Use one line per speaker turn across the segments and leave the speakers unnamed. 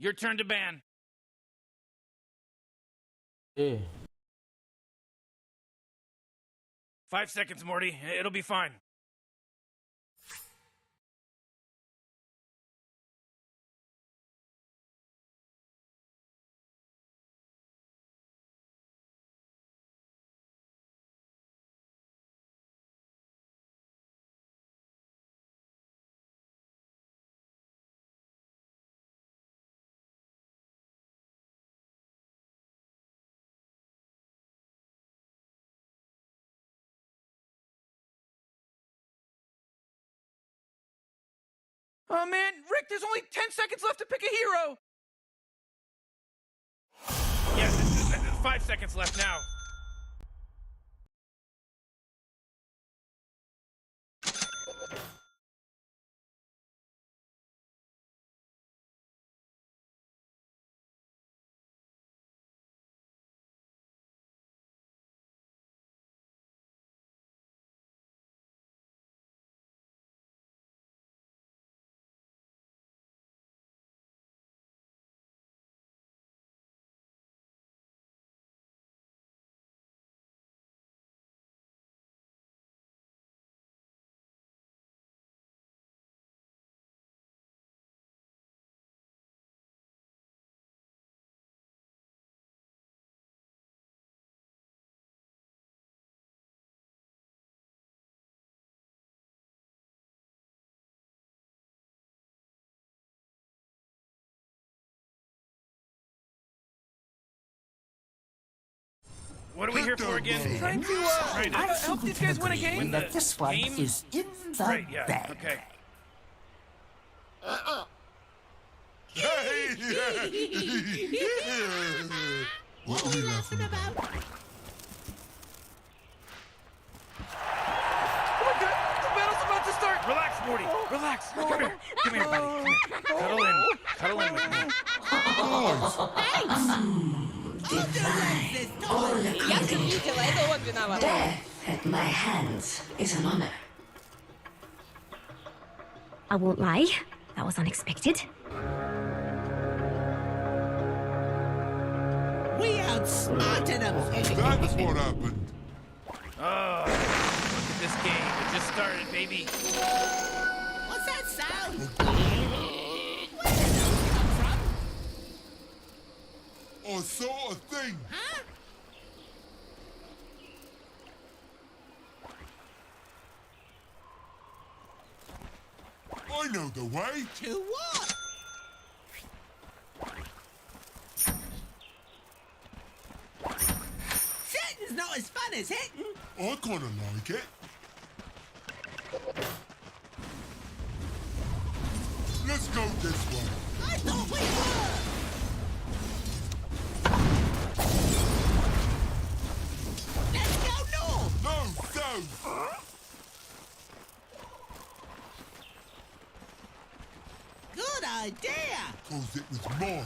Your turn to ban. 5 seconds, Morty. It'll be fine. Oh man, Rick, there's only 10 seconds left to pick a hero! Yes, 5 seconds left now. What are we here for again?
Trying to help these guys win a game?
Win the
This one
game?
is in the
Right, yeah,
bag.
okay.
What are we laughing about?
Oh my god, the battle's about to start!
Relax, Morty. Relax. Come here. Come here, buddy. Come here. Cuddle in. Cuddle in with me.
Я же видела, это он виноват.
Death at my hands is an honor.
I won't lie, that was unexpected.
We outsmarted them.
That's what happened.
Oh, look at this game. It just started, baby.
What's that sound? Where did those come from?
I saw a thing.
Huh?
I know the way.
To what? Sitting's not as fun as hitting.
I kind of like it. Let's go this way.
I thought we were. Let's go north.
No, south.
Good idea.
Cause it was mine.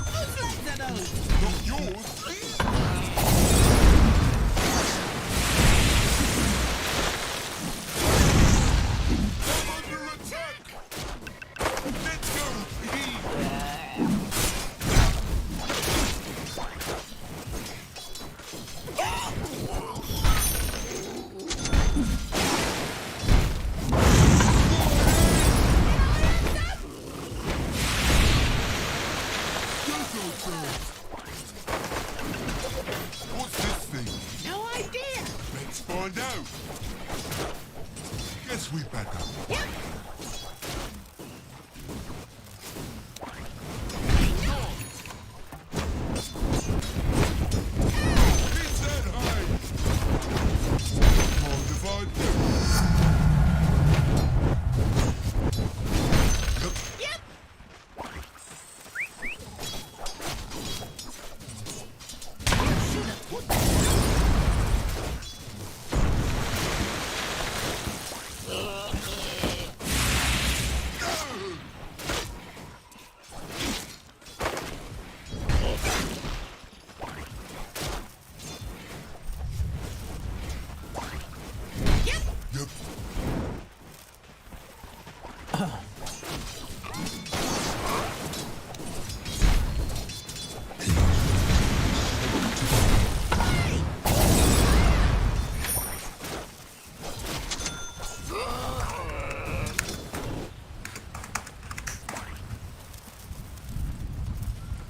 Whose legs are those?
Not yours. I'm under attack. Let's go. What's this thing?
No idea.
Let's find out. Guess we better.
Yep.
It's that high. Mind if I do?
Yep. Should have put that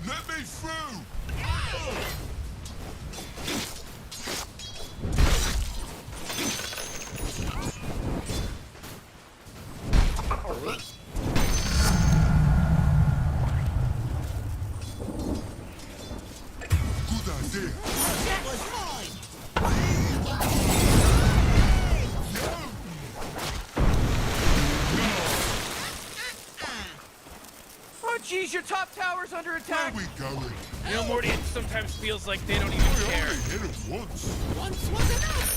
Let me through! Good idea.
That was mine.
Oh, jeez, your top tower's under
Where
attack.
are we going?
You know, Morty, it sometimes feels like they don't even
I
care.
only hit him once.
Once was enough.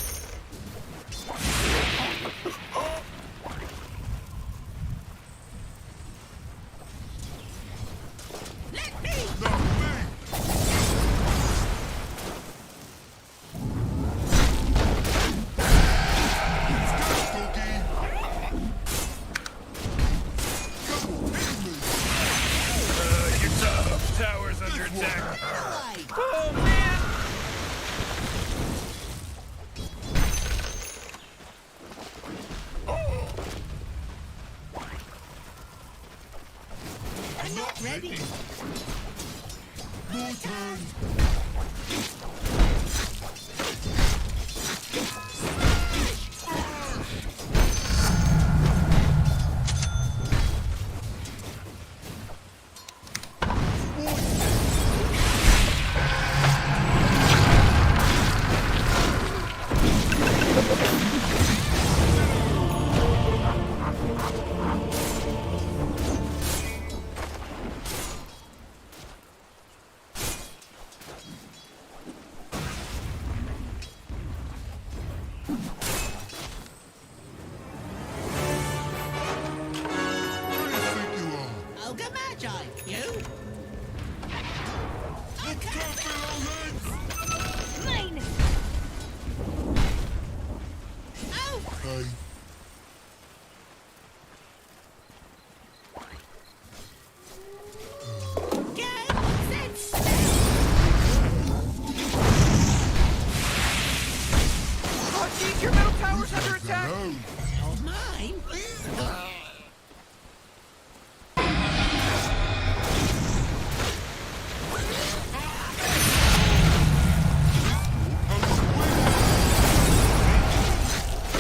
Let me.
Not me! Let's go, doggy! Come on, hit me!
Your top tower's under attack.
Away.
Oh, man.
I'm not ready.
More turn! Where do you think you are?
Ogre Magi. You? Okay.
Mine!
Oh,
Hey,
get sense.
Oh, jeez, your middle tower's under attack.
hello.
Hold mine.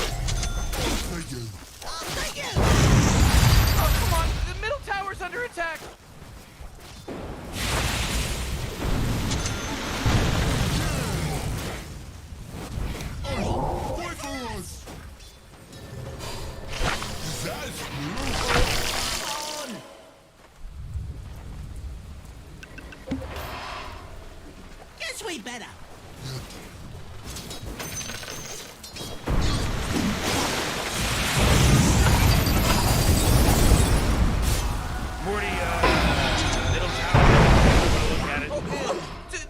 Thank you.
After you.
Oh, come on. The middle tower's under attack.
Oh, wait for us! That's
Guess we better.
Morty, middle tower. Look at it.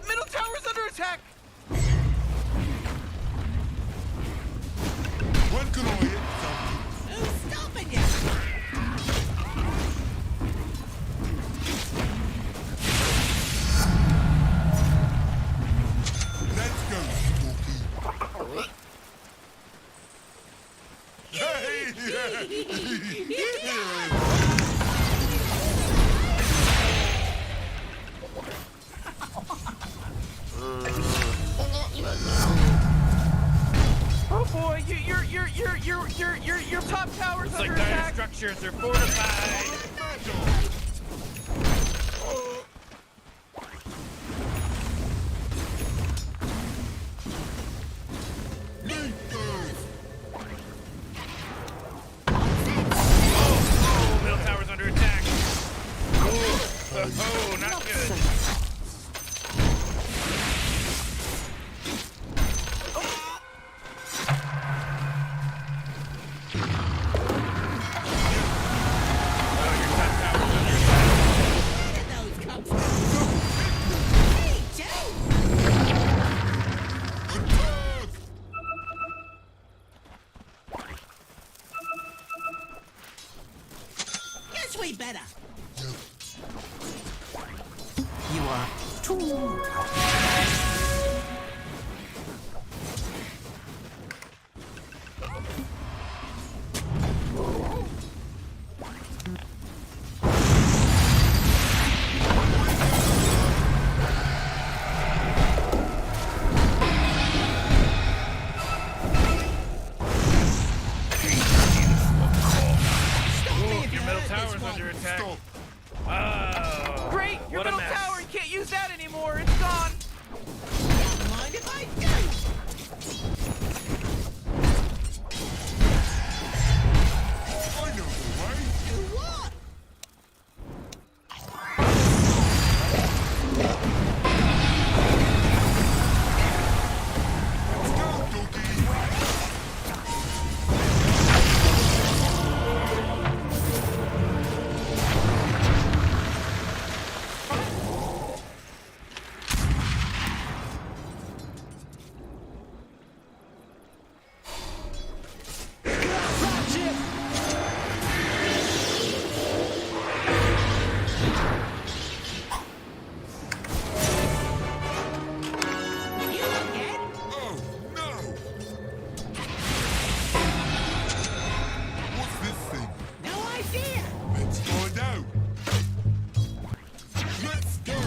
Middle tower's under attack.
When can I hit something?
Who's stopping you?
Let's go, Smokey.
Oh boy, your top tower's
It's
under
like dire
attack.
structures are fortified. Oh, middle tower's under attack. Oh, not good. Oh, your top tower's under attack.
Where did those come from? Me too. Guess we better. You are too. if I do?
I know the way.
Do what?
Let's go, doggy.
You again?
Oh, no. What's this thing?
No idea.
Let's find out. Let's go.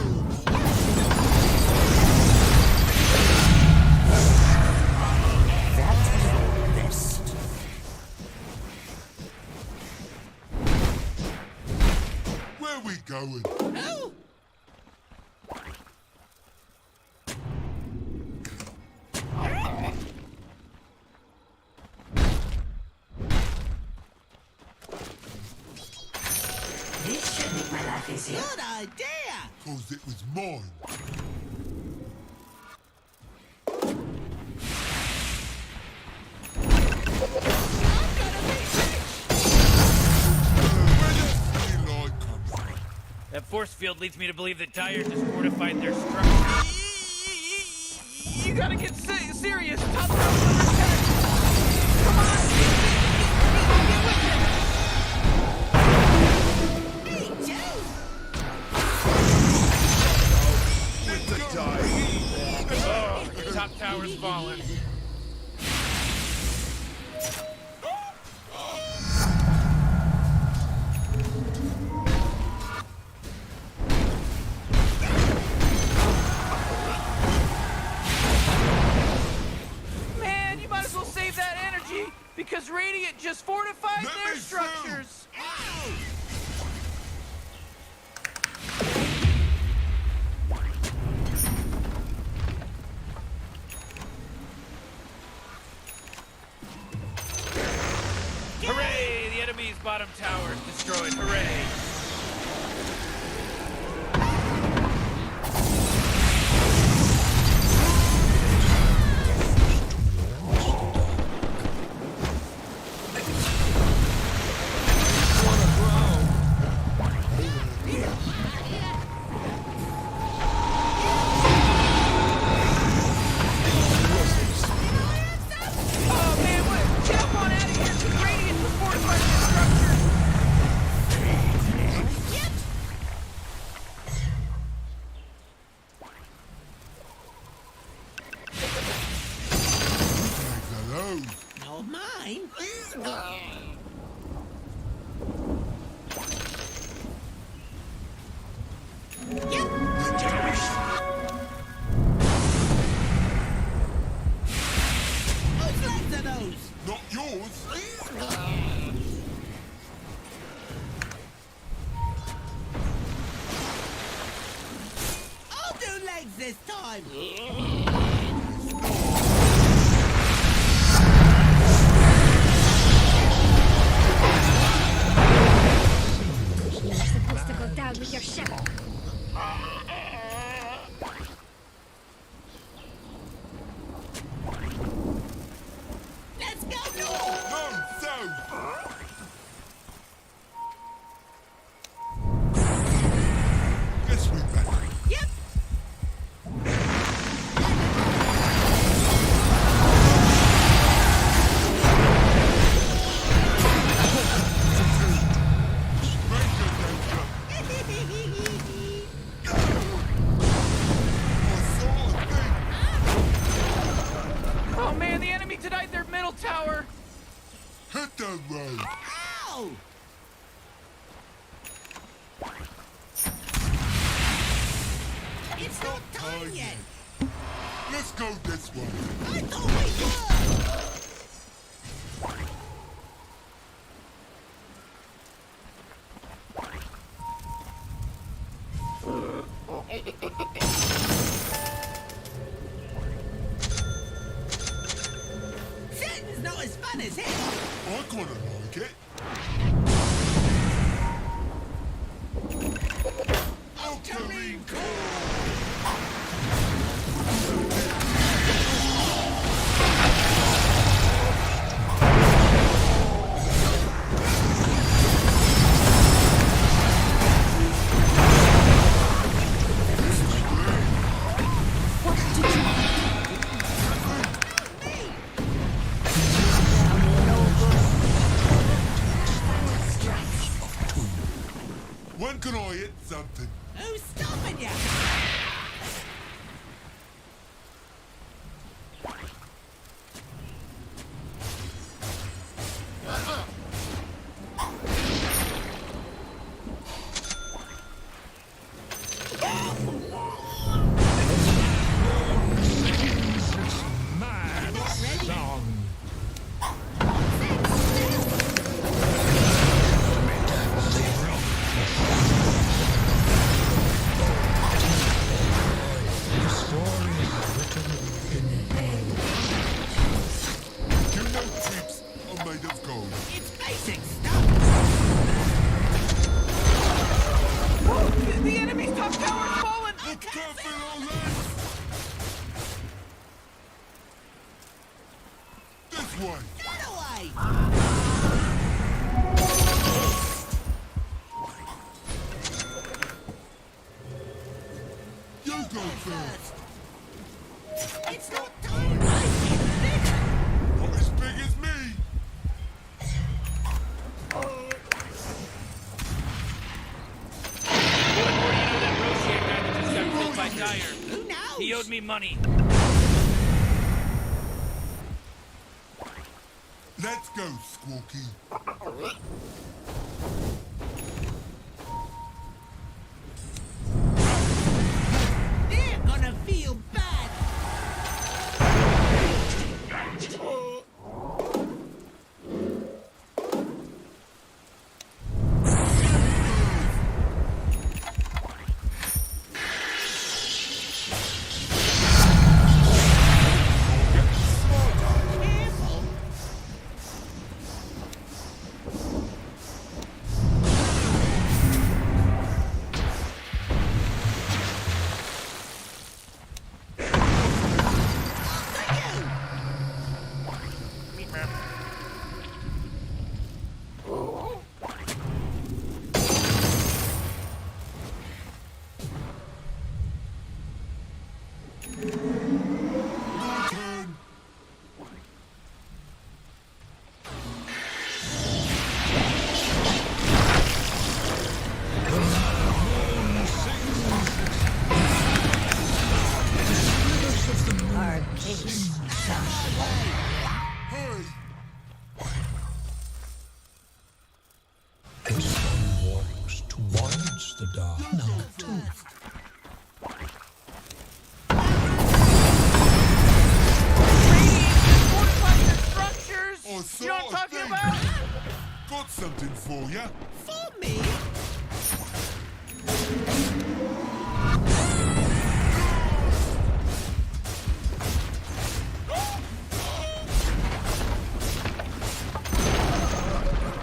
Where we going?
No.
This should make my life easier.
Good idea.
Cause it was mine. Where does the light come from?
That force field leads me to believe that Dyer just fortified their structure.
You gotta get serious. Top tower's under attack. Come on. Get with it.
Me too.
Oh, the top tower's fallen.
Man, you might as well save that energy because Radiant just fortified
Let
their
me
structures.
Ow.
Hooray! The enemy's bottom tower is destroyed. Hooray!
Oh man, what? Jump on out of here because Radiant just fortified their structures.
Yep.
Hello.
Not mine. Whose legs are those?
Not yours.
I'll do legs this time.
You're supposed to go down with your ship.
Let's go north.
No, south. Guess we better.
Yep.
Oh man, the enemy denied their middle tower.
Hit the road.
Ow! It's not time yet.
Let's go this way.
I thought we were. fun, is it?
I kinda like it. Ultramarine When can I hit something?
Who's stopping you?
You know troops are made of gold.
It's basic stuff.
The enemy's top tower's fallen!
Careful, old lads! This way!
Get away!
You go first!
It's not time. It's bigger.
Not as big as me!
Who
knows?
He owed me money.
Let's go, Squawky.
They're gonna feel bad. Careful.
Turn!
Our case
Hurry!
The sun walks towards the dark. Now, too.
Structures!
I saw
You know what I'm
a
talking
thing.
about?
Got something for ya.
For me?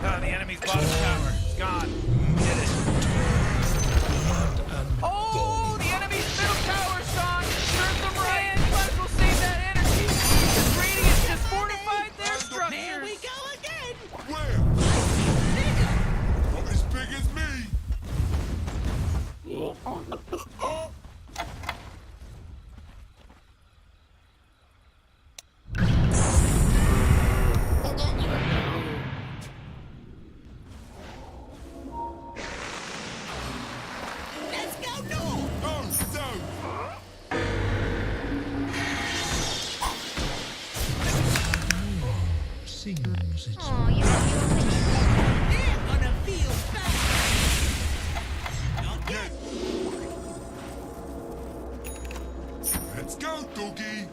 The enemy's bottom tower. It's gone. Oh, the enemy's middle tower's gone. Turn them right. You might as well save that energy. This radius just fortified their structures.
There we go again.
Where?
Bigger.
Not as big as me.
Let's go north.
No, no!
Seems it's
Oh, you
They're gonna feel bad. Not yet.
Let's go, doggy!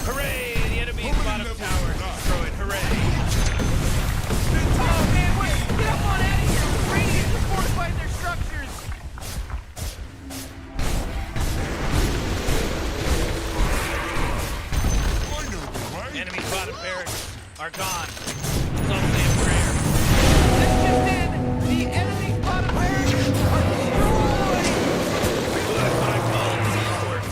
Hooray! The enemy's bottom tower is destroyed. Hooray!
Oh man, wait! Get up on out of here! The Radiants have fortified their structures!
I know the way.
Enemy's bottom barracks are gone. Some say a prayer.
This just in! The enemy's bottom barracks are destroyed!
That's what I call teamwork.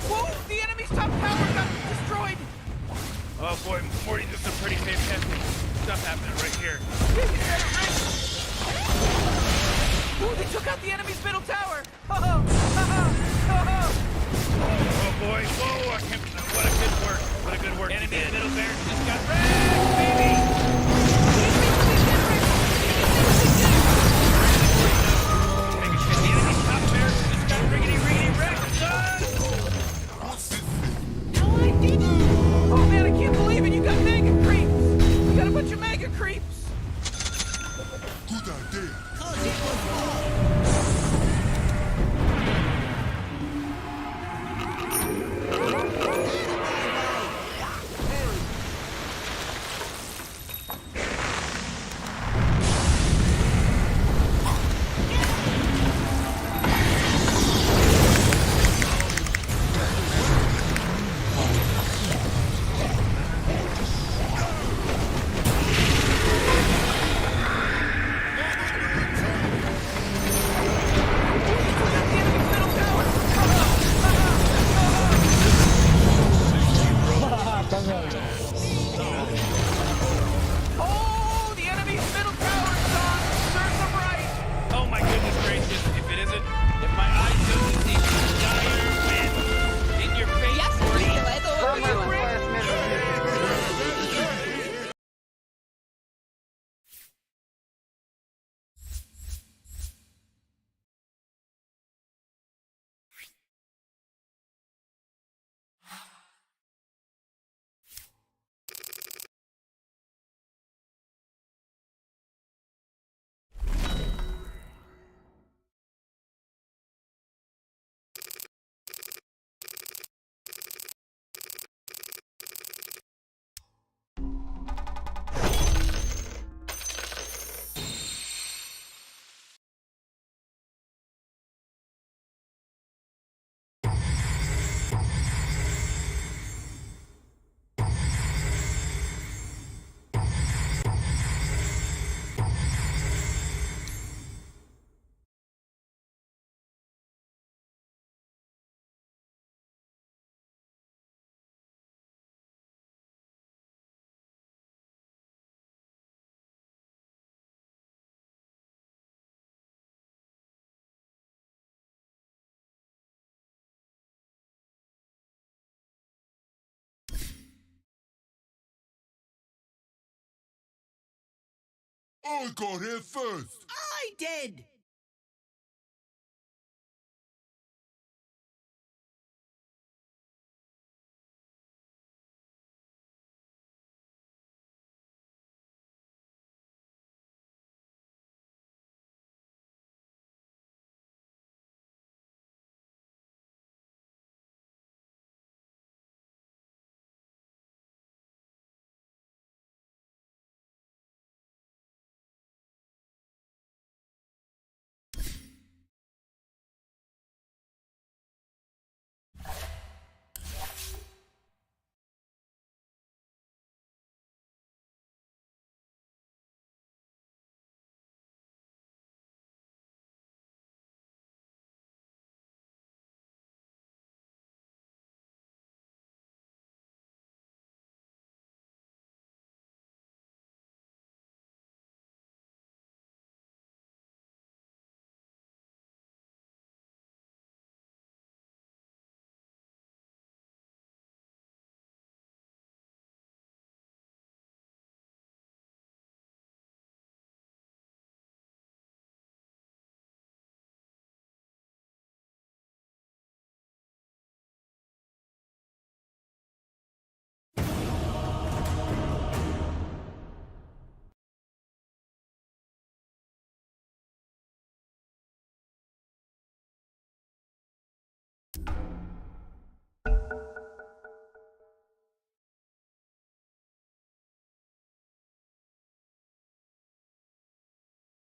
Whoa! The enemy's top tower got destroyed!
Oh boy, Morty, this is some pretty fantastic stuff happening right here.
Ooh, they took out the enemy's middle tower! Oh,
Oh boy, whoa! What a good work! What a good work! Enemy middle barracks just got wrecked, baby! Make it fit. The enemy's top barracks just got riggedy wrecked, son!
What's this?
No, I didn't.
Oh man, I can't believe it! You got mega creeps! You got a bunch of mega creeps!
Good idea.
Cause it was wrong.
Oh, the enemy's middle tower is on! Serve them right!
Oh my goodness gracious! If it isn't, if my eyes don't see dire wind in your face,
Я
Morty.
видела, это вот было.
I got here first.
I did.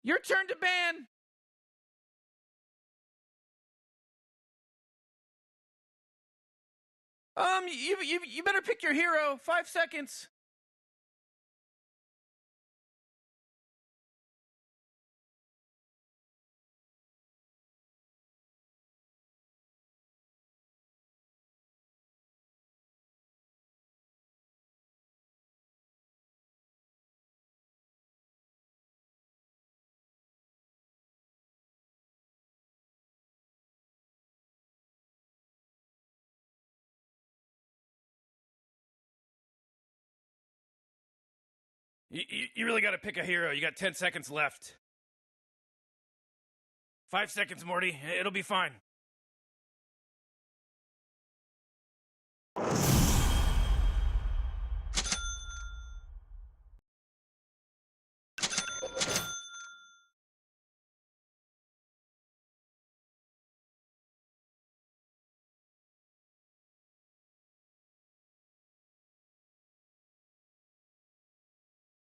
Your turn to ban. You better pick your hero. 5 seconds. You really got to pick a hero. You got 10 seconds left. 5 seconds, Morty. It'll be fine.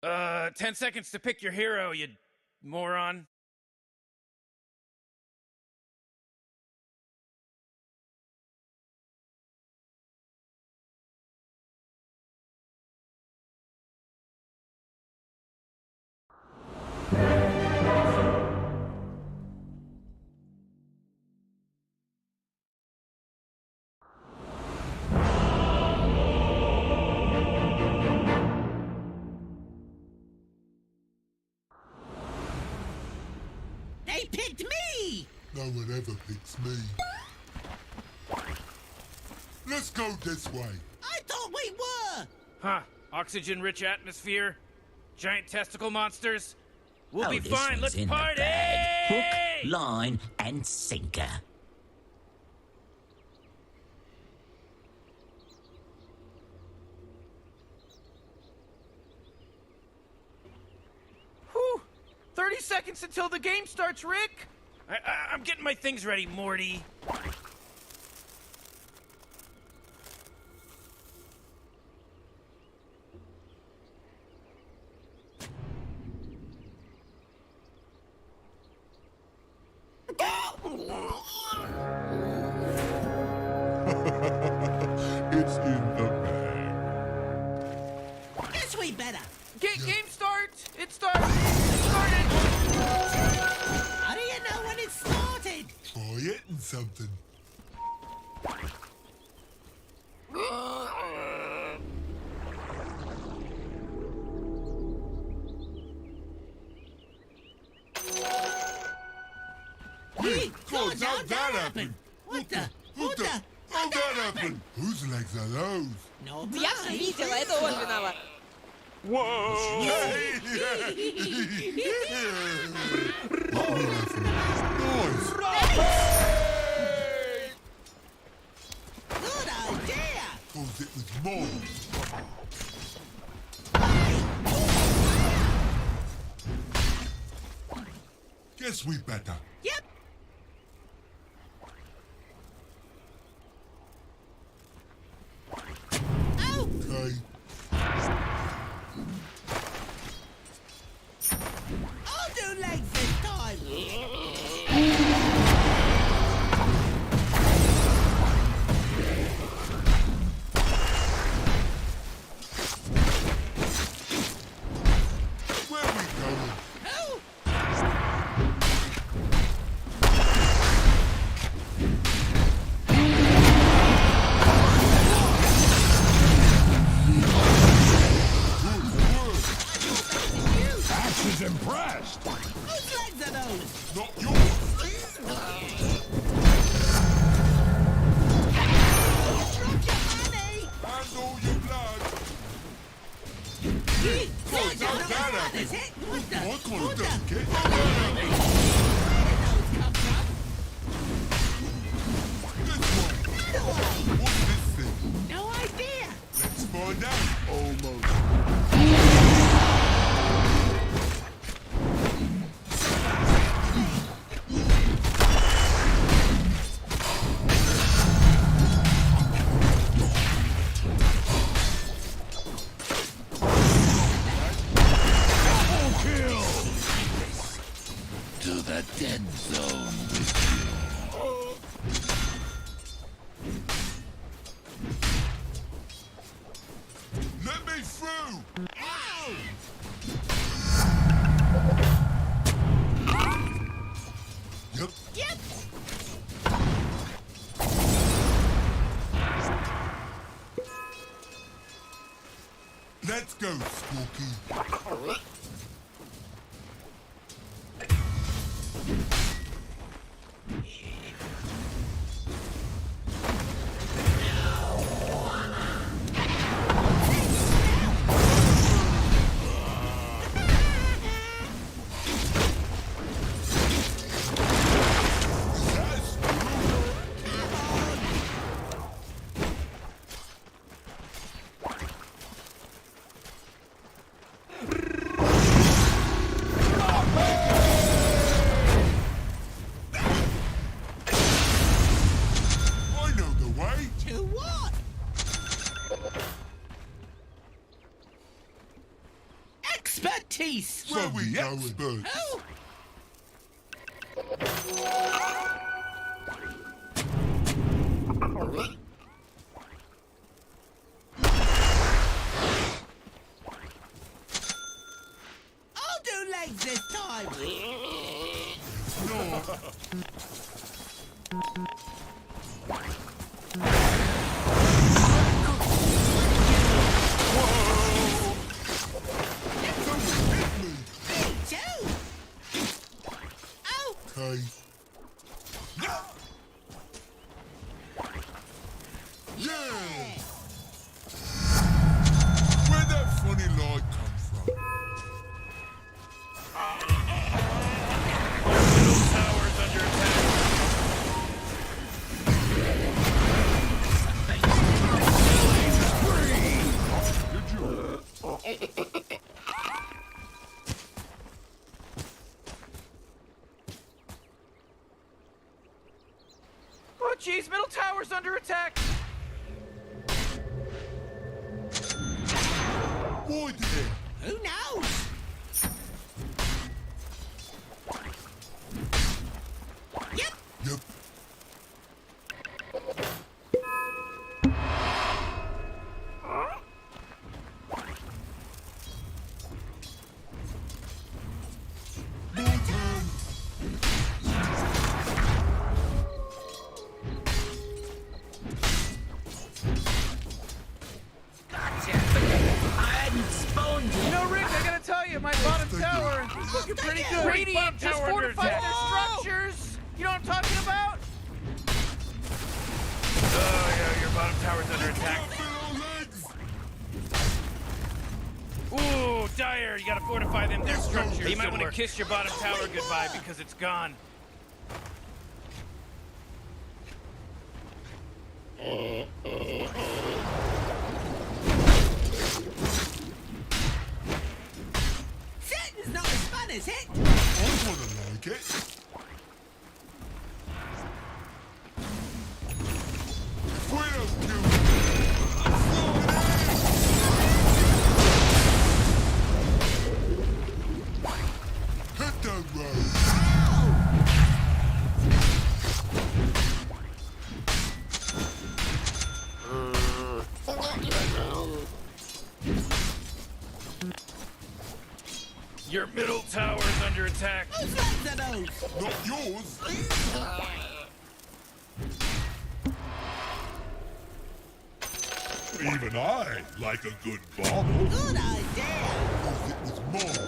Uh, 10 seconds to pick your hero, you moron.
They picked me!
No one ever picks me. Let's go this way.
I thought we were!
Huh. Oxygen-rich atmosphere? Giant testicle monsters? We'll be
this
fine.
one's
Let's
in the
party!
bag. Hook, line, and sinker.
Whew. 30 seconds until the game starts, Rick.
I'm getting my things ready, Morty.
It's in the bag.
Guess we better.
Game starts. It starts. It started.
How do you know when it started?
Try it and something.
Hey,
God, how'd that happen?
What the?
How'd that happen? Whose legs are those?
No,
Я все видела, это он виноват.
Whoa! Hey! Nice!
Good idea!
Thought it was more. Guess we better.
Yep. Oh!
Okay.
I'll do legs this time!
Where are we going?
Oh!
Let me through!
Ow!
Yep.
Yep.
Let's go, Squawky. I know the way.
To what? Expertise.
Where we experts.
Oh. I'll do legs this time. Me too. Oh.
Okay. Yeah! Where'd that funny light come from?
Middle tower's under attack.
Oh, jeez, middle tower's under attack.
Why did it?
Who knows? Yep.
Yep. My turn.
You know, Rick, I gotta tell you, my bottom tower is looking pretty good. Radiant just
tower under
fortified
attack.
their structures. You know what I'm talking about?
Oh, yeah, your bottom tower's under attack. Ooh, Dyer, you gotta fortify them their structures. You might want to kiss your bottom tower goodbye because it's gone.
Sitting's not as fun as it.
I wanna like it. If we don't do it, I'm throwing it. Hit that road.
Your middle tower's under attack.
Whose legs are those?
Not yours. Even I like a good bobble.
Good idea.
If it was more.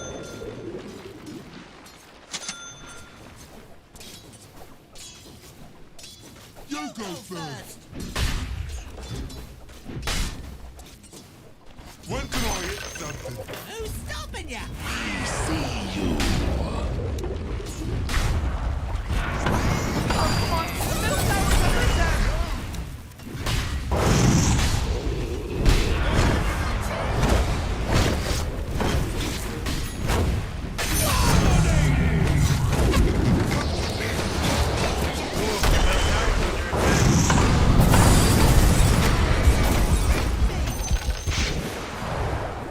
You go first. When can I hit something?
Who's stopping you?
Come on, the middle tower's under attack.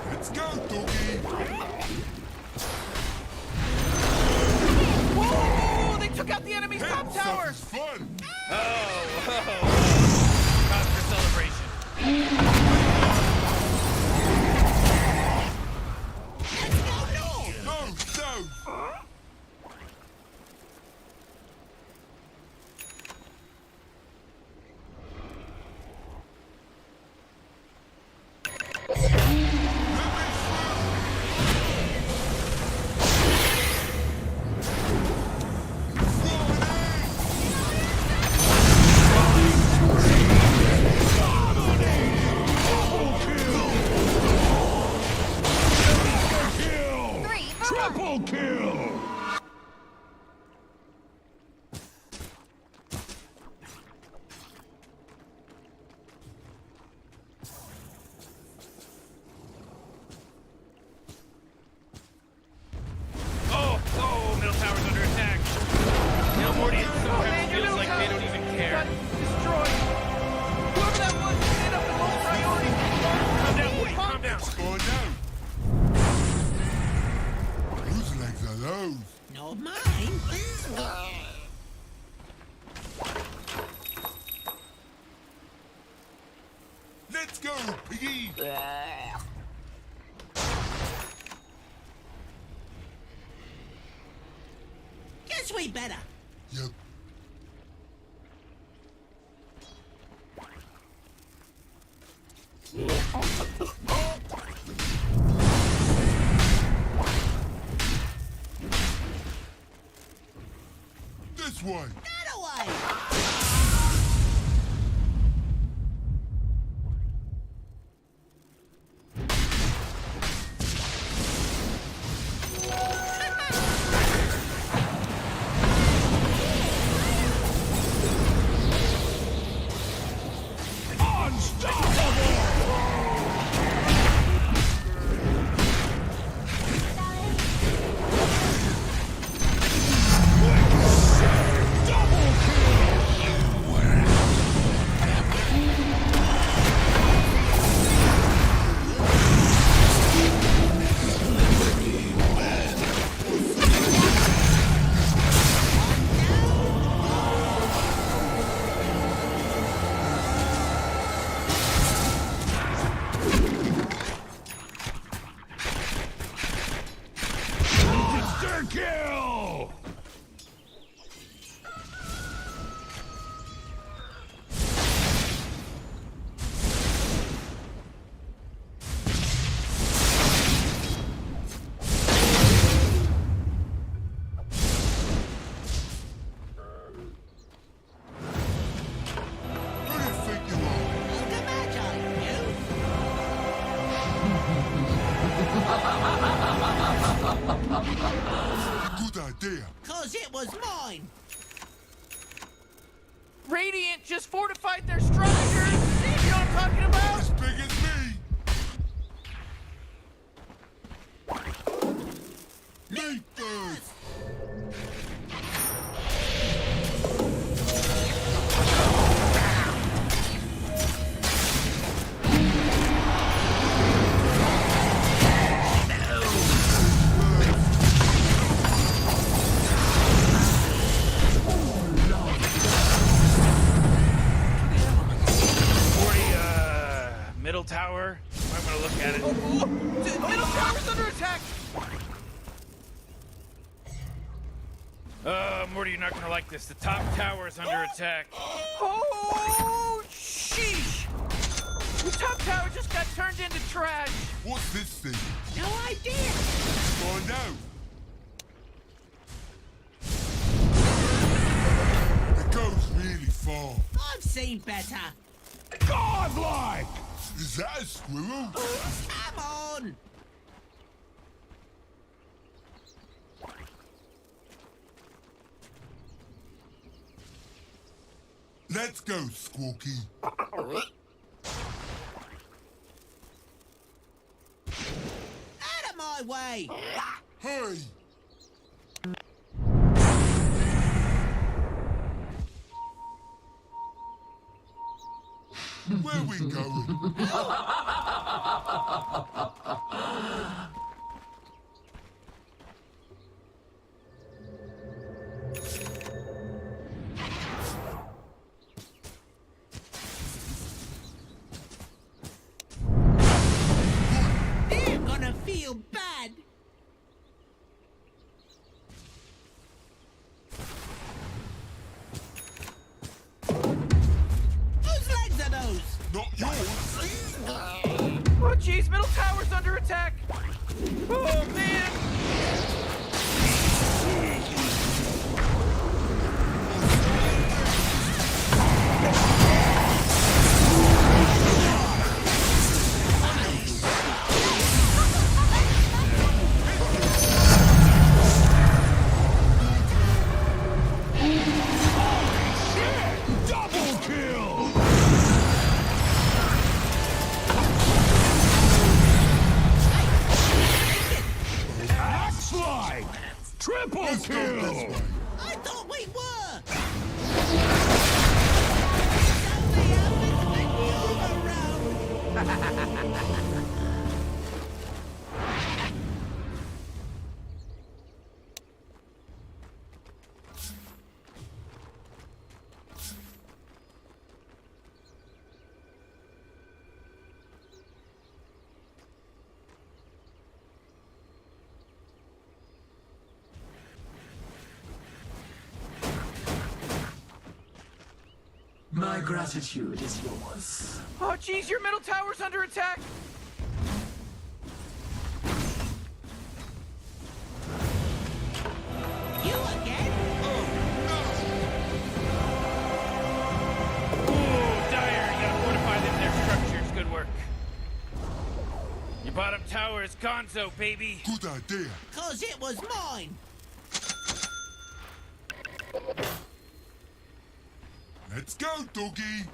Let's go, doggy.
Whoa, they took out out the enemy's top
Hitting stuff
tower!
is fun.
Cause for celebration.
No, south.
Triple kill!
Oh, middle tower's under attack. You know, Morty, it
Man,
sometimes
your
feels
middle
like they
tower
don't even
got
care.
destroyed. Whoever that was ended up the most priority.
Calm down, Morty, calm down.
It's going down. Whose legs are those?
Not mine.
Let's go, piggy.
Guess we better.
Yep. This way.
That away.
Monster kill!
Who do you think you are?
Look at that, you.
Good idea.
'Cause it was mine.
Radiant just fortified their structures. You know what I'm talking about?
As big as me. Me first.
Morty, middle tower. I'm gonna look at it.
Middle tower's under attack.
Morty, you're not gonna like this. The top tower is under attack.
Oh, sheesh. The top tower just got turned into trash.
What's this thing?
No idea.
Find out. It goes really far.
I've seen better.
Godlike!
Is that a squirrel?
Come on.
Let's go, Squawky.
Out of my way.
Hey! Where we going?
Oh, man!
Double kill! Axe slide! Triple kill!
I thought we were! It only happens when you're around.
My gratitude is yours.
Oh, geez, your middle tower's under attack!
You again?
Ooh, Dyer, you gotta fortify their structures. Good work. Your bottom tower is gonzo, baby.
Good idea.
'Cause it was mine.
Let's go, doggy.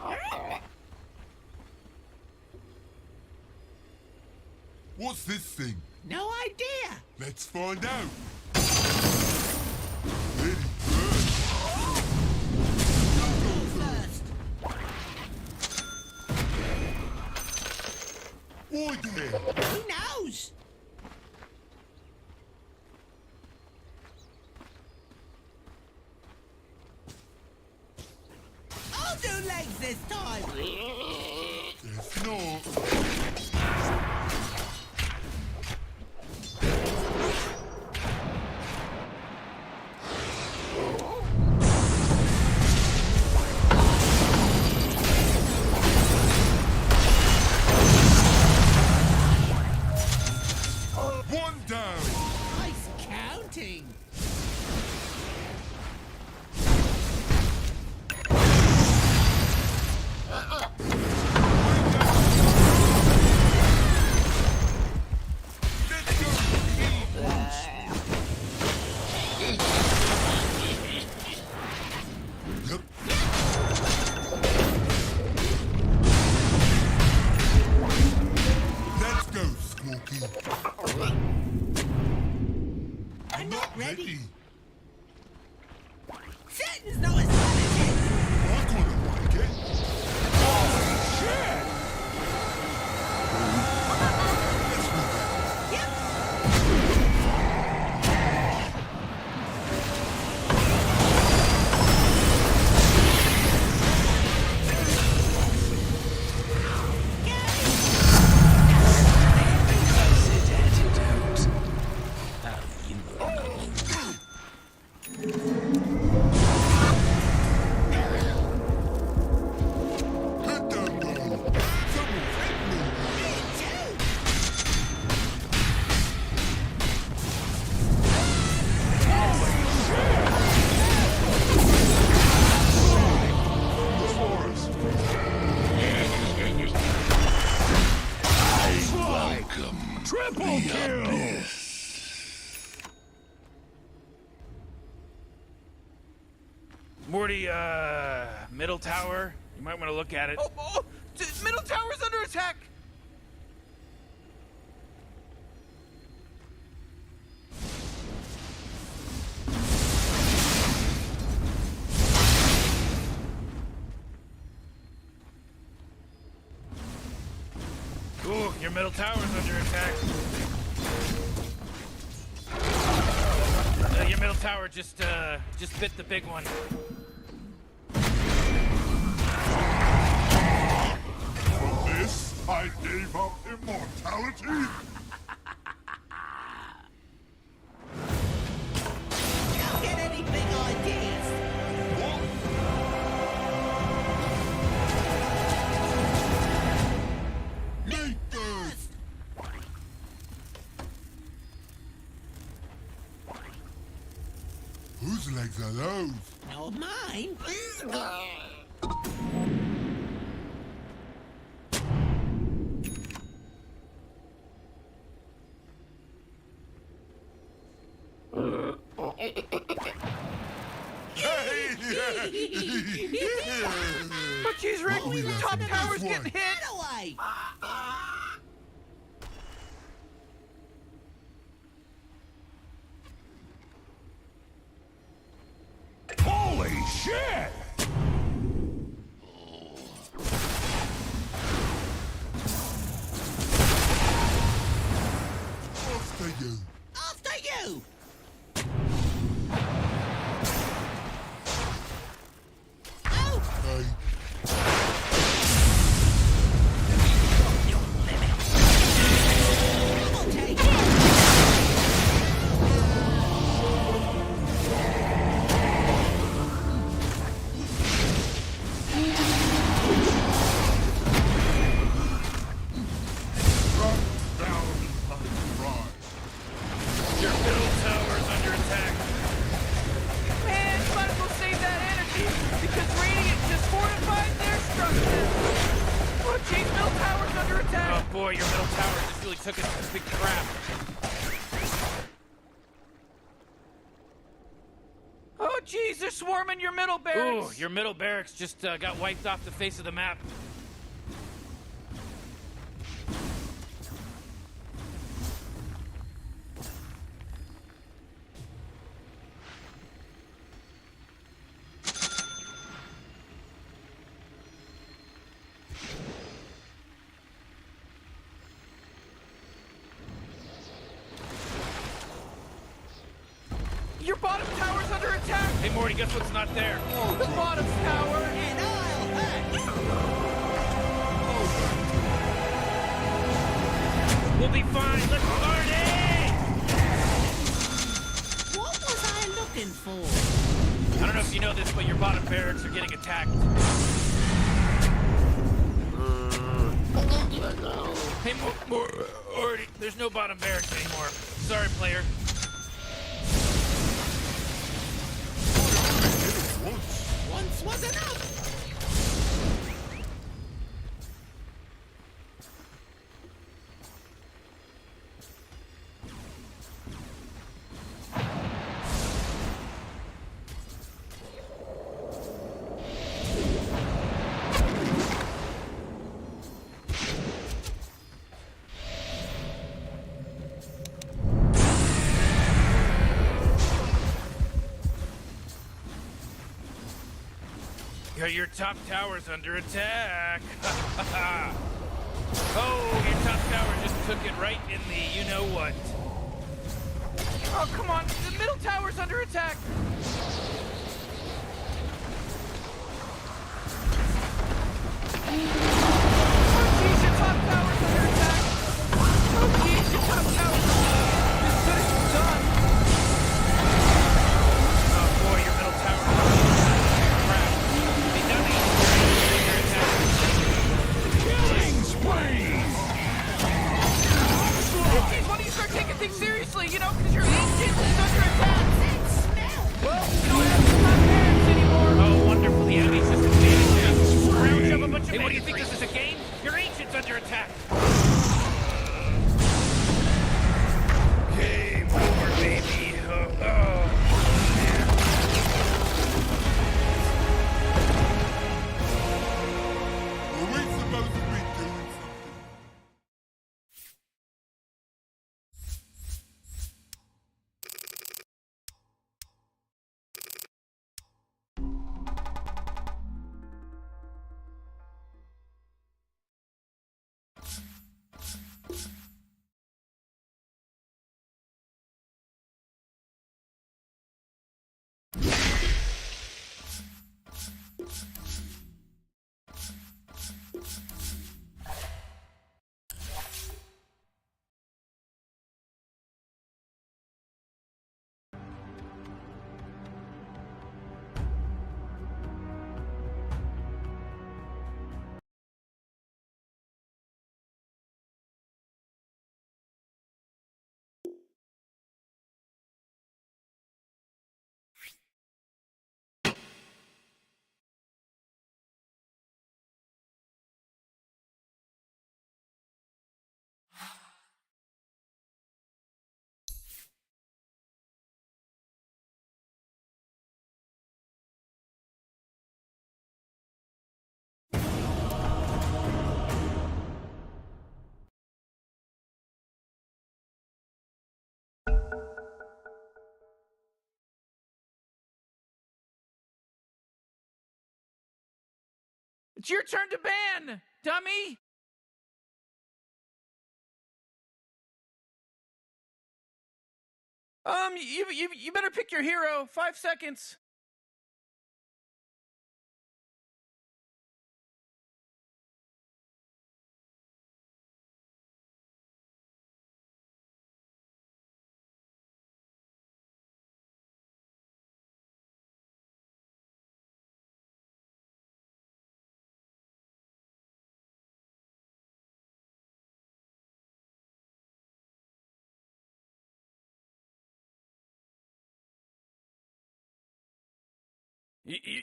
What's this thing?
No idea.
Let's find out. Ready first.
I'll go first.
Why there?
Who knows? I'll do legs this time.
Guess not. One down.
Nice counting.
Let's go. Yep. Let's go, Squawky.
I'm not ready.
Ready.
Satin's not as fun as it.
I kinda like it. Let's move it.
Yep.
Hit that ball. Someone hit me. The forest.
Welcome. Triple kill!
Morty, middle tower. You might want to look at it.
Oh, middle tower's under attack!
Ooh, your middle tower's under attack. Your middle tower just bit the big one.
For this, I gave up immortality.
Don't get any big ideas.
What? Me first. legs are those?
Not mine.
But geez, Rick,
What are we
the
laughing
top
at
tower's
this
getting
one?
hit.
Get away.
Holy shit!
After you.
After you. Oh,
Hey.
double take.
Drop down unfried.
Your middle tower's under attack.
Man, you might as well save that energy, because Radiant just fortified their structure. Oh, geez, middle tower's under attack.
Oh boy, your middle tower just really took a big crap.
Oh, geez, they're swarming your middle
Ooh,
barracks.
your middle barracks just got wiped off the face of the map.
Your bottom tower's under attack.
Hey Morty, guess what's not there?
The bottom tower.
And I'll hurt.
We'll be fine. Let's party!
What was I looking for?
I don't know if you know this, but your bottom barracks are getting attacked. Hey Morty, there's no bottom barracks anymore. Sorry, player.
Once was enough.
Your top tower's under attack. Oh, your top tower just took it right in the you-know-what.
Oh, come on. The middle tower's under attack. Oh, geez, your top tower's under attack. Oh, geez, your top tower's as good as done.
Oh boy, your middle tower. Crap. Hey, no need to your attack.
Killing spree!
Oh, geez, why don't you start taking things seriously, you know, because your ancient is under attack.
That smell.
It's your turn to ban, dummy! You better pick your hero. 5 seconds.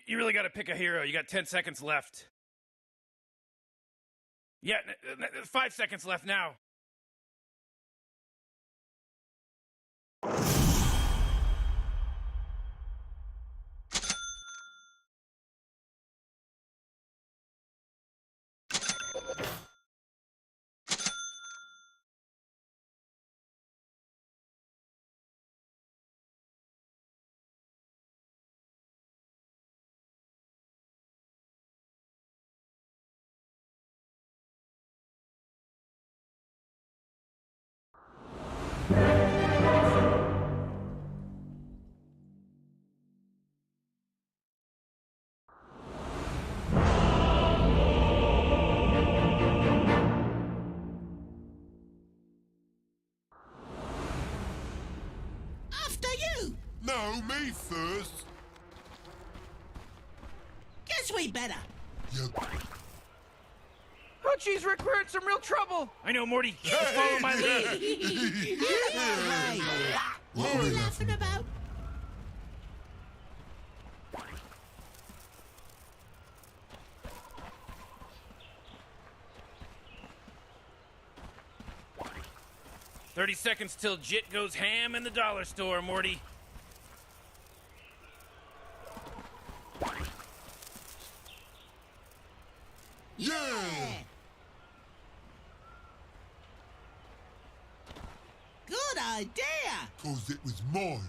You really gotta pick a hero. You got 10 seconds left. Yeah, 5 seconds left now.
After you!
No, me first.
Guess we better.
You...
Oh, geez, Rick, we're in some real trouble.
I know, Morty. Just follow my lead.
Hey, what are we laughing about?
"30 seconds till Jit goes ham in the dollar store, Morty."
Yeah!
Good idea!
'Cause it was mine.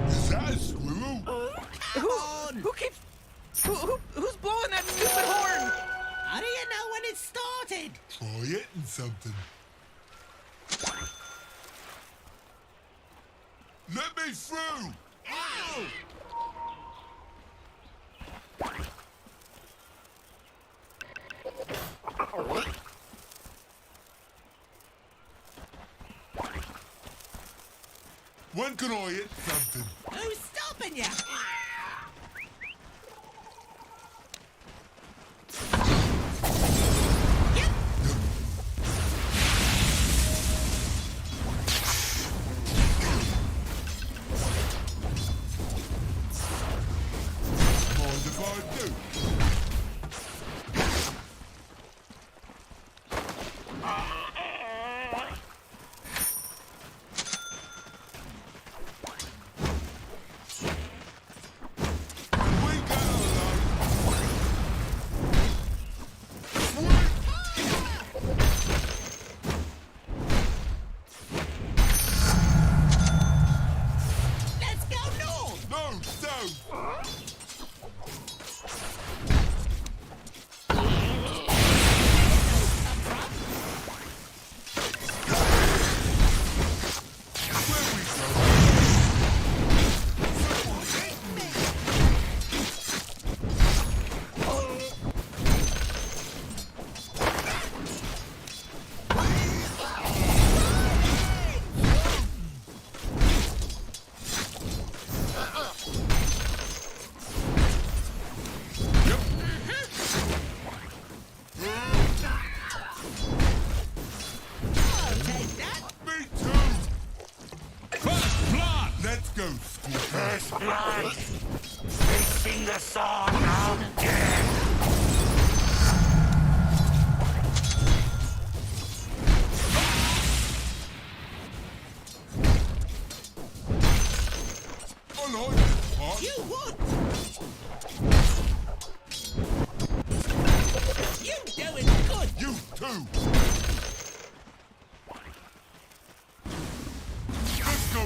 Is that a squirrel?
Come on!
Who keeps... Who's blowing that stupid horn?
How do you know when it started?
Try it and something. Let me through!
Ow!
When can I hit something?
Who's stopping you?
Mind if I do? We go alone.
Let's go north!
No, south. Where we go?
I'll take that!
Me too. First blood. Let's go, school.
First blood. They sing the song out again.
I like this part.
You would! You doing good!
You too. Let's go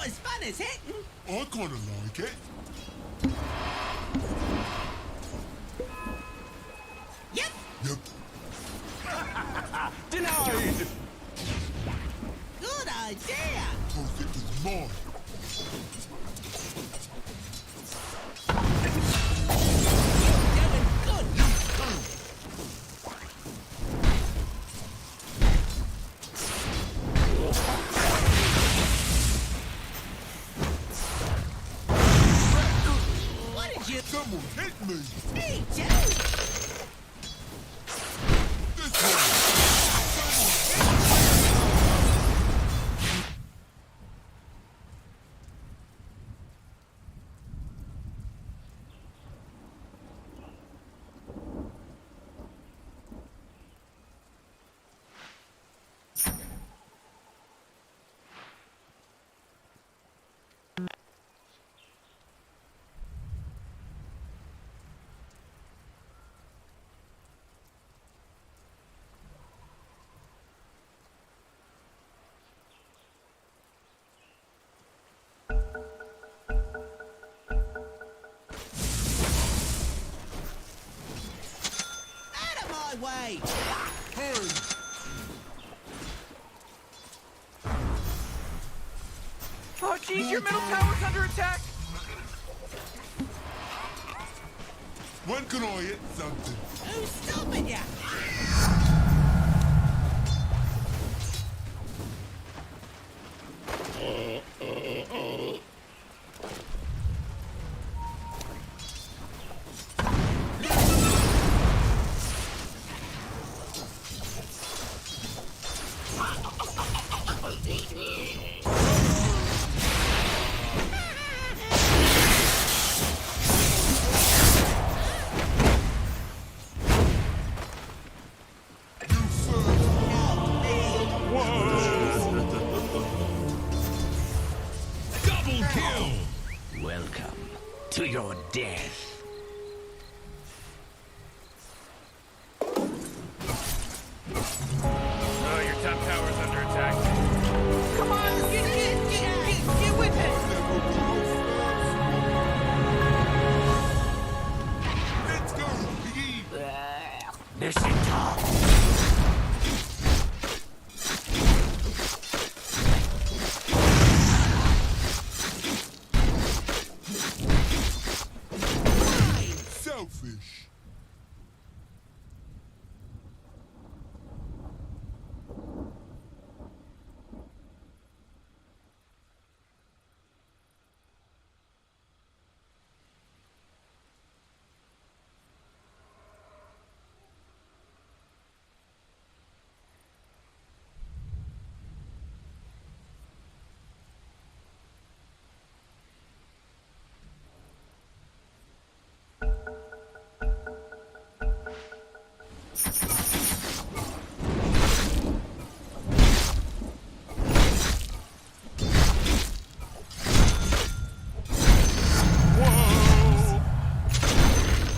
not as fun as hitting.
I kinda like it.
Yep.
Yep.
Denied!
Good idea.
Cause it was mine.
Doing good. What did you...
Someone hit me.
Me too.
This one.
Out of my way.
Hey.
Oh, jeez, your middle tower's under attack.
When can I hit something?
Who's stopping ya?
Double kill!
Welcome to your death.
Oh, your top tower's under attack.
Come on, get with it.
Let's go, piggy.
Mission top.
Selfish.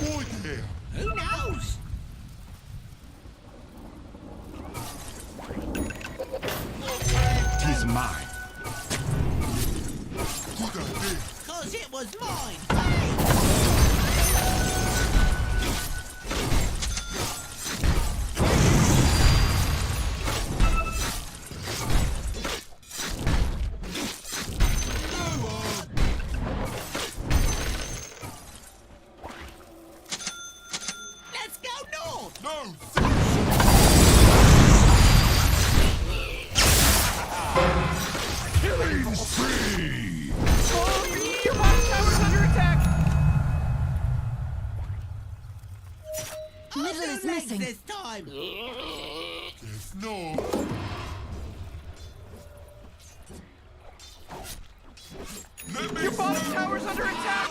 Boy there.
Who knows?
Tis mine.
Good idea.
Cause it was mine. Let's go north.
No.
Killing spree!
Oh, your bottom tower's under attack.
Middle is missing.
This time.
Guess not. Let me
Your bottom
through.
tower's under attack.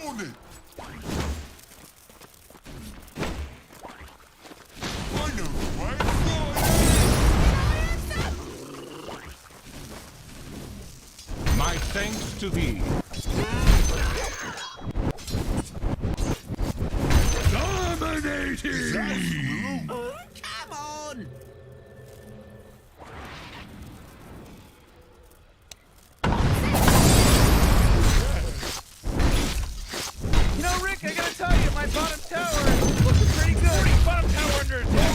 On it. to thee. Dominating!
Come on!
You know, Rick, I gotta tell you, my bottom tower is looking pretty good.
Bottom tower under attack!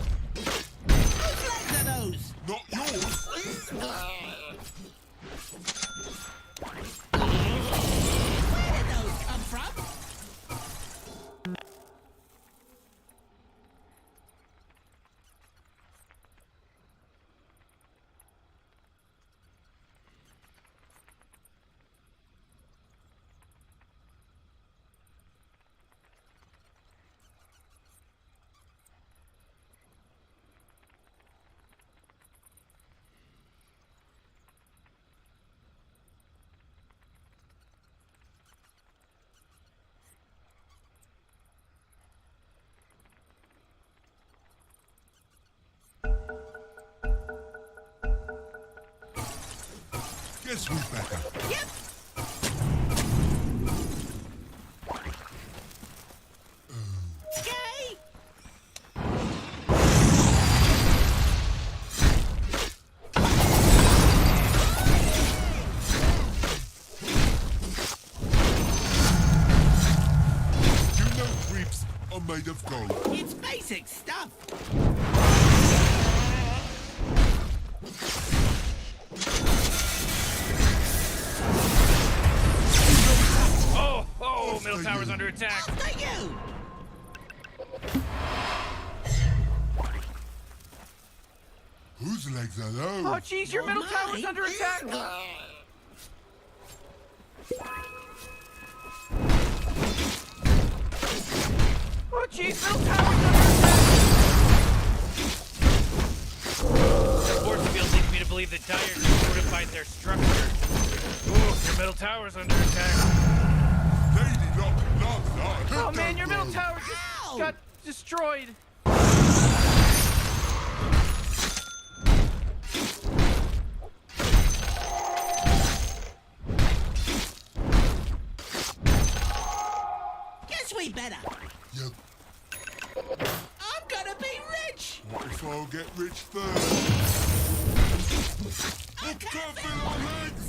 Whose legs are those?
Not yours!
Where did those come from?
Guess who's better?
Yep. Okay.
You know creeps are made of gold.
It's basic stuff.
Oh, middle tower's under attack.
After you.
Whose legs are those?
Oh, jeez, your middle tower's
mine.
under attack. Oh, jeez, middle tower's under attack.
The force field leads me to believe that Dire just fortified their structure. Ooh, your middle tower's under attack.
Lady Luck loves that.
Oh, man, your middle tower just got destroyed.
Guess we better.
Yep.
I'm gonna be rich.
What if I'll get rich first?
I
Can't
can't
feel my legs!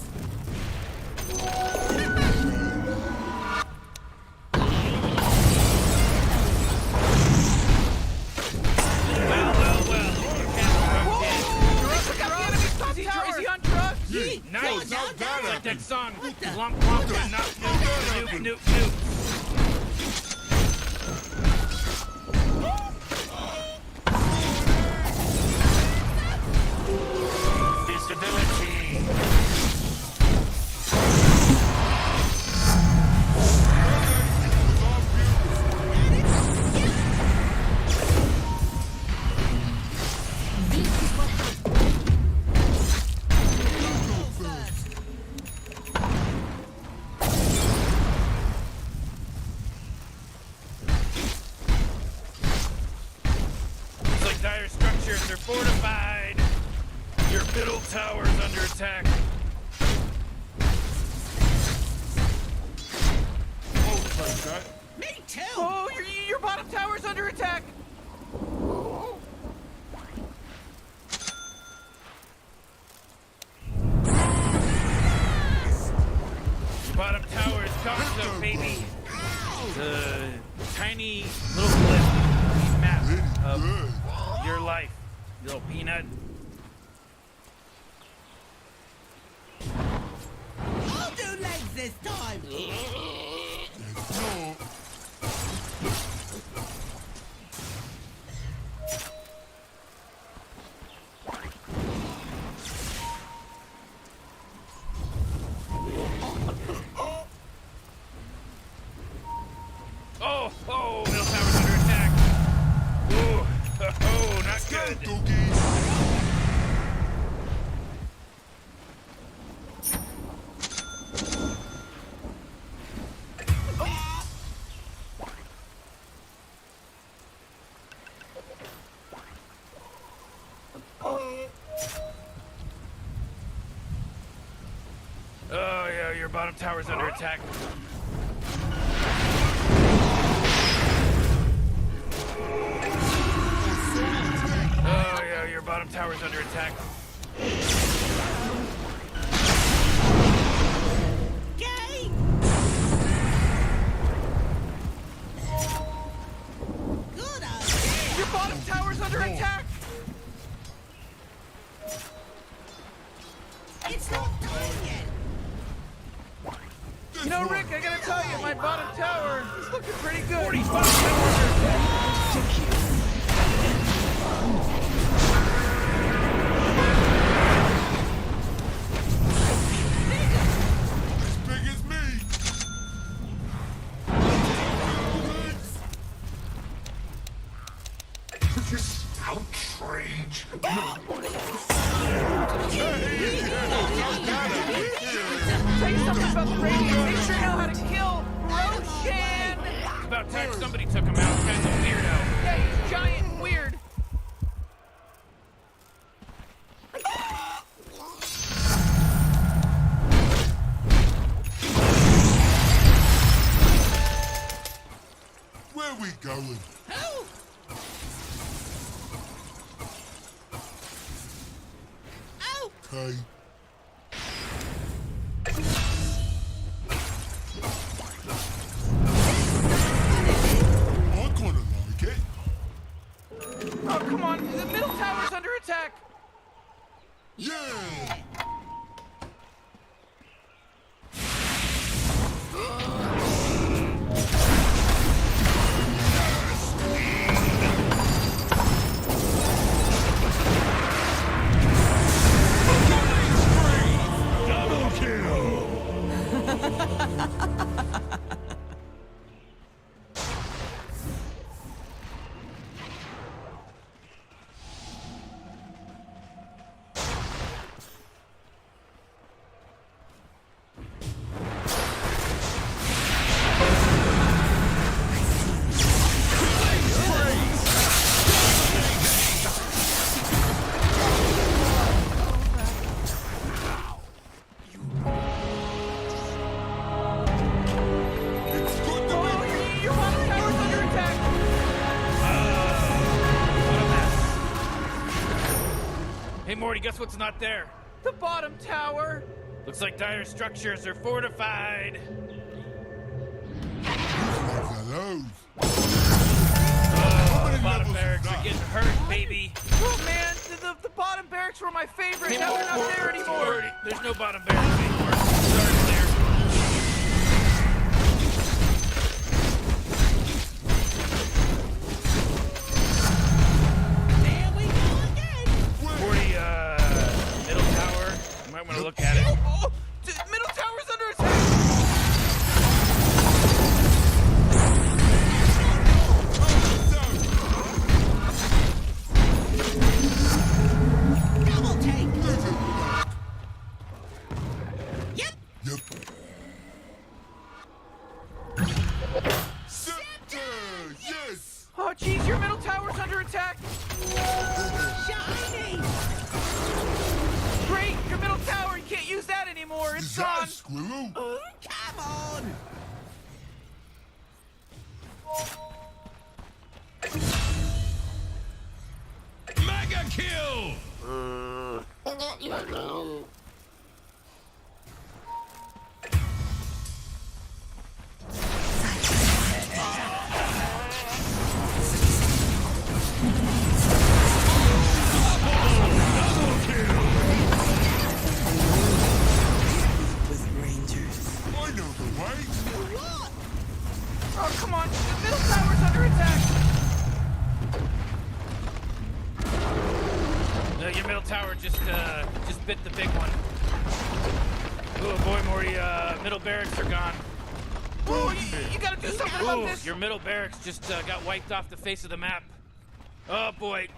Well.
Look out, the enemy's top tower. Is he on drugs?
Nice.
No, no, no.
Like that song.
What the-
Glump, glump,
what the-
knoop, knoop, knoop.
Disability.
Looks like Dire structures are fortified. Your middle tower's under attack.
I'll take that.
Me too.
Oh, your bottom tower's under attack.
Your bottom tower is Gonzo, baby. The tiny little blip map of
Good.
your life, you little peanut.
I'll do legs this time.
No.
Oh, middle tower's under attack. Ooh, oh, not good.
Doggies.
bottom tower's under attack. Oh, yeah, your bottom tower's under attack.
Gay! Good idea!
Your bottom tower's under attack!
It's not done yet!
You know, Rick, I gotta tell you, my bottom tower is looking pretty good.
Morty's bottom tower's under attack.
As big as me.
This outrage.
Say something about the radiant. They sure know how to kill Roshan!
It's about time somebody took him out. This guy's a weirdo.
Yeah, he's giant and weird.
Where we going?
Help! Out!
Okay. I kinda like it.
Oh, come on. The middle tower's under attack.
Yeah!
Double kill.
It's good to
Oh, your bottom tower's under attack.
What a mess. Hey, Morty, guess what's not there?
The bottom tower.
Looks like dire structures are fortified.
Hello.
The bottom barracks are getting hurt, baby.
Oh, man. The bottom barracks were my favorite. Now they're not there anymore.
Morty, there's no bottom barracks anymore. Sorry, Blair.
There we go again!
Morty, middle tower. You might want to look at it.
Oh, middle tower's under attack.
Double take! Yep!
Yep. Scepter! Yes!
Oh, geez, your middle tower's under attack.
Shiny!
Great, your middle tower. You can't use that anymore. It's
Is that
gone.
a squirrel?
Come on!
Mega kill.
I know the way.
What?
Oh, come on. The middle tower's under attack.
No, your middle tower just bit the big one. Oh boy, Morty, middle barracks are gone.
Oh, you gotta do something about
Ooh,
this.
your middle barracks just got wiped off the face of the map. Oh boy,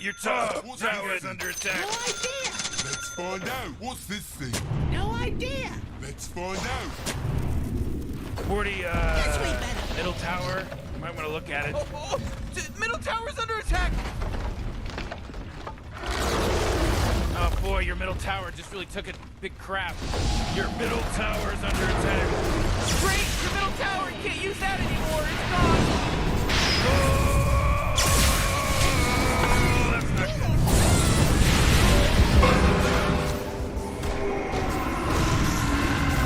your top
What's
tower is
happening?
under
No
attack.
idea!
Let's find out. What's this thing?
No idea!
Let's find out.
Morty,
Guess we better.
middle tower. You might want to look at it.
Oh, middle tower's under attack.
Oh boy, your your middle tower just really took a big crap. Your middle tower's under attack.
Great! Your middle tower! You can't use that anymore! It's gone!
Oh, that's not good.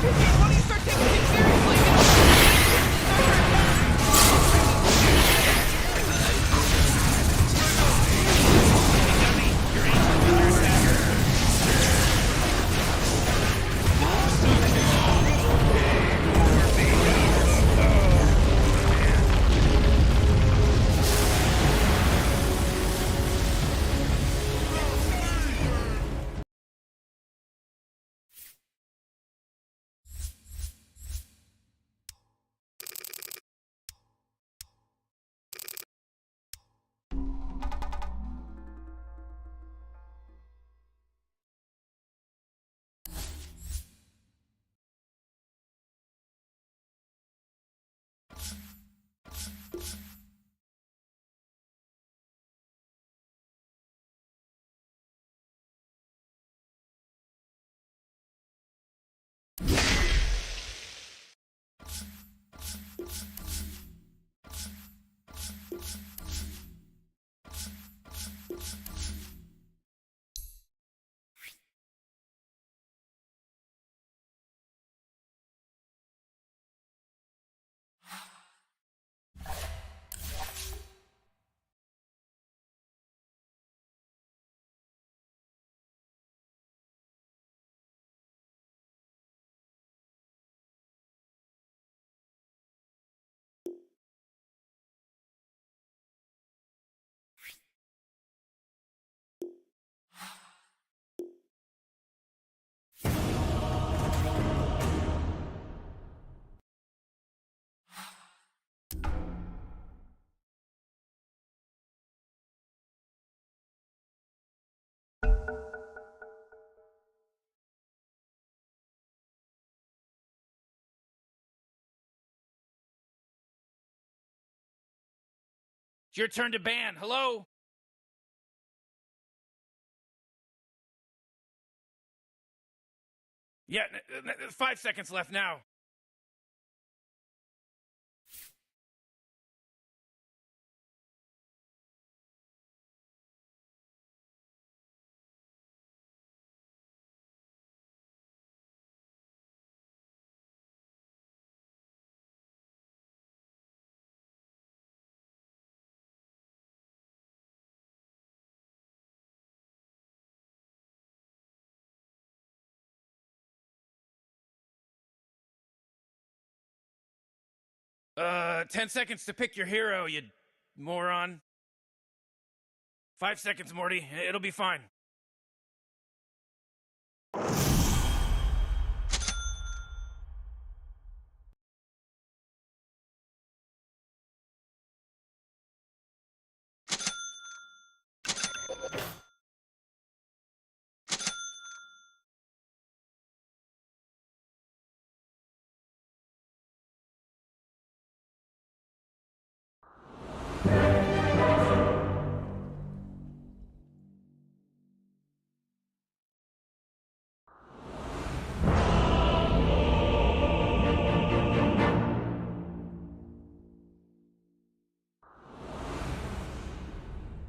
Why don't you start taking things seriously? Get over
Dummy, your angel's under attack. It's your turn to ban. Hello? Yeah, 5 seconds left now. Uh, 10 seconds to pick your hero, you moron. 5 seconds, Morty. It'll be fine.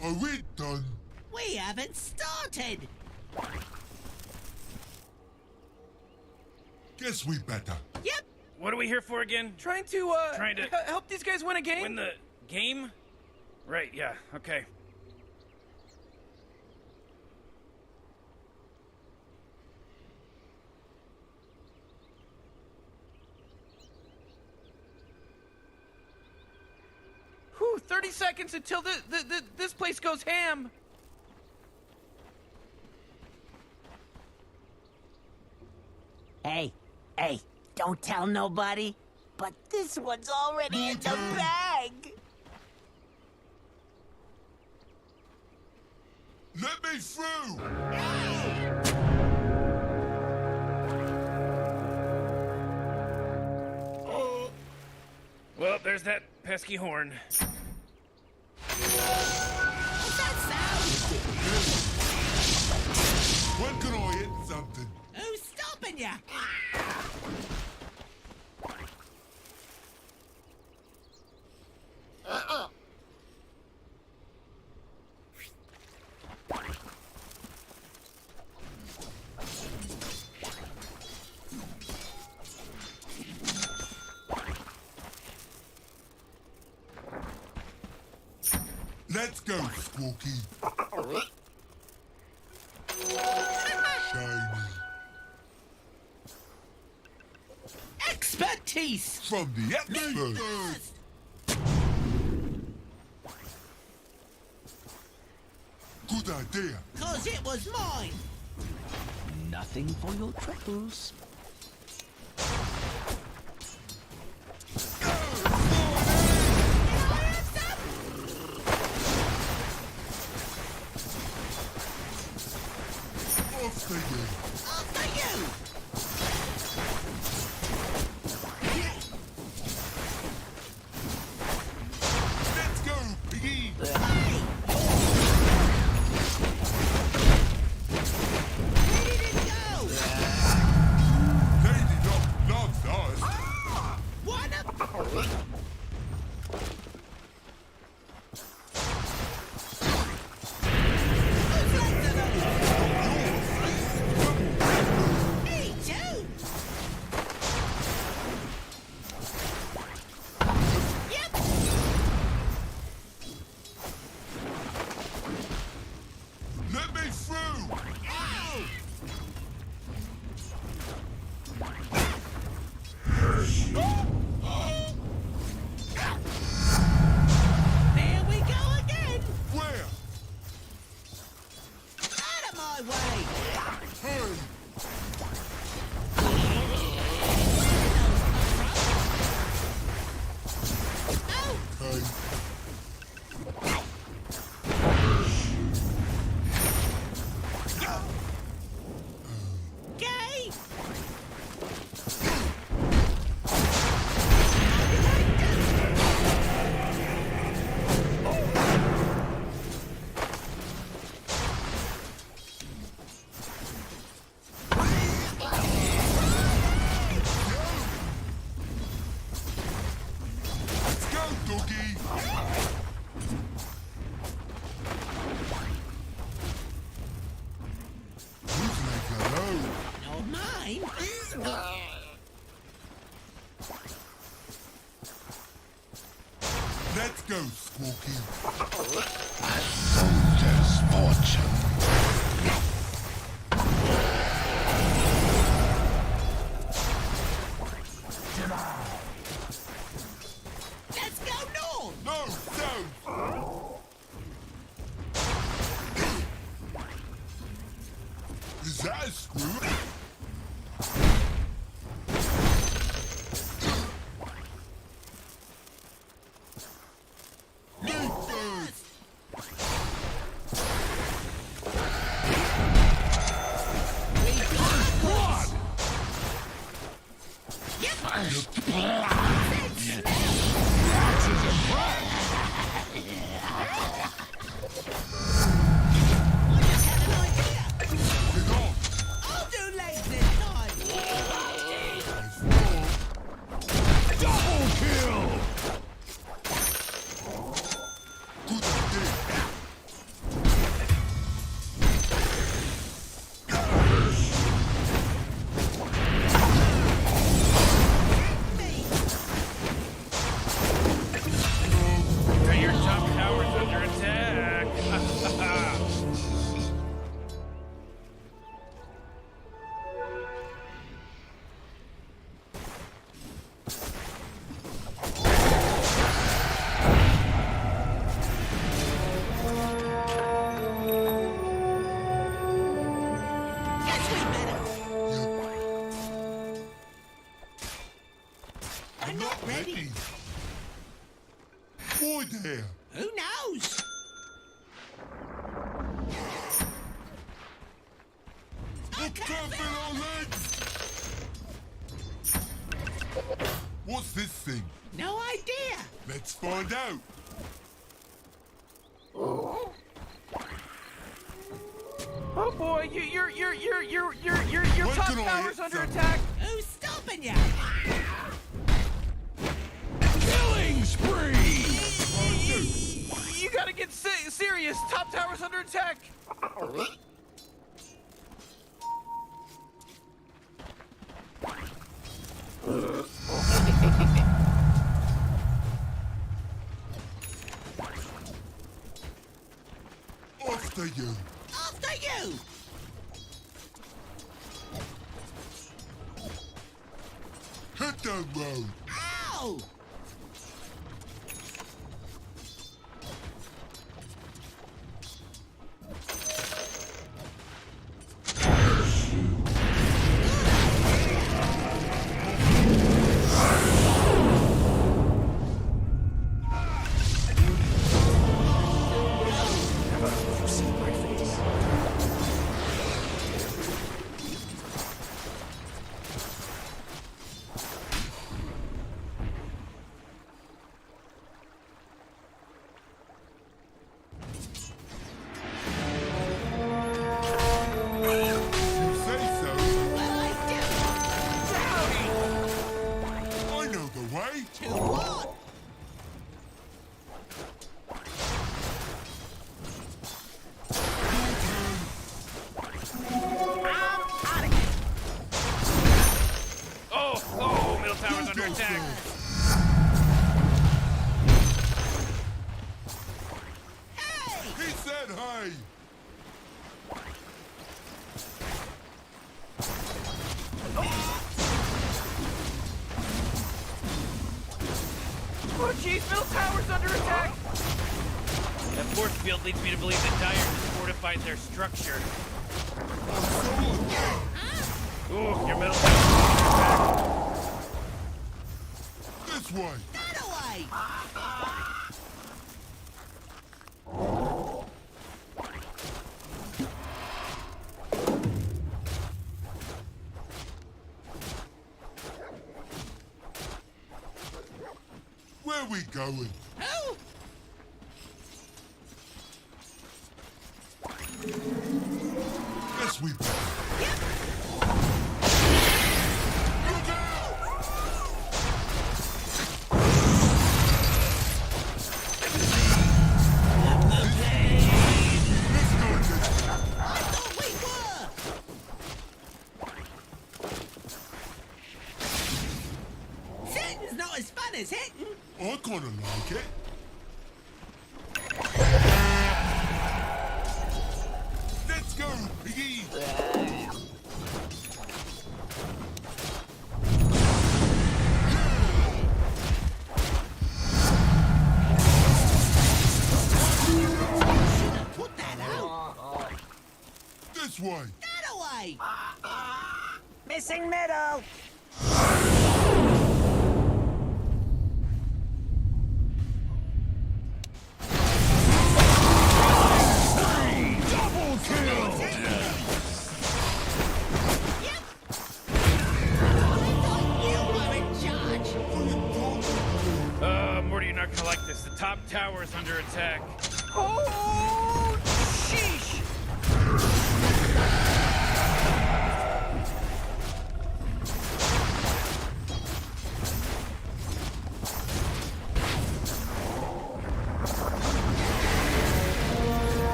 Are we done?
We haven't started.
Guess we better.
Yep.
What are we here for again?
Trying to help these guys win a game?
Win the game? Right, yeah, okay.
Whew, 30 seconds until this place goes ham.
Hey, don't tell nobody, but this one's already in the bag.
Let me through!
Well, there's that pesky horn.
What's that sound?
When can I go, Squawky. Shiny.
Expertise!
From the experts. Good idea.
'Cause it was mine!
Nothing for your troubles.
Off they go.
After you!
Let's go, piggy.
Hey! Where did it go?
Lady Doc loves us.
What a... Whose legs are those? Me too! Yep!
Let me through.
Ow! There we go again!
Where?
Out of my way!
Hey.
Oh!
Hey.
Gay!
Let's go, doggy. Whose legs are those?
Not mine!
Let's go, Squawky.
Soldier's fortune.
Let's go north!
No, south. Is that a screw?
North! We got Yep! I just had an idea!
Get on.
I'll do legs this time!
Double kill!
Good idea.
Got your top towers under attack.
Guess we better! I'm not ready!
Boy there.
Who knows?
Look careful our legs. What's this thing?
No idea!
Let's find out.
Oh boy, your
When
top
can I
tower's
hit
under
some?
attack.
Who's stopping you?
Killing spree!
You gotta get serious. Top tower's under attack.
After you.
After you!
Hit the road.
Ow!
You say so.
Well, I do!
I know the way.
To what?
Oh, middle tower's under attack.
Hey!
He said hey.
Oh, jeez, middle tower's under attack!
That force field leads me to believe that Dire has fortified their structure. Ooh, your middle tower's under attack.
This way.
That away!
Where we going?
Who?
Yes, we Let's go this way.
I thought we were! Sitting's not as fun as hitting!
I kinda like it. Let's go, piggy.
Put that out!
This way.
That away!
Missing middle.
You were in charge!
Morty, you're not gonna like this. The top tower is under attack.
Oh, sheesh!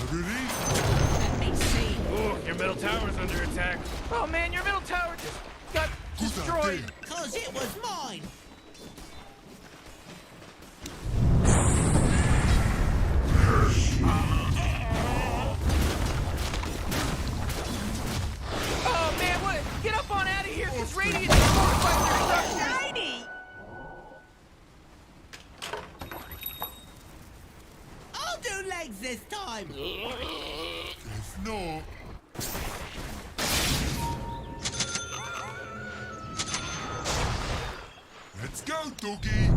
Let me see.
Ooh, your middle tower's under attack.
Oh man, your middle tower just got
Who's that
destroyed.
there?
'Cause it was mine!
Oh man, what? Get up on out of here, cause Radiant is fortified their structure.
Shiny.
I'll do legs this time!
Guess not. Let's go, doggy.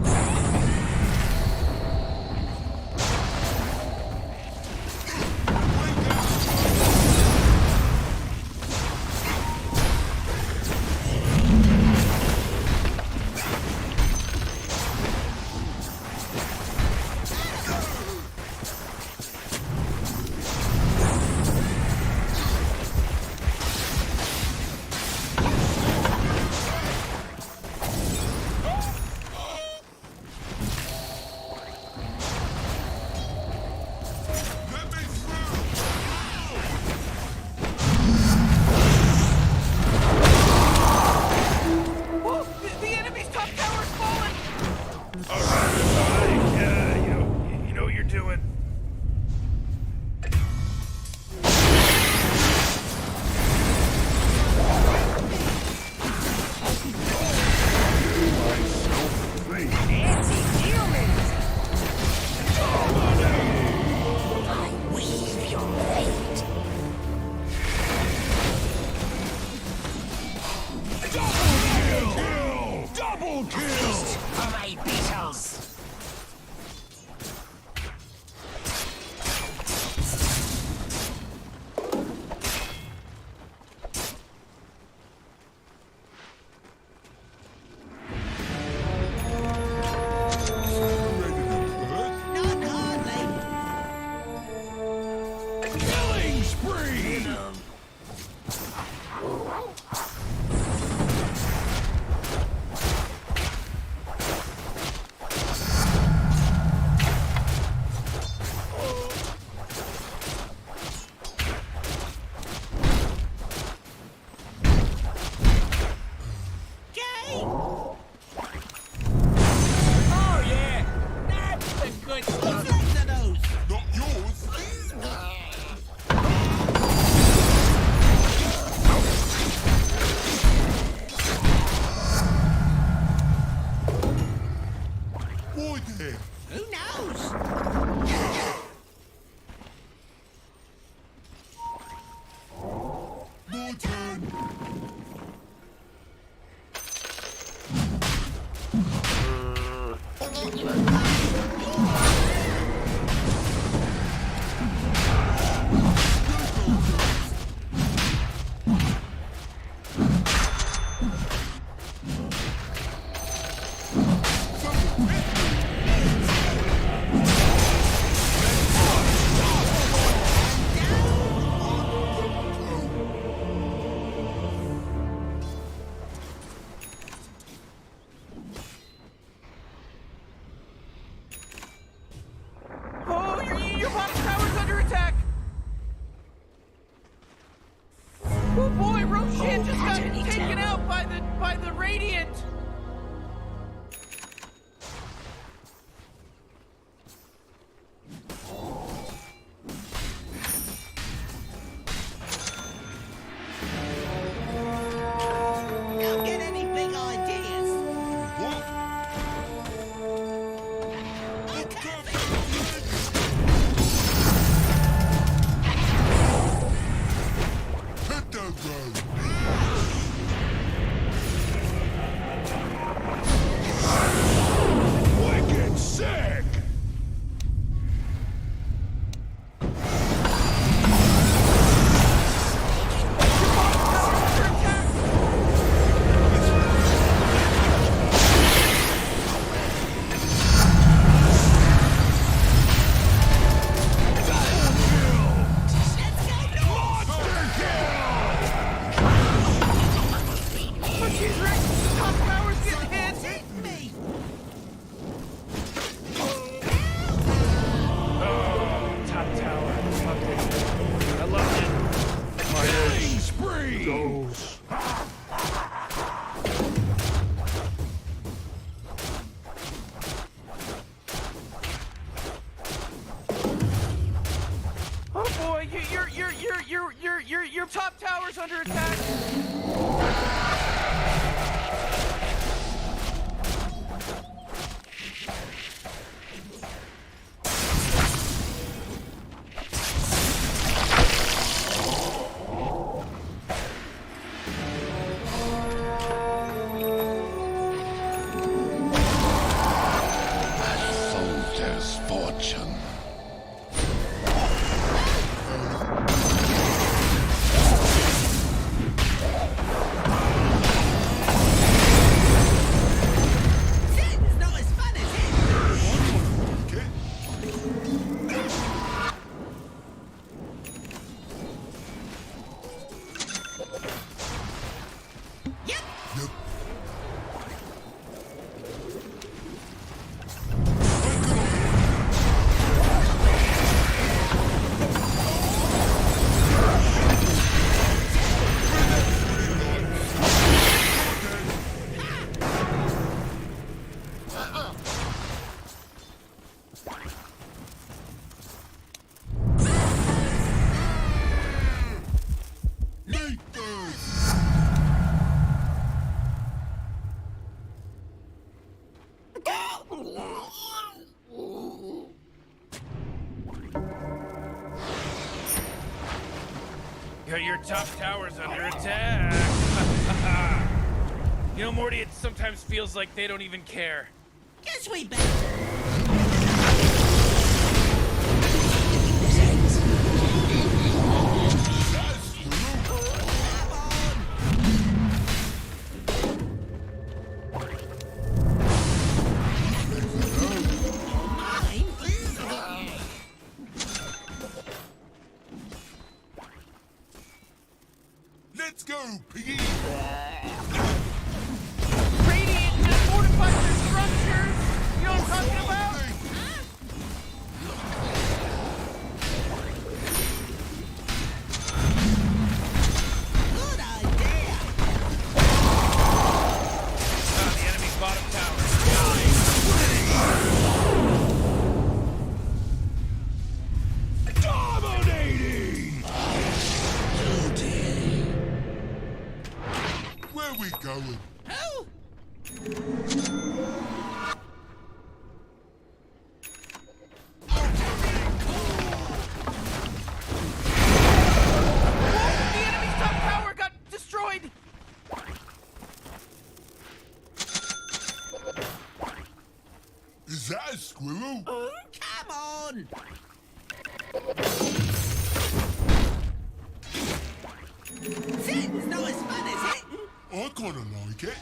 by the Radiant!
Don't get any big ideas.
What? Hit the road. Wicked sick!
But she's right! Top tower's getting hit!
Me.
Oh, top tower. Okay. I love it.
Killing spree!
Oh boy, your top tower's under attack!
Soldier's fortune.
Sitting's not as fun as it. Yep.
Yep.
Your top tower's under attack. You know, Morty, it sometimes feels like they don't even care.
Guess we better.
Let's go, piggy!
Radiant just fortified their structures! You know what I'm talking about?
Good idea.
The enemy's bottom tower.
Dominating! Where we going?
Oh,
The enemy's top tower got destroyed!
Is that a squirrel?
come on. Sitting's not as fun as hitting.
I kinda like it.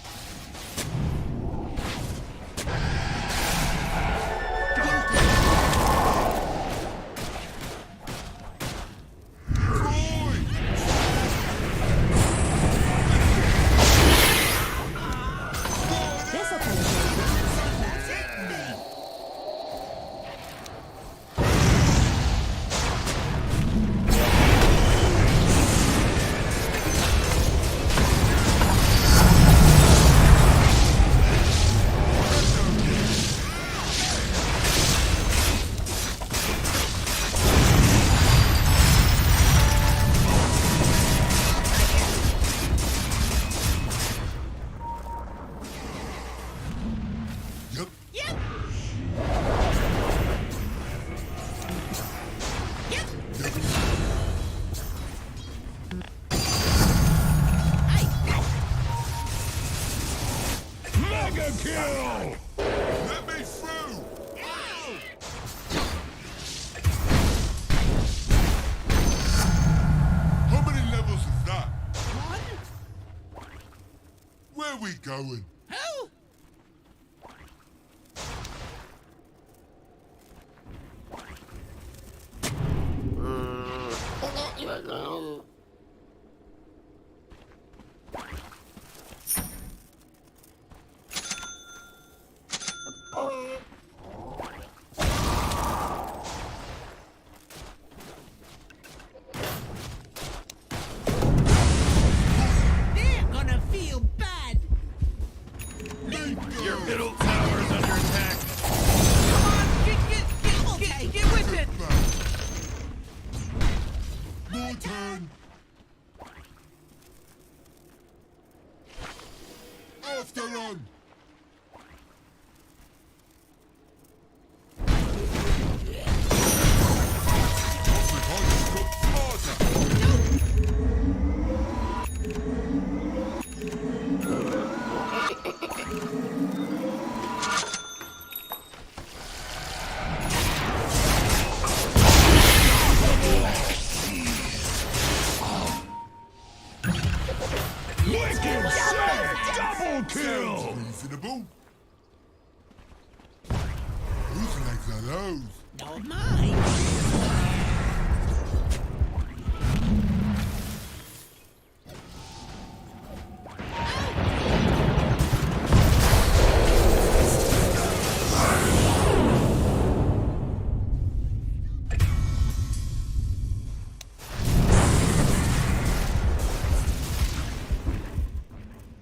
Overkill!
Let me through! How many levels is that?
One?
Where we going?
Who? They're gonna feel bad.
Your middle tower's under attack.
Come on, get with it!
More turn! After run!
Wicked sick! Double kill!
Reasonable. Whose legs are those?
Not mine.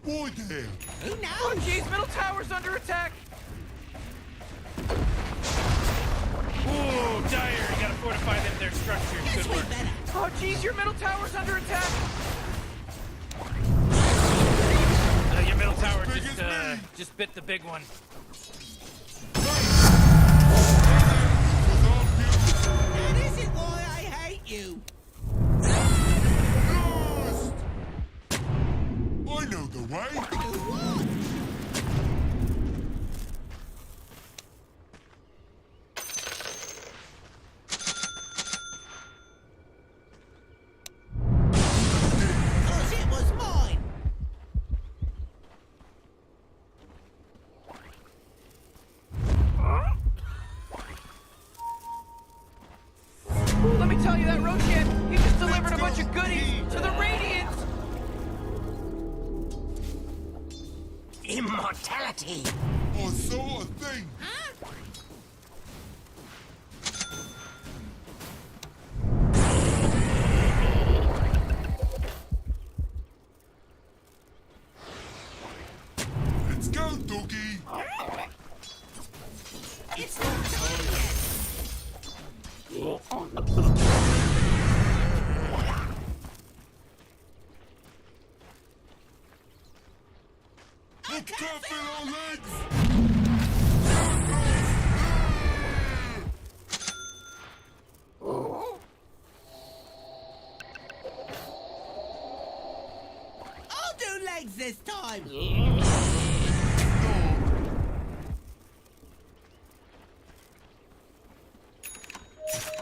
Boy there!
Who
Oh,
knows?
jeez, middle tower's under attack!
Ooh, dire. You gotta fortify them, their structures.
Guess
Good
we
work.
better.
Oh, jeez, your middle tower's under attack!
Your middle tower
Big as me.
just bit the big one.
That isn't why I hate you.
Lost! I know the way!
You what? Cause it was mine.
Ooh, let me tell you, that Roshan, he just delivered a bunch of goodies to the Radiant!
Immortality.
I saw a thing!
Huh?
Let's go, doggy!
It's not time yet.
I can't feel our legs!
I'll do legs this time.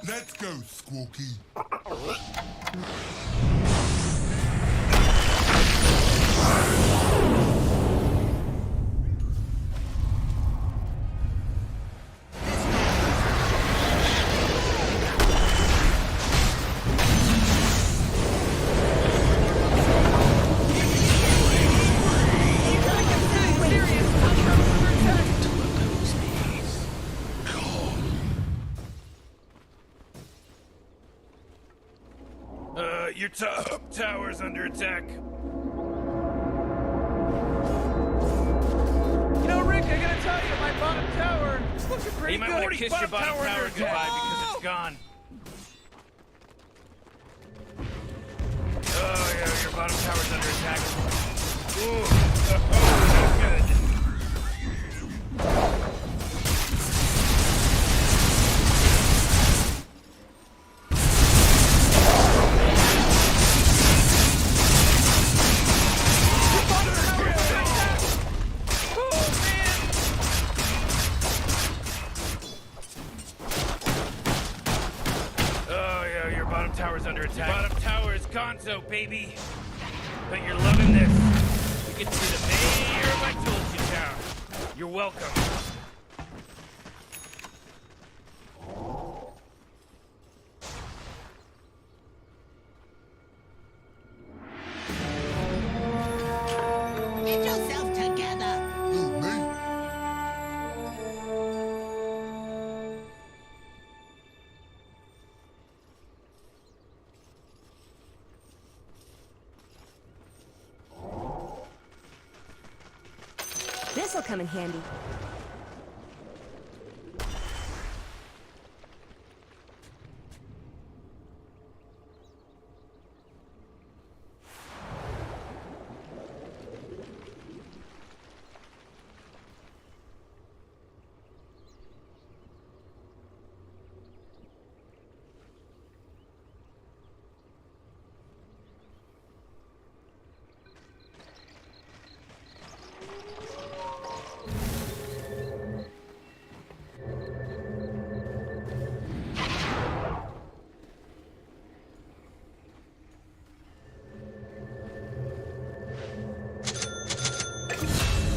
Let's go, Squawky.
Your top tower's under attack.
You know, Rick, I gotta tell you, my bottom tower is looking pretty
You might
good.
want to kiss your bottom
Tower
tower
under
goodbye
attack.
because it's gone. Oh, yeah, your bottom tower's under attack. Ooh, not good.
Oh, man!
Gonzo, baby. Bet you're loving this. You get to be the mayor of my told you town. You're welcome.
Get yourself together.
Who, me?
This'll come in handy.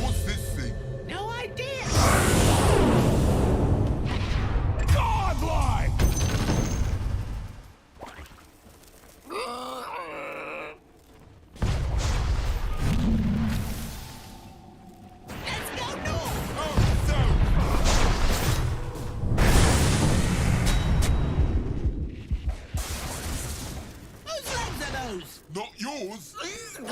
What's this thing?
No idea.
Godlike!
Let's go north.
Oh, so!
Whose legs are those?
Not yours.
Out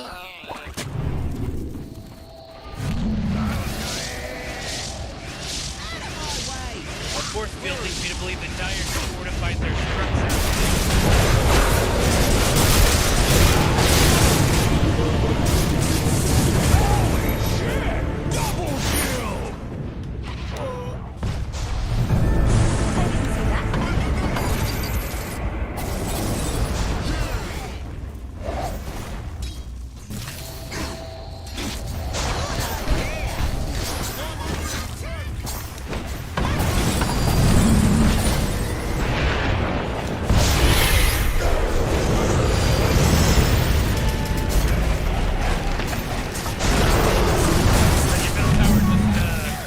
of my way.
Our force field leads me to believe the Dyers fortified their structure. Your middle tower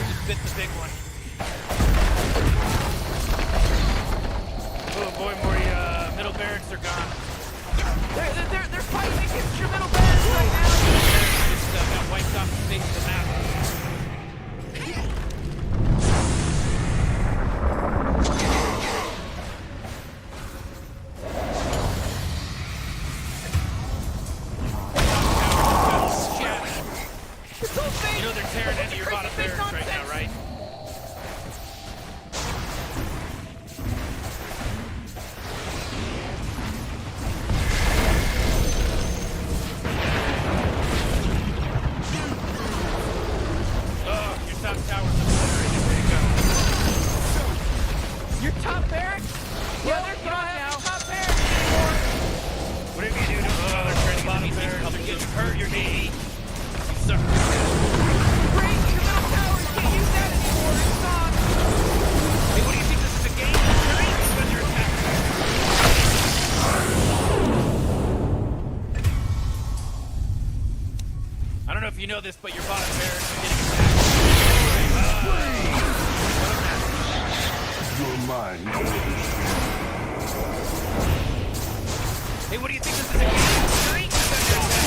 just bit the big one. Oh boy, more middle barracks are gone.
They're fighting against your middle barracks right now.
Just got wiped off the face of the map.
This whole thing.
You know they're tearing into your bottom
Crazy big
barracks right now,
nonsense.
right? Oh, your top tower's obliterated. There you go.
Your top barracks? Yeah, they're gone now. Top barracks anymore.
Whatever you do, don't bother turning bottom barracks. You'll hurt your knee. You suck.
Great, your middle towers can't use that anymore. It's gone.
Hey, what do you think this is a game? You're under attack. I don't know if you know this, but your bottom barracks are getting attacked.
Your mind.
Hey, what do you think this is a game? You're under attack.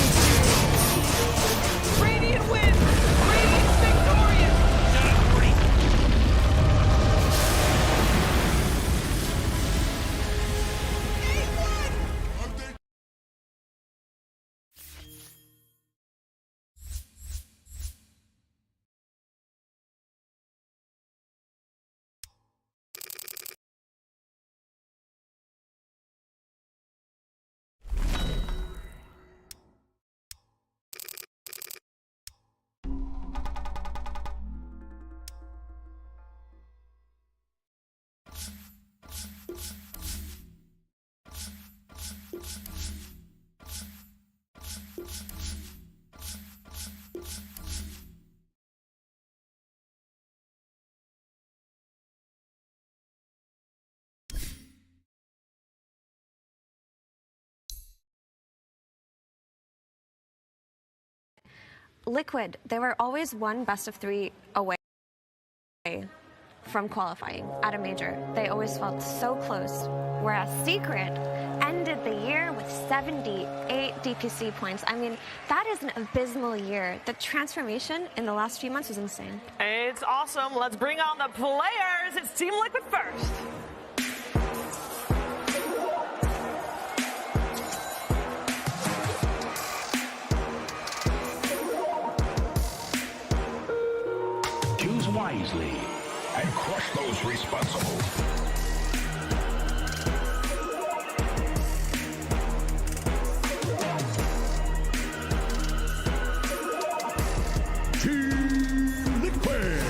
Radiant wins. Radiant's victorious.
Shut up, Morty.
Liquid, they were always one best of 3 away from qualifying at a major. They always felt so close, whereas Secret ended the year with 78 DPC points. I mean, that is an abysmal year. The transformation in the last few months was insane.
It's awesome. Let's bring on the players. It's Team Liquid first.
Choose wisely and crush those responsible.
Team Liquid.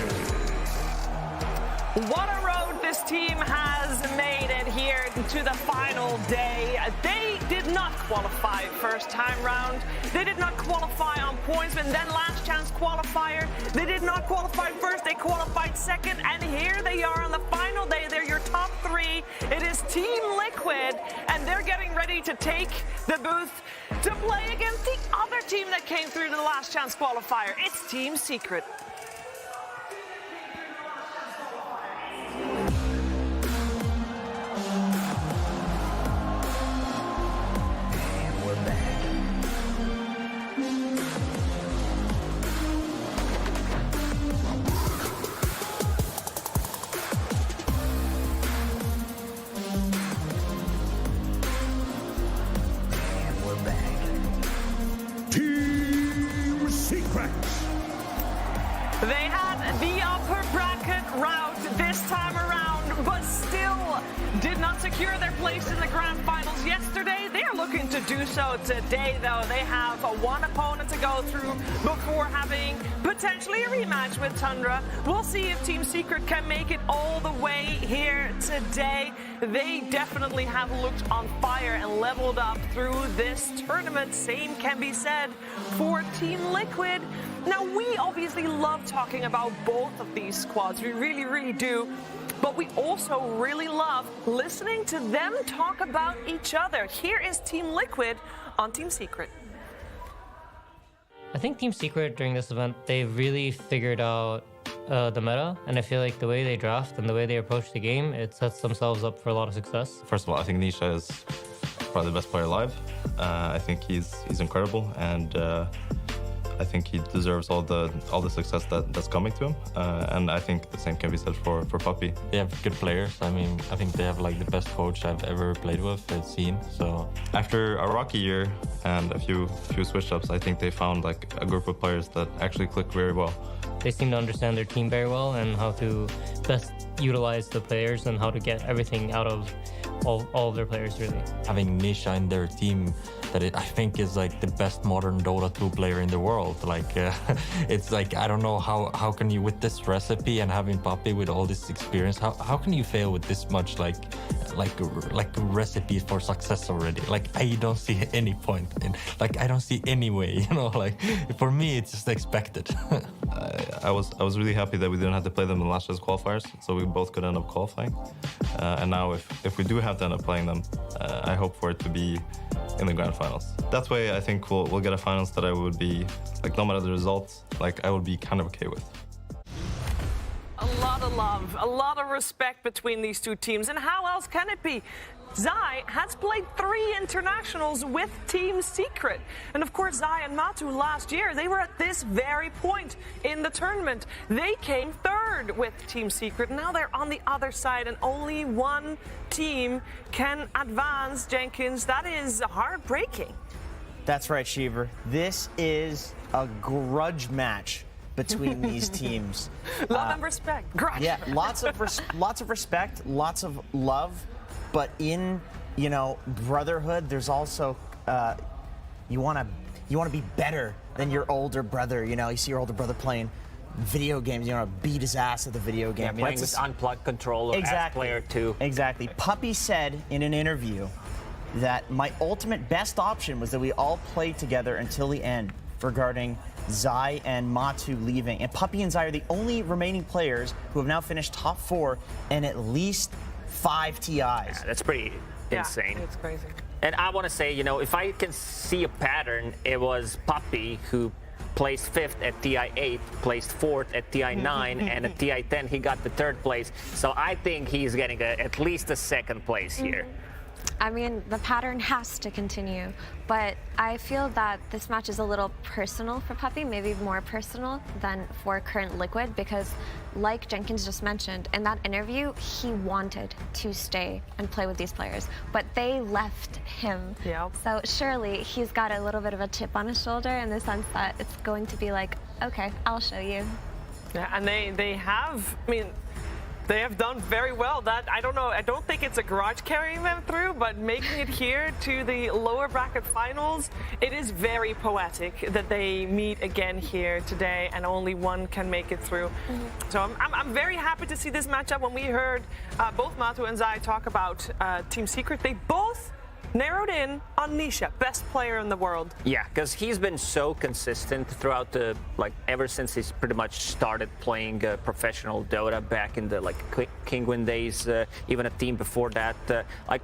What a road this team has made it here to the final day. They did not qualify first time round. They did not qualify on points, and then last chance qualifier. They did not qualify first, they qualified second, and here they are on the final day. They're your top 3. It is Team Liquid, and they're getting ready to take the booth to play against the other team that came through to the last chance qualifier. It's Team Secret.
Team Secret.
They had the upper bracket route this time around, but still did not secure their place in the grand finals yesterday. They are looking to do so today, though. They have one opponent to go through before having potentially a rematch with Tundra. We'll see if Team Secret can make it all the way here today. They definitely have looked on fire and leveled up through this tournament. Same can be said for Team Liquid. Now, we obviously love talking about both of these squads. We really, really do. But we also really love listening to them talk about each other. Here is Team Liquid on Team Secret.
I think Team Secret during this event, they really figured out the meta, and I feel like the way they draft and the way they approach the game, it sets themselves up for a lot of success.
First of all, I think Nisha is probably the best player alive. I think he's incredible, and I think he deserves all the success that's coming to him. And I think the same can be said for Puppy.
They have good players. I mean, I think they have like the best coach I've ever played with at Scene. So
after a rocky year and a few switch ups, I think they found like a group of players that actually click very well.
They seem to understand their team very well and how to best utilize the players and how to get everything out of all of their players, really.
Having Nisha in their team, that I think is like the best modern Dota 2 player in the world. Like, it's like, I don't know how can you, with this recipe and having Puppy with all this experience, how can you fail with this much like recipe for success already? Like, I don't see any point in, like, I don't see any way, you know, like, for me, it's just expected.
I was really happy that we didn't have to play them in the last year's qualifiers, so we both could end up qualifying. And now if we do have to end up playing them, I hope for it to be in the grand finals. That way, I think we'll get a finals that I would be, like, no matter the results, like, I would be kind of okay with.
A lot of love, a lot of respect between these two teams, and how else can it be? Zai has played 3 internationals with Team Secret. And of course, Zai and Matu last year, they were at this very point in the tournament. They came 3rd with Team Secret. Now they're on the other side, and only one team can advance. Jenkins, that is heartbreaking.
That's right, Shiver. This is a grudge match between these teams.
Love and respect. Grudge.
Yeah, lots of respect, lots of love. But in, you know, brotherhood, there's also you want to be better than your older brother. You know, you see your older brother playing video games, you want to beat his ass at the video game.
Yeah, playing with unplugged controller as player 2.
Exactly. Puppy said in an interview that my ultimate best option was that we all play together until the end, regarding Zai and Matu leaving. And Puppy and Zai are the only remaining players who have now finished top 4 and at least 5 TIs.
Yeah, that's pretty insane.
It's crazy.
And I want to say, you know, if I can see a pattern, it was Puppy who placed 5th at TI8, placed 4th at TI9, and at TI10 he got the 3rd place. So I think he's getting at least a 2nd place here.
I mean, the pattern has to continue, but I feel that this match is a little personal for Puppy, maybe more personal than for current Liquid, because like Jenkins just mentioned, in that interview, he wanted to stay and play with these players, but they left him.
Yep.
So surely he's got a little bit of a chip on his shoulder in the sense that it's going to be like, okay, I'll show you.
Yeah, and they have, I mean, they have done very well. That, I don't know, I don't think it's a garage carrying them through, but making it here to the lower bracket finals, it is very poetic that they meet again here today and only one can make it through. So I'm very happy to see this matchup. When we heard both Matu and Zai talk about Team Secret, they both narrowed in on Nisha, best player in the world.
Yeah, because he's been so consistent throughout the, ever since he's pretty much started playing professional Dota back in the, Kingwin days, even a team before that.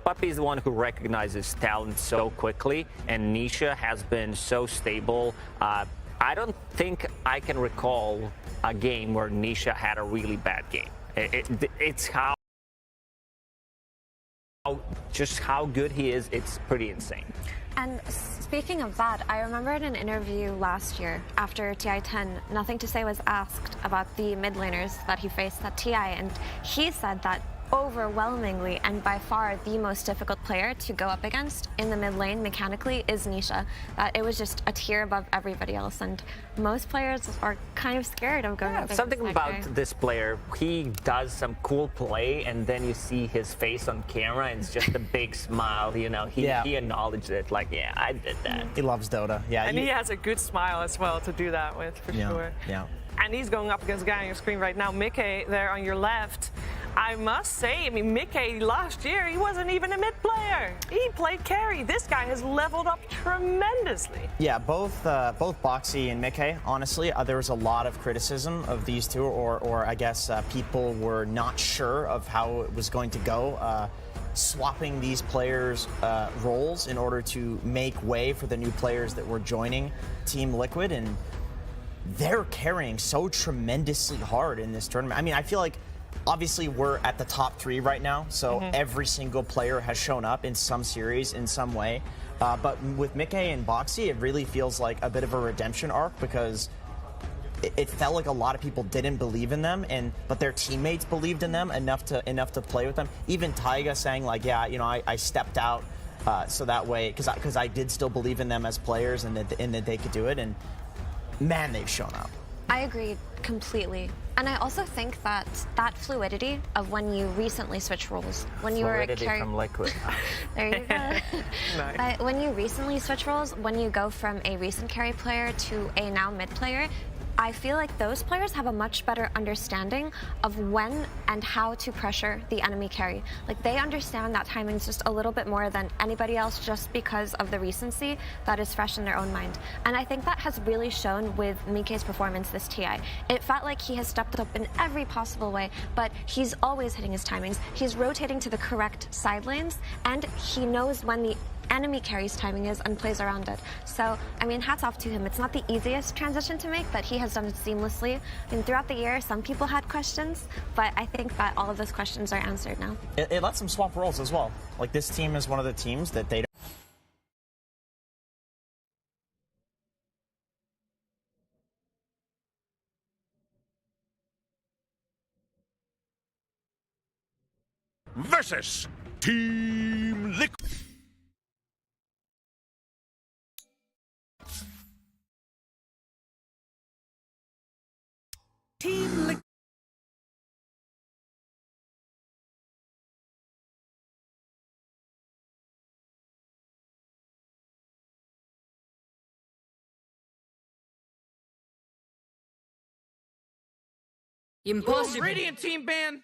Puppy is the one who recognizes talent so quickly, and Nisha has been so stable. I don't think I can recall a game where Nisha had a really bad game. It's just how good he is, it's pretty insane.
And speaking of that, I remember in an interview last year after TI10, Nothing to Say was asked about the mid laners that he faced at TI, and he said that overwhelmingly and by far the most difficult player to go up against in the mid lane mechanically is Nisha. That it was just a tier above everybody else, and most players are kind of scared of going up against
Something
that
about
guy.
this player, he does some cool play and then you see his face on camera and it's just a big smile, you know, he acknowledged it, yeah, I did that.
He loves Dota, yeah.
And he has a good smile as well to do that with, for sure.
Yeah.
And he's going up against a guy on your screen right now, Mickey, there on your left. I must say, I mean, Mickey last year, he wasn't even a mid player. He played carry. This guy has leveled up tremendously.
Yeah, both Boxy and Mickey, honestly, there was a lot of criticism of these two, or I guess people were not sure of how it was going to go. Swapping these players' roles in order to make way for the new players that were joining Team Liquid, and they're carrying so tremendously hard in this tournament. I mean, I feel like obviously we're at the top 3 right now, so every single player has shown up in some series in some way. But with Mickey and Boxy, it really feels like a bit of a redemption arc, because it felt like a lot of people didn't believe in them, but their teammates believed in them enough to play with them. Even Taiga saying yeah, I stepped out so that way because I did still believe in them as players and that they could do it. And man, they've shown up.
I agree completely. And I also think that fluidity of when you recently switch roles, when you were a carry
from Liquid.
There you go.
Nice.
But when you recently switch roles, when you go from a recent carry player to a now mid player, I feel like those players have a much better understanding of when and how to pressure the enemy carry. They understand that timing is just a little bit more than anybody else, just because of the recency that is fresh in their own mind. And I think that has really shown with Mike's performance this TI. It felt like he has stepped up in every possible way, but he's always hitting his timings. He's rotating to the correct side lanes, and he knows when the enemy carries timing is and plays around it. So, I mean, hats off to him. It's not the easiest transition to make, but he has done it seamlessly. I mean, throughout the year, some people had questions, but I think that all of those questions are answered now.
It lets them swap roles as well. This team is one of the teams that they don't.
Versus Team Liquid.
Team Liquid.
Impossible. Radiant team ban.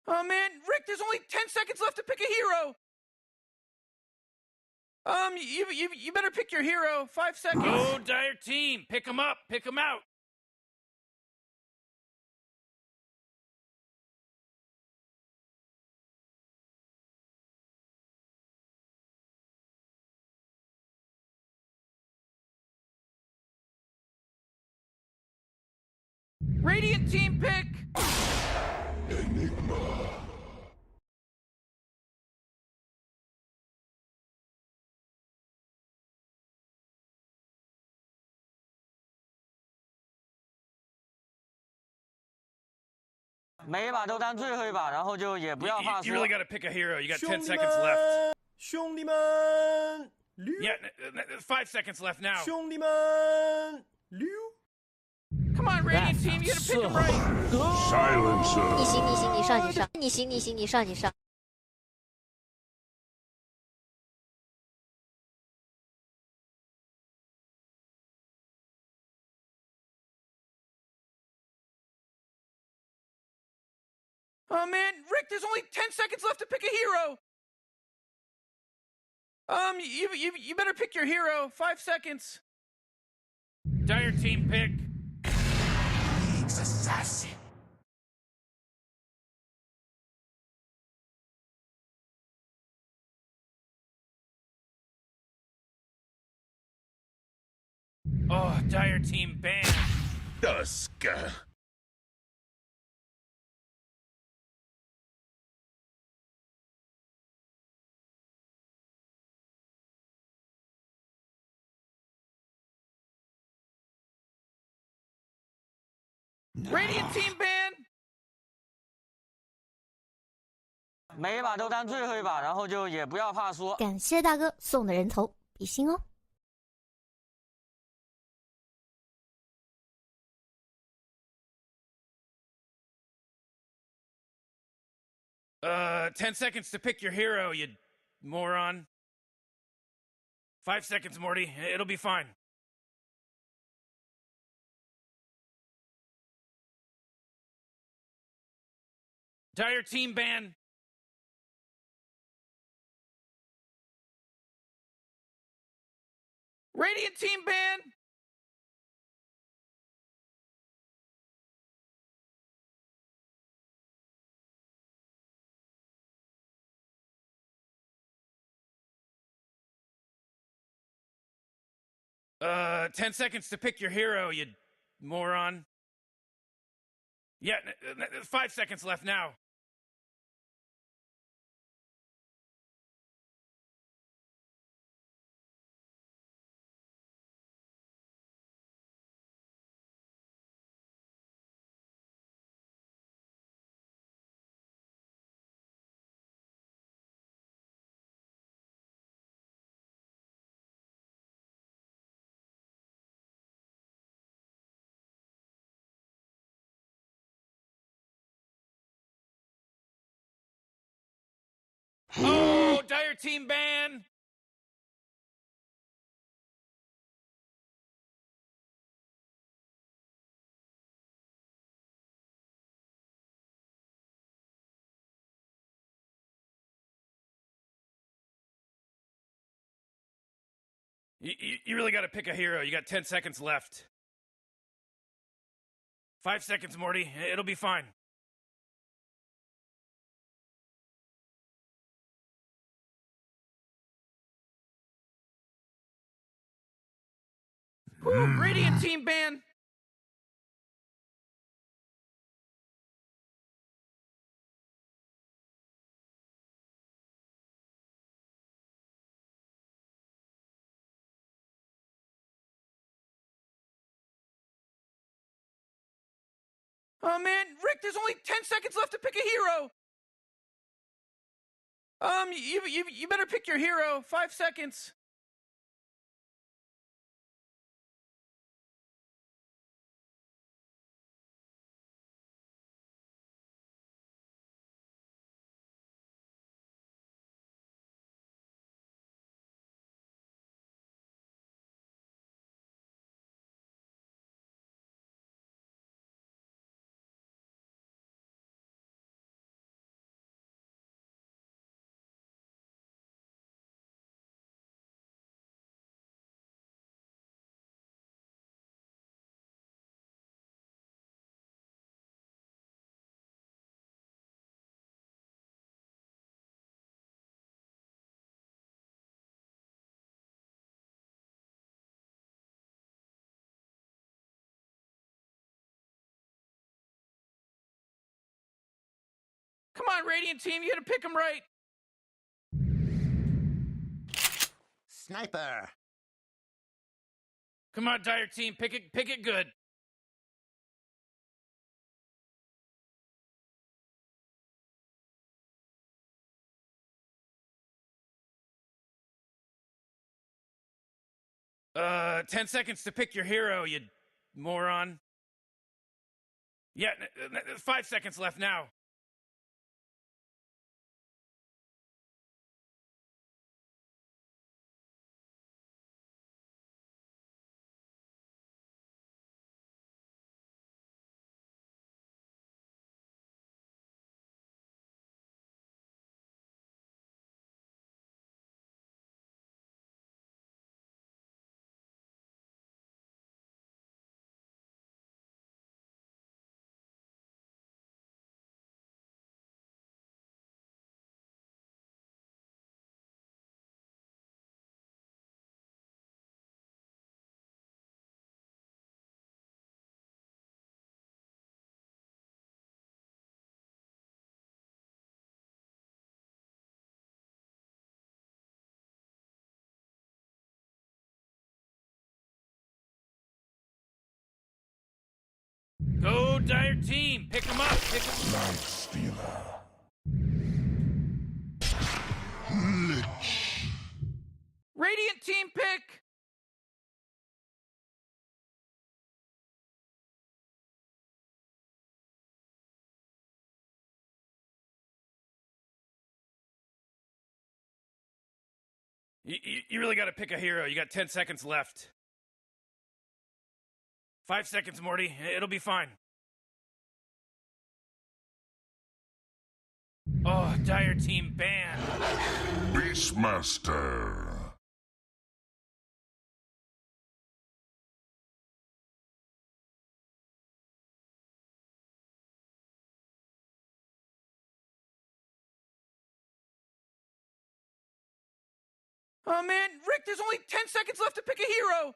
Oh man, Rick, there's only 10 seconds left to pick a hero. You better pick your hero. 5 seconds. Go, Dire Team. Pick him up. Pick him out. Radiant Team pick.
Enigma.
You really got to pick a hero. You got 10 seconds left.
兄弟们，
Yeah, 5 seconds left now.
兄弟们，
Come on, Radiant Team, you gotta pick him right.
Silencer.
你行，你行，你上，你上，你行，你行，你上，你上。
Oh man, Rick, there's only 10 seconds left to pick a hero. You better pick your hero. 5 seconds. Dire Team pick.
Assassin.
Oh, Dire Team banned.
Dusk.
Radiant Team ban.
每一把都当最后一把，然后就也不要怕输。
感谢大哥送的人头，比心哦。
10 seconds to pick your hero, you moron. 5 seconds, Morty. It'll be fine. Dire Team ban. Radiant Team ban. Uh, 10 seconds to pick your hero, you moron. Yeah, 5 seconds left now. Oh, Dire Team ban. You really got to pick a hero. You got 10 seconds left. 5 seconds, Morty. It'll be fine. Woo, Radiant Team ban. Oh man, Rick, there's only 10 seconds left to pick a hero. You better pick your hero. 5 seconds. Come on, Radiant Team, you gotta pick them right.
Sniper.
Come on, Dire Team, pick it good. Uh, 10 seconds to pick your hero, you moron. Yeah, 5 seconds left now. Go, Dire Team! Pick them up! Pick them up!
Night Stealer. Lich.
Radiant Team pick! You really gotta pick a hero. You got 10 seconds left. 5 seconds, Morty. It'll be fine. Oh, Dire Team banned.
Beastmaster.
Oh man, Rick, there's only 10 seconds left to pick a hero.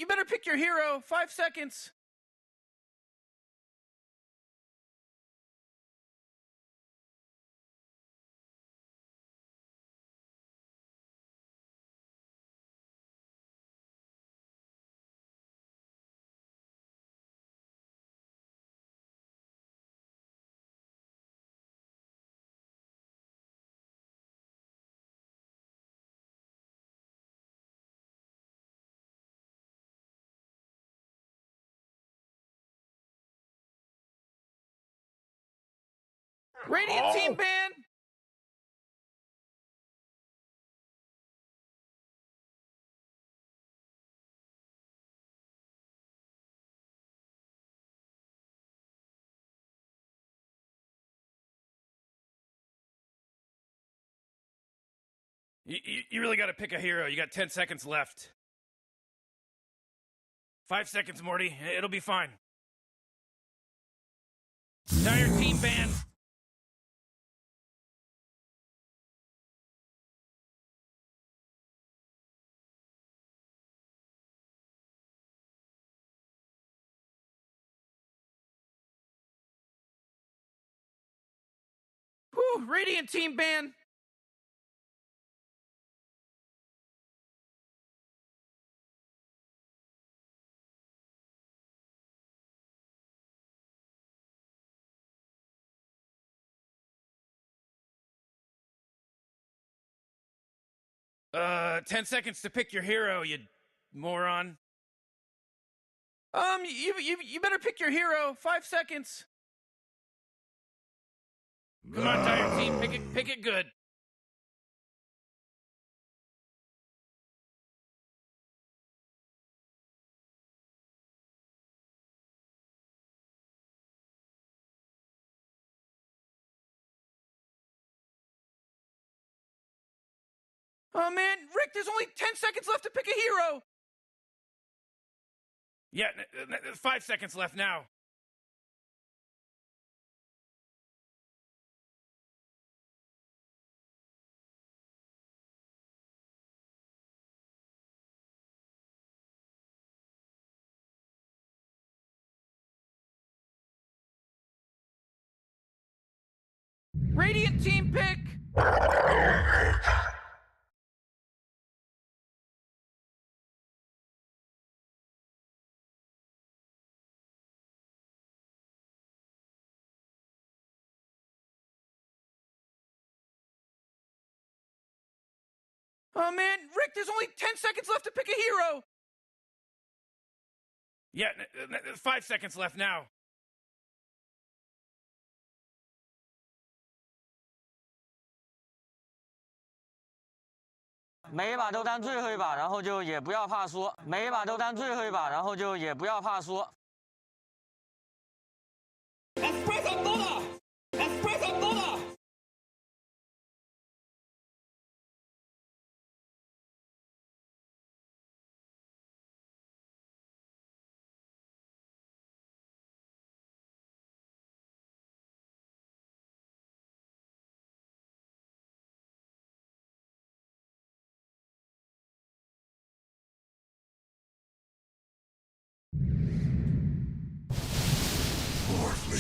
You better pick your hero. 5 seconds. Radiant Team ban. You really gotta pick a hero. You got 10 seconds left. 5 seconds, Morty. It'll be fine. Dire Team ban. Whew, Radiant Team ban. Ten seconds to pick your hero, you moron. You better pick your hero. 5 seconds. Come on, Dire Team, pick it good. Oh man, Rick, there's only 10 seconds left to pick a hero. Yeah, 5 seconds left now. Radiant team pick! Oh man, Rick, there's only 10 seconds left to pick a hero! Yeah, 5 seconds left now.
每一把都当最后一把，然后就也不要怕输。每一把都当最后一把，然后就也不要怕输。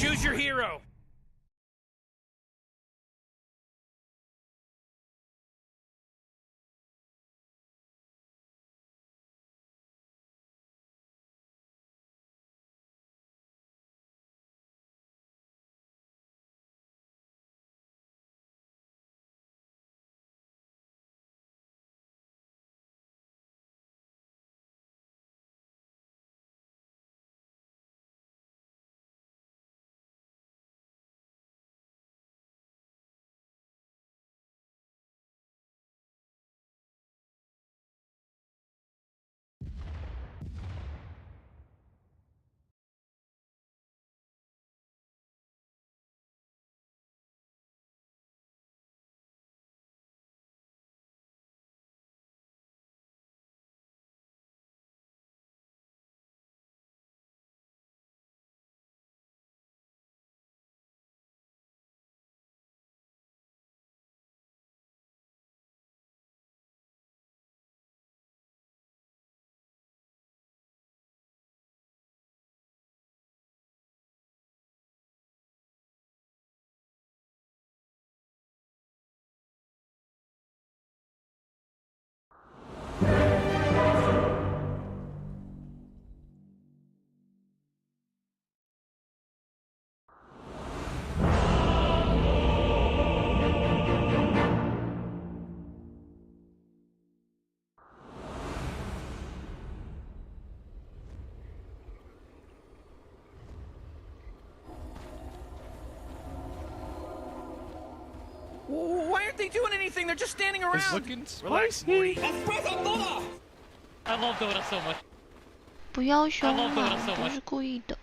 Choose your hero! Why aren't they doing anything? They're just standing around.
It's looking
Relax, Morty.
I love Dota so much.
不要凶嘛，我不是故意的。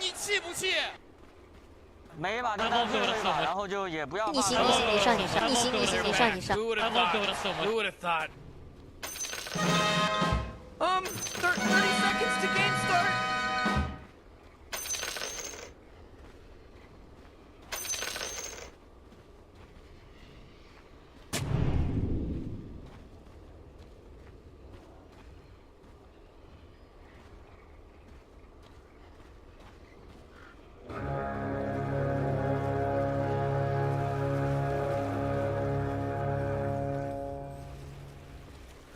你气不气？
每一把都当最后一把，然后就也不要怕。
你行，你行，你上，你上，你行，你行，你上，你上。
Who would have thought? Who would have thought? 30 seconds to game start.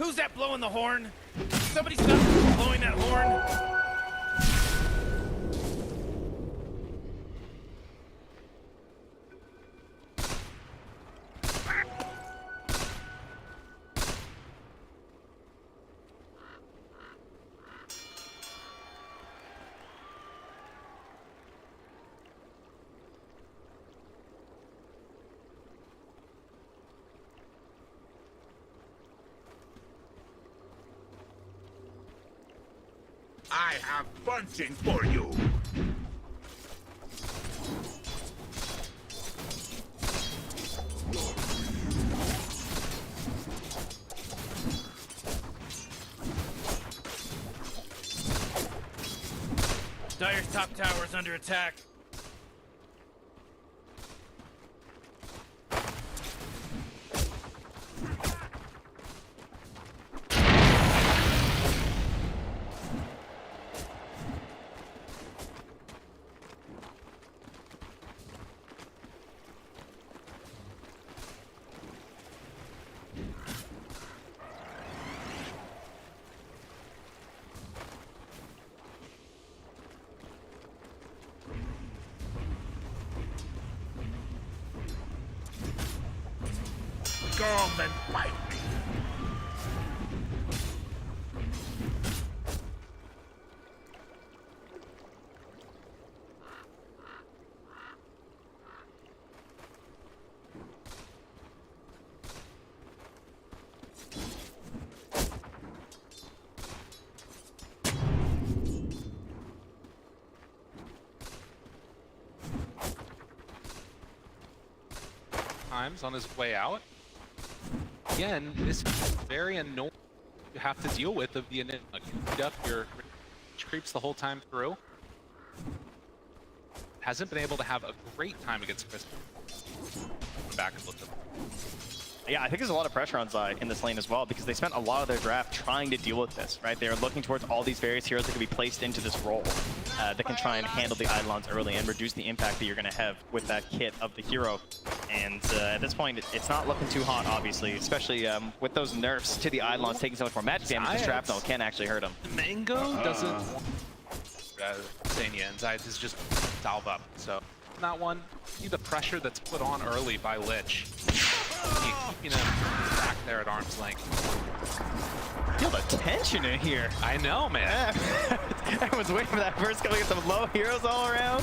Who's that blowing the horn? Somebody stop blowing that horn.
I have punching for you.
Dire's top tower is under attack.
Come and fight me.
Times on his way out. Again, this is very annoying you have to deal with of the your creeps the whole time through. Hasn't been able to have a great time against Chris. Back and look at them.
Yeah, I think there's a lot of pressure on Zai in this lane as well because they spent a lot of their draft trying to deal with this, right? They're looking towards all these various heroes that can be placed into this role that can try and handle the Eidolons early and reduce the impact that you're going to have with that kit of the hero. And at this point, it's not looking too hot, obviously, especially with those nerfs to the Eidolons taking so much more magic damage. The shrapnel can actually hurt them.
Mango doesn't want Sanya and Zai is just salve up. So that one, see the pressure that's put on early by Lich. Keeping him back there at arm's length.
Feel the tension in here.
I know, man.
Everyone's waiting for that first couple of some low heroes all around.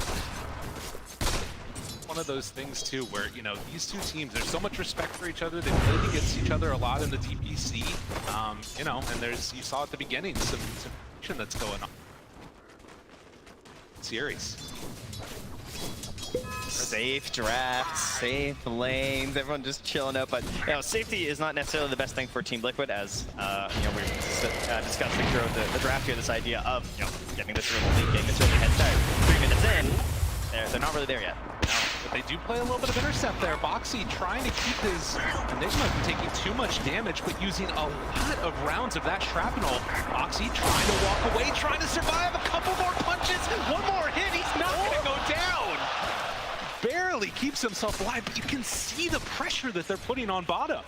One of those things too, where these two teams, there's so much respect for each other. They played against each other a lot in the DPC, and you saw at the beginning some action that's going on. Series.
Safe drafts, safe lanes, everyone just chilling out. But safety is not necessarily the best thing for Team Liquid, as we're discussing throughout the draft here. This idea of getting this early lead, getting this early head start. 3 minutes in, they're not really there yet.
But they do play a little bit of intercept there. Boxy trying to keep his Enigma from taking too much damage, but using a lot of rounds of that shrapnel. Boxy trying to walk away, trying to survive. A couple more punches, one more hit. He's not going to go down. Barely keeps himself alive, but you can see the pressure that they're putting on bottom.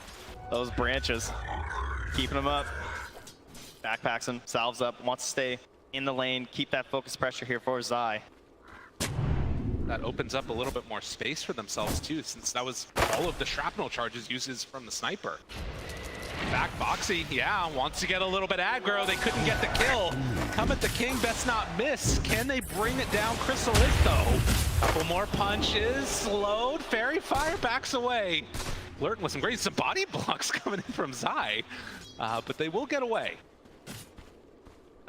Those branches, keeping him up. Backpacks him, salves up, wants to stay in the lane, keep that focus pressure here for Zai.
That opens up a little bit more space for themselves too, since that was all of the shrapnel charges uses from the sniper. Back Boxy, wants to get a little bit aggro. They couldn't get the kill. Come at the king, best not miss. Can they bring it down? Chrysalis though. Couple more punches, slowed. Fairy Fire backs away. Flirting with some body blocks coming in from Zai, but they will get away.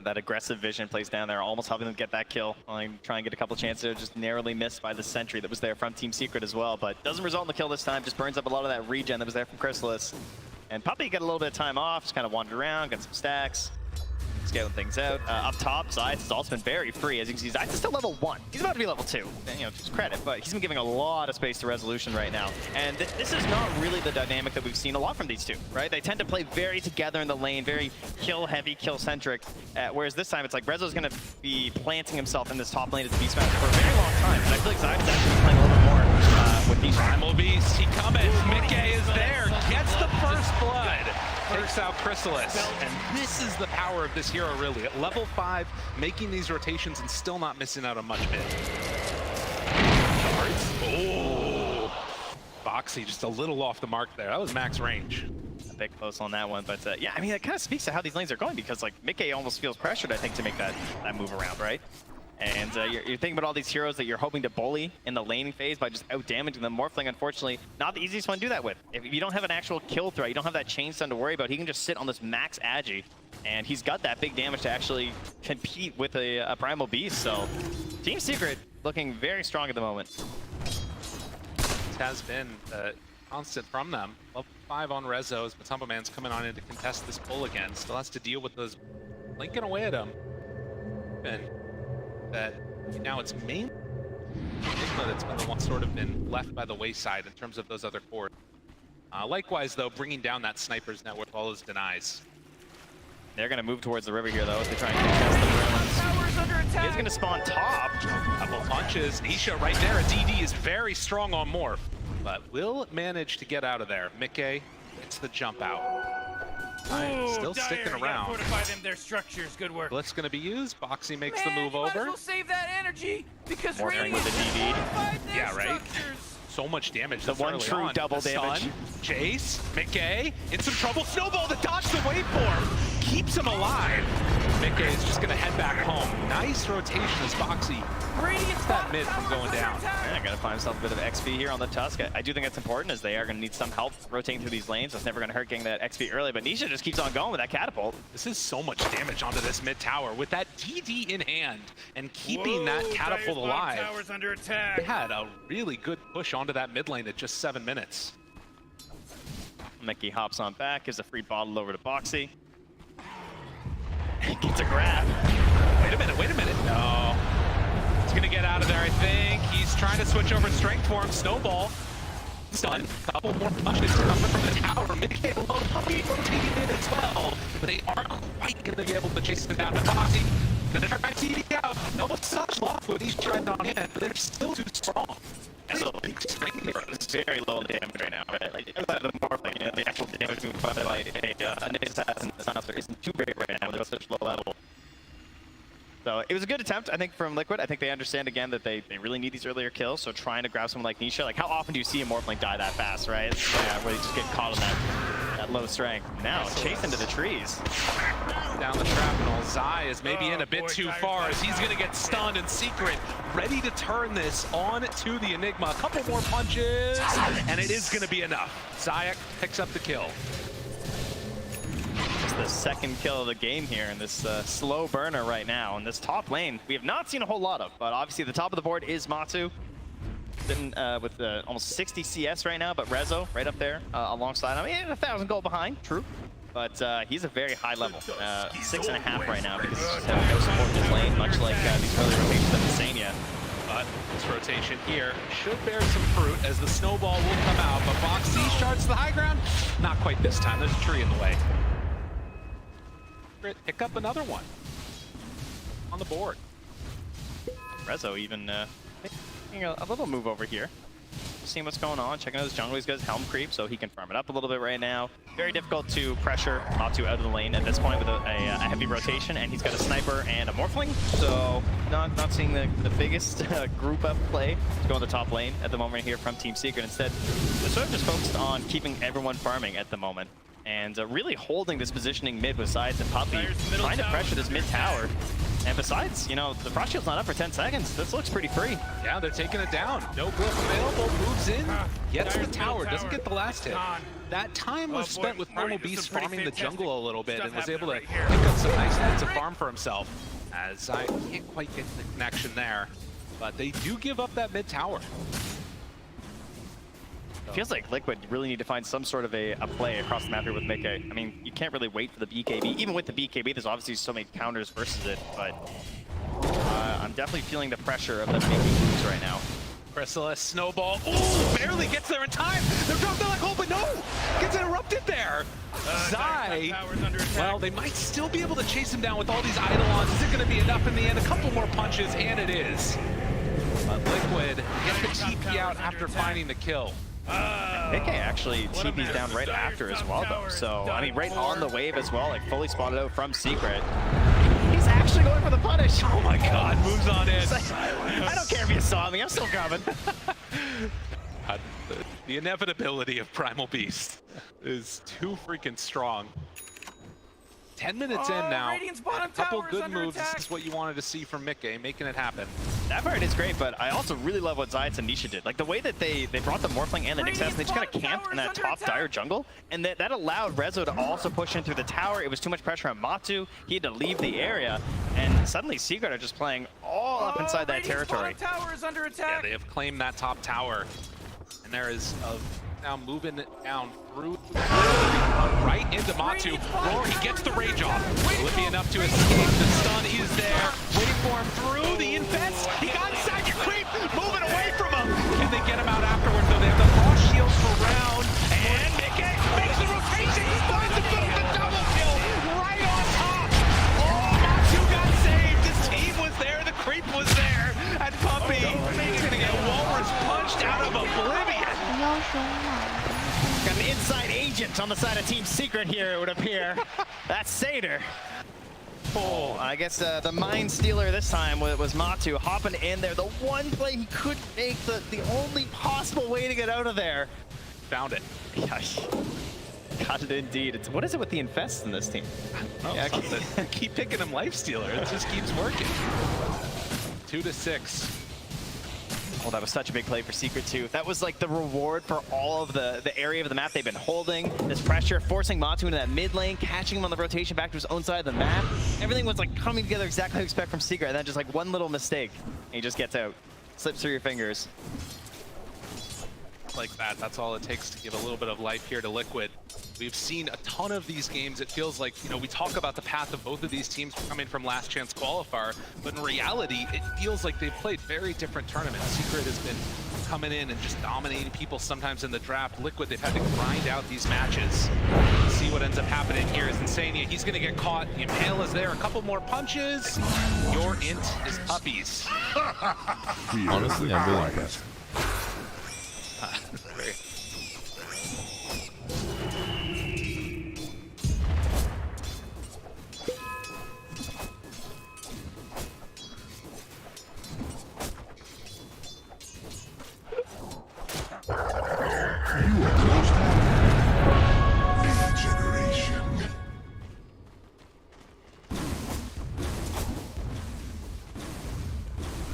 That aggressive vision plays down there, almost helping them get that kill. Try and get a couple chances, just narrowly missed by the sentry that was there from Team Secret as well, but doesn't result in the kill this time, just burns up a lot of that regen that was there from Chrysalis. And Puppy got a little bit of time off, just kind of wandered around, got some stacks, scaling things out. Up top, Zayas has also been very free. As you can see, Zayas is still level 1. He's about to be level 2, to his credit, but he's been giving a lot of space to Resolution right now. And this is not really the dynamic that we've seen a lot from these two, right? They tend to play very together in the lane, very kill-heavy, kill-centric, whereas this time it's like Rezo's going to be planting himself in this top lane as Beastmaster for a very long time. And I feel like Zayas is actually playing a little bit more with these.
Primal Beast, he cometh. Mickey is there, gets the first blood. Takes out Chrysalis, and this is the power of this hero, really. At level 5, making these rotations and still not missing out on much mid. Oh, Boxy just a little off the mark there. That was max range.
A bit close on that one, but yeah, I mean, it kind of speaks to how these lanes are going because like Mickey almost feels pressured, I think, to make that move around, right? And you're thinking about all these heroes that you're hoping to bully in the laning phase by just out-damaging them. Morphling, unfortunately, not the easiest one to do that with. If you don't have an actual kill threat, you don't have that chain stun to worry about, he can just sit on this max agi, and he's got that big damage to actually compete with a Primal Beast. So Team Secret looking very strong at the moment.
This has been constant from them. Level 5 on Rezos, but Man's coming on in to contest this pull again. Still has to deal with those blinking away at him. And that now it's mainly Enigma that's been the one sort of been left by the wayside in terms of those other cores. Likewise, though, bringing down that sniper's net with all his denies.
They're going to move towards the river here, though, as they try and contest the runes. He's going to spawn top.
Couple punches. Nisha right there. A DD is very strong on Morph, but will manage to get out of there. Mickey gets the jump out. Still sticking around.
Fortify them, their structures. Good work.
Blitz going to be used. Boxy makes the move over.
Might as well save that energy because
Morphing with the DD.
Yeah, right. So much damage.
The one true
on.
double damage.
Stun, Chase, Mickey in some trouble. Snowball to dodge the waveform. Keeps him alive. Mickey is just going to head back home. Nice rotation as Boxy gets that mid from going down.
Yeah, going to find himself a bit of XP here on the Tusk. I do think that's important as they are going to need some help rotating through these lanes. It's never going to hurt getting that XP early, but Nisha just keeps on going with that catapult.
This is so much damage onto this mid tower with that DD in hand and keeping that catapult alive.
Tower's under attack.
They had a really good push onto that mid lane at just 7 minutes.
Mickey hops on back, gives a free bottle over to Boxy. Gets a grab.
Wait a minute. No. He's gonna get out of there, I think. He's trying to switch over strength for him. Snowball. Stun. Couple more punches coming from the tower. Mickey alone, Puppy rotating in as well. But they aren't quite gonna be able to chase him down to Boxy. Gonna try to TD out. No such luck with these treads on hand, but they're still too strong.
So it's very low damage right now, right? Like, outside of the Morphling, you know, the actual damage moved by like a Nick Assassin isn't too great right now with such low level. So it was a good attempt, I think, from Liquid. I think they understand, again, that they really need these earlier kills, so trying to grab someone like Nisha, like how often do you see a Morphling die that fast, right? Yeah, where they just get caught on that low strength. Now, chase into the trees.
Down the shrapnel, Zai is maybe in a bit too far as he's gonna get stunned in Secret, ready to turn this on to the Enigma. A couple more punches, and it is gonna be enough. Zayak picks up the kill.
It's the second kill of the game here in this slow burner right now. In this top lane, we have not seen a whole lot of, but obviously the top of the board is Matu. Sitting with almost 60 CS right now, but Rezo right up there alongside him. He 1,000 gold behind, true. But he's a very high level, 6.5 right now, because he's just having no support in this lane, much like these early rotations of Insania.
But this rotation here should bear some fruit as the snowball will come out, but Boxy starts the high ground. Not quite this time, there's a tree in the way. Pick up another one on the board.
Rezo even making a little move over here. Seeing what's going on, checking out his jungle. He's got his helm creep, so he can farm it up a little bit right now. Very difficult to pressure Matu out of the lane at this point with a heavy rotation, and he's got a sniper and a Morphling, so not seeing the biggest group up play to go on the top lane at the moment here from Team Secret. Instead, they're sort of just focused on keeping everyone farming at the moment, and really holding this positioning mid with Sides and Puppy, trying to pressure this mid tower. And besides, you know, the Frost Shield's not up for 10 seconds. This looks pretty free.
Yeah, they're taking it down. No glyph available, moves in, gets the tower, doesn't get the last hit. That time was spent with Primal Beast farming the jungle a little bit and was able to pick up some nice hits of farm for himself. As I can't quite get the connection there, but they do give up that mid tower.
It feels like Liquid really need to find some sort of a play across the map here with Mickey. I mean, you can't really wait for the BKB. Even with the BKB, there's obviously so many counters versus it, but I'm definitely feeling the pressure of them making moves right now.
Chrysalis, snowball, ooh, barely gets there in time. They're like, oh, but no, gets interrupted there. Zai, well, they might still be able to chase him down with all these Eidolons. Is it going to be enough in the end? A couple more punches, and it is. But Liquid getting the TP out after finding the kill.
Mickey actually TP's down right after as well, though. So, I mean, right on the wave as well, like fully spotted out from Secret. He's actually going for the punish.
Oh my god, moves on in.
I don't care if you saw me, I'm still coming.
The inevitability of Primal Beast is too freaking strong. 10 minutes in now, a couple good moves. This is what you wanted to see from Mickey, making it happen.
That part is great, but I also really love what Zayat and Nisha did. Like the way that they brought the Morphling and the Nyx and they just kind of camped in that top dire jungle, and that allowed Rezo to also push in through the tower. It was too much pressure on Matu. He had to leave the area, and suddenly Secret are just playing all up inside that territory.
Tower is under attack.
Yeah, they have claimed that top tower, and there is now moving it down through right into Matu. Roar, he gets the rage off. Will it be enough to escape? The stun is there. Waiting for him through the infest. He got inside your creep, moving away from him. Can they get him out afterwards, though? They have the frost shields for round. And Mickey makes the rotation. He finds the double kill right on top. Oh, Matu got saved. His team was there. The creep was there. And Puppy is going to get Walrus punched out of oblivion.
Got an inside agent on the side of Team Secret here, it would appear. That's Seder. Oh, I guess the Mind Stealer this time was Matu hopping in there. The one play he could make, the only possible way to get out of there.
Found it.
Yeah, got it indeed. What is it with the infests in this team?
Oh, yeah, keep picking him Life Stealer. It just keeps working. 2-6.
Oh, that was such a big play for Secret too. That was like the reward for all of the area of the map they've been holding. This pressure, forcing Matu into that mid lane, catching him on the rotation back to his own side of the map. Everything was like coming together exactly how you expect from Secret, and then just like one little mistake, and he just gets out. Slips through your fingers.
Like that, that's all it takes to give a little bit of life here to Liquid. We've seen a ton of these games. It feels like, you know, we talk about the path of both of these teams coming from last chance qualifier, but in reality, it feels like they've played very different tournaments. Secret has been coming in and just dominating people sometimes in the draft. Liquid, they've had to grind out these matches. See what ends up happening here is Insania. He's gonna get caught. The Impale is there. A couple more punches. Your int is puppies.
Honestly, I'm really impressed.
Great.
You are close to regeneration.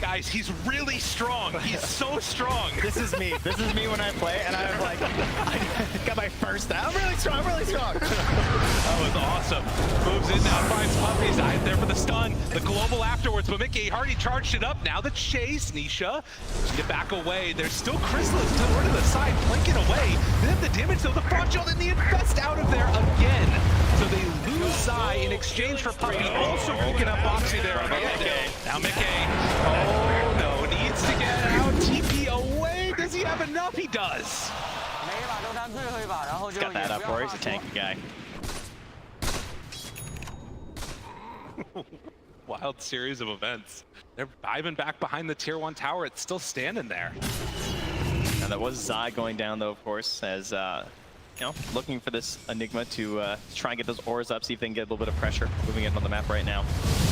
Guys, he's really strong. He's so strong.
This is me. This is me when I play, and I'm like, I got my first down. I'm really strong. I'm really strong.
That was awesome. Moves in now, finds Puppy's eye there for the stun. The global afterwards, but Mickey already charged it up. Now the chase, Nisha. Get back away. There's still Chrysalis to the side, blinking away. They have the damage, though. The front shield and the infest out of there again. So they lose Zai in exchange for Puppy. Also picking up Boxy there again. Now Mickey. Oh no, needs to get out. TP away. Does he have enough? He does.
Got that up, or he's a tanky guy.
Wild series of events. They're diving back behind the tier 1 tower. It's still standing there.
And that was Zai going down, though, of course, as you know, looking for this Enigma to try and get those ores up, see if they can get a little bit of pressure moving in on the map right now.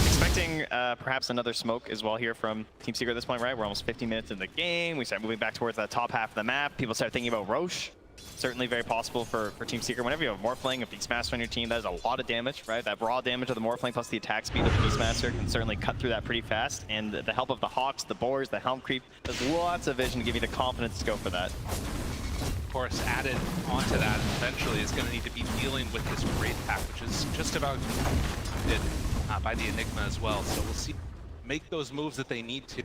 Expecting perhaps another smoke as well here from Team Secret at this point, right? We're almost 15 minutes in the game. We start moving back towards that top half of the map. People start thinking about Roche. Certainly very possible for Team Secret. Whenever you have a Morphling, a Beastmaster on your team, that is a lot of damage, right? That raw damage of the Morphling plus the attack speed of the Beastmaster can certainly cut through that pretty fast. And the help of the Hawks, the Boars, the Helm Creep, there's lots of vision to give you the confidence to go for that.
Of course, added onto that eventually is going to need to be dealing with this raid pack, which is just about did by the Enigma as well. So we'll see, make those moves that they need to.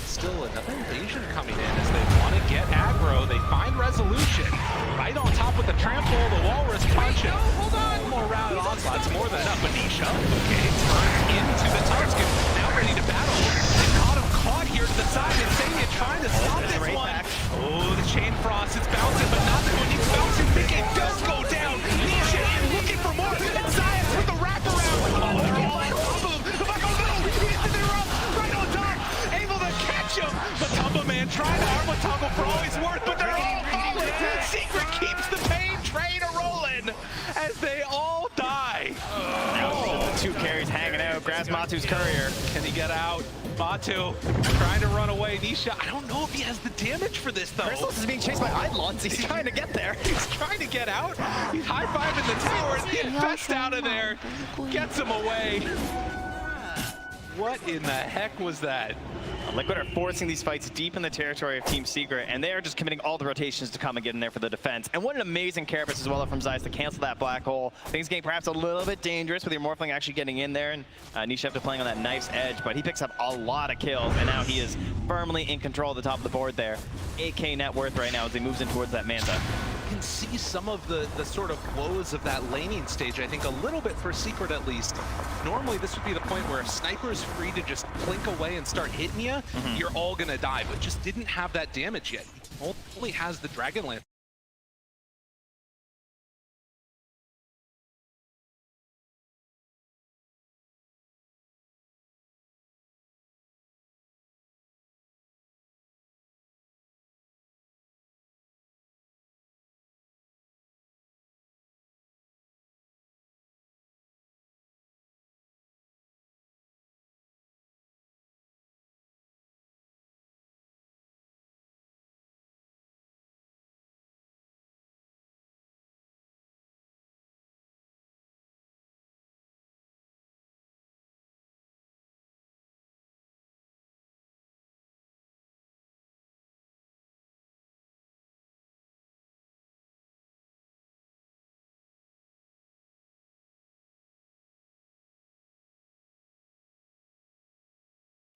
Still another invasion coming in as they want to get aggro. They find resolution right on top with the trample, the Walrus punch, and hold on, one more round of onslaughts, more than enough. Anisha, okay, turns into the Tuscan, now ready to battle. They caught him caught here to the side, and Sanya trying to stop this one. Oh, the Chain Frost, it's bouncing, but not when he's bouncing. Mickey does go down. Nisha is looking for more, and Zayas with the wraparound. Oh, they're all on top of him. They're up right on top. Able to catch him, but Tumba Man man, trying to armlet toggle for all he's worth, but they're all falling. Secret keeps the pain train a-rolling as they all die.
Now the 2 carries hanging out. Grabs Matu's courier.
Can he get out? Matu trying to run away. Nisha, I don't know if he has the damage for this, though.
Chrysalis is being chased by Eidolons. He's trying to get there.
He's trying to get out. He's high-fiving the tower. The infest out of there gets him away. What in the heck was that?
Liquid are forcing these fights deep in the territory of Team Secret, and they are just committing all the rotations to come and get in there for the defense. And what an amazing carapace as well from Zeiss to cancel that black hole. Things getting perhaps a little bit dangerous with your Morphling actually getting in there, and Nisha playing on that knife's edge, but he picks up a lot of kills, and now he is firmly in control at the top of the board there. 8K net worth right now as he moves in towards that Manta.
You can see some of the sort of woes of that laning stage, I think a little bit for Secret at least. Normally this would be the point where a sniper is free to just blink away and start hitting you, you're all gonna die, but just didn't have that damage yet. He only has the Dragon Lance.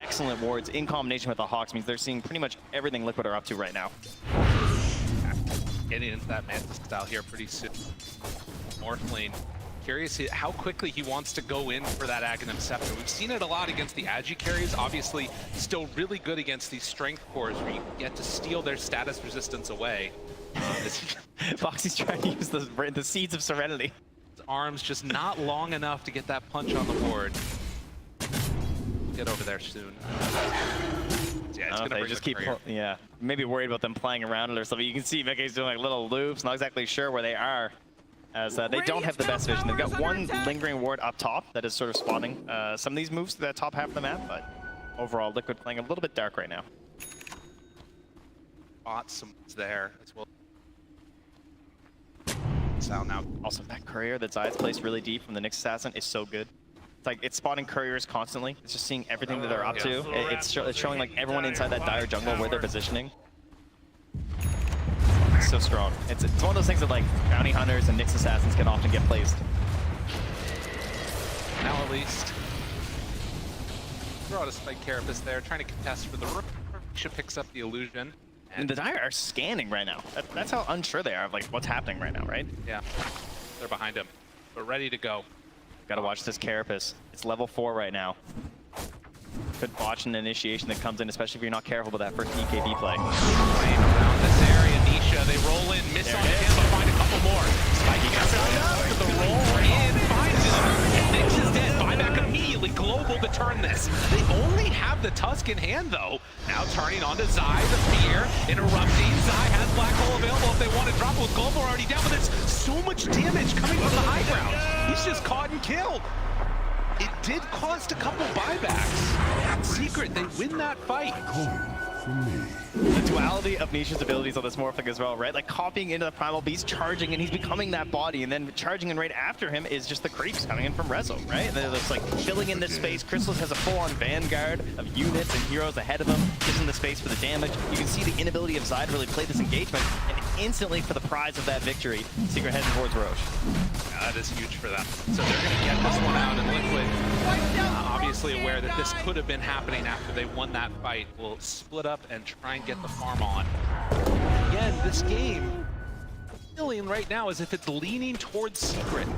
Excellent wards in combination with the Hawks means they're seeing pretty much everything Liquid are up to right now.
Getting into that Manta style here pretty soon. North lane, curious how quickly he wants to go in for that Aghanim Scepter. We've seen it a lot against the Agi carries, obviously still really good against these strength cores where you get to steal their status resistance away.
Foxy's trying to use the Seeds of Serenity.
His arms just not long enough to get that punch on the board. Get over there soon. Yeah, it's gonna
just keep, maybe worried about them playing around it or something. You can see Vike's doing like little loops, not exactly sure where they are, as they don't have the best vision. They've got one lingering ward up top that is sort of spawning some of these moves to the top half of the map, but overall Liquid playing a little bit dark right now.
Bought some there as well. So now,
also that courier that Zeiss placed really deep from the Nyx Assassin is so good. It's like it's spotting couriers constantly. It's just seeing everything that they're up to. It's showing like everyone inside that dire jungle where they're positioning. It's so strong. It's one of those things that like bounty hunters and Nyx Assassins can often get placed.
Now at least. Throw out a Spike Carapace there, trying to contest for the rook. Risha picks up the illusion.
And the Dire are scanning right now. That's how unsure they are of like what's happening right now, right?
Yeah, they're behind him. We're ready to go.
Gotta watch this Carapace. It's level 4 right now. Could botch an initiation that comes in, especially if you're not careful with that first EKB play.
Playing around this area, Nisha, they roll in, miss on him, but find a couple more. Spiky gets out, the roll in, finds him. Nyx is dead. Buyback immediately global to turn this. They only have the Tusk in hand, though. Now turning onto Zai, the fear, interrupting. Zai has Black Hole available if they want to drop it with global already down, but there's so much damage coming from the high ground. He's just caught and killed. It did cost a couple buybacks. Secret, they win that fight.
The duality of Nisha's abilities on this Morphling as well, right? Like copying into the Primal Beast, charging, and he's becoming that body, and then charging in right after him is just the creeps coming in from Rezo, right? And they're just like filling in this space. Chrysalis has a full-on vanguard of units and heroes ahead of him, gives him the space for the damage. You can see the inability of Zai to really play this engagement, and instantly for the prize of that victory, Secret heading towards Roche.
Yeah, that is huge for them. So they're going to get this one out, and Liquid, obviously aware that this could have been happening after they won that fight, will split up and try and get the farm on. Again, this game, feeling right now as if it's leaning towards Secret.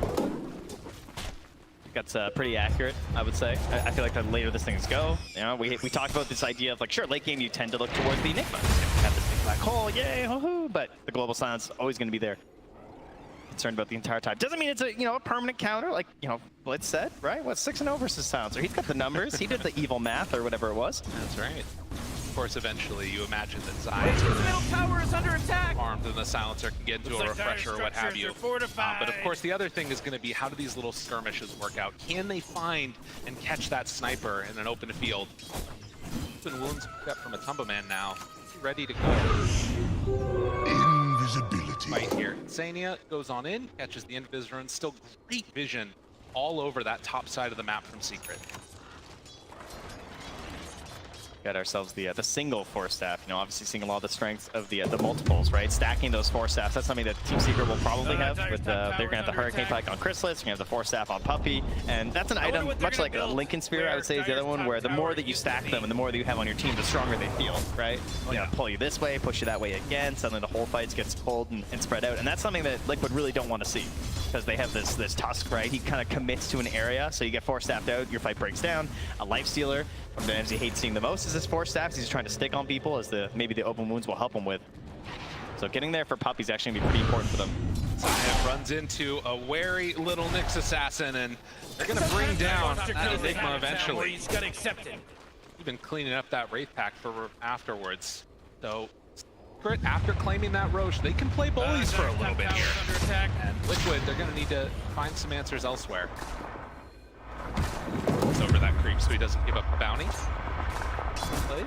That's pretty accurate, I would say. I feel like the later this things go, you know, we talked about this idea of like, sure, late game you tend to look towards the Enigma. You have this big black hole, yay, hoo-hoo, but the global silence is always going to be there. Concerned about the entire time. Doesn't mean it's a, a permanent counter, like, Blitz said, right? What, 6-0 versus Silencer? He's got the numbers. He did the evil math or whatever it was.
That's right. course, eventually you imagine that
Nature's
Zion's
middle tower is under attack.
armed and the silencer can get into a refresher or what have you. But of course, the other thing is going to be how do these little skirmishes work out? Can they find and catch that sniper in an open field? Open wounds picked up from a Tumba man now. Ready to go.
Invisibility.
Right here. Xania goes on in, catches the Invis rune. Still great vision all over that top side of the map from Secret.
Got ourselves the single force staff. You know, obviously seeing a lot of the strength of the multiples, right? Stacking those force staffs. That's something that Team Secret will probably have. With they're gonna have the Hurricane Pike on Chrysalis. You're gonna have the force staff on Puppy, and that's an item much like a Lincoln Spear. I would say is the other one where the more that you stack them and the more that you have on your team, the stronger they feel, right? You know, pull you this way, push you that way again. Suddenly the whole fight gets pulled and spread out, and that's something that Liquid really don't want to see because they have this Tusk, right? He kind of commits to an area, so you get force staffed out, your fight breaks down. A Life Stealer, from the items he hates seeing the most is his force staffs. He's trying to stick on people as maybe the open wounds will help him with. So getting there for Puppy's actually gonna be pretty important for them.
Zion runs into a wary little Nyx assassin, and they're gonna bring down that Enigma eventually.
He's gotta accept it.
We've been cleaning up that Wraith Pack for afterwards. So Secret, after claiming that Roche, they can play bullies for a little bit here. And Liquid, they're gonna need to find some answers elsewhere. It's over that creep so he doesn't give up a bounty. Played.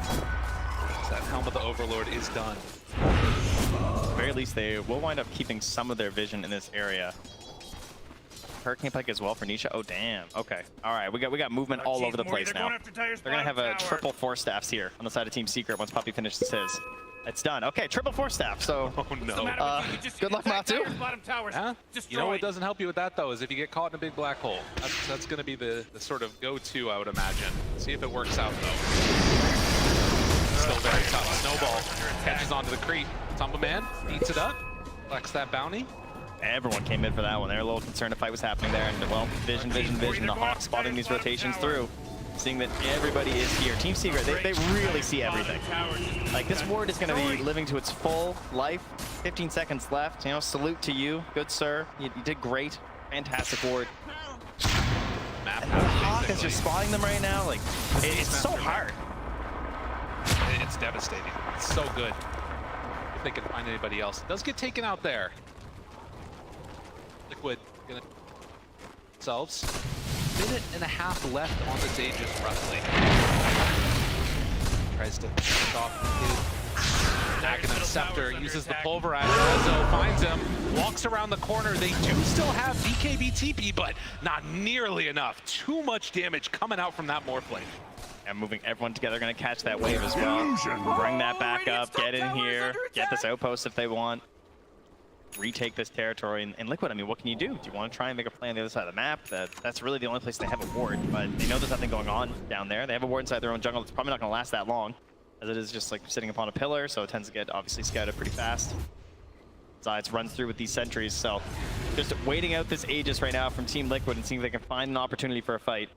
So that Helm of the Overlord is done.
At the very least, they will wind up keeping some of their vision in this area. Hurricane Pike as well for Nisha. Oh damn. Okay. All right. We got movement all over the place now. They're gonna have a triple force staffs here on the side of Team Secret once Puppy finishes his. It's done. Okay, triple force staff. So,
oh no.
Good luck, Matu.
Yeah? You know what doesn't help you with that though is if you get caught in a big black hole. That's going to be the sort of go-to, I would imagine. See if it works out though. Still very tough. Snowball catches onto the creep. Tumba man beats it up. Collects that bounty.
Everyone came in for that one. They were a little concerned a fight was happening there, and well, vision. The Hawk spotting these rotations through. Seeing that everybody is here. Team Secret, they really see everything. Like, this ward is going to be living to its full life. 15 seconds left. You know, salute to you. Good sir. You did great. Fantastic ward.
Map
and the Hawk is just spotting them right now. Like, it's so hard.
It's devastating. It's so good. If they can find anybody else. It does get taken out there. Liquid gonna themselves. Minute and a half left on this Aegis, roughly. Tries to pick off his Aghanim Scepter, uses the Pulverizer. Rezo finds him, walks around the corner. They do still have BKB TP, but not nearly enough. Too much damage coming out from that Morphling.
And moving everyone together, gonna catch that wave as well. Bring that back up, get in here, get this outpost if they want. Retake this territory, and Liquid, I mean, what can you do? Do you want to try and make a play on the other side of the map? That's really the only place they have a ward, but they know there's nothing going on down there. They have a ward inside their own jungle that's probably not going to last that long, as it is just like sitting upon a pillar, so it tends to get obviously scouted pretty fast. Zions runs through with these sentries, so just waiting out this Aegis right now from Team Liquid and seeing if they can find an opportunity for a fight.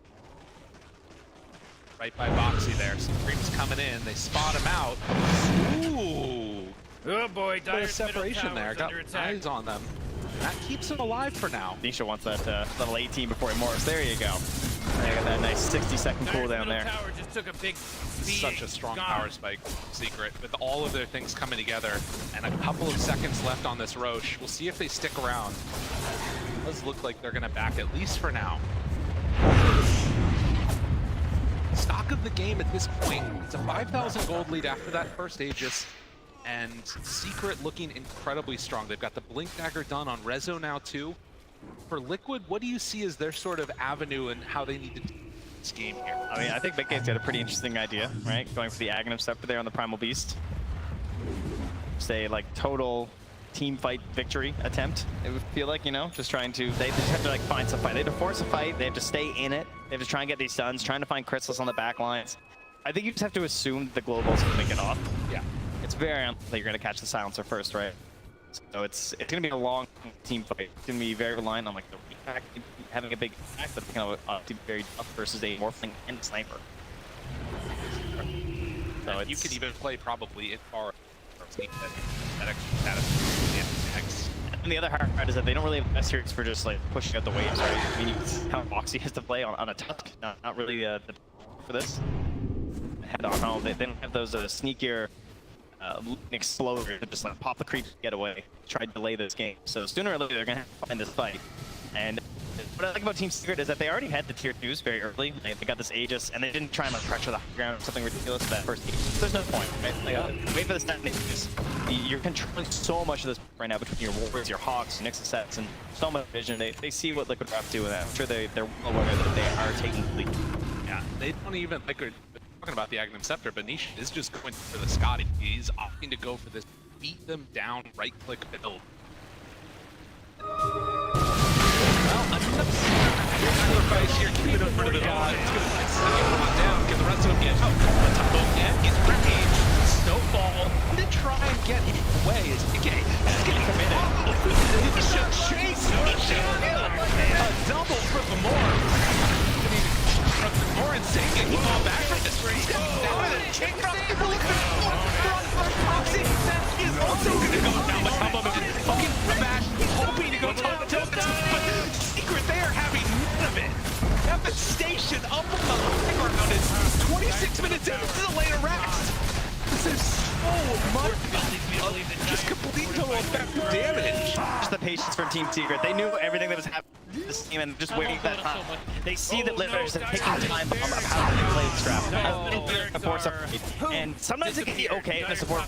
Right by Boxy there, some creeps coming in, they spot him out. Ooh!
Oh boy,
bit of separation there, got eyes on them. That keeps him alive for now.
Nisha wants that level 18 before he morphs. There you go. They got that nice 60-second cooldown there.
Just took a big
such a strong power spike, Secret, with all of their things coming together. And a couple of seconds left on this Roche. We'll see if they stick around. It does look like they're going to back at least for now. Stock of the game at this point, it's a 5,000 gold lead after that first Aegis. And Secret looking incredibly strong. They've got the Blink Dagger done on Rezo now too. For Liquid, what do you see as their sort of avenue and how they need to do this game here?
I mean, I think Big Game's got a pretty interesting idea, right? Going for the Aghanim Scepter there on the Primal Beast. Say, like, total team fight victory attempt, it would feel like, you know? Just trying to, they just have to, like, find some fight. They have to force a fight, they have to stay in it, they have to try and get these stuns, trying to find Chrysalis on the back lines. I think you just have to assume the Globals can make it off.
Yeah.
It's very unlikely you're going to catch the Silencer first, right? So it's going to be a long team fight. It's going to be very reliant on like the repack having a big impact, but kind of very tough versus a Morphling and Sniper.
So you could even play probably in far that extra status.
And the other hard part is that they don't really have best heroes for just like pushing out the waves, right? I mean, how Boxy has to play on a Tusk, not really for this. head on home. They don't have those sneakier exploders that just like pop the creep, get away, try to delay this game. So sooner or later they're gonna have to find this fight. And what I like about Team Secret is that they already had the tier 2s very early. They got this Aegis, and they didn't try and like pressure the high ground or something ridiculous for that first Aegis. There's no point, right? Like, wait for the second Aegis. You're controlling so much of this right now between your Warriors, your Hawks, Nixon sets, and so much vision. They see what Liquid Draft do, and I'm sure they're well aware that they are taking the lead.
Yeah, they don't even, like, we're talking about the Agnum Scepter, but Niche is just going for the Scotty. He's opting to go for this beat them down right-click build. Well, another sacrifice here, keep it over to the god. It's going to brought down. Can the rest of them get out? Again, he's ready. Snowball to try and get him away. Is getting committed. Chase, a double for the more. From the more insane, getting all back from this race. Now with a kick from the really good Foxy is also going to go down. But how about it? Fucking bash, hoping to go toe-to-toe. But Secret, they are having none of it. Devastation up on the high ground. It's 26 minutes in. This is a later rest. This is so much just complete total effect damage.
Just the patience from Team Secret. They knew everything that was happening in this game and just waiting for that time. They see that Liquid is taking time bomb of how they play the strap. And sometimes it can be okay if the support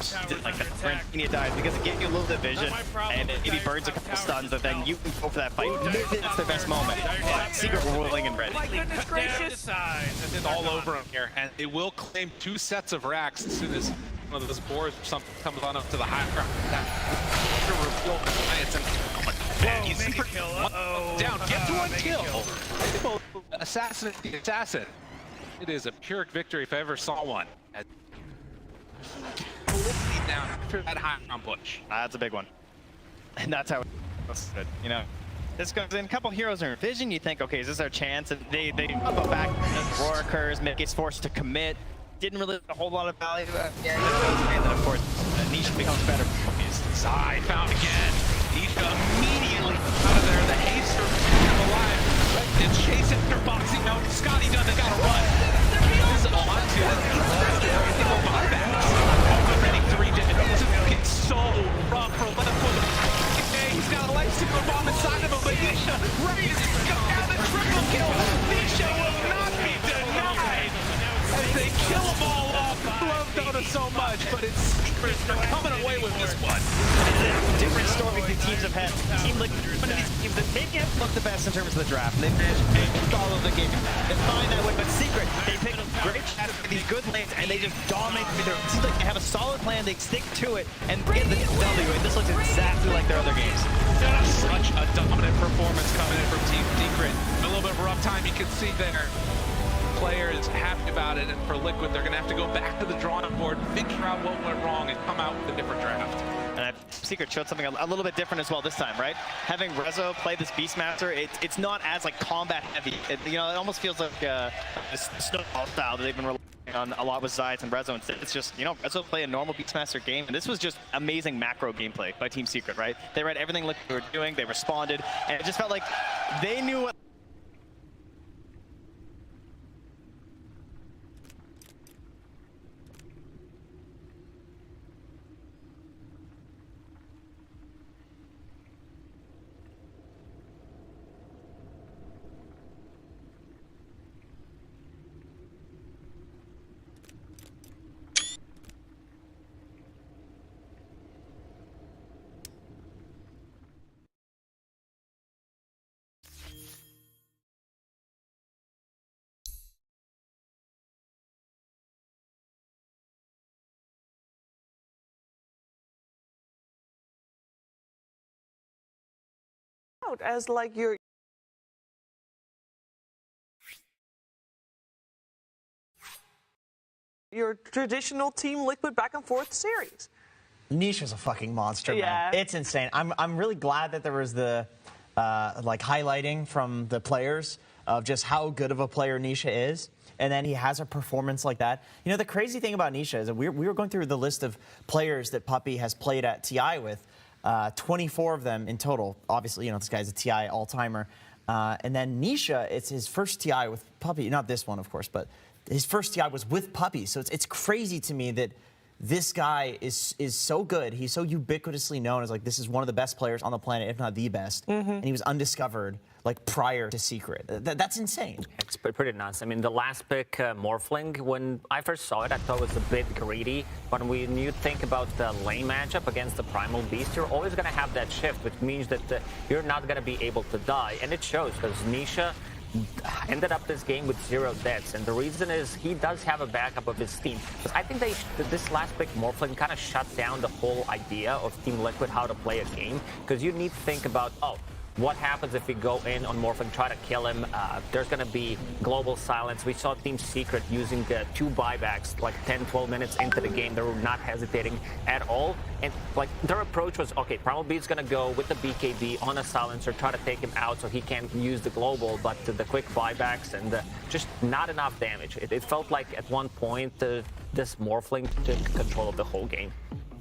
like that when Kenia dies because it gives you a little bit of vision and it maybe burns a couple stuns, but then you can go for that fight. Maybe it's their best moment. Secret were willing and ready.
My goodness gracious.
It's all over them here, and they will claim 2 sets of racks as soon as one of those boars or something comes on up to the high ground. He's down, get to 1 kill. Assassinate the assassin. It is a Pyrrhic victory if I ever saw one. Down after that high ground push.
That's a big one. And that's how it's good, you know. This goes in, a couple heroes are in vision, you think, okay, is this our chance? And they go back, war occurs, Mick is forced to commit. Didn't really have a whole lot of value. And then of course, Nisha becomes better.
Zai found again. Nisha immediately out of there. The haste alive. And chase after boxing out. Scotty done, they gotta run. This is on to already 3 dead. This is looking so rough for left. He's got a lifesaver bomb inside of him, but Nisha ready to go down the triple kill. Nisha will not be denied. As they kill them all off. Love Dota so much, but it's Secret. They're coming away with this one.
Different stories the teams have had. Team like one of these teams that maybe haven't looked the best in terms of the draft. They managed to follow the game. They find that way, but Secret, they pick great shots for these good lanes and they just dominate. It seems like they have a solid plan, they stick to it and get the W. And this looks exactly like their other games.
Such a dominant performance coming in from Team Secret. A little bit of a rough time you can see there. Player is happy about it, and for Liquid, they're going to have to go back to the drawing board, figure out what went wrong, and come out with a different draft.
And Secret showed something a little bit different as well this time, right? Having Rezo play this Beastmaster, it's not as like combat heavy. You know, it almost feels like this snowball style that they've been relying on a lot with Zayt and Rezo. Instead, it's just, you know, Rezo play a normal Beastmaster game, and this was just amazing macro gameplay by Team Secret, right? They read everything Liquid were doing, they responded, and it just felt like they knew what.
As like your traditional Team Liquid back and forth series.
Nisha's a fucking monster,
yeah.
Man. It's insane. I'm really glad that there was the like highlighting from the players of just how good of a player Nisha is. And then he has a performance like that. You know, the crazy thing about Nisha is that we were going through the list of players that Puppey has played at TI with. 24 of them in total. Obviously, you know, this guy's a TI all-timer. And then Nisha, it's his first TI with Puppey. Not this one, of course, but his first TI was with Puppey, so it's crazy to me that this guy is so good. He's so ubiquitously known as like this is one of the best players on the planet, if not the best. And he was undiscovered like prior to Secret. That's insane.
It's pretty nuts. I mean, the last pick, Morphling, when I first saw it, I thought it was a bit greedy. But when you think about the lane matchup against the Primal Beast, you're always going to have that shift, which means that you're not going to be able to die. And it shows because Nisha ended up this game with 0 deaths, and the reason is he does have a backup of his team. I think this last pick, Morphling, kind of shut down the whole idea of Team Liquid how to play a game, because you need to think about, what happens if we go in on Morphling, try to kill him? There's going to be global silence. We saw Team Secret using 2 buybacks like 10, 12 minutes into the game. They were not hesitating at all. And like their approach was, okay, Primal Beast's going to go with the BKB on a silencer, try to take him out so he can't use the global, but the quick buybacks and just not enough damage. It felt like at one point this Morphling took control of the whole game.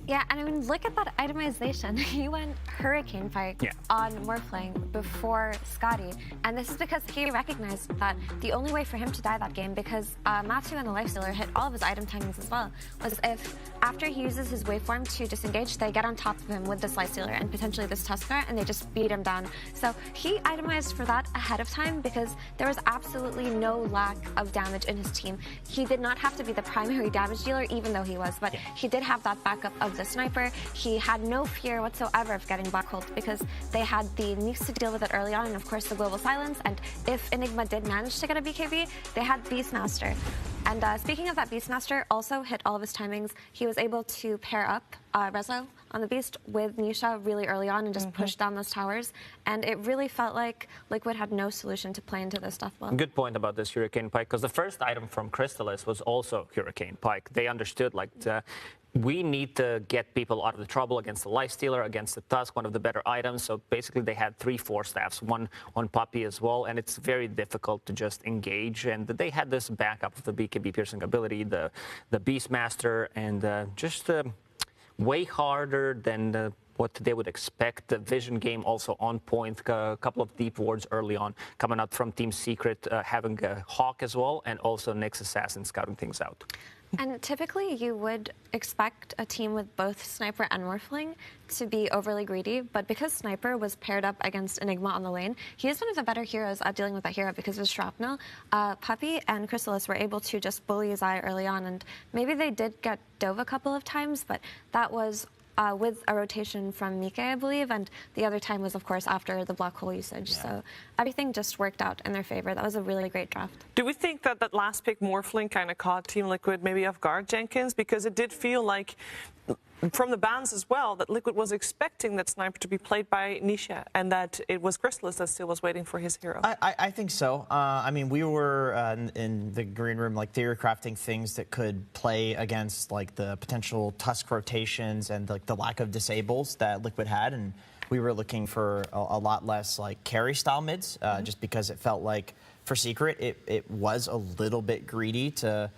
Yeah, and I mean, look at that itemization. He went Hurricane Pike on Morphling before Scotty, and this is because he recognized that the only way for him to die that game, because Matu and the Lifestealer hit all of his item timings as well, was if after he uses his waveform to disengage, they get on top of him with this Lifestealer and potentially this Tusker, and they just beat him down. So he itemized for that ahead of time because there was absolutely no lack of damage in his team. He did not have to be the primary damage dealer, even though he was, but he did have that backup of the sniper. He had no fear whatsoever of getting black holed because they had the nukes to deal with it early on, and of course the global silence, and if Enigma did manage to get a BKB, they had Beastmaster. And speaking of that, Beastmaster also hit all of his timings. He was able to pair up Rezo on the Beast with Nisha really early on and just push down those towers, and it really felt like Liquid had no solution to play into this Deathblow.
Good point about this Hurricane Pike, because the first item from Crystallis was also Hurricane Pike. They understood like we need to get people out of the trouble against the Lifestealer, against the Tusk, one of the better items. So basically they had 3 Force Staffs, one on Puppey as well, and it's very difficult to just engage. And they had this backup of the BKB piercing ability, the Beastmaster, and just way harder than what they would expect. The vision game also on point, a couple of deep wards early on coming out from Team Secret, having a Hawk as well, and also Nyx Assassin scouting things out.
And typically you would expect a team with both Sniper and Morphling to be overly greedy, but because Sniper was paired up against Enigma on the lane, he is one of the better heroes at dealing with that hero because of his shrapnel. Puppey and Crystallis were able to just bully his eye early on, and maybe they did get dove a couple of times, but that was with a rotation from Mike, I believe, and the other time was, of course, after the black hole usage. So everything just worked out in their favor. That was a really great draft.
Do we think that that last pick, Morphling, kind of caught Team Liquid maybe off guard, Jenkins? Because it did feel like, from the bans as well, that Liquid was expecting that Sniper to be played by Nisha, and that it was Crystallis that still was waiting for his hero.
I think so. I mean, we were in the green room, like theory crafting things that could play against like the potential Tusk rotations and like the lack of disables that Liquid had, and we were looking for a lot less like carry style mids, just because it felt like for Secret it was a little bit greedy to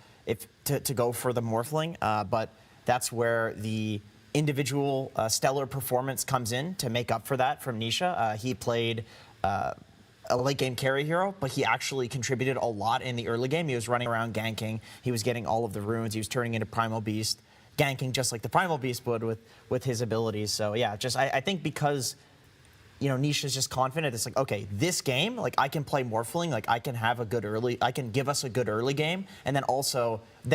go for the Morphling, but that's where the individual stellar performance comes in to make up for that from Nisha. He played a late game carry hero, but he actually contributed a lot in the early game. He was running around ganking. He was getting all of the runes. He was turning into Primal Beast, ganking just like the Primal Beast would with his abilities. So yeah, just I think because Nisha's just confident. It's like, okay, this game, like I can play Morphling, like I can have a good I can give us a good early game, and then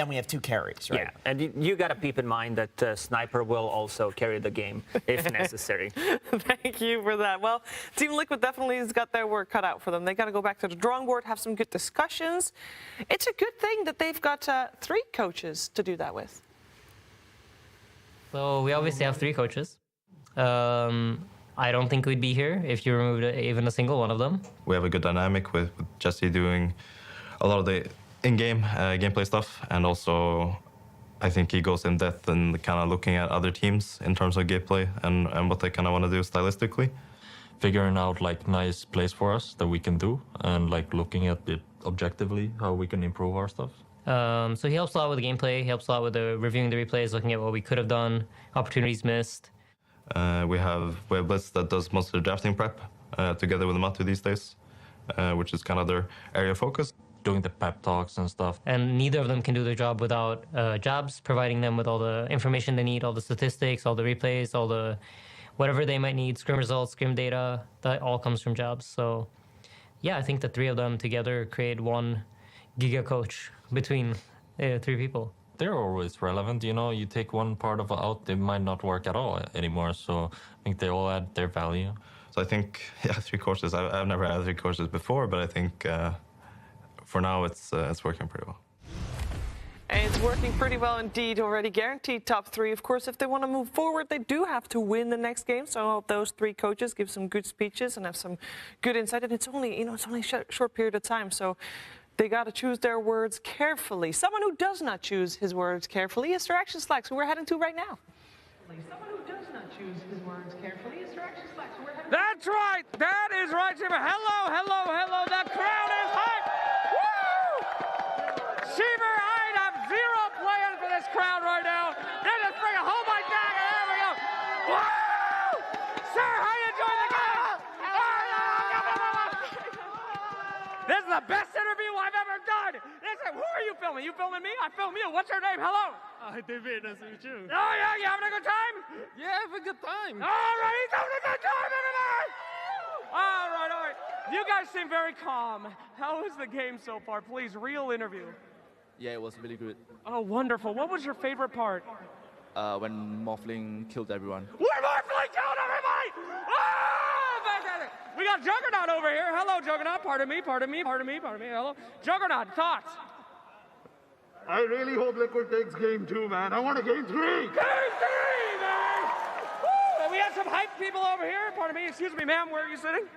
we have 2 carries, right?
Yeah, and you got to keep in mind that Sniper will also carry the game if necessary.
Thank you for that. Well, Team Liquid definitely has got their work cut out for them. They got to go back to the drawing board, have some good discussions. It's a good thing that they've got 3 coaches to do that with.
So we obviously have 3 coaches. I don't think we'd be here if you removed even a single one of them.
We have a good dynamic with Jesse doing a lot of the in-game gameplay stuff, and also I think he goes in depth and kind of looking at other teams in terms of gameplay and what they kind of want to do stylistically.
Figuring out like nice plays for us that we can do, and like looking at it objectively, how we can improve our stuff.
So he helps a lot with the gameplay, he helps a lot with reviewing the replays, looking at what we could have done, opportunities missed.
We have Blitz that does most of the drafting prep together with Matu these days, which is kind of their area of focus.
doing the pep talks and stuff.
And neither of them can do their job without Jobs providing them with all the information they need, all the statistics, all the replays, all the whatever they might need, scrim results, scrim data, that all comes from Jobs. So yeah, I think the three of them together create one giga coach between three people.
They're always relevant, you know. You take one part of it out, it might not work at all anymore. So I think they all add their value.
So I think, yeah, 3 courses. I've never had 3 courses before, but I think for now it's working pretty well.
It's working pretty well indeed. Already guaranteed top 3. Of course, if they want to move forward, they do have to win the next game. So I hope those 3 coaches give some good speeches and have some good insight. And it's only, it's only a short period of time. So they got to choose their words carefully. Someone who does not choose his words carefully is Direction Slacks, who we're heading to right now. Someone who does not choose his words carefully is Direction Slacks, who we're heading to.
That's right. That is right, Jumpa. Hello, hello, hello. The crowd is hyped. Woo! Sheever, I have 0 plans for this crowd right now. They're just bringing, oh my God, there we go. Woo! Sir, how you enjoying the game? This is the best interview I've ever done. Listen, who are you filming? You filming me? I film you. What's your name? Hello.
BJNazeri too.
Oh, yeah, you having a good time?
Yeah, having a good time.
All right, he's having a good time, everybody. All right, all right. You guys seem very calm. How was the game so far? Please, real interview.
Yeah, it was really good.
Oh, wonderful. What was your favorite part?
When Morphling killed everyone.
When Morphling killed everybody! Oh, fantastic. We got Juggernaut over here. Hello, Juggernaut. Pardon me. Hello. Juggernaut, thoughts?
I really hope Liquid takes game 2, man. I want a game 3.
Game 3, man! Woo! We have some hype people over here. Pardon me. Excuse me, ma'am. Where are you sitting?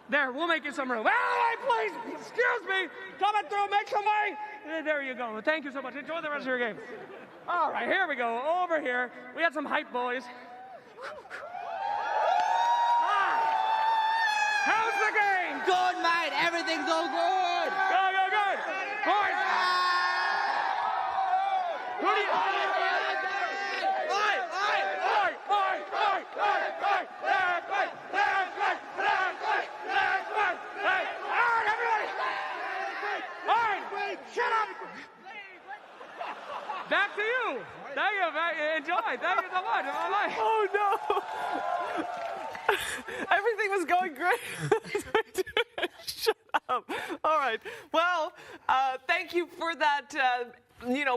There, we'll make you some room. Hey, please, excuse me. Coming through, make some way. There you go. Thank you so much. Enjoy the rest of your game. All right, here we go. Over here, we got some hype boys. How's the game?
Good, mate. Everything's all good.
Good. Boys. Who do you... Shut up! Back to you. Thank you. Enjoy. Thank you so much.
Oh, no. Everything was going great. Shut up. All right. Well, thank you for that,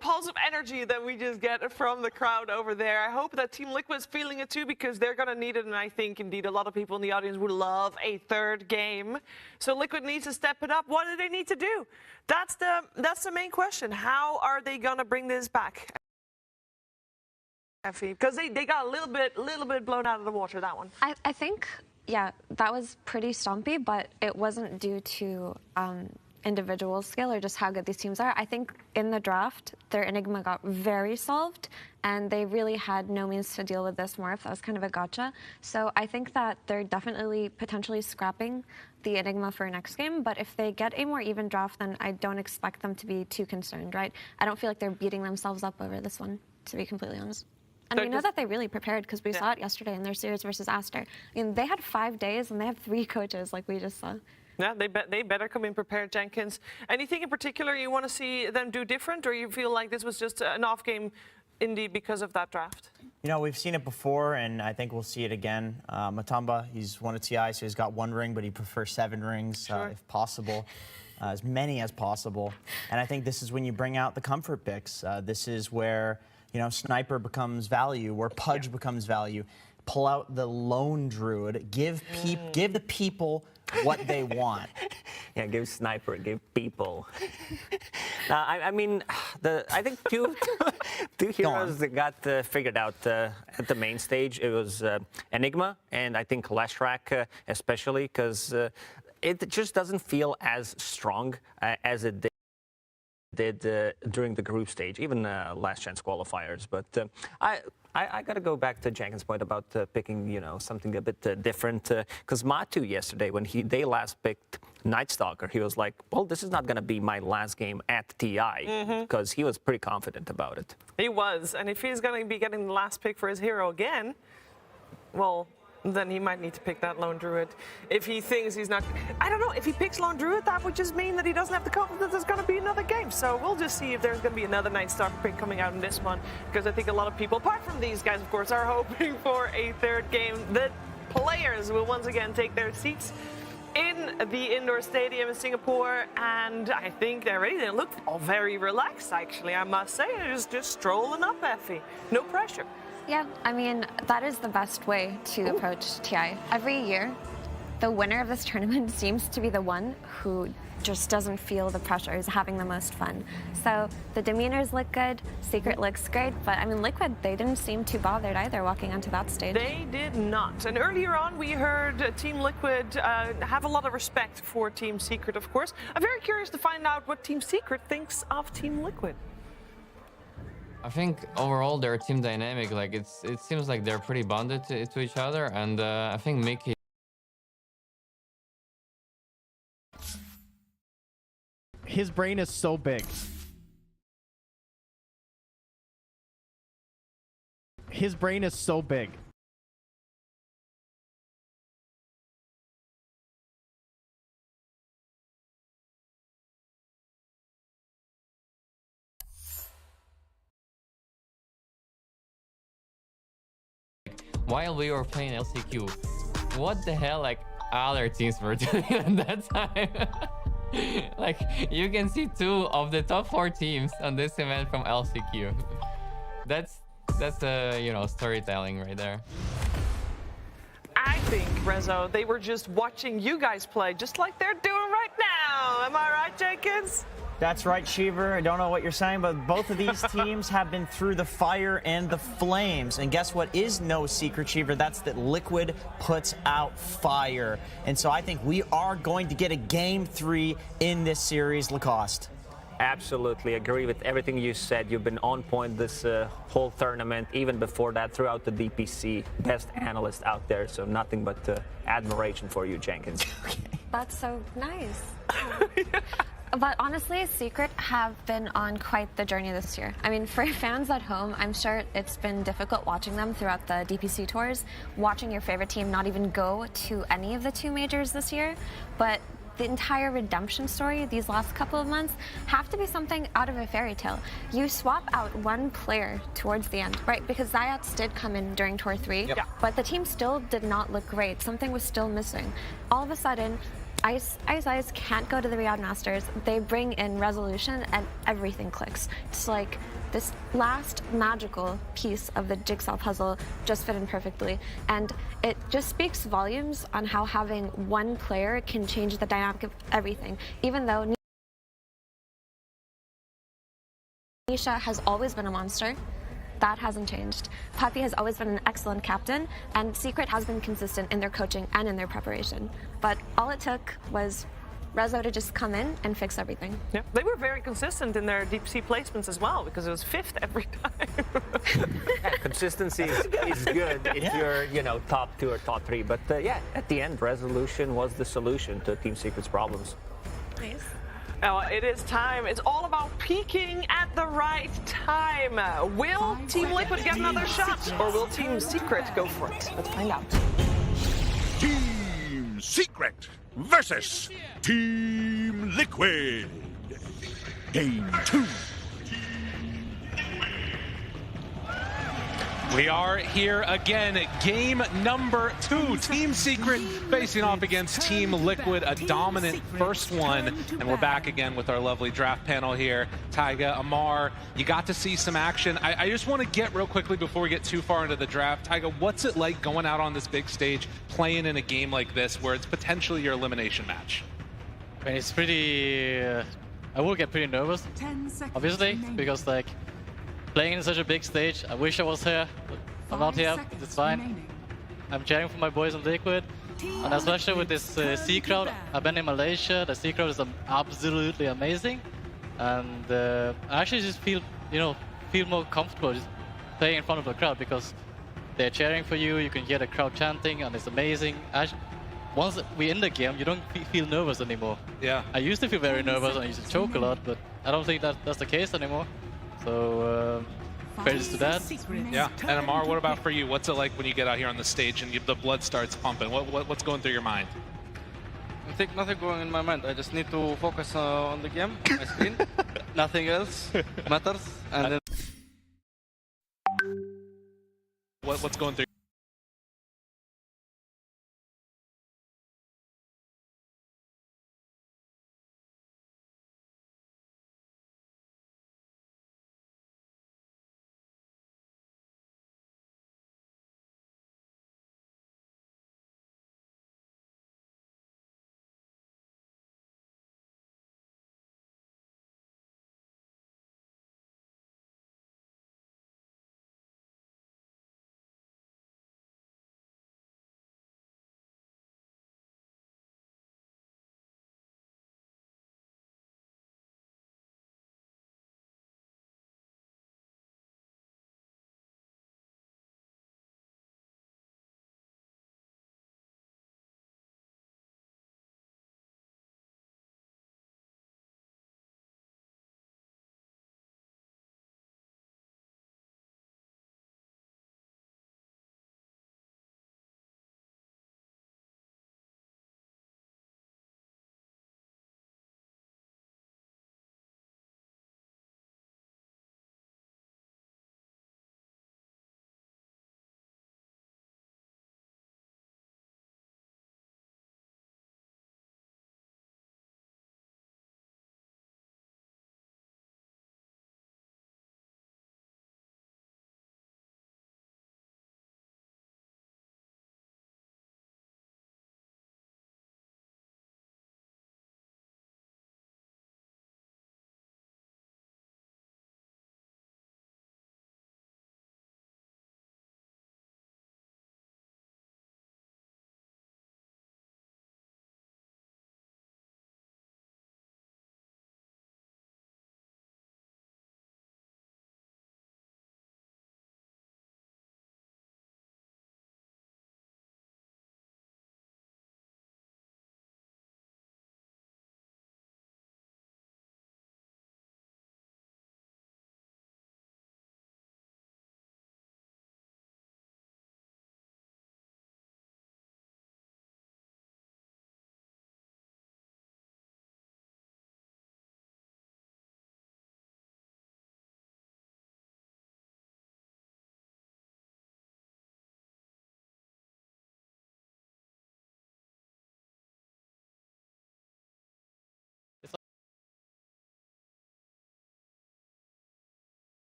pulse of energy that we just get from the crowd over there. I hope that Team Liquid's feeling it too, because they're going to need it. And I think, indeed, a lot of people in the audience would love a 3rd game. So Liquid needs to step it up. What do they need to do? That's the main question. How are they going to bring this back? Because they got a little bit blown out of the water, that one.
I think, yeah, that was pretty stompy, but it wasn't due to individual skill or just how good these teams are. I think in the draft, their Enigma got very solved, and they really had no means to deal with this Morph. That was kind of a gotcha. So I think that they're definitely potentially scrapping the Enigma for next game, but if they get a more even draft, then I don't expect them to be too concerned, right? I don't feel like they're beating themselves up over this one, to be completely honest. And we know that they really prepared, because we saw it yesterday in their series versus Aster. I mean, they had 5 days, and they have 3 coaches, like we just saw.
Yeah, they better come in prepared, Jenkins. Anything in particular you want to see them do different, or you feel like this was just an off game, indeed, because of that draft?
We've seen it before, and I think we'll see it again. Matamba, he's won a TI, so he's got 1 ring, but he prefers 7 rings, if possible. As many as possible. And I think this is when you bring out the comfort picks. This is where, Sniper becomes value, where Pudge becomes value. Pull out the lone druid, give the people what they want.
Yeah, give Sniper, give people. I mean, I think two heroes that got figured out at the main stage. It was Enigma, and I think Leshrac especially, because it just doesn't feel as strong as it did during the group stage, even last chance qualifiers. But I got to go back to Jenkins' point about picking, something a bit different. Because Matu yesterday, when they last picked Night Stalker, he was like, well, this is not going to be my last game at TI, because he was pretty confident about it.
He was, and if he's going to be getting the last pick for his hero again, well, then he might need to pick that Lone Druid. If he thinks he's not... I don't know, if he picks Lone Druid, that would just mean that he doesn't have the confidence there's going to be another game. So we'll just see if there's going to be another Night Stalker pick coming out in this one, because I think a lot of people, apart from these guys, of course, are hoping for a third game. The players will once again take their seats in the indoor stadium in Singapore, and I think they're ready. They look all very relaxed, actually, I must say. They're just strolling up, Effie. No pressure.
Yeah, I mean, that is the best way to approach TI. Every year, the winner of this tournament seems to be the one who just doesn't feel the pressure, is having the most fun. So the demeanors look good, Secret looks great, but I mean, Liquid, they didn't seem too bothered either walking onto that stage.
They did not. And earlier on, we heard Team Liquid have a lot of respect for Team Secret, of course. I'm very curious to find out what Team Secret thinks of Team Liquid.
I think overall their team dynamic, like it seems like they're pretty bonded to each other, and I think Mickey.
His brain is so big. His brain is so big.
While we were playing LCQ, what the hell, like, other teams were doing at that time? Like, you can see 2 of the top 4 teams on this event from LCQ. That's you know, storytelling right there.
I think, Rezo, they were just watching you guys play, just like they're doing right now. Am I right, Jenkins?
That's right, Cheever. I don't know what you're saying, but both of these teams have been through the fire and the flames. And guess what is no secret, Cheever? That's that Liquid puts out fire. And so I think we are going to get a Game 3 in this series, Lacoste.
Absolutely agree with everything you said. You've been on point this whole tournament, even before that, throughout the DPC. Best analyst out there, so nothing but admiration for you, Jenkins.
That's so nice. But honestly, Secret have been on quite the journey this year. I mean, for fans at home, I'm sure it's been difficult watching them throughout the DPC tours, watching your favorite team not even go to any of the 2 majors this year. But the entire redemption story these last couple of months have to be something out of a fairy tale. You swap out one player towards the end, right? Because Zayats did come in during Tour 3, but the team still did not look great. Something was still missing. All of a sudden, Ice can't go to the Riyadh Masters. They bring in Resolution and everything clicks. It's like this last magical piece of the jigsaw puzzle just fit in perfectly. And it just speaks volumes on how having one player can change the dynamic of everything. Even though Nisha has always been a monster, that hasn't changed. Puppy has always been an excellent captain, and Secret has been consistent in their coaching and in their preparation. But all it took was Rezo to just come in and fix everything.
Yeah, they were very consistent in their deep sea placements as well, because it was 5th every time.
Yeah, consistency is good if you're, you know, top 2 or top 3. But yeah, at the end, Resolution was the solution to Team Secret's problems.
Nice. Now, it is time. It's all about peaking at the right time. Will Team Liquid get another shot, or will Team Secret go for it? Let's find out.
Team Secret versus Team Liquid. Game 2.
We are here again, game number 2. Team Secret facing off against Team Liquid, a dominant first one. And we're back again with our lovely draft panel here. Taiga, Amar, you got to see some action. I just want to get real quickly before we get too far into the draft. Taiga, what's it like going out on this big stage, playing in a game like this where it's potentially your elimination match?
I mean, it's pretty... I will get pretty nervous, obviously, because like, playing in such a big stage, I wish I was here. I'm not here, it's fine. I'm cheering for my boys in Liquid. And especially with this C crowd, I've been in Malaysia, the C crowd is absolutely amazing. And I actually just feel, you know, more comfortable just playing in front of the crowd because they're cheering for you, you can hear the crowd chanting, and it's amazing. Once we're in the game, you don't feel nervous anymore.
Yeah.
I used to feel very nervous and I used to choke a lot, but I don't think that's the case anymore. So Praise to that.
Yeah. And Amar, what about for you? What's it like when you get out here on the stage and the blood starts pumping? What's going through your mind?
I think nothing going in my mind. I just need to focus on the game, my screen. Nothing else matters. And then
What's going through?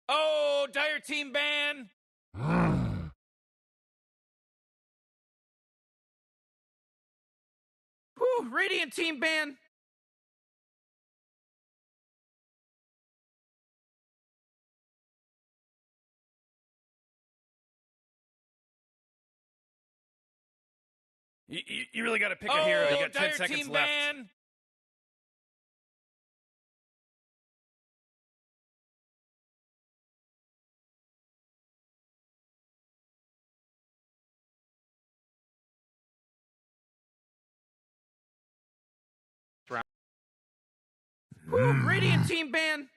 Oh, Dire Team ban! Whew, Radiant Team ban! You really got to pick a hero. You got 10 seconds
team
left.
ban.
Whew, Radiant Team ban!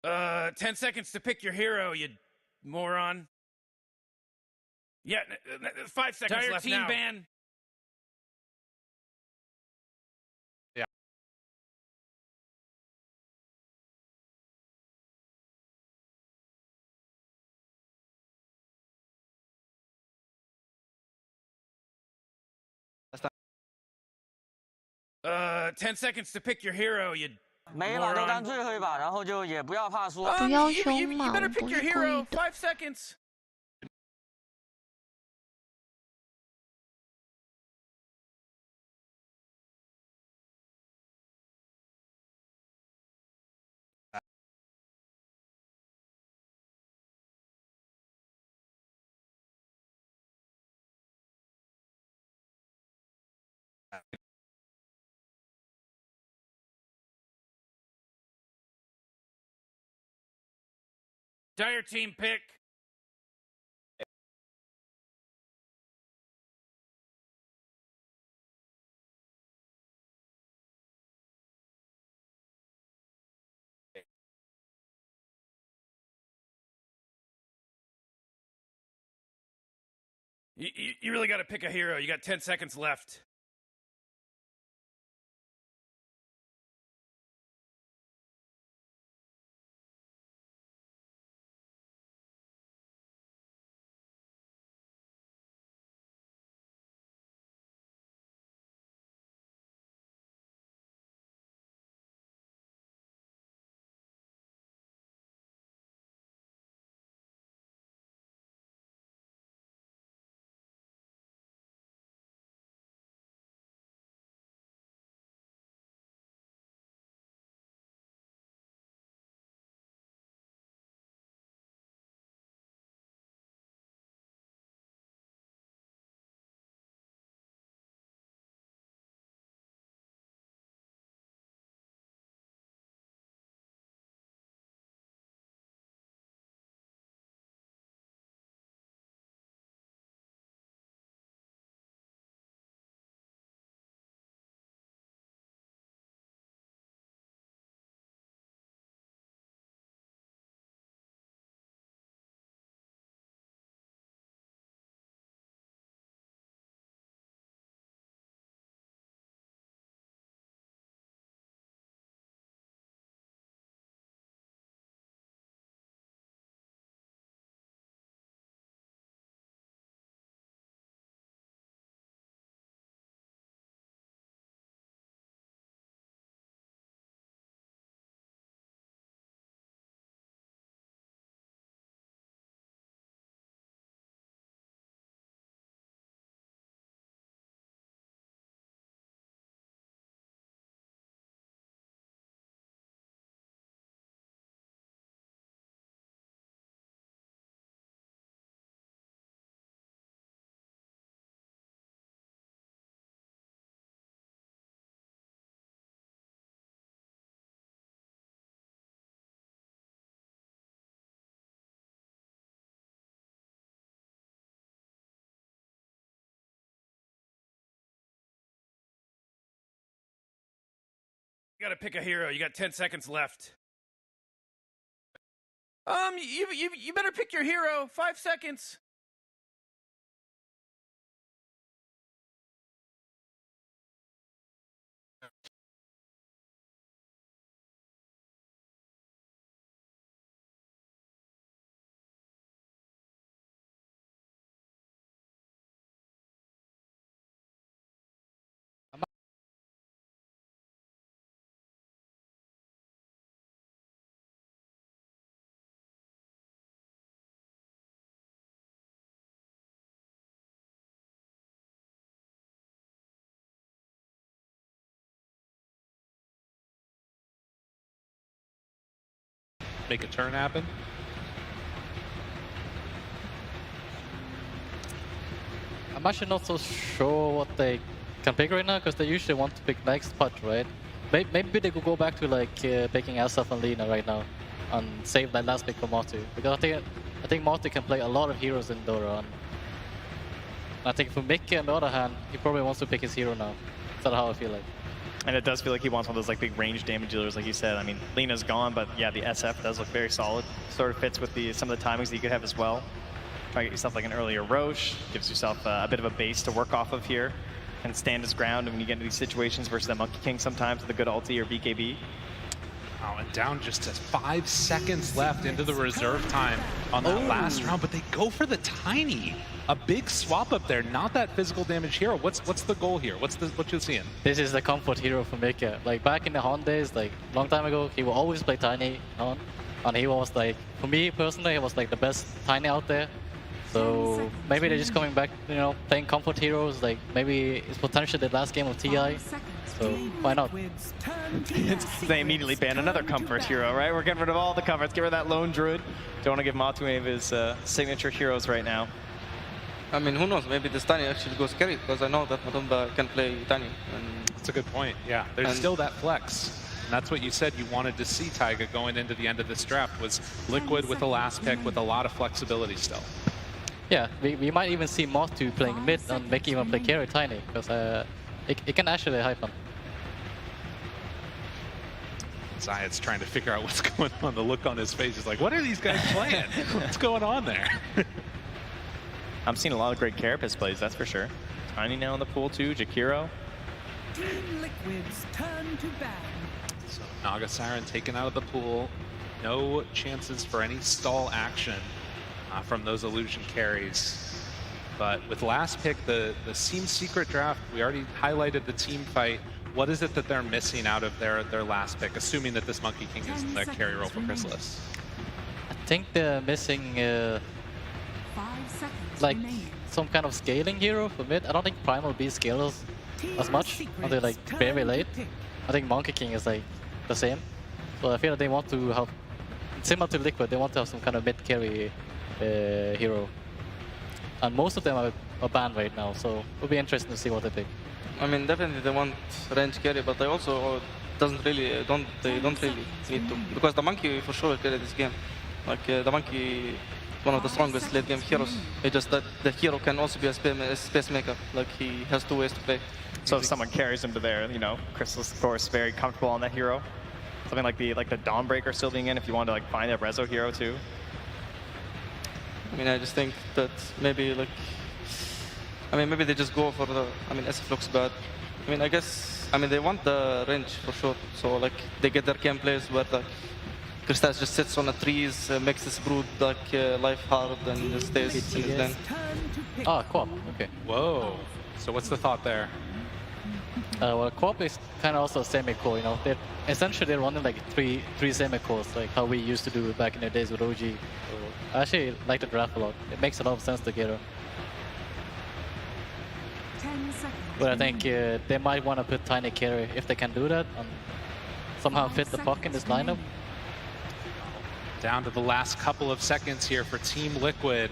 Uh, 10 seconds to pick your hero, you moron. Yeah, 5 seconds
Dire
left
team
now.
ban.
Yeah.10
seconds to pick your hero, you
没了就当
moron.
最后一把，然后就也不要怕输。
不要
you
凶嘛，
better
我
pick
不
your
是故意
hero.
的。
5 seconds. Dire team pick. You really got to pick a hero. You got 10 seconds left. You got to pick a hero. You got 10 seconds left. You better pick your hero. 5 seconds.
Make a turn happen.
I'm actually not so sure what they can pick right now because they usually want to pick next punch, right? Maybe they could go back to like picking Asaf and Lina right now and save that last pick for Marty, because I think Marty can play a lot of heroes in Dora. And I think for Mickey, on the other hand, he probably wants to pick his hero now. That's how I feel like.
And it does feel like he wants one of those like big range damage dealers, like you said. I mean, Lina's gone, but yeah, the SF does look very solid. Sort of fits with some of the timings that you could have as well. Try to get yourself like an earlier Roche, gives yourself a bit of a base to work off of here, and stand his ground when you get into these situations versus that Monkey King sometimes with a good ulti or BKB.
Oh, and down just to 5 seconds left into the reserve time on that last round, but they go for the Tiny. A big swap up there, not that physical damage hero. What's the goal here? What you're seeing?
This is the comfort hero for Mika. Like back in the Hon days, like long time ago, he would always play Tiny Hon, and he was like, for me personally, he was like the best Tiny out there. So maybe they're just coming back, you know, playing comfort heroes. Like maybe it's potentially the last game of TI. So why not?
They immediately ban another comfort hero, right? We're getting rid of all the comforts. Get rid of that lone druid. Don't want to give Matu any of his signature heroes right now.
I mean, who knows? Maybe this Tiny actually goes carry, because I know that Matumba can play Tiny.
That's a good point. Yeah, there's still that flex. And that's what you said you wanted to see, Taiga, going into the end of this draft, was Liquid with the last pick with a lot of flexibility still.
Yeah, we might even see Moth2 playing mid and making him play carry Tiny, because it can actually hype him.
Zayat's trying to figure out what's going on. The look on his face is like, what are these guys playing? What's going on there?
I'm seeing a lot of great Carapace plays, that's for sure. Tiny now in the pool too, Jakiro.
Team Liquid's turn to ban.
So Naga Siren taken out of the pool. No chances for any stall action from those illusion carries. But with last pick, the Team Secret draft, we already highlighted the team fight. What is it that they're missing out of their last pick, assuming that this Monkey King is the carry role for Chrysalis?
I think they're missing like some kind of scaling hero for mid. I don't think Primal B scales as much until like very late. I think Monkey King is like the same. So I feel like they want to have, similar to Liquid, they want to have some kind of mid carry hero. And most of them are banned right now, so it'll be interesting to see what they pick.
I mean, definitely they want range carry, but they also don't really need to, because the Monkey for sure will carry this game. Like the Monkey, one of the strongest late game heroes. It's just that the hero can also be a space maker. Like he has two ways to play.
So if someone carries him to there, you know, Chrysalis of course very comfortable on that hero. Something like the Dawnbreaker still being in if you want to like find that Rezo hero too.
I mean, I just think that maybe like, I mean, maybe they just go for the, I mean, SF looks bad. I mean, I guess, I mean, they want the range for sure. So like they get their game plays where the Crystal just sits on the trees, makes this brood like life hard and just stays in his lane.
Ah, co-op, okay.
Whoa. So what's the thought there?
Well, co-op is kind of also semi-core, you know. They're essentially running like three semi-cores, like how we used to do back in the days with OG. So I actually like the draft a lot. It makes a lot of sense together. But I think they might want to put Tiny carry if they can do that and somehow fit the puck in this lineup.
Down to the last couple of seconds here for Team Liquid.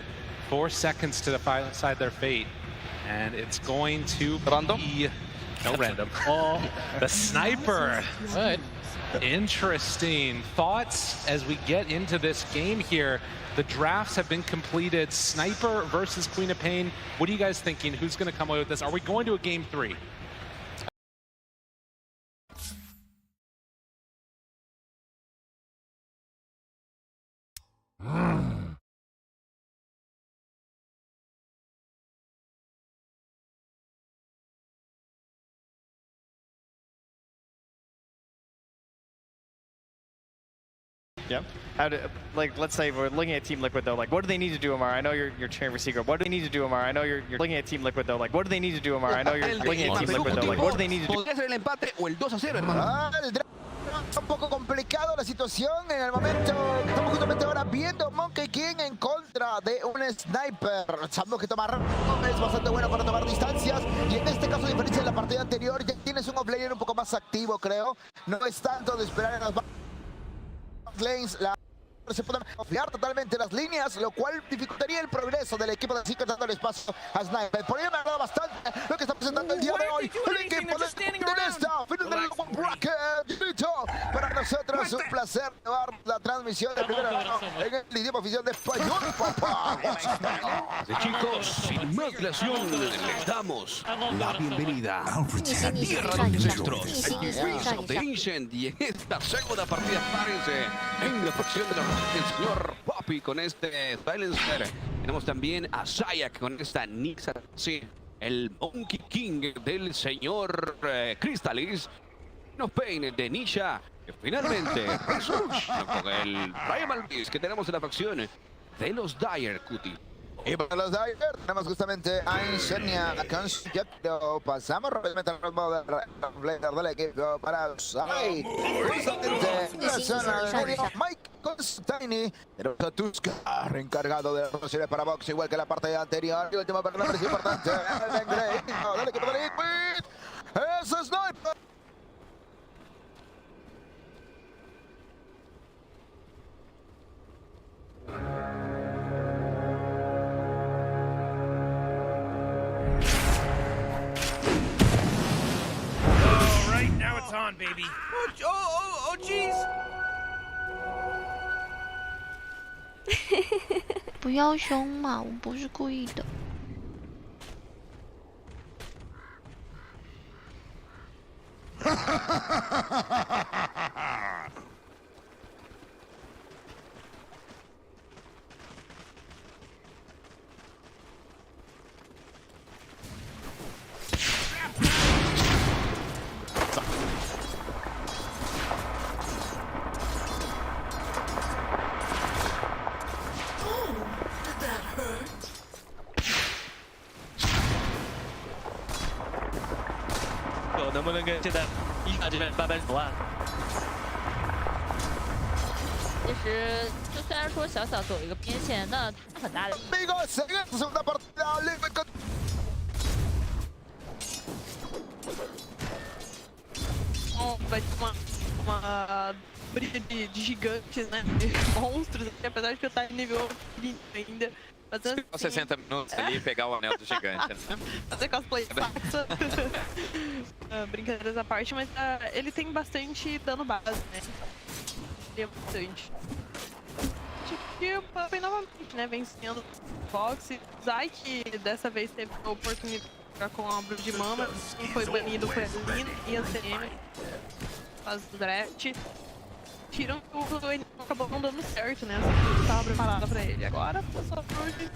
4 seconds to decide their fate. And it's going to be... No random. Oh, the sniper.
Right.
Interesting. Thoughts as we get into this game here. The drafts have been completed. Sniper versus Queen of Pain. What are you guys thinking? Who's going to come away with this? Are we going to a game 3?
Yep. How do, like, let's say we're looking at Team Liquid though. Like, what do they need to do, Amar? I know you're cheering for Secret. What do they need to do, Amar? I know you're looking at Team Liquid though. Like, what do they need to do, Amar? I know you're looking at Team Liquid though. Like, what do they need to do?
Podría ser el empate o el 2-0, hermano. Un poco complicado la situación en el momento que estamos justamente ahora viendo Monkey King en contra de un sniper. Sabemos que tomar es bastante bueno para tomar distancias y en este caso, a diferencia de la partida anterior, ya tienes un offlaner un poco más activo, creo. No es tanto de esperar en las lanes, se pueden confiar totalmente las líneas, lo cual dificultaría el progreso del equipo de Secret dando el espacio a Sniper. Por ello me agrada bastante lo que está presentando el día de hoy el equipo de esta final del bracket. Para nosotros un placer llevar la transmisión de primera mano en el idioma oficial de español, papá.
Chicos, sin más dilación, les damos la bienvenida a la tierra de los ancestros, Face of the Ancient, y en esta segunda partida aparece en la facción de el señor Poppy con este Silencer. Tenemos también a Zayak con esta Nixa, sí, el Monkey King del señor Crystalis, No Pain de Nisha, y finalmente Resolution con el Brian Malvis que tenemos en la facción de los Dire Cutie.
Y para los Dire tenemos justamente a Insomnia con su Jacto. Pasamos rápidamente al ritmo del equipo para Sai. Justamente en la zona de medio, Mike con su Tiny. Tenemos a Tuskar encargado de las rotaciones para Box, igual que la parte anterior. Y el último para la presión importante del equipo de Liquid. Es Sniper.
Now it's on, baby. GG's.
不要凶嘛，我不是故意的。
能不能跟现在伊卡这边扳扳手腕？
其实，就虽然说小小走一个边线，那很大的。
Amigos, en esta segunda partida, Liquid con...
Vai ter uma briga de gigantes, né? Monstros, apesar de que eu estar em nível 30 ainda. Fazendo
60 minutos ali e pegar o anel do gigante, né?
Fazer cosplay de Saxa. Brincadeiras à parte, mas ele tem bastante dano base, né? Ele é bastante. E o Puppy novamente, né? Vencendo o boxe. Zai, que dessa vez teve a oportunidade de jogar com a Brood de Mama. Quem foi banido foi a Lina e a CM. Faz o draft. Tiram tudo e acabou não dando certo, né? Essa estava preparada pra ele. Agora, só Brood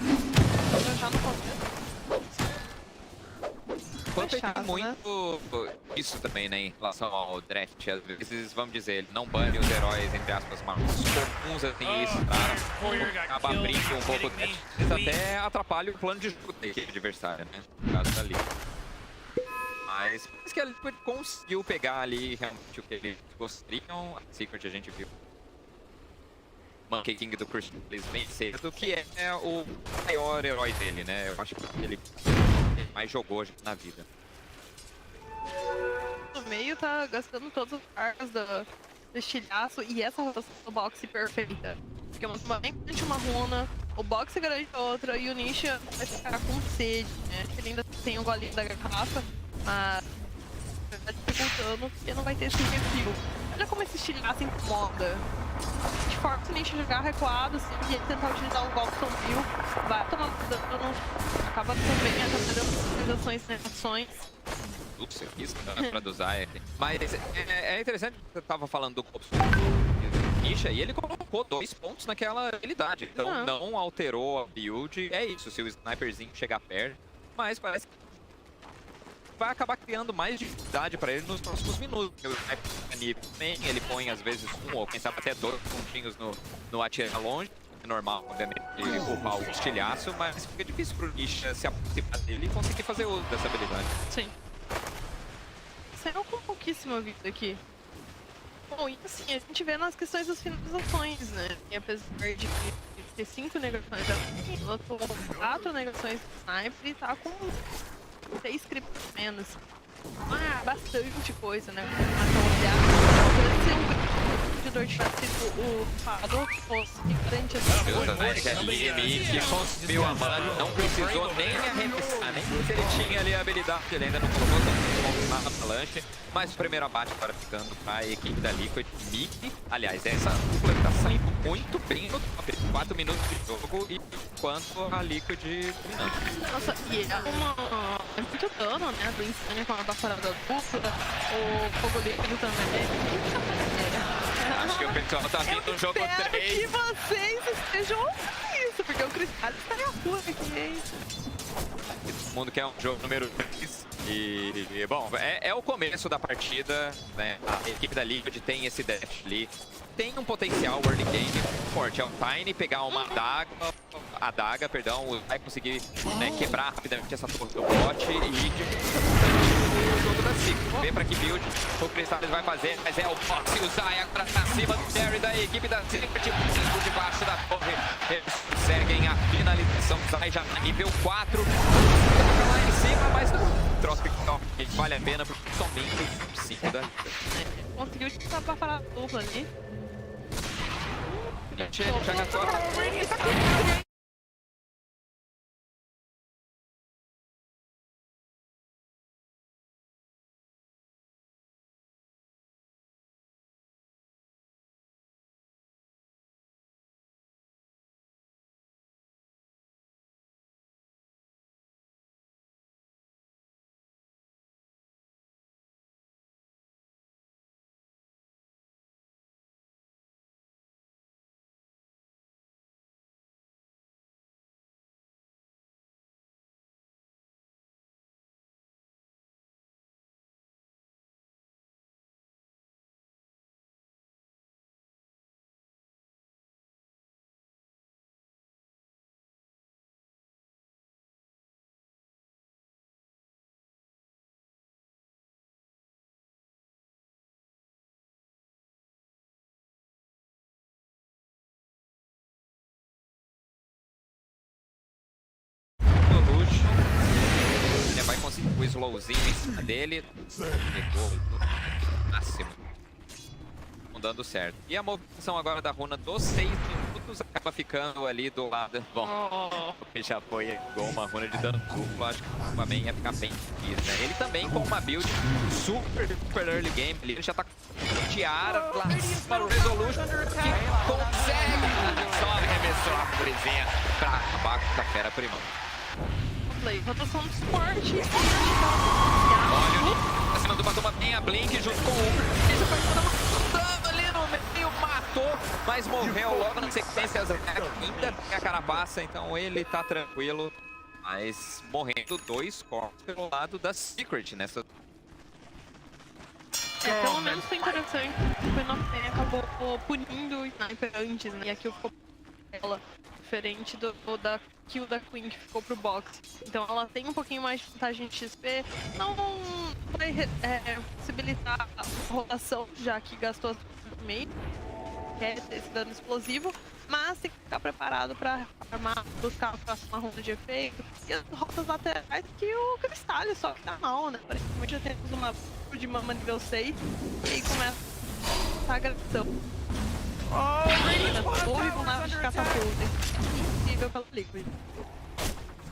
já no começo.
Quanto tem muito isso também, né, em relação ao draft. Às vezes, vamos dizer, ele não bane os heróis, entre aspas, mais comuns assim, isso, tá? Acaba abrindo um pouco o draft. Isso até atrapalha o plano de jogo da equipe adversária, né? No caso da Liquid. Mas parece que a Liquid conseguiu pegar ali realmente o que eles gostariam. A Secret a gente viu. Monkey King do Christian bem cedo, que é o maior herói dele, né? Eu acho que ele mais jogou na vida.
No meio tá gastando todas as cargas do estilhaço e essa rotação do boxe perfeita. Porque uma runa, o boxe garante outra e o Nisha vai ficar com sede, né? Ele ainda tem o golinho da garrafa, mas tá dificultando porque não vai ter esse refil. Olha como esse estilhaço incomoda. De forma que o Nisha jogar recuado, assim, e ele tentar utilizar o golpe sombrio, vai tomar dano, acaba também atrapalhando finalizações e ações.
Ups, isso pra dosar. Mas é interessante que você tava falando do golpe Nisha e ele colocou 2 pontos naquela habilidade. Então não alterou a build. É isso, se o sniperzinho chegar perto. Mas parece que vai acabar criando mais dificuldade para ele nos próximos minutos. O sniper também, ele põe às vezes 1 ou quem sabe até 2 pontinhos no atirar longe. É normal, obviamente, ele roubar o estilhaço, mas fica difícil pro Nisha se aproximar dele e conseguir fazer uso dessa habilidade.
Sim. Saiu com pouquíssima vida aqui. Bom, e assim, a gente vê nas questões das finalizações, né? E apesar de ter 5 negações, ela tomou 4 negações do sniper e tá com 6 scripts menos. Bastante coisa, né? Pode ser um dor de chance o Fado fosse garante essa
que consumiu a mana, não precisou nem arremessar, nem se ele tinha ali a habilidade, ele ainda não colocou na avalanche, mas o primeiro abate agora ficando pra equipe da Liquid. Mickey, aliás, essa dupla tá saindo muito bem no top, 4 minutos de jogo, e enquanto a Liquid dominante.
Nossa, e é muito dano, né, do Insane com a baforada dupla, o fogo líquido também.
Acho que o pessoal tá vindo no jogo 3.
Que vocês estejam ouvindo isso, porque o Cristal está na rua aqui, hein?
Todo mundo quer um jogo número 3. E bom, é o começo da partida, né? A equipe da Liquid tem esse dash ali. Tem um potencial early game forte. É o Tiny pegar uma adaga, vai conseguir, né, quebrar rapidamente essa torre do bot e o jogo da Secret. Vê pra que build o Cristal vai fazer, mas é o box e o Zay agora pra cima do Terry da equipe da Secret, por debaixo da torre. Eles conseguem a finalização. O Zay já nível 4. Lá em cima, mas não troço que vale a pena porque somente os 5 da Liquid.
Conseguiu tirar pra parar a dupla ali.
Joga fora. slowzinho em cima dele. Pegou no máximo. Não dando certo. E a movimentação agora da runa dos 6 minutos acaba ficando ali do lado. Bom, ele já foi igual uma runa de dano duplo. Acho que o Aquaman ia ficar bem difícil, né? Ele também com uma build super early game. Ele já tá com tiara lá para o Resolution que consegue só arremessou a florzinha pra acabar com a fera primão.
Rotação de suporte.
Olha, acima do Batuma tem a Blink junto com o Uber. Ele já foi dando ali no meio, matou, mas morreu logo na sequência. Ainda tem a carapaça, então ele tá tranquilo. Mas morrendo 2 corpos pelo lado da Secret nessa.
Pelo menos foi interessante. O Fenomen acabou punindo o Sniper antes, né? E aqui ficou ela. Diferente da kill da Queen que ficou pro box. Então ela tem um pouquinho mais de vantagem de XP. Não vai possibilitar a rotação, já que gastou no meio. Quer ter esse dano explosivo. Mas tem que ficar preparado para armar, buscar a próxima ronda de efeito. E as rotas laterais que o Cristalho, só que tá mal, né? Aparentemente já temos uma de mama nível 6. E aí começa a agressão. Torre com nave de catapulta. Incrível pelo Liquid.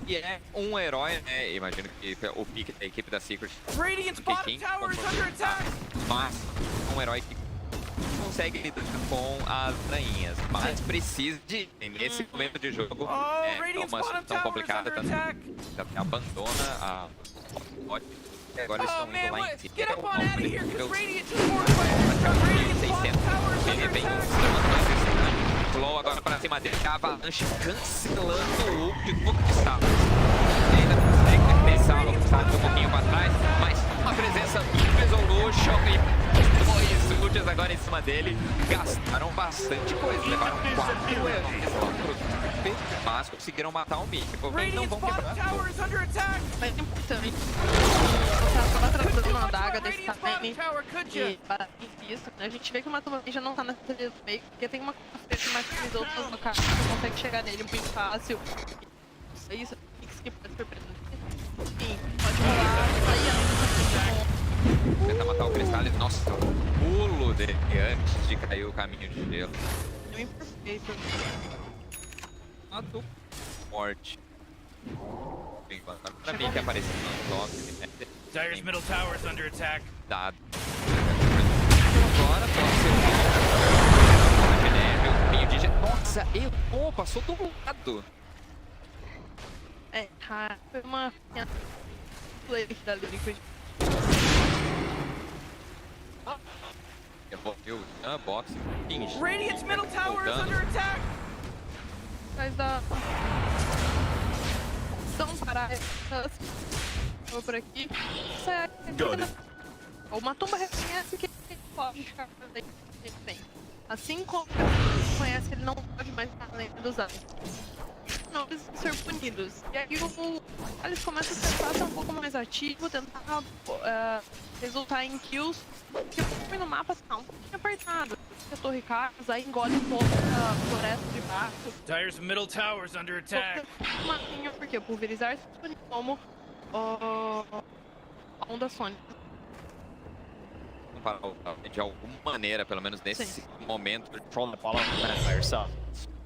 E é um herói, né? Imagino que o pique da equipe da Secret. Mas um herói que consegue lidar com as rainhas, mas precisa de, nesse momento de jogo, uma situação complicada, tanto que abandona a bot. Agora eles estão indo lá em cima. Ele vem Flow agora pra cima dele, a Avalanche cancelando o ult do Cristal. Ainda consegue pensar um pouquinho pra trás, mas uma presença do Resolution e 2 ults agora em cima dele. Gastaram bastante coisa, levaram 4 mas conseguiram matar o mid. Não vão quebrar.
Mas é importante. Tava tratando uma adaga desse tamanho de baratinho disso. A gente vê que o Matuma já não tá nessa trilha do meio, porque tem uma coisa mais que os outros locais que você consegue chegar nele muito fácil. Isso que pode surpreender. Enfim, pode rolar.
Tentar matar o Cristal. Nossa, o pulo dele antes de cair o caminho de gelo.
É imperfeito.
Matou. Morte. Pra mim que apareceu no top.
Dire's middle tower is under attack.
Dado. Agora pode ser o meio de... Nossa, errou, passou do lado.
Foi uma play da Liquid.
Devolveu o box.
Radiant's middle tower is under attack.
Mas dá... São paradas. Vou por aqui. Uma tumba reconhece que ele pode ficar bem. Assim como ele reconhece que ele não pode mais ficar além dos anos. Não, eles vão ser punidos. E aí eles começam a tentar ser um pouco mais ativo, tentar resultar em kills. Porque o no mapa tá um pouquinho apertado. A torre casa, aí engole um pouco a floresta de baixo.
Dire's middle tower is under attack.
Porque pulverizar se dispone como a onda sônica.
De alguma maneira, pelo menos nesse momento.
Control the ball by yourself.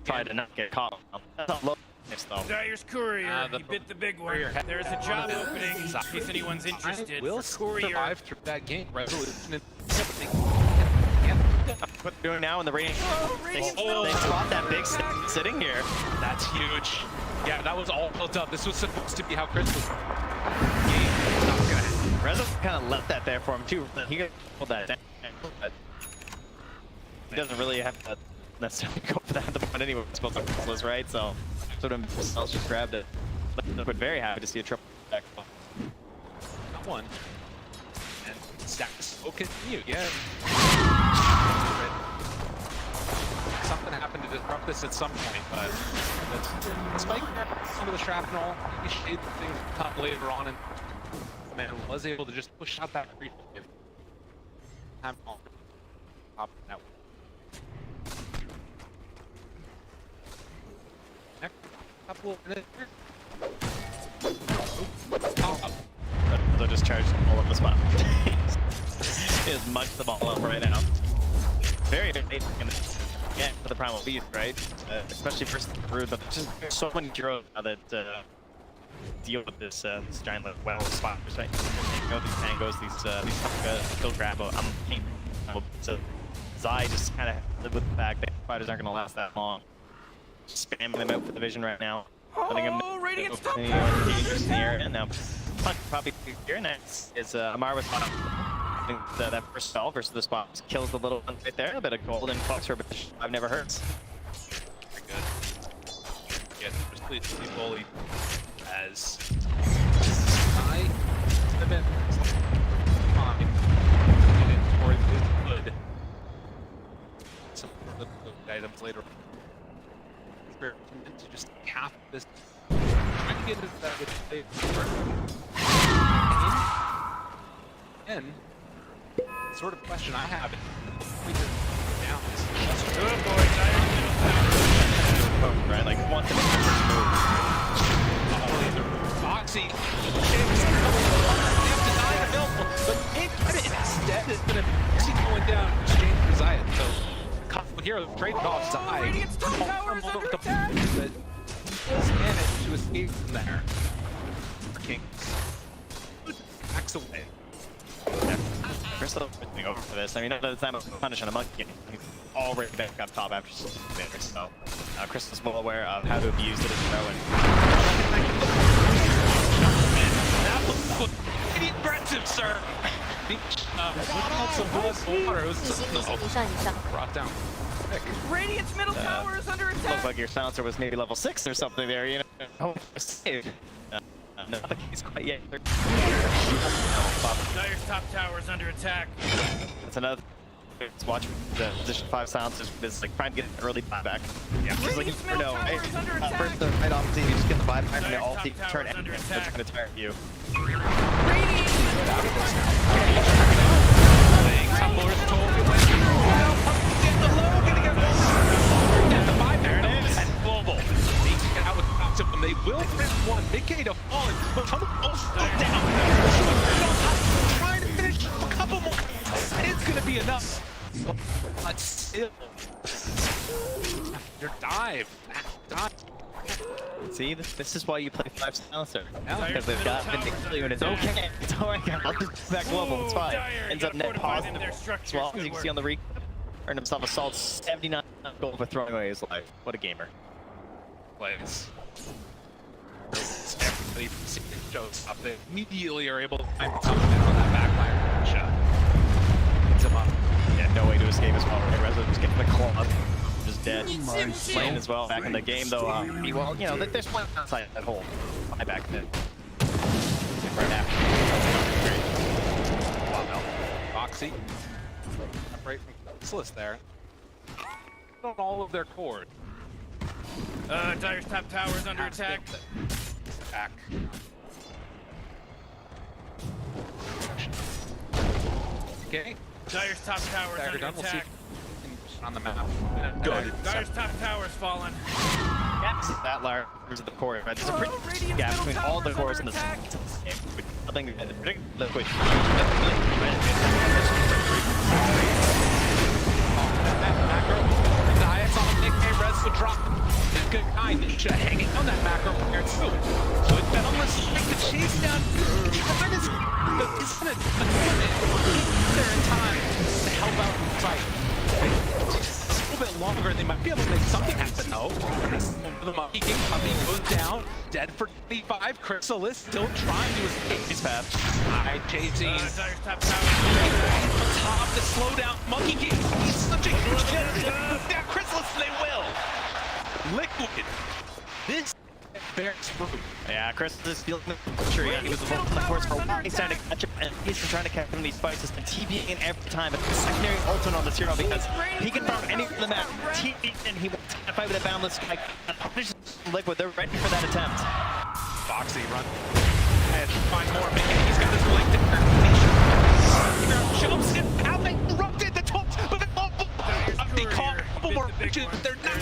Try to not get caught. That's a low miss though.
Dire's courier, he bit the big one. There's a job opening in case anyone's interested.
Will survive through that game. Resolution.
What they're doing now in the rating. They spot that big stick sitting here.
That's huge. Yeah, that was all built up. This was supposed to be how Chris was.
Rezo kind of left that there for him too. He could hold that down, but he doesn't really have to necessarily go for that at the point anyway. Both of was right, so sort of else just grabbed it. But very happy to see a triple back.
Got one. And stacks will continue. Yeah. Something happened to disrupt this at some point, but despite some of the shrapnel, maybe shade things come later on, and man was able to just push out that free wave. I'm on top of that. Next couple of minutes.
just charged all of the spot. He has munched the ball up right now. Very yeah, for the Primal Beast, right? Especially versus the Brood, but there's just so many heroes now that deal with this giant well spotters, right? You know, these tangos, these kill grab. So Zai just kind of live with the fact that fighters aren't going to last that long. Spamming them out for the vision right now. Letting them know
Radiant's top
dangerous in the area. Now, probably here next is Amar with that first spell versus the spot kills the little one right there. A bit of golden fox for I've never heard.
Very good. Yeah, just please be bullied as I have been fine. Towards his hood. Some of the items later. To just half this. Trying to get into that with the and sort of question I have is down this. Good boy,
right, like want to
Foxy. But instead is going to see going down exchange for Zion. So here, trade off Zai.
Radiant's top tower is under attack.
But managed to escape from there. Kings. Backs away.
Yeah. Crystal moving over for this. I mean, not the time of punish on a monkey. He's already back up top after some damage. So Crystal's well aware of how to abuse it as well.
That was pretty aggressive, sir. Brought down.
Radiant's middle tower is under attack.
Looks like your silencer was maybe level 6 or something there, you know. Oh, save. Not the case quite yet.
Dire's top tower is under attack.
That's another. Let's watch the position 5 silencers. This is like trying to get an early buyback. Yeah, just like you never know. Right? First, the right off you just get the buyback, and the alt turn it. It's going to tire you.
They will print one. Nikkei to fall but come down. Trying to finish a couple more. It's gonna be enough. But still, your dive.
See, this is why you play 5 silencer. Because they've got Vindictive and it's okay. It's alright, I'll just back level, it's fine. Ends up net positive as well. As you can see on the recap, earned himself a solid 79 gold for throwing away his life. What a gamer.
Plays. Everybody from Secret shows up. They immediately are able to find something on that backfire shot. Hits him up.
Yeah, no way to escape as well. Rezo just getting the claw. Just dead. Slain as well. Back in the game though. Well, you know, there's one outside that hole. I back then. Right now.
Wow, Foxy. Separate from Chrysalis there. On all of their cord.
Dire's top tower is under attack.
Back. Okay.
Dire's top tower is under attack.
On the map.
Good. Dire's top tower is fallen.
Gaps that large of the core. Right? There's a pretty gap between all the cores in the game. Nothing liquid.
Macro. Diets on Nikkei. Res would drop. Good kind. Ninja hanging on that macro here too. Good bet on this. Take the chase down. That is isn't it a limit? There in time to help out the fight. Just a little bit longer, they might be able to make something happen. No. The monkey king puppy goes down. Dead for 25. Chrysalis still trying to escape his path. High chasing.
Dire's top tower.
On top to slow down. Monkey king. He's such a huge jet. Down Chrysalis, they will. Liquid. This bears fruit.
Yeah, Chris is feeling the tree. He was the one on the course for a while. He's trying to catch him, and he's been trying to catch him in these fights. He's been TPing in every time. But the secondary ultimate on this hero because he can farm any of the map. TP and he wants to fight with a boundless strike. Liquid, they're ready for that attempt.
Foxy run. And find more. He's got this link to jumps in. How they erupted the top, but they caught a couple more pitches. They're not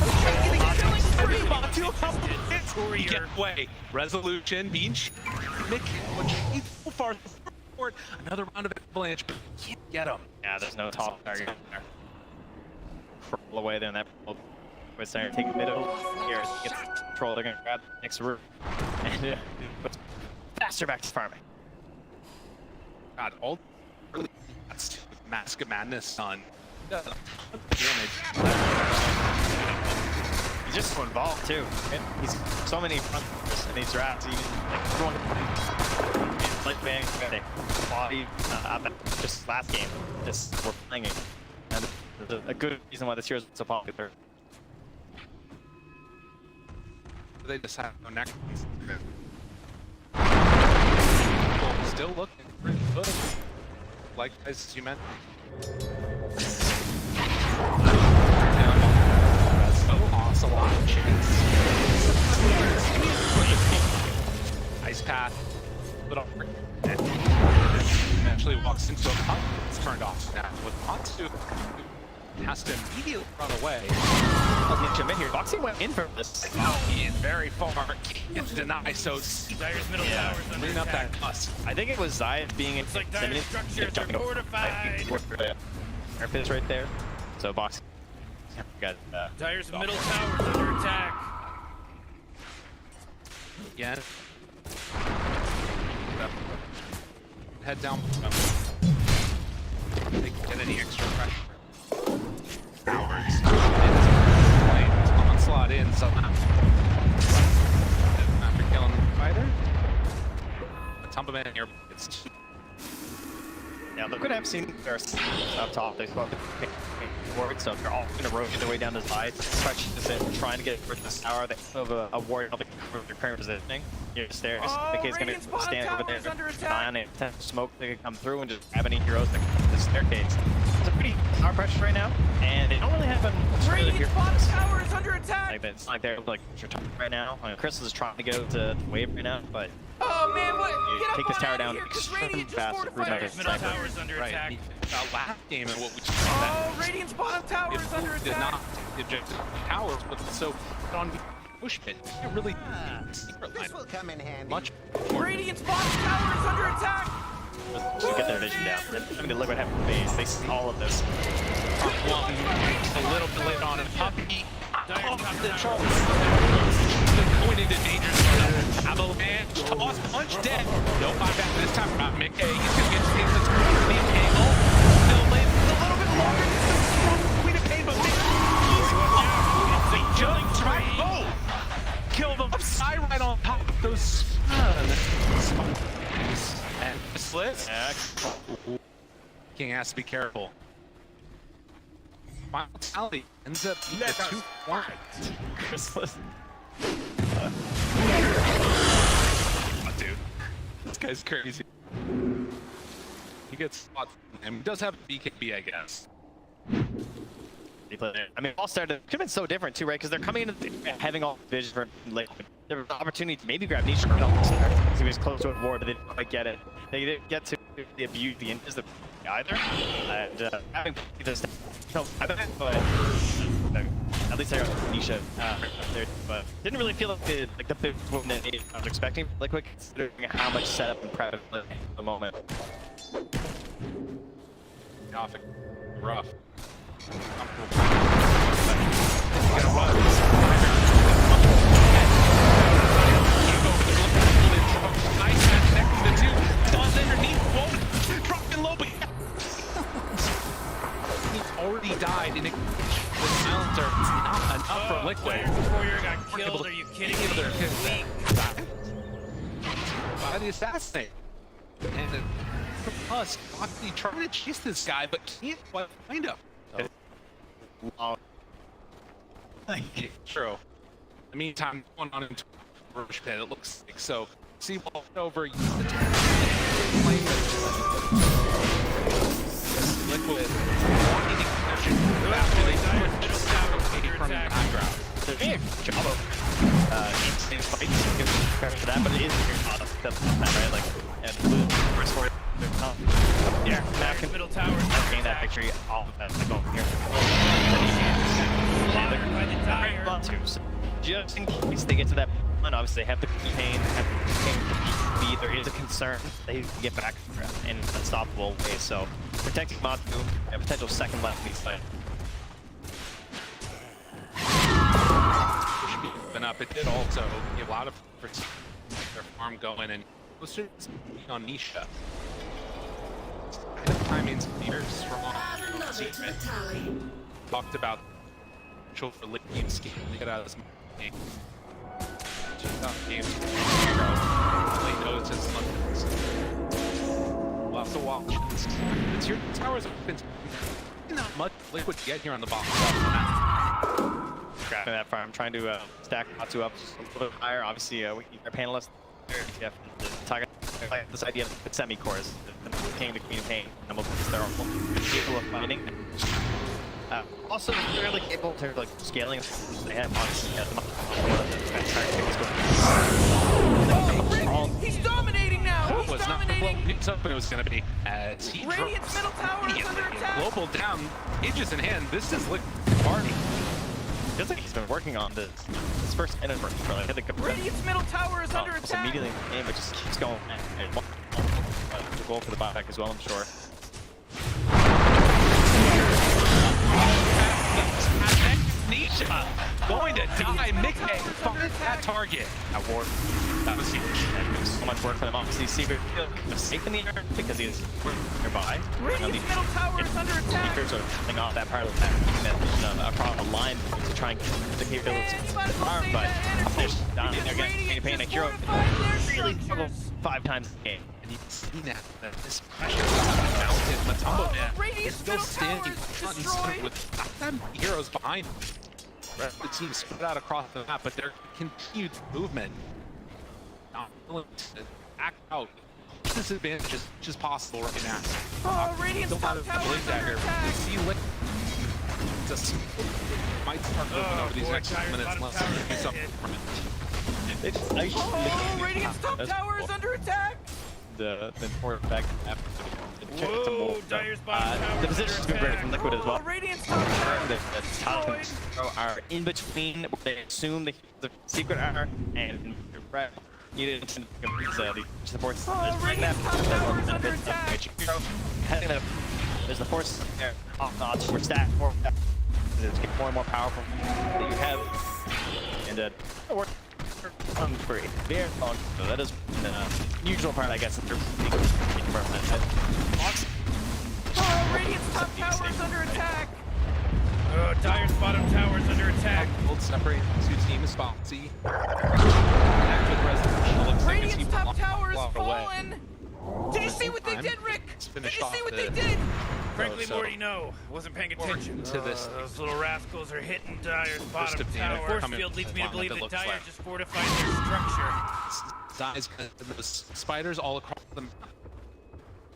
getting killing free. Matu, a couple hits. Get away. Resolution being Mick, so far forward. Another round of avalanche, but can't get him.
Yeah, there's no top target there. Crawl away there, and that was starting to take a bit of here. Gets control. They're gonna grab the next roof and faster back to farming.
God, all really that's Mask of Madness on damage.
He's just so involved too. He's so many front and these rats. He's like everyone like bang body just last game. Just we're playing it. And there's a good reason why this year is so popular.
They just have no neck. Still looking pretty good. Like as you mentioned. So awesome chance. Ice path. Little eventually walks into a puck. It's turned off now. With Matsu has to immediately run away.
I'll jump in here. Boxing went in for this.
Oh, he is very far. It's denied, so
Dyer's middle tower's under
clean up
attack.
that bus.
I think it was Zai being in.
Looks like Dyer's structures are fortified.
Air pit's right there. So boxing. Got
Dyer's middle tower's under attack.
Again. Head down. They can get any extra pressure. Towers. Onslaught in somehow. After killing the fighter. A Tumba here gets two.
Now look what I've seen first up top. They spot the forward, so they're all gonna rotate their way down the side. Stretch is in, trying to get rid of this tower. They have a warrior on the current positioning. Near the stairs. The kid's gonna stand over there, on it, smoke. They can come through and just grab any heroes that come to the staircase. It's a pretty hard pressure right now, and they don't really have a
Radiant's bottom tower is under attack.
like that. It's like they're like right now. I mean, Crystal is trying to go to wave right now, but
oh man, what?
you
Get
take
up
this tower
on
down
here, 'cause
extremely
Radiant's
fast.
Dyer's middle tower's under attack.
Last game and what we just
Oh, Radiant's bottom tower is under
did
attack.
not eject the towers, but so on push pit. It really secret line.
This will come in handy.
Much more.
Radiant's bottom tower is under attack.
Just to get their vision down. I mean, look what happened to base. They see all of this.
One, a little bit late on it. Puppy. Off the charts. Going into danger. Avalanche. Toss punch dead. No fight back this time. Mickey. He's going to get his hands on the angle. Still late. A little bit longer. Queen of Pain, but Mickey's they just tried both. Kill them upside right on top of those. And slits. King has to be careful. Final tally ends up being the 2-1.
Chrysalis.
Oh, dude, this guy's crazy. He gets spot and he does have a BKB, I guess.
I mean, all started could have been so different too, right? Because they're coming in having all vision for like there was an opportunity to maybe grab Nisha because he was close to a ward, but they didn't quite get it. They didn't get to the abuse the inches of either. And having this, but at least I got Nisha there, but didn't really feel like the big win that I was expecting. Like quick, considering how much setup and prep at the moment.
Rough. Nice match connecting the two. Don's underneath. Whoa. Dropping low, but he's already died in the silencer. It's not enough for Liquid.
Warrior got killed. Are you kidding me?
By the assassinate. And plus, Foxy trying to chase this guy, but can't quite find him. True. In the meantime, going on into Rush Pit, it looks like so. Seaball over. Use the Liquid. Needing connection. After they switch from the background.
Jumpa. Insane fight. Give credit for that, but it is right? Like, and first for yeah, Mac
middle tower.
Gain that victory off of that. Like, here.
Slaughtered by the Dyer.
So just in case they get to that one. Obviously, they have the pain, have the speed. There is a concern that he can get back in an unstoppable way. So protecting Matu, a potential second left in these fight.
Been up. It did also give a lot of their farm going, and was on Nisha. The timing's here strong. Talked about for lead scheme to get out of this game. Games really knows his limits. We'll have to watch. It's your towers open. Not much liquid to get here on the bottom.
Grabbing that farm, trying to stack Matu up just a little bit higher. Obviously, we need our panelists. Talking like this idea of the semi-cores, the king, the queen of pain, and we'll their capable of fighting. Also, fairly capable to like scaling. They have obviously
He's dominating now. He's
was
dominating.
not what something it was going to be as he
Radiant's middle tower is under attack.
Global down, aegis in hand. This is like party.
Feels like he's been working on this first end for like I think
Radiant's middle tower is under attack.
Immediately in the game, it just keeps going. And the goal for the buyback as well, I'm sure.
Nisha going to die. Mickey finds that target. That ward. That was huge.
And so much work for them. Obviously, Secret safe in the air because he is nearby.
Radiant's middle tower is under attack.
Secrets are coming off that part of the across the line to try and get the capability to farm, but there's down in there getting pain. A hero really struggled 5 times in the game.
And you can see that this pressure mounted. Matumbo is still standing front with 5 heroes behind him. The team spread out across the map, but their continued movement not willing to act out. Disadvantage is just possible right now.
Oh, Radiant's top tower is under attack.
We see just might start moving over these next few minutes unless they do something from it.
Oh, Radiant's top tower is under attack.
The important fact after
Whoa, Dire's bottom tower.
the position's been great from Liquid as well.
Radiant's top tower.
The top are in between. They assume the secret are and needed to the supports.
Radiant's top tower is under attack.
There's the force there, top notch. We're stacked more. It's getting more and more powerful that you have, and for very long. So that is the usual part, I guess. In terms of
Radiant's top tower is under attack. Dire's bottom tower is under attack.
We'll separate 2 teams. Bouncy.
Radiant's top tower is fallen. Did you see what they did, Rick? Did you see what they did? Frankly, Morty, no. Wasn't paying attention
to this.
Those little rascals are hitting Dire's bottom tower. Force field leads me to believe that Dire just fortified their structure.
Dire's those spiders all across the map.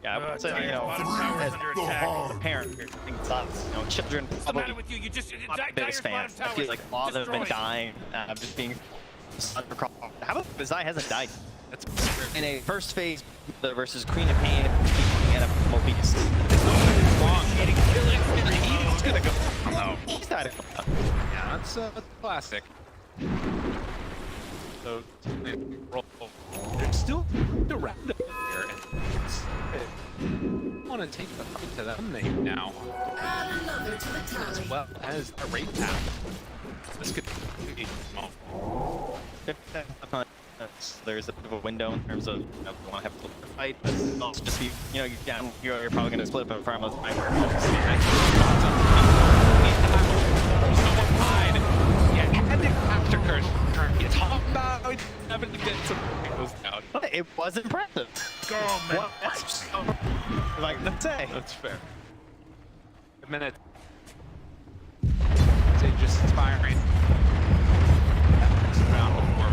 Yeah, I would say, you know, as a parent, you're thinking thoughts, you know, children
What's the matter with you? You just
biggest fans. I feel like all of them have been dying. I'm just being across. How about Zai hasn't died? That's in a first phase versus Queen of Pain and a Mobius. He's gonna go. No, he's died.
Yeah, that's classic. So they're still around up here, and I want to take the fight to them now, as well as a raid tap. This could be there's a bit of a window in terms of, you know, if you want to have a little fight, but also just be, you know, you're probably going to split up a farm. After curse, you talk about having to get some goes down. It was impressive.
Go, man.
What like to say?
That's fair. A minute. Say just inspiring. Round before.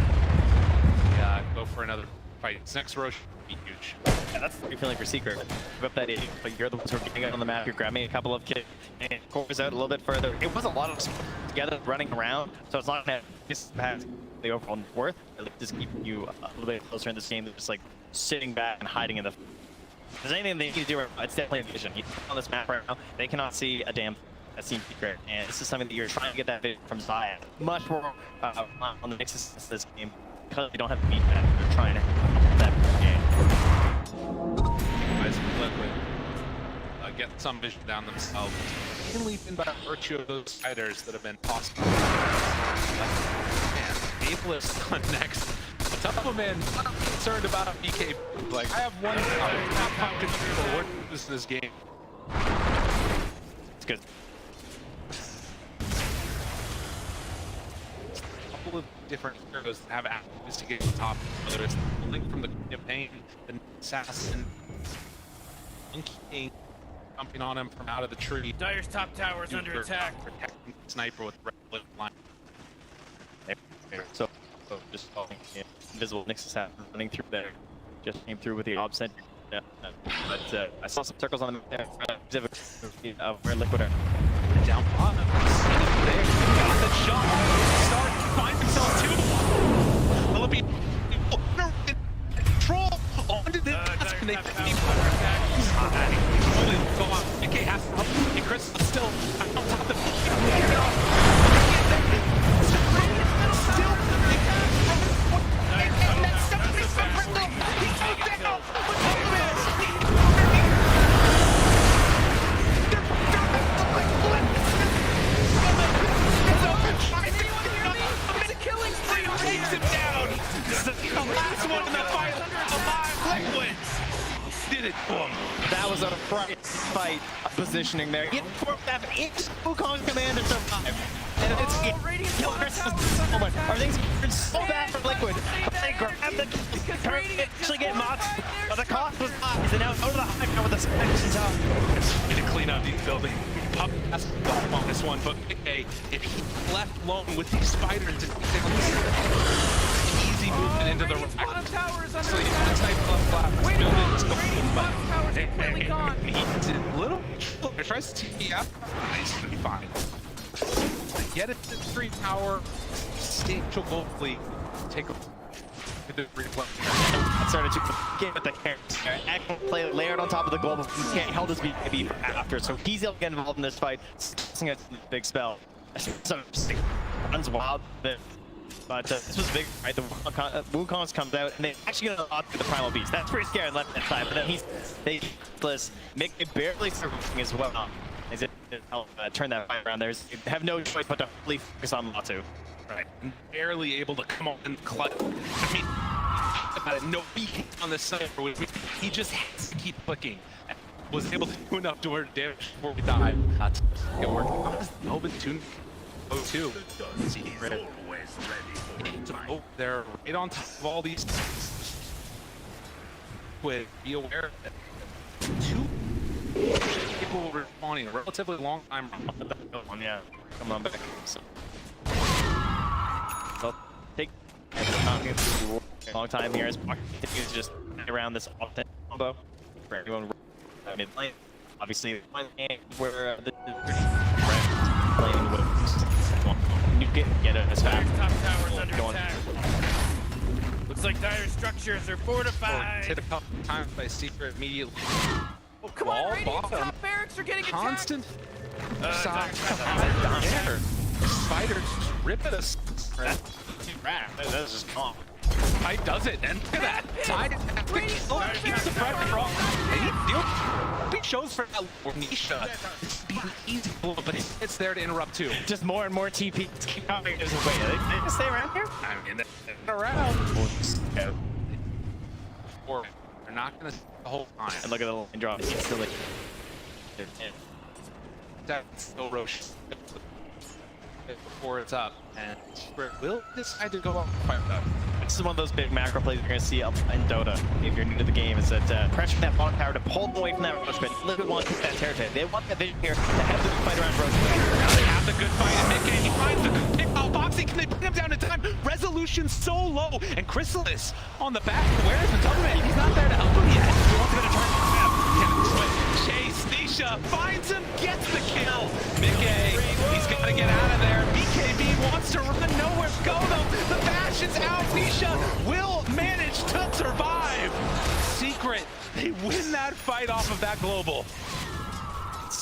Yeah, go for another fight. This next row should be huge.
Yeah, that's what you're feeling for Secret. Give up that idiot, but you're the ones who are getting out on the map. You're grabbing a couple of kills and cores out a little bit further. It was a lot of us together running around, so it's not that just have the overall worth. It just keep you a little bit closer in this game than just like sitting back and hiding in the. If there's anything they need to do, it's definitely a vision. On this map right now, they cannot see a damn. That seems Secret, and this is something that you're trying to get that vision from Zaya. Much more on the Nexus this game. because they don't have the beat back, they're trying to that game.
Get some vision down themselves. Mainly been by virtue of those fighters that have been possible. Man, Ageless on next. Some of them, man, not concerned about a BK. Like, I have one top control. We're this game.
It's good.
A couple of different heroes that have avenues to get to the top. Whether it's the Link from the campaign, the Assassin, Monkey jumping on him from out of the tree.
Dire's top tower is under attack.
Protecting the sniper with red line.
So just invisible Nixus running through there. Just came through with the ob center. Yeah, but I saw some circles on the where Liquid are.
Down bottom. There. Got the shot. Start finds himself too. Will it be control onto the and they only go on. AK has to up. And Chris is still on top of the
That was a fight positioning there. Wukong's commander survived. And it's everything's so bad for Liquid. They grabbed the actually get mocked, but the cost was high. And now go to the high ground with the sections out.
Need to clean up these buildings. Pup has to bomb on this one, but okay, if he's left alone with these spiders, easy movement into the rack.
Bottom tower is under
So
attack.
he's type of flat.
Wait, bottom tower is completely gone.
He's a little. He tries to tee up. He's gonna be fine. Get it to 3 power. Substantial gold fleet. Take a the replay.
Started to get with the character. Actual play layered on top of the gold. He can't held his BKB for after, so he's able to get involved in this fight. Using a big spell. So runs wild. But this was big, right? The Wukong's comes out, and they actually get a lot through the Primal Beast. That's pretty scary on the left-hand side, but then they Mick barely surviving as well. As it turn that fight around. They have no choice but to fully focus on Matu.
Right. Barely able to come on and clutch. I mean, about it, no beat on the sniper. He just has to keep clicking. Was able to do enough to her damage before we died. That's it worked. Open 2-0-2. Oh, they're right on top of all these. With be aware that 2 people were respawning a relatively long time.
Yeah, come on back. So they'll take a long time here as Mark continues to just around this often combo for everyone mid lane. Obviously, one game where the playing with you get it as fast.
Top tower is under attack. Looks like Dire structures are fortified.
Hit a couple times by Secret immediately.
Oh, come on, Radiant top barracks are getting attacked.
Constant spiders rip at us.
That's just calm.
He does it, and look at that. Side keeps the pressure off. He shows for Nisha. Easy, but it's there to interrupt too.
Just more and more TP keep coming his way. They just stay around here?
I mean, they're around. Or they're not going to the whole time.
And look at the line draw. He's still like.
That's still Roche. Before it's up, and will decide to go up and fire that.
This is one of those big macro plays you're going to see up in Dota if you're new to the game, is that pressure that bottom tower to pull them away from that Roche, but Liquid wants to keep that territory. They want that vision here to have the good fight around Roche.
Now they have the good fight in mid-game. He finds the good pick off Boxy. Can they bring him down in time? Resolution so low, and Chrysalis on the back. Where is the Tubman? He's not there to help him yet. He wants to go to turn Chase, Nisha finds him, gets the kill. Mickey, he's got to get out of there. BKB wants to run, nowhere to go though. The bash is out. Nisha will manage to survive. Secret, they win that fight off of that global.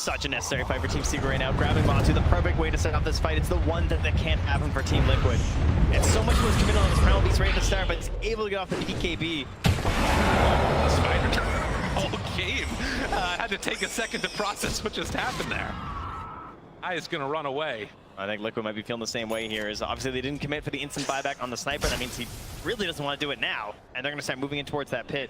such a necessary fight for Team Secret right now. Grabbing Matu, the perfect way to set up this fight. It's the one that can't happen for Team Liquid. And so much was committed on this round. He's ready to start, but he's able to get off the BKB.
Spider whole game had to take a second to process what just happened there. I is gonna run away.
I think Liquid might be feeling the same way here. Is obviously they didn't commit for the instant buyback on the sniper. That means he really doesn't want to do it now, and they're going to start moving in towards that pit.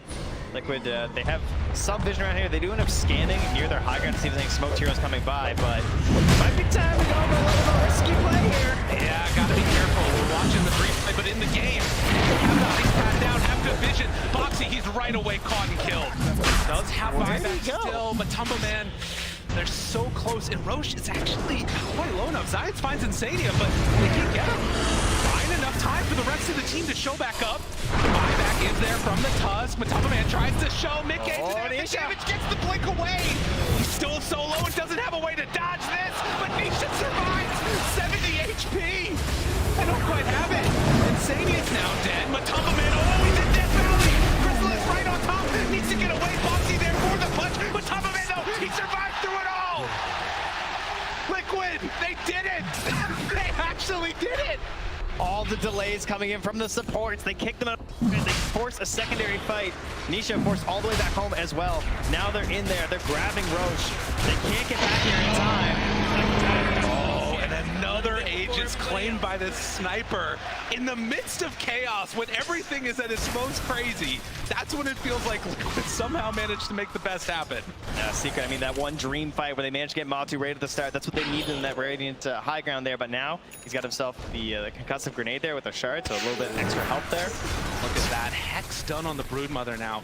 Liquid, they have some vision around here. They do end up scanning near their high ground to see if there's any smoked heroes coming by, but it might be time to go for a little more risky play here.
Yeah, gotta be careful. We're watching the brief play, but in the game, he's pat down, have good vision. Boxy, he's right away caught and killed. Does have buyback still, but Tumble Man, they're so close, and Roche is actually quite low enough. Zions finds Insania, but they can't get him. Find enough time for the rest of the team to show back up. Buyback is there from the Tusk. Matamba Man tries to show. Mickey to the damage, gets the blink away. He's still so low and doesn't have a way to dodge this, but Nisha survives. 70 HP. I don't quite have it. Insania's now dead. Matamba Man, oh, he's in Death Valley. Crystal is right on top. Needs to get away. Boxy there for the punch. Matamba Man, though, he survived through it all. Liquid, they did it. They actually did it.
All the delays coming in from the supports. They kick them out. They force a secondary fight. Nisha forced all the way back home as well. Now they're in there. They're grabbing Roche. They can't get back here in time.
Oh, and another Aegis claimed by this sniper in the midst of chaos when everything is at its most crazy. That's when it feels like Liquid somehow managed to make the best happen.
Secret, I mean, that one dream fight where they managed to get Matu right at the start, that's what they needed in that Radiant high ground there, but now he's got himself the concussive grenade there with a shard, so a little bit extra help there.
Look at that. Hex done on the Broodmother now.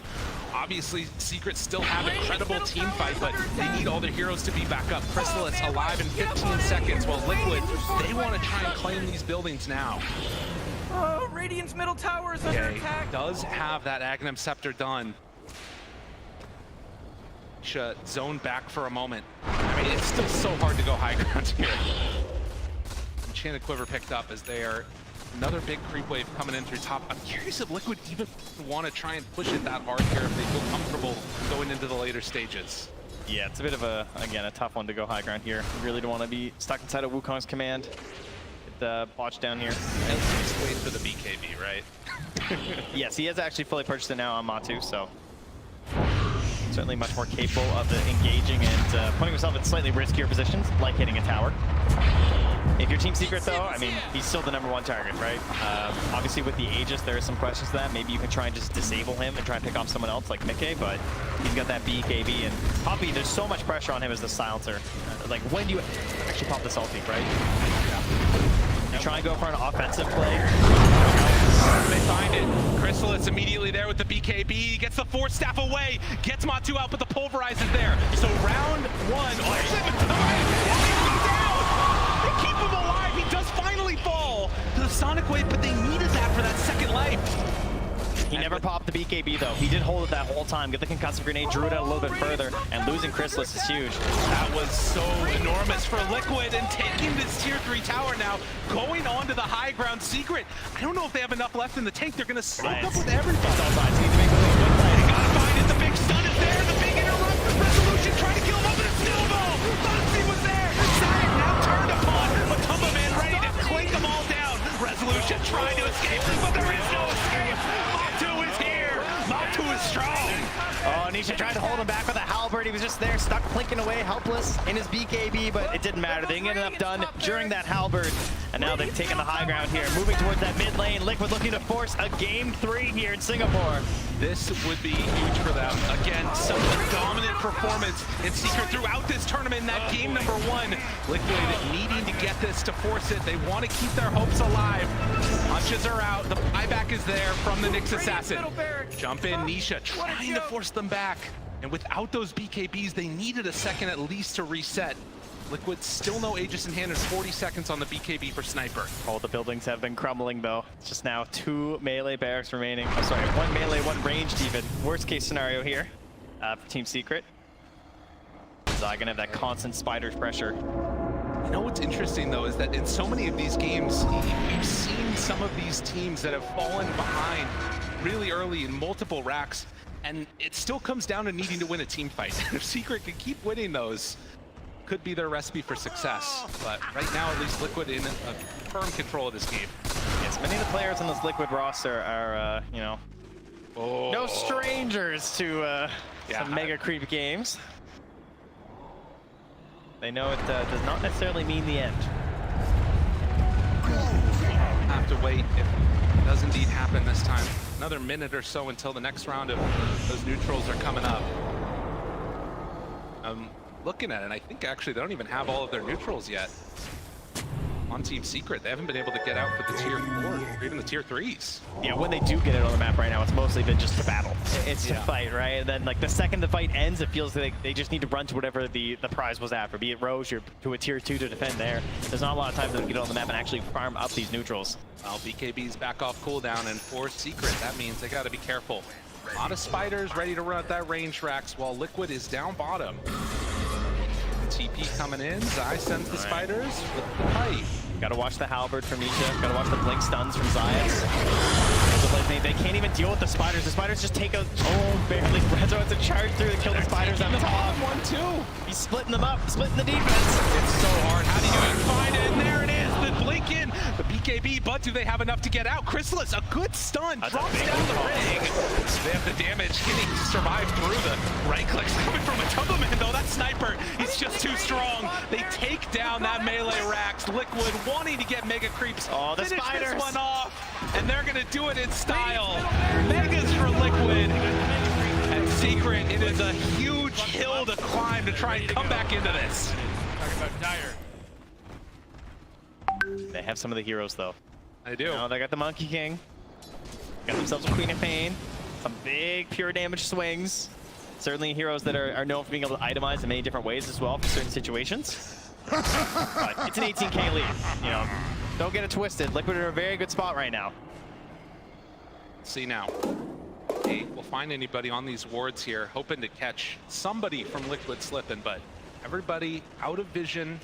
Obviously, Secret still have an incredible team fight, but they need all their heroes to be back up. Chrysalis alive in 15 seconds, while Liquid, they want to try and claim these buildings now.
Oh, Radiant's middle tower is under attack.
Does have that Aghanim Scepter done. Zone back for a moment. I mean, it's still so hard to go high ground here. Enchanted Quiver picked up as they are another big creep wave coming in through top. I'm curious if Liquid even want to try and push it that hard here, if they feel comfortable going into the later stages.
Yeah, it's a bit of a, again, a tough one to go high ground here. You really don't want to be stuck inside of Wukong's command. Get the botch down here.
And just wait for the BKB, right?
Yes, he has actually fully purchased it now on Matu, so certainly much more capable of engaging and putting himself in slightly riskier positions, like hitting a tower. If you're Team Secret, though, I mean, he's still the #1 target, right? Obviously, with the Aegis, there are some questions to that. Maybe you can try and just disable him and try and pick off someone else like Mickey, but he's got that BKB, and Poppy, there's so much pressure on him as the silencer. Like, when do you actually pop this ulti, right? Yeah. You try and go for an offensive play.
They find it. Chrysalis immediately there with the BKB, gets the Force Staff away, gets Matu out, but the Pulverize is there. So round one, they keep him alive. He does finally fall to the Sonic Wave, but they needed that for that second life.
He never popped the BKB though. He did hold it that whole time. Get the concussive grenade, drew it out a little bit further, and losing Chrysalis is huge.
That was so enormous for Liquid, and taking this tier 3 tower now, going on to the high ground. Secret, I don't know if they have enough left in the tank. They're going to soak up with everybody. They gotta find it. The big stun is there. The big interrupt. Resolution trying to kill him up, but it's still no. Boxy was there. Sonic now turned upon, but Tumba Man ready to clink them all down. Resolution trying to escape, but there is no escape. Matu is here. Matu is strong.
Oh, Nisha tried to hold him back with a halberd. He was just there, stuck plinking away, helpless in his BKB, but it didn't matter. They didn't get enough done during that halberd. And now they've taken the high ground here, moving towards that mid lane. Liquid looking to force a game 3 here in Singapore.
This would be huge for them. Again, such a dominant performance in Secret throughout this tournament in that game #1. Liquid needing to get this to force it. They want to keep their hopes alive. Punches are out. The buyback is there from the Nyx Assassin. Jump in, Nisha trying to force them back. And without those BKBs, they needed a second at least to reset. Liquid still no Aegis in hand. There's 40 seconds on the BKB for Sniper.
All the buildings have been crumbling though. It's just now 2 melee barracks remaining. Oh, sorry, 1 melee, 1 ranged even. Worst case scenario here for Team Secret. Zai gonna have that constant spider pressure.
You know what's interesting though is that in so many of these games, we've seen some of these teams that have fallen behind really early in multiple racks, and it still comes down to needing to win a team fight. If Secret can keep winning those, could be their recipe for success. But right now, at least Liquid in a firm control of this game.
Yes, many of the players on this Liquid roster are, you know, no strangers to some mega creep games. They know it does not necessarily mean the end.
Have to wait if it does indeed happen this time. Another minute or so until the next round of those neutrals are coming up. I'm looking at it, and I think actually they don't even have all of their neutrals yet. On Team Secret, they haven't been able to get out for the tier 4 or even the tier 3s.
Yeah, when they do get it on the map right now, it's mostly been just to battle. It's to fight, right? And then like the second the fight ends, it feels like they just need to run to whatever the prize was after, be it Roche or to a tier 2 to defend there. There's not a lot of time for them to get on the map and actually farm up these neutrals.
Well, BKB's back off cooldown, and for Secret, that means they gotta be careful. A lot of spiders ready to run at that range racks while Liquid is down bottom. TP coming in, Zai sends the spiders with the pipe.
Gotta watch the halberd from Misha, gotta watch the blink stuns from Zayas. They can't even deal with the spiders. The spiders just take a, barely. Rezo has to charge through to kill the spiders on top. 1-2. He's splitting them up, splitting the defense.
It's so hard. How do you even find it? And there it is, the blink in, the BKB, but do they have enough to get out? Chrysalis, a good stun, drops down the ring. They have the damage. Can he survive through the right clicks coming from a Tumbleman, though? That sniper is just too strong. They take down that melee racks. Liquid wanting to get mega creeps.
Oh, the
finish
spiders.
this one off, and they're gonna do it in style. Megas for Liquid. And Secret, it is a huge hill to climb to try and come back into this. Talking about dire.
They have some of the heroes though.
They do.
They got the Monkey King. Got themselves a Queen of Pain. Some big pure damage swings. Certainly heroes that are known for being able to itemize in many different ways as well for certain situations. But it's an 18k lead, you know. Don't get it twisted. Liquid are in a very good spot right now.
Let's see now. Hey, we'll find anybody on these wards here, hoping to catch somebody from Liquid slipping, but everybody out of vision,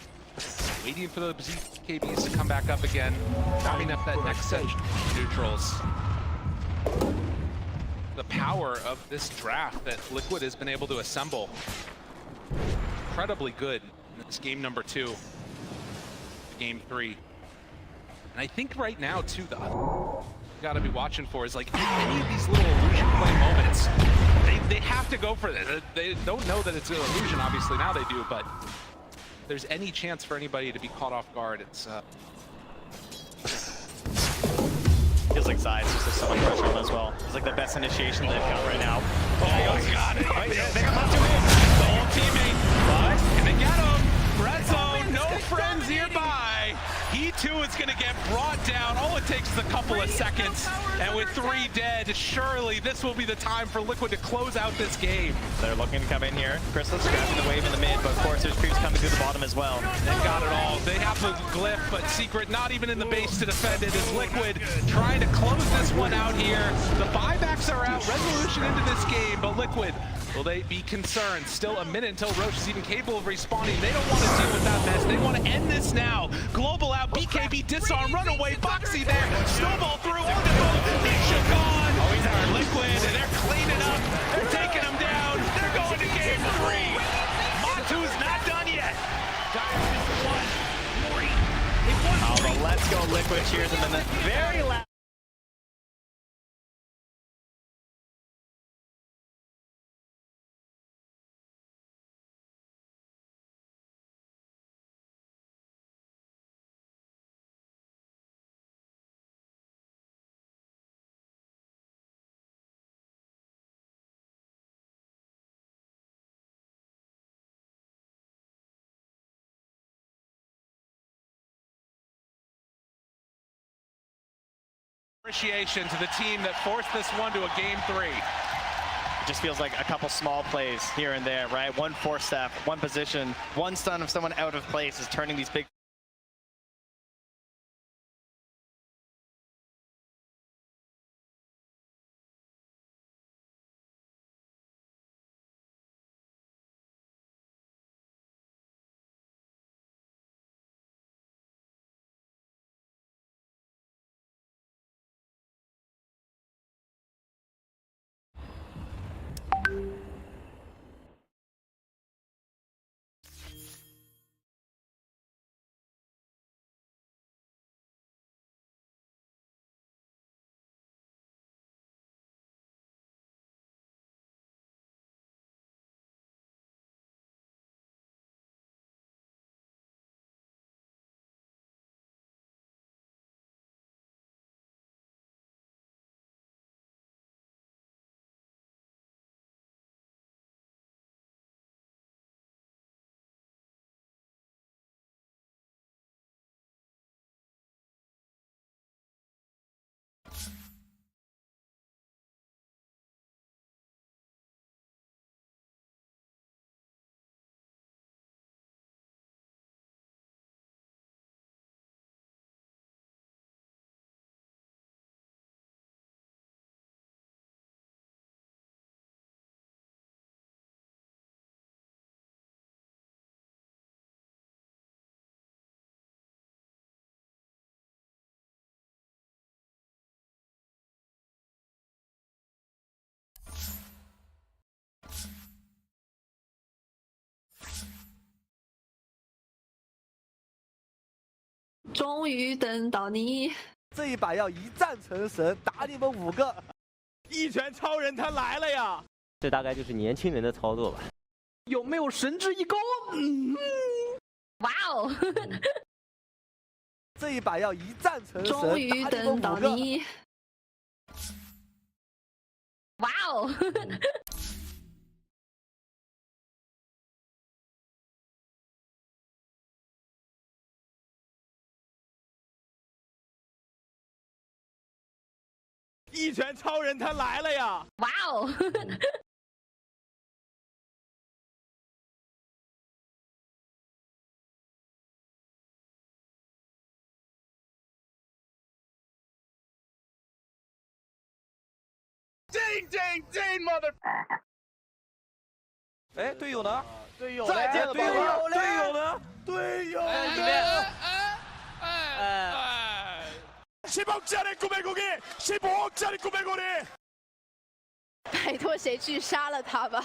waiting for the BKBs to come back up again, farming up that next set of neutrals. The power of this draft that Liquid has been able to assemble. Incredibly good in this game number 2, game 3. And I think right now too, the gotta be watching for is like any of these little illusion play moments. They have to go for this. They don't know that it's an illusion, obviously now they do, but if there's any chance for anybody to be caught off guard, it's
feels like Zai's just so much pressure on them as well. It's like the best initiation they've got right now.
Oh my god! They got left 2 in. The whole teammate. But can they get him? Red zone, no friends nearby. He too is going to get brought down. All it takes is a couple of seconds. And with 3 dead, surely this will be the time for Liquid to close out this game.
They're looking to come in here. Chrysalis grabbing the wave in the mid, but of course there's creeps coming through the bottom as well.
They've got it all. They have the glyph, but Secret not even in the base to defend it. Is Liquid trying to close this one out here. The buybacks are out. Resolution into this game, but Liquid, will they be concerned? Still a minute until Roche is even capable of respawning. They don't want to deal with that mess. They want to end this now. Global out, BKB disarm, runaway, Boxy there. Snowball through, on the boat. Nisha gone. Liquid, and they're cleaning up. They're taking them down. They're going to game 3. Matu's not done yet.
Oh, but let's go Liquid cheers, and then the very last.
Appreciation to the team that forced this one to a game 3.
It just feels like a couple small plays here and there, right? One force step, one position, one stun of someone out of place is turning these big
终于等到你。
这一把要一战成神，打你们5个。一拳超人他来了呀！
这大概就是年轻人的操作吧。
有没有神之一攻？
哇哦！
这一把要一战成神，
终于等到你。哇哦！
一拳超人他来了呀！
哇哦！
进 mother！
哎，队友呢？
队友
再见了，
队友
队友呢？
队友10억짜리 꿈의 고기 15억짜리 꿈의 고리
拜托谁去杀了他吧。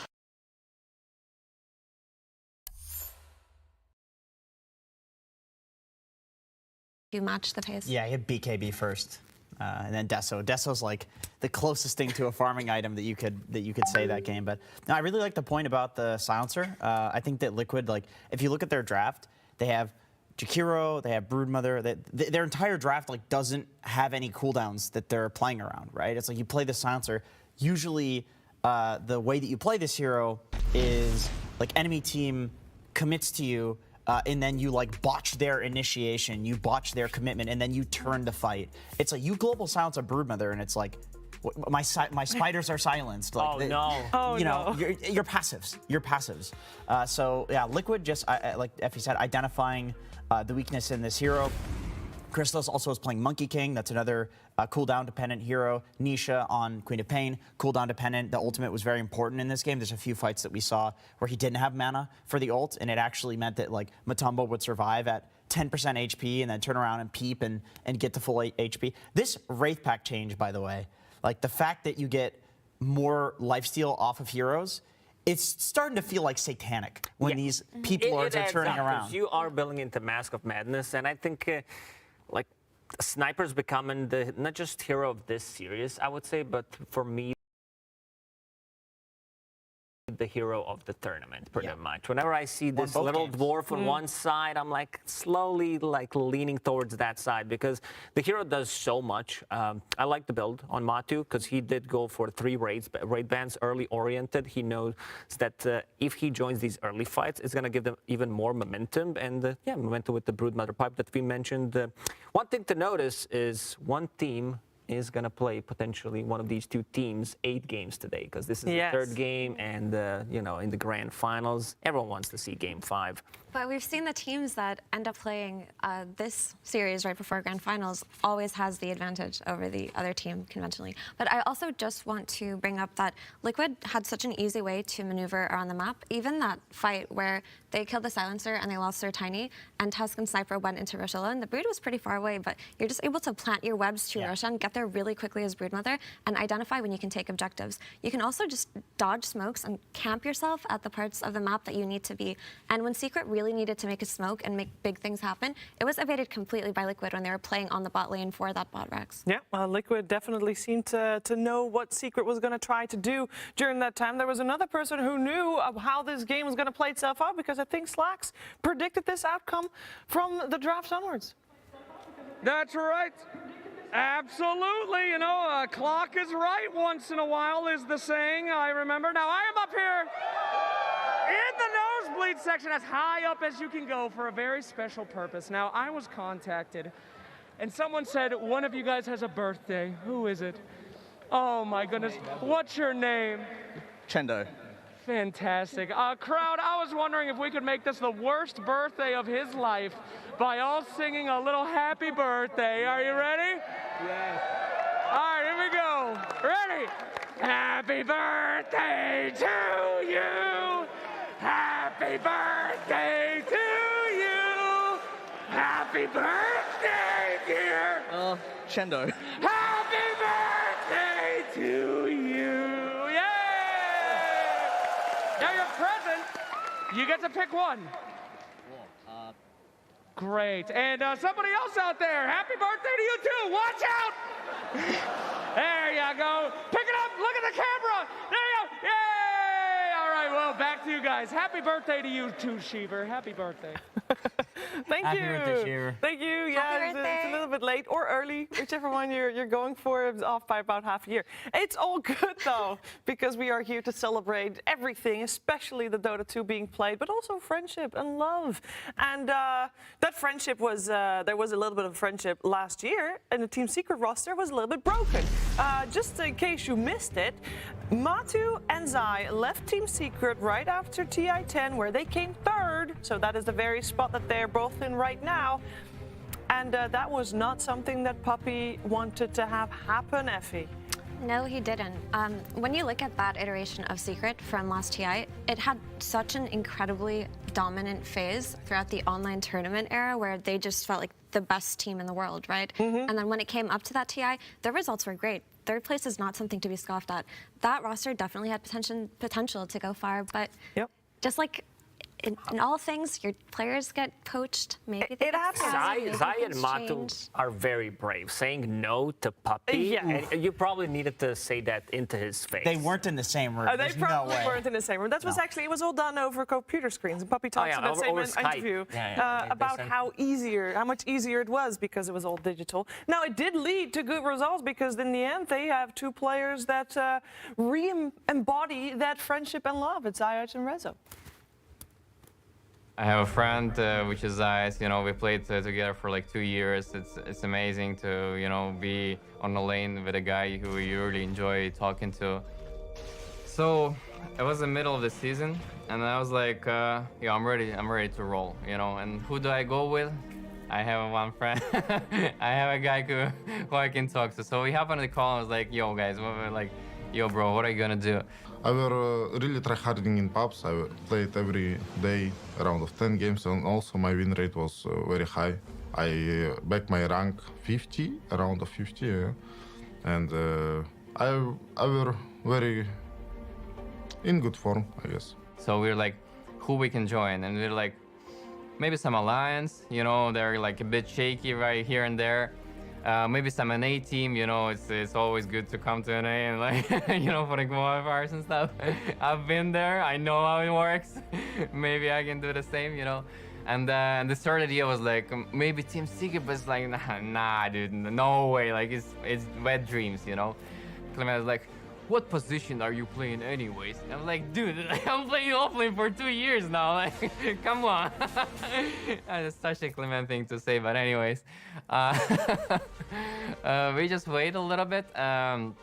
You match the pace.
Yeah, he had BKB first, and then Deso. Deso's like the closest thing to a farming item that you could say that game. But no, I really like the point about the silencer. I think that Liquid, like, if you look at their draft, they have Jakiro, they have Broodmother. Their entire draft like doesn't have any cooldowns that they're playing around, right? It's like you play the silencer. Usually, the way that you play this hero is like enemy team commits to you. And then you like botch their initiation, you botch their commitment, and then you turn the fight. It's like you global silence a Broodmother, and it's like my spiders are silenced. Like, you know, you're passives. You're passives. So yeah, Liquid just like Effie said, identifying the weakness in this hero. Crystallis also is playing Monkey King. That's another cooldown-dependent hero. Nisha on Queen of Pain, cooldown-dependent. The ultimate was very important in this game. There's a few fights that we saw where he didn't have mana for the ult, and it actually meant that like Matumbo would survive at 10% HP and then turn around and peep and get to full HP. This Wraith Pack change, by the way, like the fact that you get more lifesteal off of heroes, it's starting to feel like satanic when these Peep Lords are turning around.
You are building into Mask of Madness, and I think like Sniper's becoming the not just hero of this series, I would say, but for me, the hero of the tournament, pretty much. Whenever I see this little dwarf on one side, I'm like slowly like leaning towards that side because the hero does so much. I like the build on Matu because he did go for 3 raid bans, early oriented. He knows that if he joins these early fights, it's going to give them even more momentum and momentum with the Broodmother pipe that we mentioned. One thing to notice is one team is going to play potentially one of these 2 teams 8 games today because this is the 3rd game and you know, in the grand finals everyone wants to see game 5.
But we've seen the teams that end up playing this series right before grand finals always has the advantage over the other team conventionally. But I also just want to bring up that Liquid had such an easy way to maneuver around the map. Even that fight where they killed the silencer and they lost their Tiny and Tusk and Sniper went into Roshan. The Brood was pretty far away, but you're just able to plant your webs to Roshan, get there really quickly as Broodmother, and identify when you can take objectives. You can also just dodge smokes and camp yourself at the parts of the map that you need to be. And when Secret really needed to make a smoke and make big things happen, it was evaded completely by Liquid when they were playing on the bot lane for that bot Rex.
Yeah, Liquid definitely seemed to know what Secret was going to try to do during that time. There was another person who knew of how this game was going to play itself out because I think Slacks predicted this outcome from the draft onwards.
That's right. Absolutely. You know, a clock is right once in a while is the saying I remember. Now I am up here in the nosebleed section as high up as you can go for a very special purpose. Now I was contacted and someone said one of you guys has a birthday. Who is it? Oh my goodness. What's your name?
Chendo.
Fantastic. Crowd, I was wondering if we could make this the worst birthday of his life by all singing a little happy birthday. Are you ready? Yes. All right, here we go. Ready? Happy birthday to you. Happy birthday to you. Happy birthday, dear.
Chendo.
Happy birthday to you. Now your present, you get to pick one. Great. And somebody else out there, happy birthday to you too. Watch out. There you go. Pick it up. Look at the camera. There you go. Yay. All right, well, back to you guys. Happy birthday to you too, Sheever. Happy birthday.
Thank
Happy
you.
birthday, Shearer.
Thank you. Yeah, it's a little bit late or early, whichever one you're going for. It's off by about half a year. It's all good though, because we are here to celebrate everything, especially the Dota 2 being played, but also friendship and love. And that friendship was there was a little bit of friendship last year, and the Team Secret roster was a little bit broken. Just in case you missed it, Matu and Zai left Team Secret right after TI10, where they came third. So that is the very spot that they're both in right now. And that was not something that Puppy wanted to have happen, Effie.
No, he didn't. When you look at that iteration of Secret from last TI, it had such an incredibly dominant phase throughout the online tournament era where they just felt like the best team in the world, right? And then when it came up to that TI, the results were great. Third place is not something to be scoffed at. That roster definitely had potential to go far, but just like in all things, your players get poached. Maybe they
Zai and Matu are very brave. Saying no to Puppy, and you probably needed to say that into his face.
They weren't in the same room.
They probably weren't in the same room. That was actually, it was all done over computer screens. And Puppy talks in that same interview about how much easier it was because it was all digital. Now, it did lead to good results because in the end, they have two players that re-embody that friendship and love. It's Zayach and Rezo.
I have a friend, which is Zayach. You know, we played together for like 2 years. It's amazing to, you know, be on the lane with a guy who you really enjoy talking to. So it was the middle of the season, and I was like, yeah, I'm ready to roll, you know. And who do I go with? I have one friend. I have a guy who I can talk to. So we happened to the call and was like, yo guys, yo bro, what are you gonna do?
I were really tryharding in pubs. I played every day around of 10 games, and also my win rate was very high. I back my rank 50, around of 50, yeah. And I were very in good form, I guess.
So we're like, who we can join, and we're like, maybe some alliance, you know, they're like a bit shaky right here and there. Maybe some NA team, you know, it's always good to come to NA and like, you know, for the qualifiers and stuff. I've been there, I know how it works. Maybe I can do the same, you know. And the third idea was like, maybe Team Secret, but it's like, nah, dude, no way, like it's wet dreams, you know. Clement was like, what position are you playing anyways? And I'm like, dude, I'm playing offlane for 2 years now, like, come on. That's such a Clement thing to say, but anyways. We just wait a little bit, and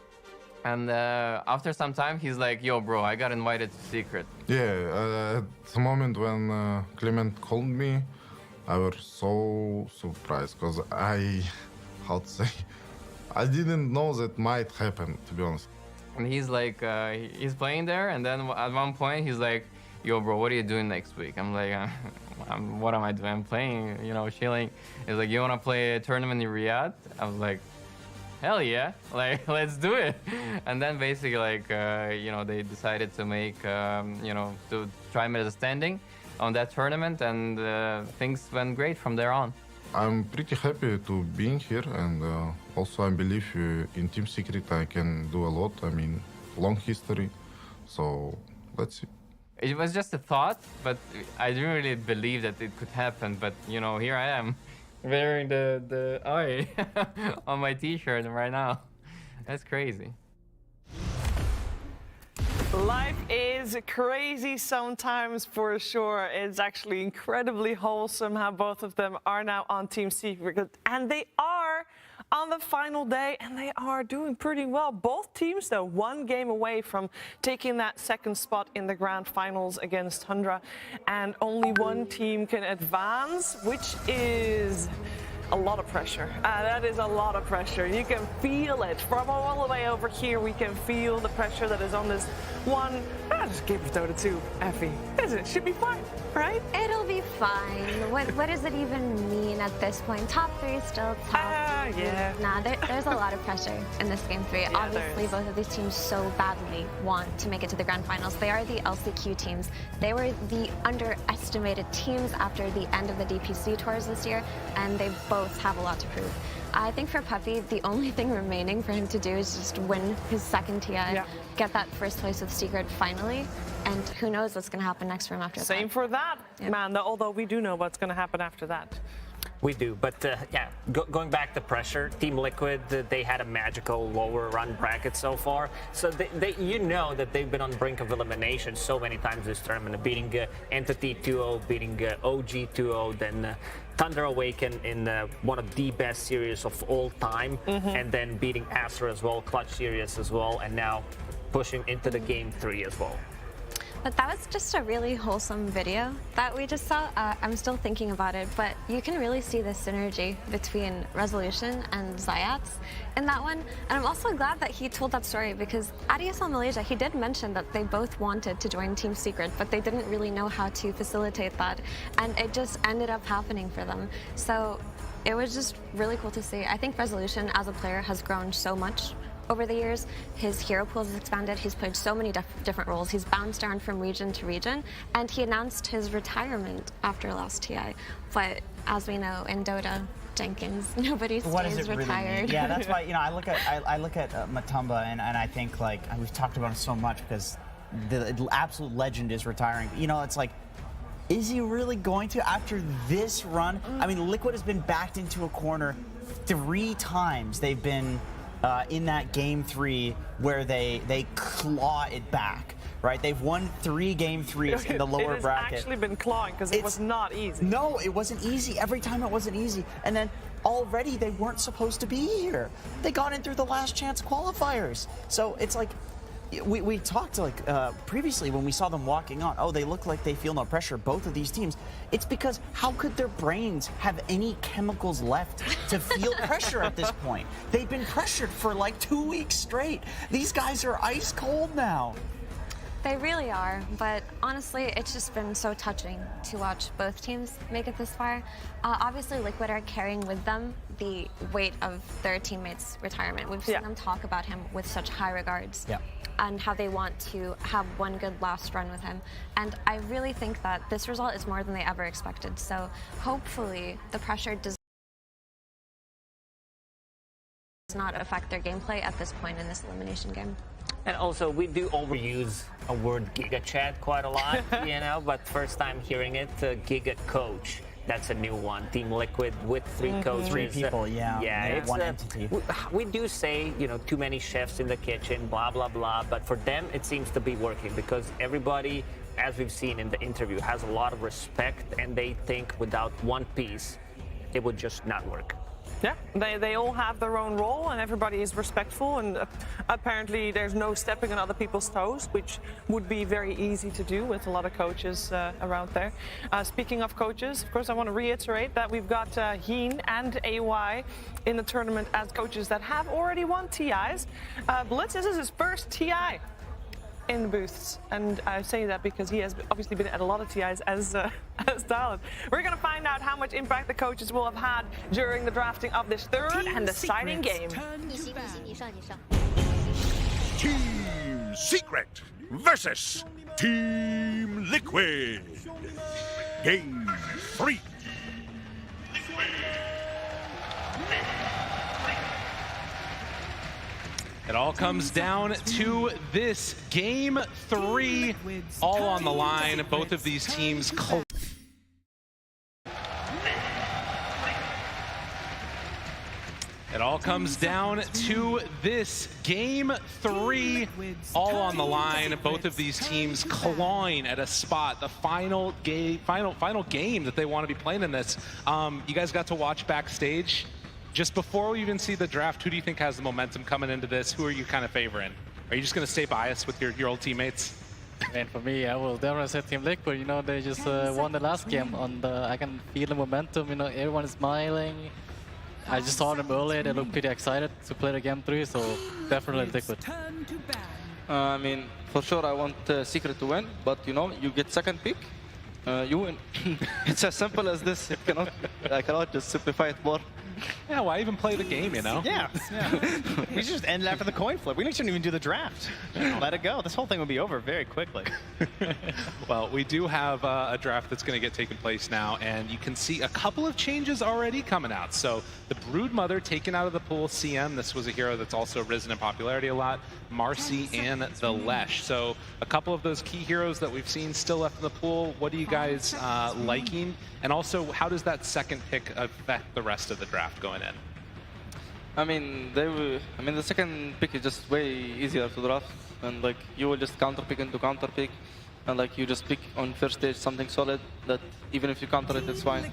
after some time, he's like, yo, bro, I got invited to Secret.
Yeah, at the moment when Clement called me, I was so surprised, because how to say, I didn't know that might happen, to be honest.
And he's like, he's playing there, and then at one point he's like, yo bro, what are you doing next week? I'm like, what am I doing? I'm playing, you know, chilling. He's like, you wanna play a tournament in Riyadh? I was like, hell yeah, like, let's do it. And then basically, like, you know, they decided to make, you know, to try me as a standing on that tournament, and things went great from there on.
I'm pretty happy to being here, and also I believe in Team Secret I can do a lot. I mean, long history, so let's see.
It was just a thought, but I didn't really believe that it could happen. But you know, here I am, wearing the eye on my T-shirt right now. That's crazy.
Life is crazy sometimes, for sure. It's actually incredibly wholesome how both of them are now on Team Secret. And they are on the final day, and they are doing pretty well. Both teams, though, one game away from taking that second spot in the grand finals against Tundra. And only one team can advance, which is a lot of pressure. That is a lot of pressure. You can feel it from all the way over here. We can feel the pressure that is on this one. Just give it Dota 2, Effie. It should be fine, right?
It'll be fine. What does it even mean at this point? Top 3 still top
Yeah.
Nah, there's a lot of pressure in this game 3. Obviously, both of these teams so badly want to make it to the grand finals. They are the LCQ teams. They were the underestimated teams after the end of the DPC tours this year, and they both have a lot to prove. I think for Puppy, the only thing remaining for him to do is just win his second TI, get that first place with Secret finally, and who knows what's going to happen next for him after that.
Same for that, Amanda, although we do know what's going to happen after that.
We do, but yeah, going back to pressure, Team Liquid, they had a magical lower run bracket so far. So you know that they've been on the brink of elimination so many times this tournament, beating Entity 2-0, beating OG 2-0, then Thunder Awaken in one of the best series of all time, and then beating Astra as well, clutch series as well, and now pushing into the game 3 as well.
But that was just a really wholesome video that we just saw. I'm still thinking about it, but you can really see the synergy between Resolution and Zayats in that one. And I'm also glad that he told that story because at ESL Malaysia, he did mention that they both wanted to join Team Secret, but they didn't really know how to facilitate that. And it just ended up happening for them. So it was just really cool to see. I think Resolution as a player has grown so much over the years. His hero pool has expanded. He's played so many different roles. He's bounced around from region to region, and he announced his retirement after last TI. But as we know, in Dota, Jenkins, nobody stays retired.
Really yeah, that's why, you know, I look at Matumba and I think, like, we've talked about it so much because the absolute legend is retiring. You know, it's like, is he really going to after this run? I mean, Liquid has been backed into a corner 3 times. They've been in that game 3 where they claw it back, right? They've won 3 game 3s in the lower bracket.
It's actually been clawing because it was not easy.
No, it wasn't easy. Every time it wasn't easy. And then already they weren't supposed to be here. They got in through the last chance qualifiers. So it's like, we talked like previously when we saw them walking on, oh, they look like they feel no pressure, both of these teams. It's because how could their brains have any chemicals left to feel pressure at this point? They've been pressured for like 2 weeks straight. These guys are ice cold now.
They really are, but honestly, it's just been so touching to watch both teams make it this far. Obviously, Liquid are carrying with them the weight of their teammates' retirement. We've seen them talk about him with such high regards. And how they want to have one good last run with him. And I really think that this result is more than they ever expected. So hopefully the pressure does not affect their gameplay at this point in this elimination game.
And also, we do overuse a word Giga Chat quite a lot, you know, but first time hearing it, Giga Coach. That's a new one. Team Liquid with 3 coaches.
3 people,
Yeah, it's
one entity.
We do say, you know, too many chefs in the kitchen, blah, blah, blah. But for them, it seems to be working because everybody, as we've seen in the interview, has a lot of respect and they think without one piece, it would just not work.
Yeah, they all have their own role and everybody is respectful, and apparently there's no stepping on other people's toes, which would be very easy to do with a lot of coaches around there. Speaking of coaches, of course, I want to reiterate that we've got Heen and AY in the tournament as coaches that have already won TIs. Blitz, this is his first TI in the booths, and I say that because he has obviously been at a lot of TIs as talent. We're going to find out how much impact the coaches will have had during the drafting of this third and deciding game.
Team Secret versus Team Liquid. Game 3.
It all comes down to this game 3, all on the line. Both of these teams It all comes down to this game 3, all on the line. Both of these teams clawing at a spot, the final game that they want to be playing in this. You guys got to watch backstage. Just before we even see the draft, who do you think has the momentum coming into this? Who are you kind of favoring? Are you just going to stay biased with your old teammates?
And for me, I will definitely say Team Liquid. You know, they just won the last game. I can feel the momentum. You know, everyone is smiling. I just saw them earlier. They look pretty excited to play the game 3. So definitely Liquid.
I mean, for sure, I want Secret to win. But you know, you get second pick, you win. It's as simple as this. I cannot just simplify it more.
Yeah, why even play the game, you know?
Yeah. We should just end it after the coin flip. We shouldn't even do the draft. Let it go. This whole thing will be over very quickly.
Well, we do have a draft that's going to get taken place now, and you can see a couple of changes already coming out. So the Broodmother taken out of the pool, CM. This was a hero that's also risen in popularity a lot. Marcy and the Lesh. So a couple of those key heroes that we've seen still left in the pool. What are you guys liking? And also, how does that second pick affect the rest of the draft going in?
I mean, the second pick is just way easier to draft, and like you will just counter pick into counter pick, and like you just pick on first stage something solid that even if you counter it, it's fine.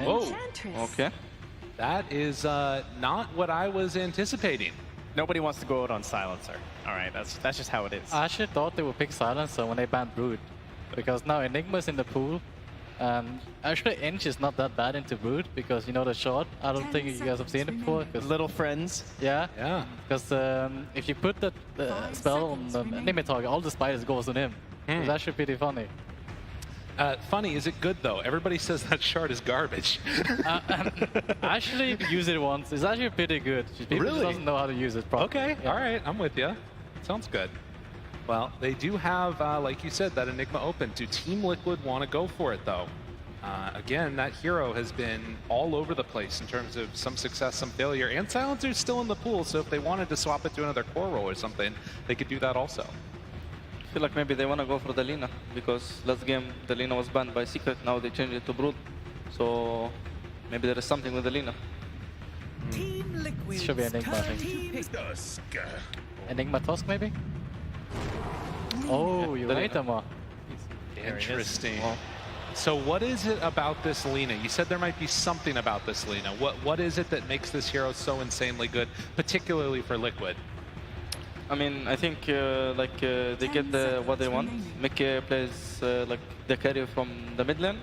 Whoa.
Okay.
That is not what I was anticipating.
Nobody wants to go out on Silencer. All right, that's just how it is.
I actually thought they would pick Silencer when they banned Brood, because now Enigma's in the pool. Actually, Inch is not that bad into Brood because you know the shot. I don't think you guys have seen it before.
Little friends.
Yeah.
Yeah.
Because if you put the spell on the enemy target, all the spiders goes on him. It's actually pretty funny.
Funny, is it good though? Everybody says that shard is garbage.
I actually used it once. It's actually pretty good. People just doesn't know how to use it properly.
Okay, all right, I'm with you. Sounds good. Well, they do have, like you said, that Enigma open. Do Team Liquid want to go for it though? Again, that hero has been all over the place in terms of some success, some failure, and Silencer's still in the pool, so if they wanted to swap it to another core role or something, they could do that also.
I feel like maybe they want to go for the Lina, because last game the Lina was banned by Secret, now they changed it to Brood. So maybe there is something with the Lina.
It should be Enigma, I think. Enigma Tusk, maybe? Oh, you're right, Amar.
Interesting. So what is it about this Lina? You said there might be something about this Lina. What is it that makes this hero so insanely good, particularly for Liquid?
I mean, I think they get what they want. Mickey plays like the carry from the mid lane.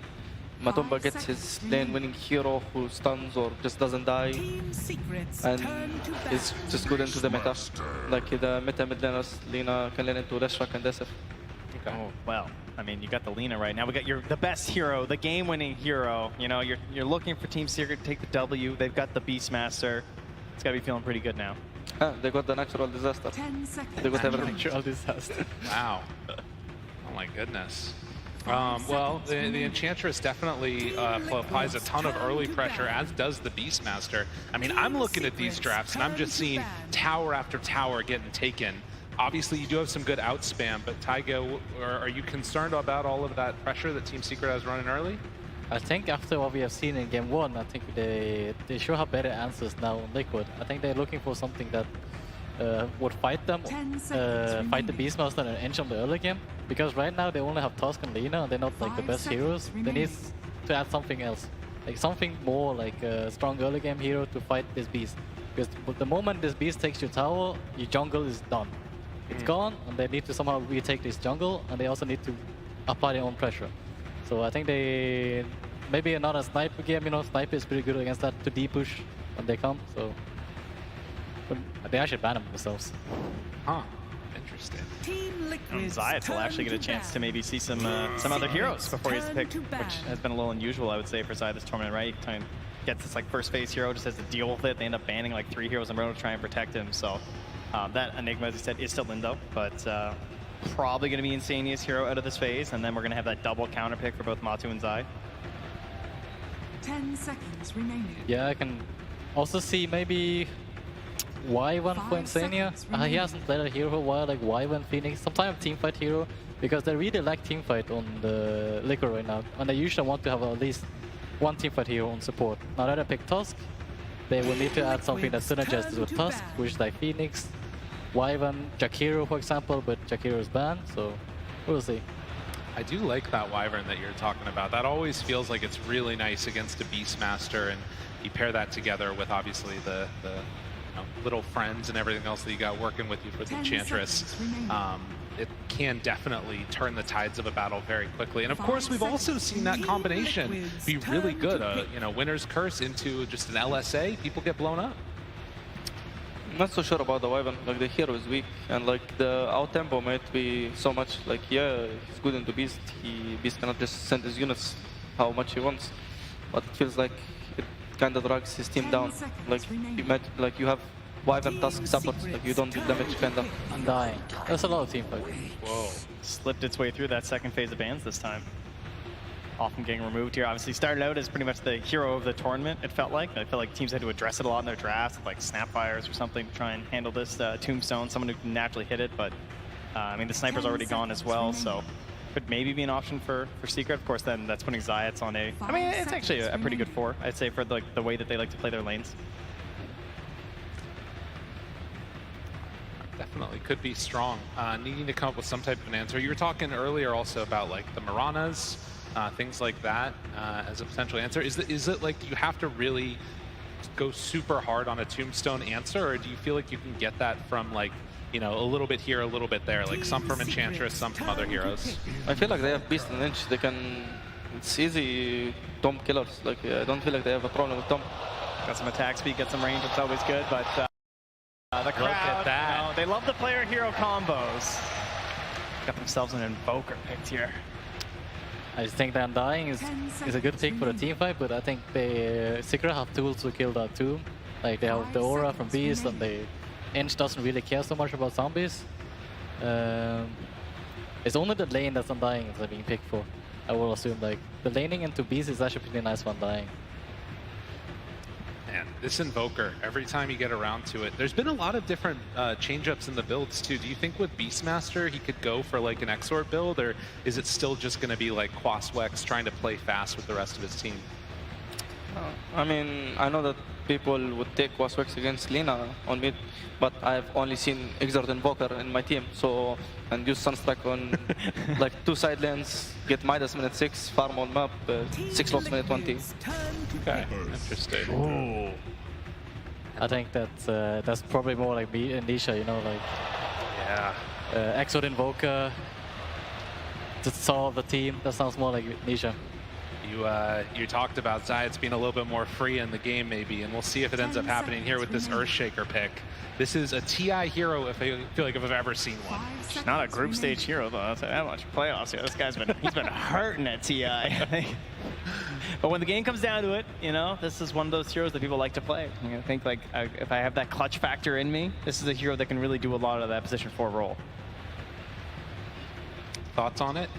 Matumba gets his lane-winning hero who stuns or just doesn't die, and is just good into the meta. Like the meta mid laners, Lina can lane into Leshrac and Desif.
Okay. Oh, well, I mean, you got the Lina right now. We got the best hero, the game-winning hero. You know, you're looking for Team Secret to take the W. They've got the Beastmaster. It's got to be feeling pretty good now.
They got the natural disaster. They got everything.
Natural disaster.
Wow. Oh my goodness. Well, the Enchantress definitely applies a ton of early pressure, as does the Beastmaster. I mean, I'm looking at these drafts, and I'm just seeing tower after tower getting taken. Obviously, you do have some good outspam, but Taiga, are you concerned about all of that pressure that Team Secret has running early?
I think after what we have seen in Game 1, I think they should have better answers now on Liquid. I think they're looking for something that would fight them, fight the Beastmaster and Ench on the early game. Because right now they only have Tusk and Lina, and they're not like the best heroes. They need to add something else. Like something more like a strong early game hero to fight this beast. Because the moment this beast takes your tower, your jungle is done. It's gone, and they need to somehow retake this jungle, and they also need to apply their own pressure. So I think they maybe another sniper game, you know, sniper is pretty good against that to D-push when they come, so but they actually ban them themselves.
Huh. Interesting.
Zayat will actually get a chance to maybe see some other heroes before he's picked, which has been a little unusual, I would say, for Zayat this tournament, right? He kind of gets this like first phase hero, just has to deal with it. They end up banning like 3 heroes in a row to try and protect him. So that Enigma, as I said, is still Lindo, but probably going to be Insania's hero out of this phase, and then we're going to have that double counter pick for both Matu and Zai.
10 seconds remaining.
Yeah, I can also see maybe Y1 for Insania. He hasn't played a hero for a while, like Y1 Phoenix, sometimes teamfight hero, because they really lack teamfight on the Liquor right now, and they usually want to have at least one teamfight hero on support. Now that I pick Tusk, they will need to add something that synergizes with Tusk, which is like Phoenix, Y1, Jakiro for example, but Jakiro is banned, so we'll see.
I do like that Wyvern that you're talking about. That always feels like it's really nice against a Beastmaster, and you pair that together with obviously the little friends and everything else that you got working with you for the Enchantress. It can definitely turn the tides of a battle very quickly. And of course, we've also seen that combination be really good. Winner's Curse into just an LSA, people get blown up.
I'm not so sure about the Wyvern. Like the hero is weak, and like the out tempo might be so much. Like yeah, he's good into Beast. Beast cannot just send his units how much he wants, but it feels like kind of drags his team down. Like you have Wyvern Tusk support, like you don't do damage kind of.
I'm dying. That's a lot of team fight.
Whoa. Slipped its way through that second phase of bans this time. Often getting removed here. Obviously started out as pretty much the hero of the tournament, it felt like. I felt like teams had to address it a lot in their drafts, like Snapfires or something to try and handle this Tombstone, someone who can naturally hit it, but I mean the sniper's already gone as well, so could maybe be an option for Secret. Of course then that's putting Zayats on a, I mean it's actually a pretty good 4, I'd say, for the way that they like to play their lanes.
Definitely could be strong. Needing to come up with some type of an answer. You were talking earlier also about like the Maranas, things like that as a potential answer. Is it like you have to really go super hard on a Tombstone answer, or do you feel like you can get that from like, you know, a little bit here, a little bit there, like some from Enchantress, some from other heroes?
I feel like they have Beast and Lynch. They can, it's easy Tomb killers. Like I don't feel like they have a problem with Tomb.
Got some attack speed, got some range, it's always good, but the crowd, look at that. You know, they love the player hero combos. Got themselves an Invoker picked here.
I just think that Undying is a good pick for the team fight, but I think they Secret have tools to kill that too. Like they have the aura from Beast, and the Inch doesn't really care so much about zombies. It's only the lane that's Undying is being picked for. I will assume like the laning into Beast is actually pretty nice for Undying.
Man, this Invoker, every time you get around to it, there's been a lot of different change-ups in the builds too. Do you think with Beastmaster he could go for like an Exort build, or is it still just going to be like Quaswex trying to play fast with the rest of his team?
I mean, I know that people would take Quaswex against Lina on mid, but I've only seen Exort Invoker in my team, so, and use Sunstrike on like 2 side lanes, get Midas minute 6, farm on map, 6 lots minute 20.
Okay, interesting.
Ooh. I think that's probably more like Nisha, you know, like
yeah,
Exort Invoker to solve the team. That sounds more like Nisha.
You talked about Zayats being a little bit more free in the game maybe, and we'll see if it ends up happening here with this Earthshaker pick. This is a TI hero if I feel like if I've ever seen one.
Not a group stage hero though, I'll say that much. Playoffs, yeah, this guy's been hurting at TI. But when the game comes down to it, you know, this is one of those heroes that people like to play. I think like if I have that clutch factor in me, this is a hero that can really do a lot of that position 4 role.
Thoughts on it?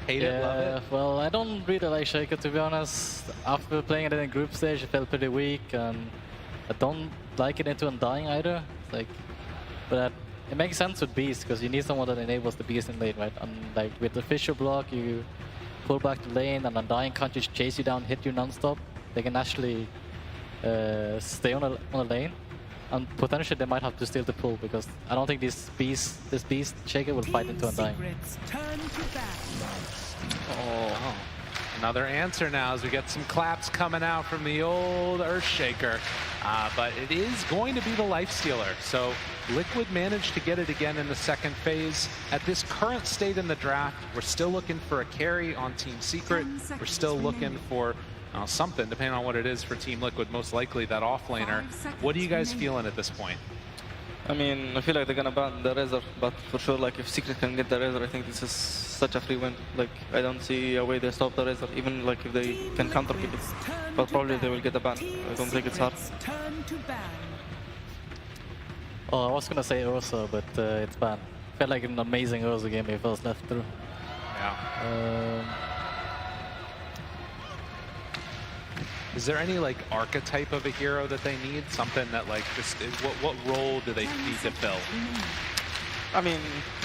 Hate it, love it?
Well, I don't really like Shaker, to be honest. After playing it in group stage, it felt pretty weak, and I don't like it into Undying either. It's like, but it makes sense with Beast, because you need someone that enables the Beast in lane, right? And like with the Fissure block, you pull back the lane, and Undying can't just chase you down, hit you non-stop. They can actually stay on a lane, and potentially they might have to steal the pull, because I don't think this Beast Shaker will fight into Undying.
Oh, another answer now as we get some claps coming out from the old Earthshaker. But it is going to be the Lifestealer. So Liquid managed to get it again in the second phase. At this current state in the draft, we're still looking for a carry on Team Secret. We're still looking for something, depending on what it is for Team Liquid, most likely that offlaner. What are you guys feeling at this point?
I mean, I feel like they're gonna ban the Razor, but for sure, like if Secret can get the Razor, I think this is such a free win. Like I don't see a way they stop the Razor, even like if they can counter pick it. But probably they will get a ban. I don't think it's hard.
Oh, I was gonna say Ursa, but it's banned. Felt like an amazing Ursa game if I was left through.
Yeah. Is there any like archetype of a hero that they need? Something that like just what role do they need to fill?
I mean,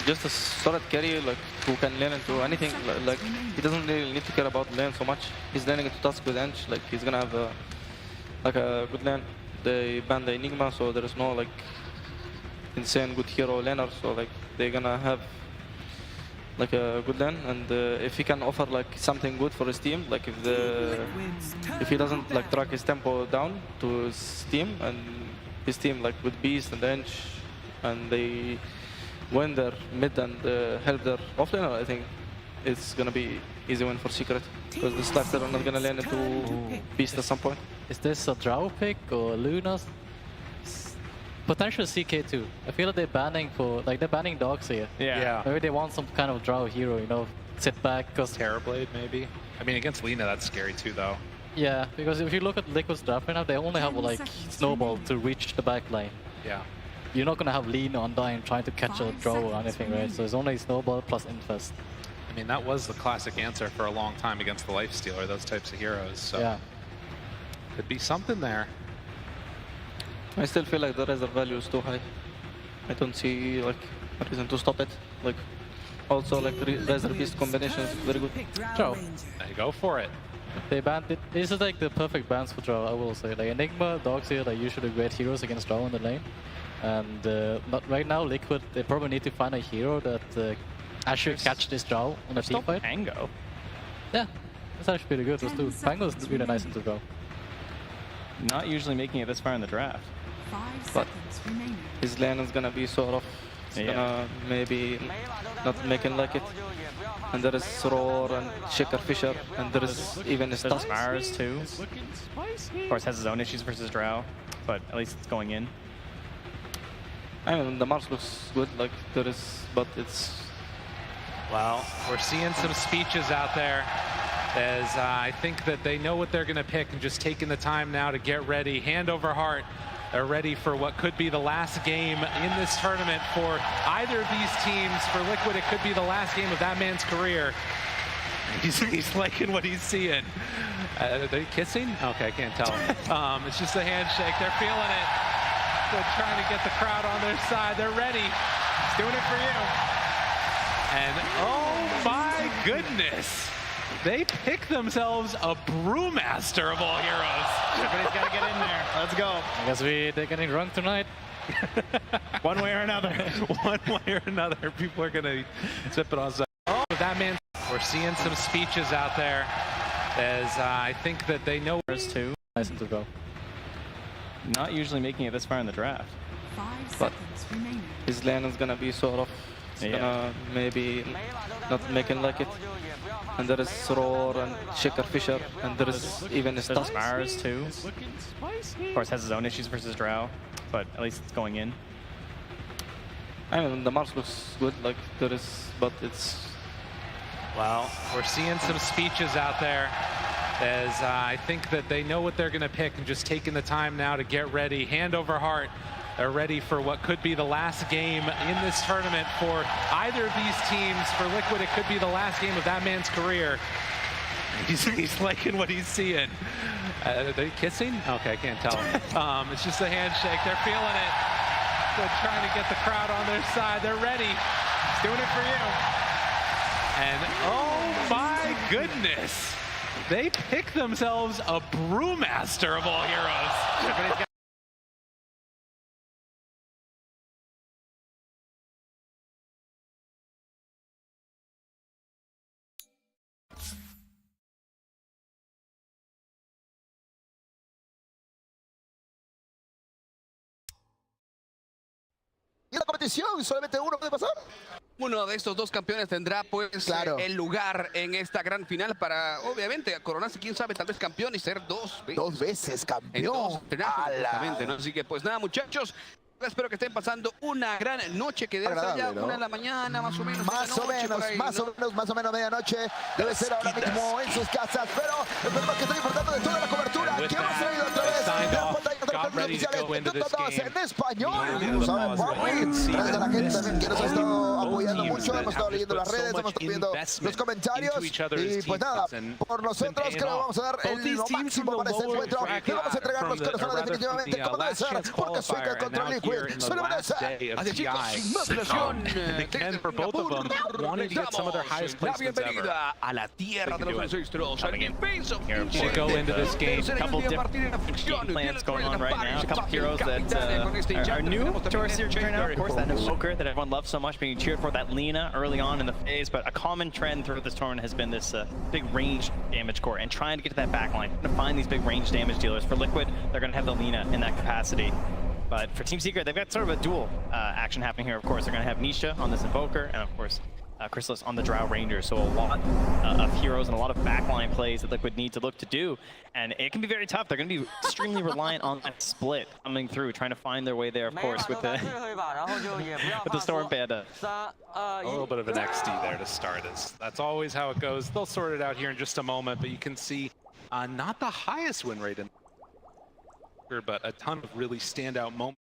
just a solid carry, like who can lane into anything. Like he doesn't really need to care about lane so much. He's laning into Tusk with Ench. Like he's gonna have a good lane. They banned the Enigma, so there is no like insane good hero laner. So like they're gonna have like a good lane, and if he can offer like something good for his team, like if he doesn't like drag his tempo down to his team, and his team like with Beast and Ench, and they win their mid and help their offlaner, I think it's gonna be easy win for Secret, because the Slacks are not gonna lane into Beast at some point.
Is this a Drow pick or Luna's? Potential CK2. I feel like they're banning dogs here.
Yeah.
Maybe they want some kind of Drow hero, you know, sit back, cause
Terrorblade maybe. I mean, against Lina that's scary too, though.
Yeah, because if you look at Liquid's draft right now, they only have like Snowball to reach the back lane.
Yeah.
You're not gonna have Lean on Dying trying to catch a draw or anything, right? So it's only Snowball plus Infest.
I mean, that was the classic answer for a long time against the Lifestealer, those types of heroes. So
yeah.
Could be something there.
I still feel like the reserve value is too high. I don't see like a reason to stop it. Like also like reserve beast combination is very good.
Draw.
They go for it.
They banned it. This is like the perfect bans for draw, I will say. Like Enigma, Darkseer, are usually great heroes against draw in the lane. And but right now, Liquid, they probably need to find a hero that actually catch this draw on a team fight.
Pango.
Yeah, that's actually pretty good. Those two. Pango is really nice into draw.
Not usually making it this far in the draft.
But his lane is gonna be sort of, gonna maybe not making like it. And there is Roar and Shaker Fisher, and there is even Stas.
Mars too. Of course, has his own issues versus Drow, but at least it's going in.
I mean, the Mars looks good, like there is, but it's...
Well, we're seeing some speeches out there as I think that they know what they're going to pick and just taking the time now to get ready, hand over heart. They're ready for what could be the last game in this tournament for either of these teams. For Liquid, it could be the last game of that man's career. He's liking what he's seeing. Are they kissing? Okay, I can't tell. It's just a handshake. They're feeling it. They're trying to get the crowd on their side. They're ready. He's doing it for you. And oh my goodness. They pick themselves a brewmaster of all heroes.
Everybody's got to get in there. Let's go.
I guess they're getting drunk tonight.
One way or another.
One way or another. People are going to sip it on. Oh, that man. We're seeing some speeches out there as I think that they know where's too.
Nice to go.
Not usually making it this far in the draft.
But his lane is gonna be sort of, gonna maybe not making like it. And there is Roar and Shaker Fisher, and there is even Stas.
Mars too. Of course, has his own issues versus Drow, but at least it's going in.
I mean, the Mars looks good, like there is, but it's...
Well, we're seeing some speeches out there as I think that they know what they're going to pick and just taking the time now to get ready, hand over heart. They're ready for what could be the last game in this tournament for either of these teams. For Liquid, it could be the last game of that man's career. He's liking what he's seeing. Are they kissing? Okay, I can't tell. It's just a handshake. They're feeling it. They're trying to get the crowd on their side. They're ready. He's doing it for you. And oh my goodness. They pick themselves a brewmaster of all heroes.
Y la competición, solamente uno puede pasar.
Uno de estos dos campeones tendrá pues el lugar en esta gran final para, obviamente, coronarse, quién sabe, tal vez campeón y ser dos
veces campeón.
Exactamente, ¿no? Así que pues nada, muchachos. Espero que estén pasando una gran noche, que debe ser ya 1 de la mañana, más o menos.
Más o menos medianoche. Debe ser ahora mismo en sus casas, pero esperemos que estén disfrutando de toda la cobertura que hemos traído a través de las pantallas de los oficiales de todos en español. ¿Saben, papi? Gracias a la gente también que nos ha estado apoyando mucho. Hemos estado leyendo las redes, hemos estado viendo los comentarios. Y pues nada, por nosotros creo que vamos a dar lo máximo para este encuentro. Le vamos a entregar los corazones definitivamente como debe ser, porque Suica contra Liquid.
Así chicos, sin más presión, la bienvenida a la tierra de los ancestros, al inmenso
We'll go into this game. A couple different game plans going on right now. A couple heroes that are new to our series right now. Of course, that Invoker that everyone loves so much, being cheered for, that Lina early on in the phase. But a common trend throughout this tournament has been this big range damage core and trying to get to that backline, to find these big range damage dealers. For Liquid, they're going to have the Lina in that capacity. But for Team Secret, they've got sort of a dual action happening here. Of course, they're going to have Nisha on this Invoker, and of course, Chrysalis on the Drow Ranger. So a lot of heroes and a lot of backline plays that Liquid need to look to do. And it can be very tough. They're going to be extremely reliant on that split coming through, trying to find their way there, of course, with the Storm Panda.
A little bit of an XD there to start us. That's always how it goes. They'll sort it out here in just a moment, but you can see Not the highest win rate in, but a ton of really standout moments.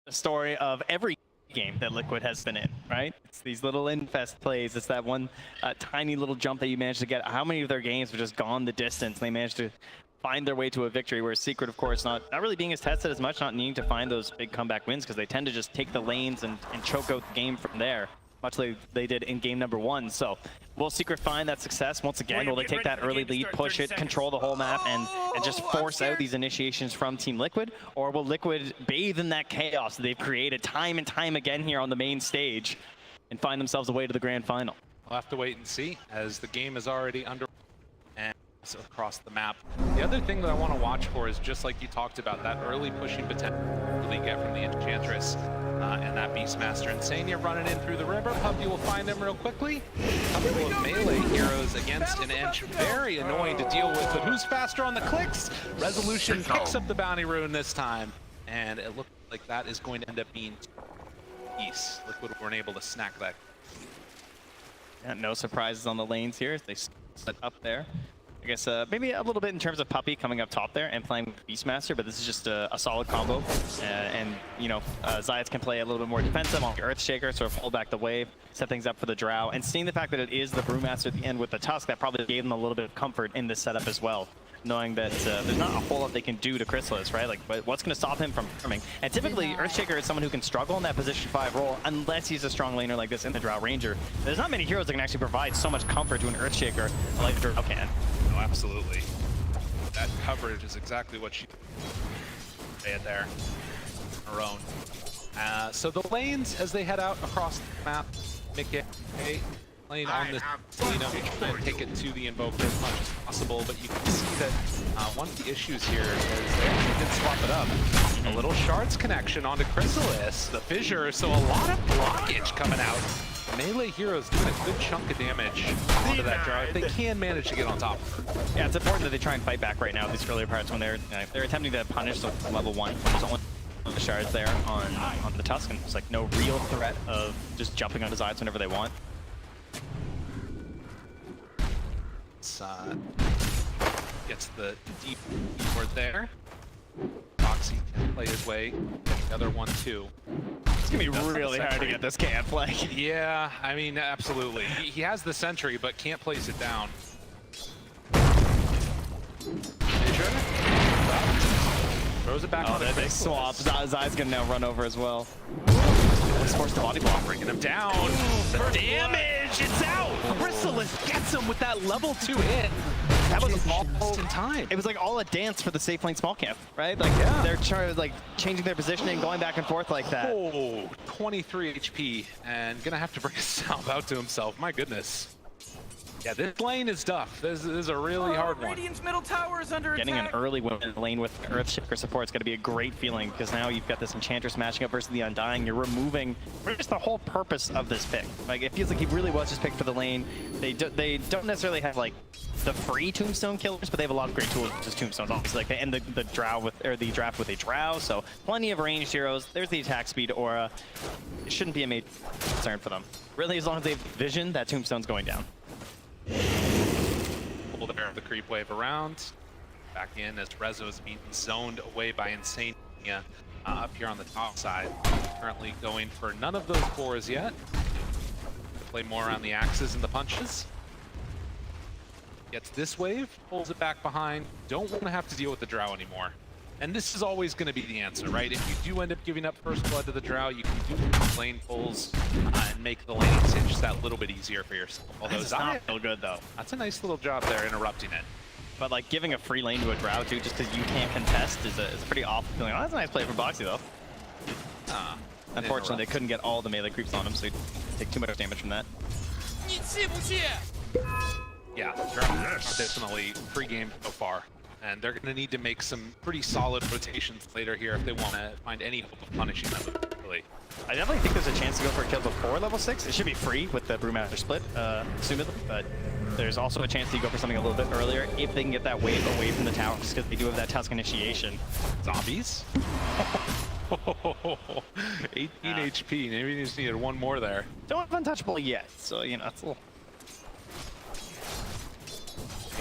The story of every game that Liquid has been in, right? It's these little infest plays. It's that one tiny little jump that you managed to get. How many of their games have just gone the distance? They managed to find their way to a victory, where Secret, of course, not really being as tested as much, not needing to find those big comeback wins, because they tend to just take the lanes and choke out the game from there, much like they did in game number 1. So will Secret find that success once again? Will they take that early lead, push it, control the whole map, and just force out these initiations from Team Liquid? Or will Liquid bathe in that chaos that they've created time and time again here on the main stage and find themselves a way to the grand final?
We'll have to wait and see, as the game is already under and across the map. The other thing that I want to watch for is, just like you talked about, that early pushing potential really get from the Enchantress and that Beastmaster. Insania running in through the river. Puppy will find them real quickly. A couple of melee heroes against an Ench. Very annoying to deal with, but who's faster on the clicks? Resolution picks up the bounty rune this time, and it looks like that is going to end up being East. Liquid weren't able to snack that.
Yeah, no surprises on the lanes here as they set up there. I guess maybe a little bit in terms of Puppy coming up top there and playing with Beastmaster, but this is just a solid combo. And, you know, Zayats can play a little bit more defensive on the Earthshaker, sort of hold back the wave, set things up for the Drow. And seeing the fact that it is the Brewmaster at the end with the Tusk, that probably gave them a little bit of comfort in this setup as well, knowing that there's not a whole lot they can do to Chrysalis, right? Like, what's going to stop him from farming? And typically, Earthshaker is someone who can struggle in that position 5 role unless he's a strong laner like this in the Drow Ranger. There's not many heroes that can actually provide so much comfort to an Earthshaker like Drow can.
Oh, absolutely. That coverage is exactly what she did there on her own. So the lanes, as they head out across the map, Mickey lane on the Selena, trying to take it to the Invoker as much as possible, but you can see that one of the issues here is they actually did swap it up. A little Shards connection onto Chrysalis, the Fissure, so a lot of blockage coming out. Melee heroes doing a good chunk of damage onto that drive. They can manage to get on top of her.
Yeah, it's important that they try and fight back right now, these earlier parts when they're attempting to punish the level 1. There's only the Shards there on the Tusk, and there's like no real threat of just jumping onto Zayats whenever they want.
Gets the deep ward there. Foxy can play his way. The other one too.
It's gonna be really hard to get this camp. Like,
yeah, I mean, absolutely. He has the sentry, but can't place it down. Throws it back on the
big swap. Zai's gonna now run over as well. He's forced the body block,
bringing him down. The damage, it's out. Chrysalis gets him with that level 2 hit. That was all in time.
It was like all a dance for the safe lane small camp, right? Like, yeah, they're changing their positioning, going back and forth like that.
Oh, 23 HP, and gonna have to bring a salve out to himself. My goodness. Yeah, this lane is tough. This is a really hard one.
Radiant's middle tower is under
Getting
attack.
an early win in the lane with Earthshaker support is going to be a great feeling, because now you've got this Enchantress matching up versus the Undying. You're removing just the whole purpose of this pick. Like, it feels like he really was just picked for the lane. They don't necessarily have like the free Tombstone killers, but they have a lot of great tools, just Tombstones. Obviously, like they end the draft with a Drow, so plenty of ranged heroes. There's the attack speed aura. It shouldn't be a major concern for them. Really, as long as they have vision, that Tombstone's going down.
Pull the creep wave around. Back in as Rezo is being zoned away by Insania up here on the top side. Currently going for none of those 4s yet. Play more around the axes and the punches. Gets this wave, pulls it back behind. Don't want to have to deal with the Drow anymore. And this is always going to be the answer, right? If you do end up giving up first blood to the Drow, you can do lane pulls and make the laning sit just that little bit easier for yourself. Although
That's not feel good though.
That's a nice little job there, interrupting it.
But like giving a free lane to a Drow too, just because you can't contest, is a pretty awful feeling. Oh, that's a nice play from Boxy though. Unfortunately, they couldn't get all the melee creeps on him, so he'd take too much damage from that.
Yeah, Drow definitely free game so far. And they're going to need to make some pretty solid rotations later here if they want to find any hope of punishing them. Really.
I definitely think there's a chance to go for a kill before level 6. It should be free with the Brewmaster split, assumedly, but there's also a chance that you go for something a little bit earlier if they can get that wave away from the tower, just because they do have that Tusk initiation.
Zombies? 18 HP, maybe you just needed one more there.
Don't have untouchable yet, so you know, it's a little...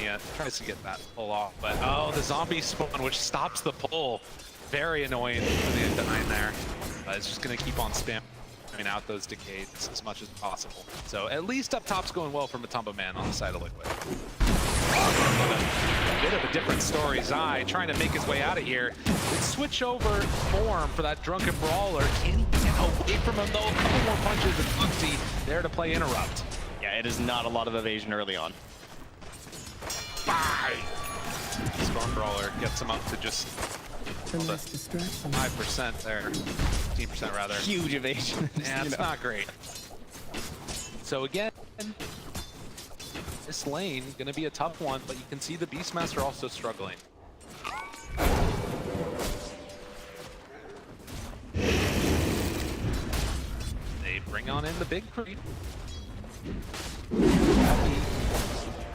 Yeah, tries to get that pull off, but oh, the zombie spawn, which stops the pull. Very annoying for the Undyne there. It's just going to keep on spamming out those decades as much as possible. So at least up top's going well for Matumba Man on the side of Liquid. A bit of a different story. Zai trying to make his way out of here. Let's switch over form for that drunken brawler. Can he get away from him though? A couple more punches and Foxy there to play interrupt.
Yeah, it is not a lot of evasion early on.
Bye! Storm Brawler gets him up to just 5% there, 15% rather.
Huge evasion.
Yeah, it's not great. So again, this lane gonna be a tough one, but you can see the Beastmaster also struggling. They bring on in the big creep.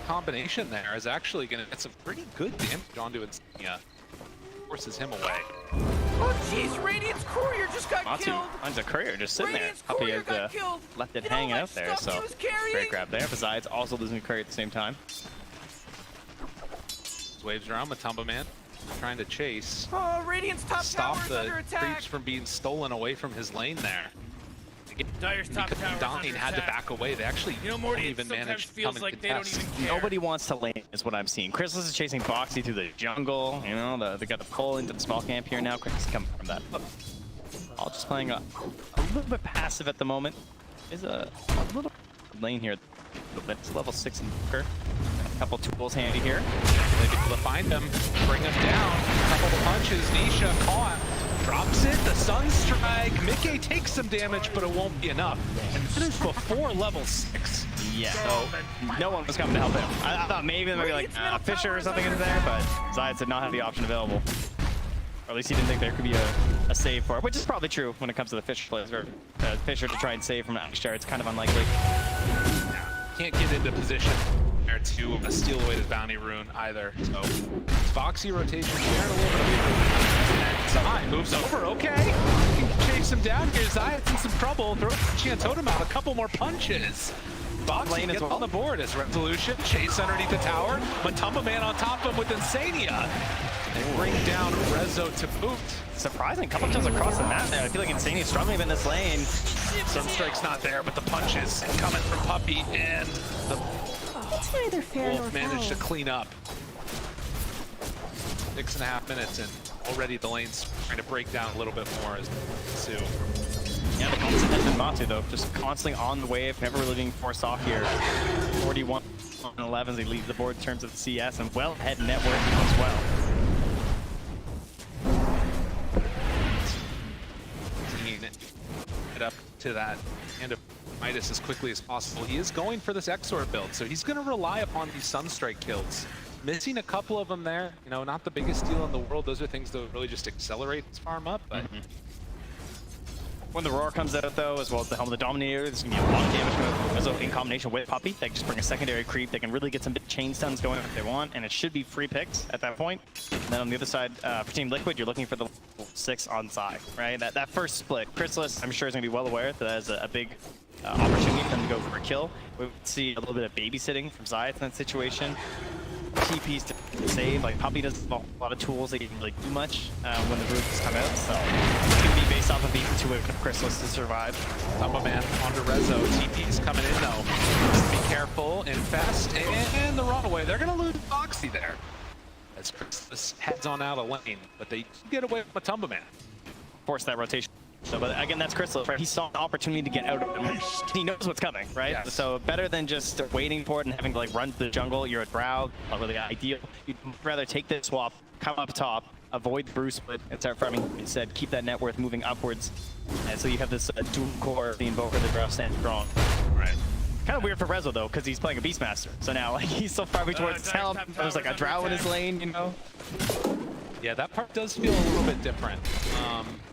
Combination there is actually going to get some pretty good damage onto Insignia. Forces him away.
Oh jeez, Radiant's courier just got killed.
Finds a courier just sitting there. Puppy has left it hanging out there, so great grab there. Besides, also losing a courier at the same time.
Waves around Matumba Man, trying to chase.
Oh, Radiant's top
stop
tower is
the
under attack.
creeps from being stolen away from his lane there.
Dire's top tower
Dying had to back away. They actually don't even manage to come and contest.
Nobody wants to lane is what I'm seeing. Crystallis is chasing Boxy through the jungle. You know, they got the pull into the small camp here now. Quick's coming from that. All just playing a little bit passive at the moment. Is a little lane here. It's level 6 in Booker. A couple tools handy here.
They'll be able to find him, bring him down. A couple of punches. Nisha caught. Drops it, the Sunstrike. Mickey takes some damage, but it won't be enough. And this is before level 6.
Yeah, so no one was coming to help him. I thought maybe like a Fisher or something in there, but Zayas did not have the option available. Or at least he didn't think there could be a save for it, which is probably true when it comes to the Fisher plays. Or Fisher to try and save from an Ashtar, it's kind of unlikely.
Can't get into position there to steal away the bounty rune either. So Foxy rotation there a little bit. Zai moves over, okay. Chase him down here. Zayas in some trouble. Throws Totem out. A couple more punches. Foxy gets on the board as Resolution. Chase underneath the tower. Matumba Man on top of him with Insania. They bring down Rezo to boot.
Surprising, couple kills across the map there. I feel like Insania's struggling in this lane.
Sunstrike's not there, but the punches coming from Puppy and the Wolf managed to clean up. 6.5 minutes and already the lane's trying to break down a little bit more as Sue.
Yeah, the constant has been Matu though, just constantly on the wave, never really being forced off here. 41 on 11 as he leads the board in terms of CS and well ahead network as well.
Get up to that end of Midas as quickly as possible. He is going for this Exort build, so he's going to rely upon these Sunstrike kills. Missing a couple of them there, you know, not the biggest deal in the world. Those are things that really just accelerate his farm up, but...
When the Roar comes out though, as well as the Helm of the Dominator, there's going to be a lot of damage coming from in combination with Puppy. They can just bring a secondary creep. They can really get some chain stuns going if they want, and it should be free picks at that point. And then on the other side, for Team Liquid, you're looking for the level 6 on Zai, right? That first split, Crystallis, I'm sure is going to be well aware that that is a big opportunity for them to go for a kill. We would see a little bit of babysitting from Zai in that situation. TPs to save, like Puppy does a lot of tools that you can really do much when the boosts come out, so it's going to be based off of being to it for Crystallis to survive.
Tumba Man onto Rezo, TP's coming in though. Be careful, infest, and the runaway. They're going to lose Foxy there. As Crystallis heads on out of lane, but they get away from a Tumba Man.
Force that rotation. So, but again, that's Crystallis, right? He saw an opportunity to get out of it. He knows what's coming, right? Yes. So better than just waiting for it and having to like run to the jungle. You're at Brow, not really ideal. You'd rather take this swap, come up top, avoid the Bruce split, and start farming. Instead, keep that net worth moving upwards. And so you have this dual core, the Invoker, the Drow stand strong.
Right.
Kind of weird for Rezo though, because he's playing a Beastmaster. So now like he's so far towards his helm. There's like a Drow in his lane, you know.
Yeah, that part does feel a little bit different.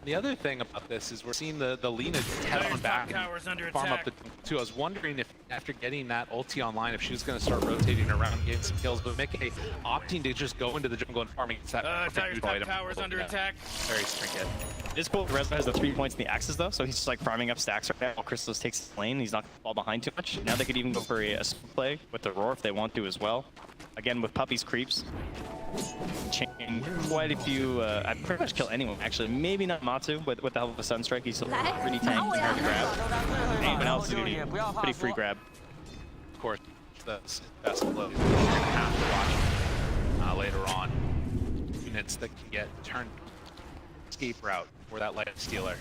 The other thing about this is we're seeing the Lina head on back and farm up the too. I was wondering if after getting that ulti online, if she was going to start rotating around, getting some kills, but Mickey opting to just go into the jungle and farming that perfect item.
Tower's under attack.
Very trinket.
It's cool. Rezo has the 3 points in the axes though, so he's just like farming up stacks right now while Crystallis takes his lane. He's not going to fall behind too much. Now they could even go for a smoke play with the roar if they want to as well. Again, with Puppy's creeps. Chain quite a few. I'd pretty much kill anyone actually. Maybe not Matsu with the help of a Sunstrike. He's still pretty tanky, hard to grab. Anyone else is gonna be pretty free grab.
Of course, that's best blow. You're gonna have to watch later on. Units that can get turned escape route for that life stealer.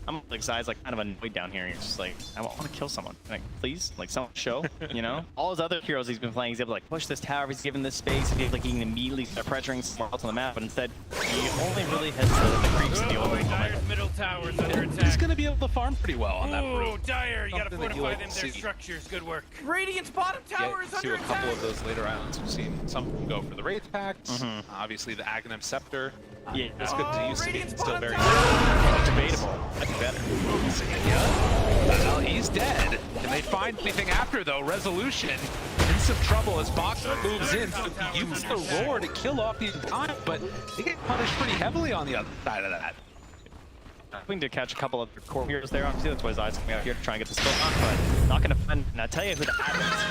I'm like Zai's like kind of annoyed down here. He's just like, I want to kill someone. Like, please, like someone show, you know? All his other heroes he's been playing, he's able to like push this tower. He's given this space. He like he can immediately start pressuring somewhere else on the map. But instead, he only really has the creeps to deal with.
Dire's middle tower's under attack.
He's gonna be able to farm pretty well on that
Ooh,
route.
Dire, you gotta fortify them. Their structures. Good work. Radiant's bottom tower is under
attack. To a couple of those later rounds, we've seen some go for the Wraith Pacts. Obviously, the Aghanim Scepter.
Yeah,
it's good to use. It's still very
debatable. That's better.
Well, he's dead. Can they find anything after, though? Resolution in some trouble as Boxer moves in. So he uses the roar to kill off the entire, but they get punished pretty heavily on the other side of that.
Hoping to catch a couple of core heroes there, obviously. That's why Zai's coming out here to try and get the skill on, but not going to find. And I'll tell you who the Adams.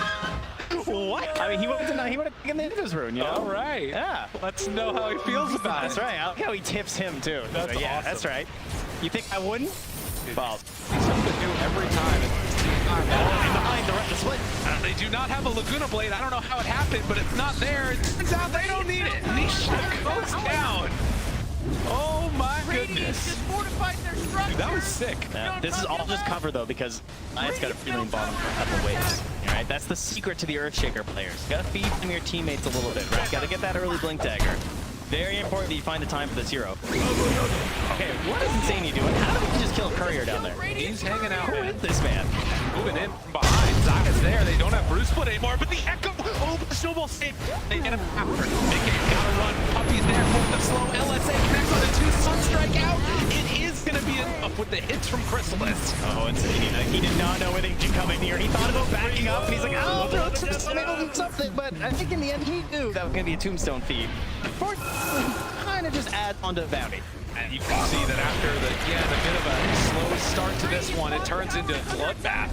What? I mean, he would have taken the Ninja's rune, you know?
All right.
Yeah.
Let's know how he feels about it.
That's right. I like how he tips him, too.
That's
so, yeah,
awesome.
that's right. You think I wouldn't? Well,
something new every time.
And behind the split.
They do not have a Laguna Blade. I don't know how it happened, but it's not there. It turns out they don't need it. Nisha goes down. Oh my goodness.
Just fortified their structure.
Dude, that was sick.
Yeah, this is all just cover though, because Knight's got a feeling bottom for a couple waves. Alright, that's the secret to the Earthshaker players. You gotta feed from your teammates a little bit, right? You gotta get that early blink dagger. Very important that you find the time for this hero. Okay, what is Insane doing? How did he just kill Courier down there?
He's hanging out,
Who
man.
is this man?
Moving in from behind. Zaga's there. They don't have Bruce Split anymore, but the Echo. Oh, the snowball save. They get him after. Mickey's gotta run. Puppy's there for the slow. LSA connects on the 2. Sunstrike out. It is gonna be enough with the hits from Crystallis.
Oh, Insane. He did not know anything could come in here. He thought about backing up, and he's like, oh, throw something. But I think in the end, he knew that was gonna be a tombstone feed. Kind of just adds on to the bounty.
And you can see that after a bit of a slow start to this one, it turns into a bloodbath.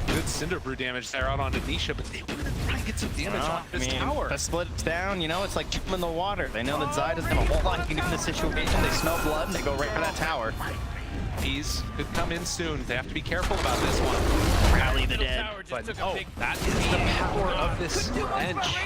Good Cinder Brew damage there out onto Nisha, but they want to try and get some damage on this tower.
The split's down, you know, it's like jumping in the water. They know that Zai doesn't have a whole lot he can do in this situation. They smell blood and they go right for that tower.
These could come in soon. They have to be careful about this one.
Rally the dead.
But that is the power of this bench.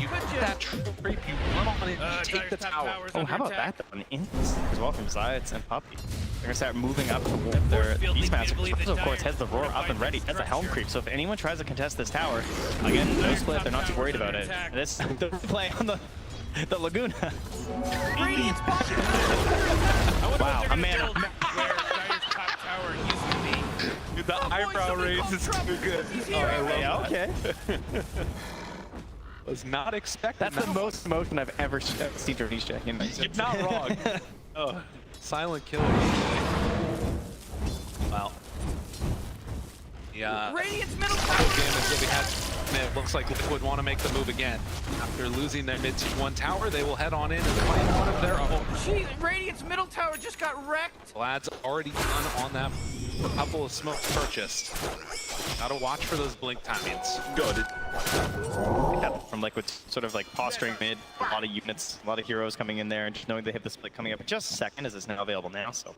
You get that creep, you run on it, you take the tower.
Oh, how about that though? An instance as well from Zayats and Puppy. They're gonna start moving up toward their Beastmaster. Crystal, of course, has the roar up and ready. Has a Helm creep. So if anyone tries to contest this tower, again, no split. They're not too worried about it. This the play on the Laguna. Wow, a man.
The eyebrow raise is too good.
Oh, okay.
Was not expecting.
That's the most emotion I've ever seen from Nisha.
You're not wrong. Oh, silent killer. Wow. Yeah.
Radiant's middle
damage that we had. It looks like Liquid want to make the move again. After losing their mid-1 tower, they will head on in and find one of their own.
Gee, Radiant's middle tower just got wrecked.
Vlad's already done on that. A couple of smokes purchased. Gotta watch for those blink timings. Good.
From Liquid, sort of like posturing mid, a lot of units, a lot of heroes coming in there, and just knowing they have the split coming up in just a second, as it's now available now. So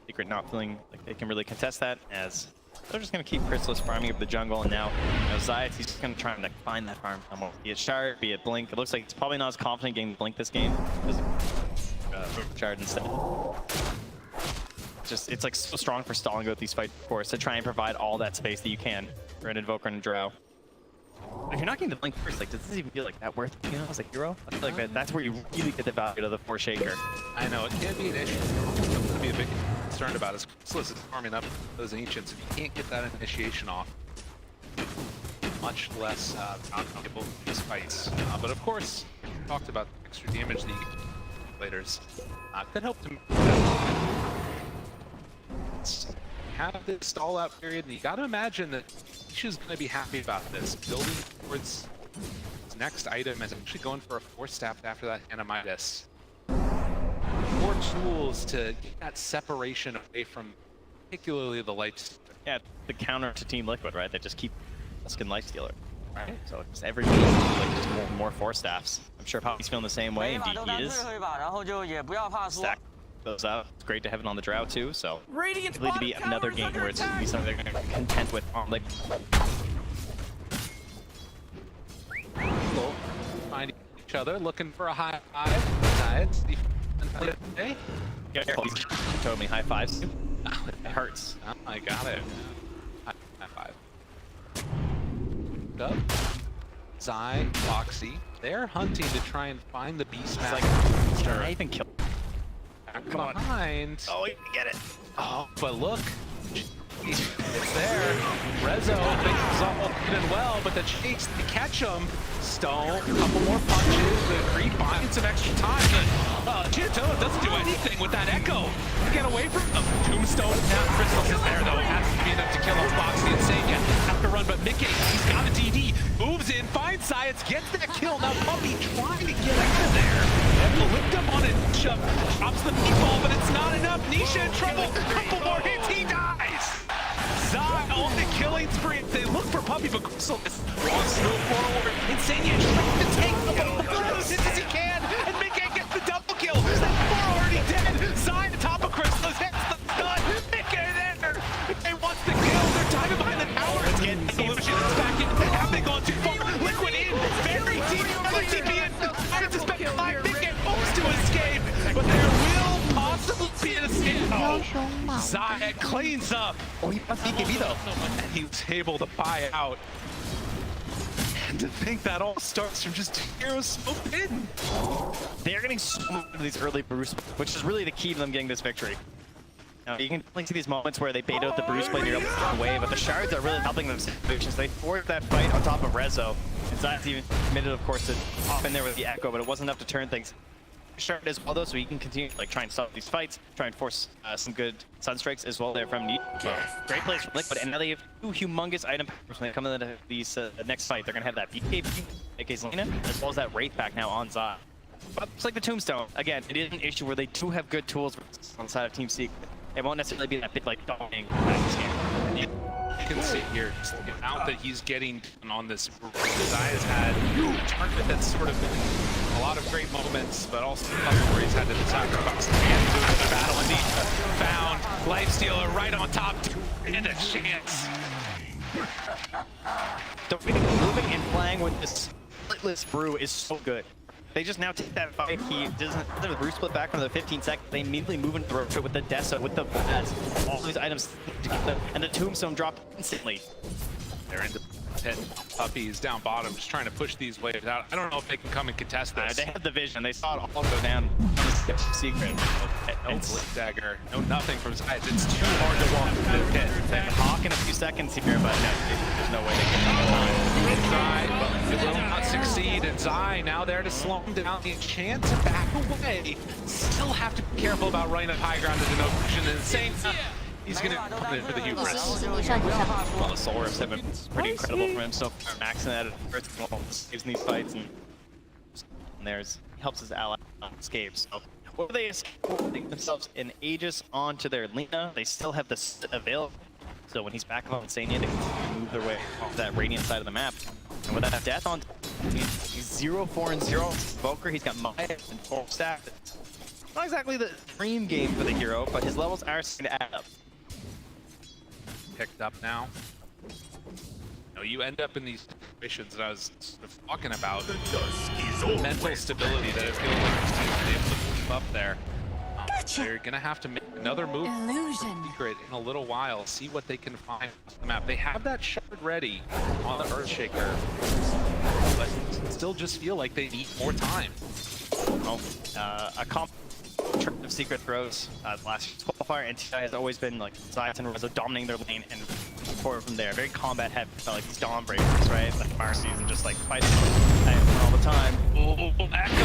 Secret not feeling like they can really contest that, as they're just going to keep Crystallis farming up the jungle, and now, you know, Zayats, he's just going to try and find that farm. Be it Shard, be it Blink. It looks like he's probably not as confident getting Blink this game. Shard instead. It's like so strong for stalling out these fights, of course, to try and provide all that space that you can for an Invoker and a Drow. If you're not getting the Blink first, like, does this even feel like that worth it, you know, as a hero? I feel like that's where you really get the value of the 4 Shaker.
I know, it can be an issue. Something to be a big concerned about is Crystallis is farming up those Ancients. If you can't get that initiation off, much less valuable in these fights. But of course, talked about the extra damage the players could help to have this stall out period, and you got to imagine that Nisha's going to be happy about this. Building towards his next item is actually going for a Force Staff after that Animitis. More tools to get that separation away from particularly the Light.
Yeah, the counter to Team Liquid, right? They just keep Skin Lifestealer. Right. So just every game, like just more Force Staffs. I'm sure Poppy's feeling the same way, indeed he is. Stack those out. It's great to have it on the Drow too, so it's going to be another game where it's going to be something they're going to be content with on Liquid.
Finding each other, looking for a high five.
He's totally high fives. It hurts.
Oh, I got it. High five. Up. Zai, Foxy, they're hunting to try and find the beast map.
Can I even kill?
Come behind.
Oh, we get it.
Oh, but look. It's there. Rezo thinks it's all good well, but the chase to catch him. Stone, a couple more punches. The creep buying some extra time. Chitto doesn't do anything with that Echo. Get away from him. Tombstone. Now Crystal's is there though. Has to be enough to kill off Foxy and Seiya. Have to run, but Mickey, he's got a DD. Moves in, finds Science, gets that kill. Now Puppy trying to get out of there. And lift up on it. Nisha drops the meatball, but it's not enough. Nisha in trouble. Couple more hits, he dies. Zai on the killing spree. They look for Puppy, but Crystal wants to move forward. Insania trying to take the ball as hits as he can, and Mickey gets the double kill. That 4 already dead. Zai on top of Crystal hits the stun. Mickey there. They wants the kill. They're diving behind the tower. It's getting solution. It's back in. Have they gone too far? Liquid in. Very deep. TP in. Trying to spec 5. Mickey hopes to escape, but there will possibly be an escape. Oh, Zai cleans up. Oh, he must be and he was able to buy out. And to think that all starts from just heroes so hidden.
They're getting so much of these early Bruce, which is really the key to them getting this victory. Now, you can definitely see these moments where they bait out the Bruce play and you're able to get away, but the shards are really helping them situations. They forced that fight on top of Rezo. And Zai's even committed, of course, to hop in there with the Echo, but it wasn't enough to turn things. Shard as well though, so he can continue to try and stop these fights, try and force some good Sunstrikes as well there from Neat. Great plays from Liquid, and now they have 2 humongous item powers when they come into these next fight. They're gonna have that BKB, AK's Lena, as well as that Wraith back now on Zai. But it's like the Tombstone, again, it is an issue where they do have good tools on the side of Team Secret. It won't necessarily be that big dominating game.
You can see here just the amount that he's getting on this. Zai has had a tournament that's sort of been a lot of great moments, but also where he's had to sacrifice the end to another battle. And Nisha found Lifestealer right on top and a chance.
The moving and playing with this splitless brew is so good. They just now take that fight. He doesn't have the Bruce split back for the 15 seconds. They immediately move into the road trip with the Dessa, with the Baz, all these items to get them, and the Tombstone dropped instantly.
They're in the pit. Puppy's down bottom, just trying to push these waves out. I don't know if they can come and contest this.
They have the vision. They saw it all go down. Secret.
No Blink Dagger, no nothing from Zai. It's too hard to walk through the pit.
They hawk in a few seconds here, but no, there's no way they can
try, but it will not succeed. And Zai now there to slow him down. The chance to back away. Still have to be careful about running at high ground into no vision. And the same time, he's going to put it for the hubris.
Well, the Soul Rifts have been pretty incredible for him so far. Maxing that at first, saves in these fights, and there's helps his ally escape. So, whether they escape themselves in Aegis onto their Lena, they still have this available. So when he's back on Insania, they can move their way off that Radiant side of the map. And with that Death on, he's 0-4 and 0 Evoker. He's got Maya and 4 stack. Not exactly the dream game for the hero, but his levels are starting to add up.
Picked up now. You know, you end up in these situations that I was sort of talking about. The mental stability that it feels like this team's been able to keep up there. They're gonna have to make another move. Secret in a little while. See what they can find on the map. They have that shard ready on the Earthshaker, but still just feel like they need more time.
Well, a comp of secret throws. The last qualifier, and TI has always been like Zayat and Rezo dominating their lane and forward from there. Very combat heavy, like these Dawn Breakers, right? Like Marcy's and just like fighting all the time.
Oh, Echo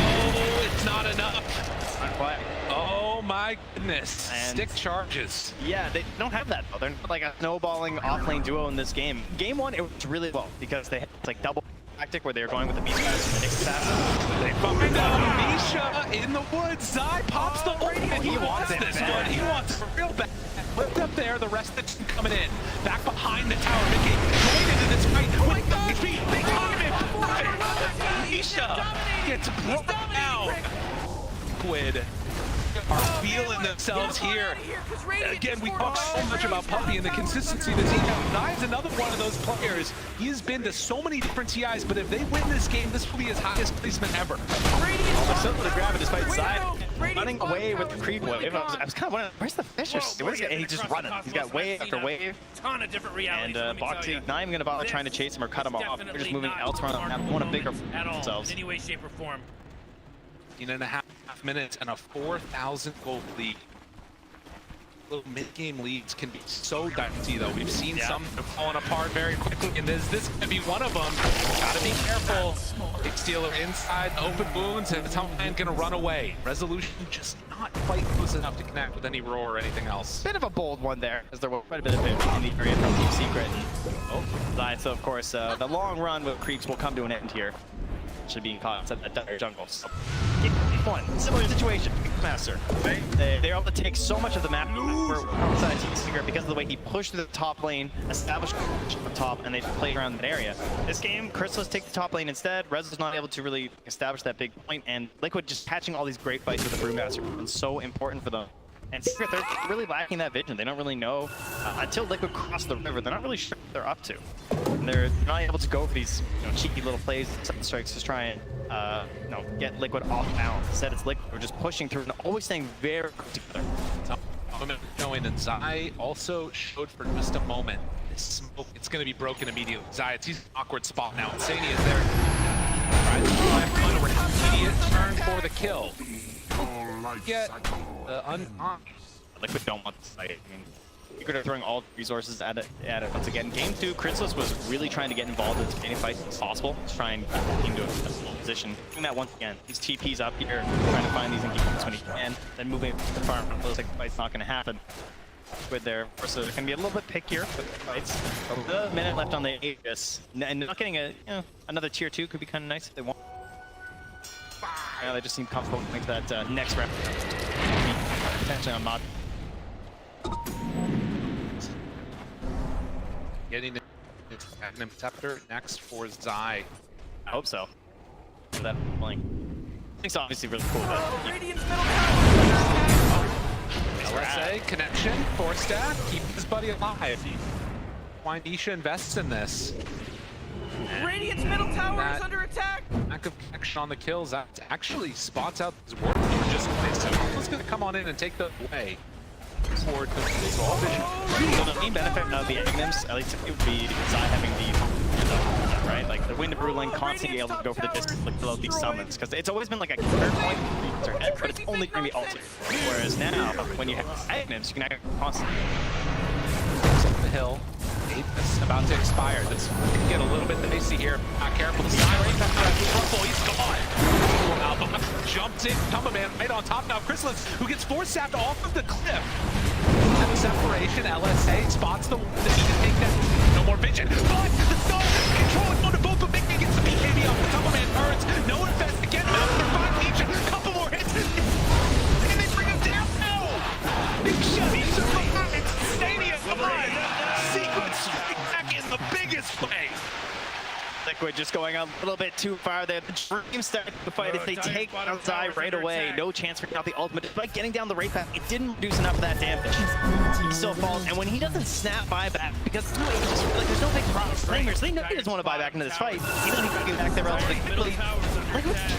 my goodness.
And
stick charges.
Yeah, they don't have that though. They're not like a snowballing off-lane duo in this game. Game 1, it worked really well because they had like double tactic where they were going with the beast pass and the Nyx assassin.
They find out Misha in the woods. Zai pops the ult, and he wants this one. He wants it real bad. Whipped up there, the rest of the team coming in. Back behind the tower, Mickey going into this fight with the HP. They caught him in perfect. Misha gets brought down. Squid are feeling themselves here. Again, we talk so much about Puppey and the consistency that he has. Zai's another one of those players. He has been to so many different TIs, but if they win this game, this will be his highest placement ever.
Simple to grab it despite Zai running away with the creep wave. I was kind of wondering, where's the Fisher? And he's just running. He's got wave after wave.
Ton of different realities.
And Boxy not even going to bother trying to chase him or cut him off. They're just moving elsewhere on the map. Want a bigger themselves.
In any way, shape, or form.
15.5 minutes and a 4,000 gold lead. Little mid-game leads can be so dicey, though. We've seen some falling apart very quickly, and this going to be one of them. Gotta be careful. Big Stealer inside, open wounds, and the Tunnel Man gonna run away. Resolution just not quite close enough to connect with any roar or anything else.
Bit of a bold one there, as there was quite a bit of it in the area from Team Secret. Zai, so of course, the long run with creeps will come to an end here. Should be caught inside that dire jungle. So, one similar situation. Master, they're able to take so much of the map outside Team Secret because of the way he pushed to the top lane, established the top, and they played around that area. This game, Chrysalis take the top lane instead. Rez was not able to really establish that big point, and Liquid just catching all these great fights with the Brewmaster has been so important for them. And Secret, they're really lacking that vision. They don't really know until Liquid cross the river. They're not really sure what they're up to. And they're not able to go for these cheeky little plays, sudden strikes, just try and get Liquid off balance. Instead, it's Liquid. We're just pushing through and always staying very close together.
Showing, and Zai also showed for just a moment. This smoke, it's going to be broken immediately. Zai, he's an awkward spot now. Insani is there. Tries to find an immediate turn for the kill. Get
Liquid don't want this fight. I mean, Secret are throwing all resources at it once again. Game 2, Chrysalis was really trying to get involved in as many fights as possible. Just try and get the team to a full position. Doing that once again. These TPs up here, trying to find these engagements when he can. Then moving to the farm. Looks like the fight's not going to happen. With there, so they're going to be a little bit pickier with fights. The minute left on the Aegis, and not getting another tier 2 could be kind of nice if they want. They just seem comfortable going to that next rep. Potentially on mod.
Getting the Magnum Scepter next for Zai.
I hope so. For that playing. It's obviously really cool.
LSA connection, 4-stack, keep his buddy alive. Why Nisha invests in this.
Radiant's middle tower is under attack.
Lack of connection on the kills. That actually spots out his work. We're just Someone's going to come on in and take the away. Forward to all vision.
So the main benefit of the Agnems, at least it would be Zai having the right? Like the Wind Brutal constantly able to go for the distance below these summons. Because it's always been like a counter point, but it's only going to be ultimate. Whereas now, when you have Agnems, you can act constantly.
The hill. It's about to expire. This can get a little bit dicey here. Not careful. He's gone. Alba jumps in. Jumpa Man right on top now. Chrysalis, who gets force-sapped off of the cliff. Separation. LSA spots the one that he can take that. No more vision. But the stone control is on to both, but Mickey gets the BKB off. Jumpa Man turns. No invest to get him out for 5 each. A couple more hits. And they bring him down now. Big shot. He survives. Stadium alive. Secret strike back in the biggest way.
Liquid just going a little bit too far there. The Dream start the fight as they take down Zai right away. No chance for out the ultimate. Despite getting down the rate path, it didn't reduce enough of that damage. He still falls, and when he doesn't snap buyback, because there's no big problem. Flamers, they know he doesn't want to buy back into this fight. He doesn't need to get back there relatively quickly.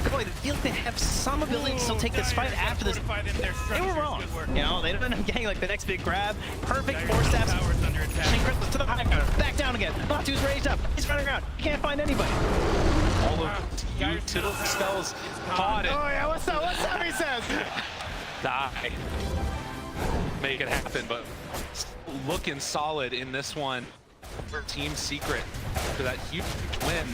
Liquid feels they have some ability to still take this fight after this. They were wrong. You know, they don't end up getting like the next big grab. Perfect 4 steps. Chrysalis to the high ground. Back down again. Batu's raised up. He's running around. He can't find anybody.
All of you two spells caught it.
Oh yeah, what's up? What's up? He says.
Die. Make it happen, but looking solid in this one. for Team Secret for that huge win.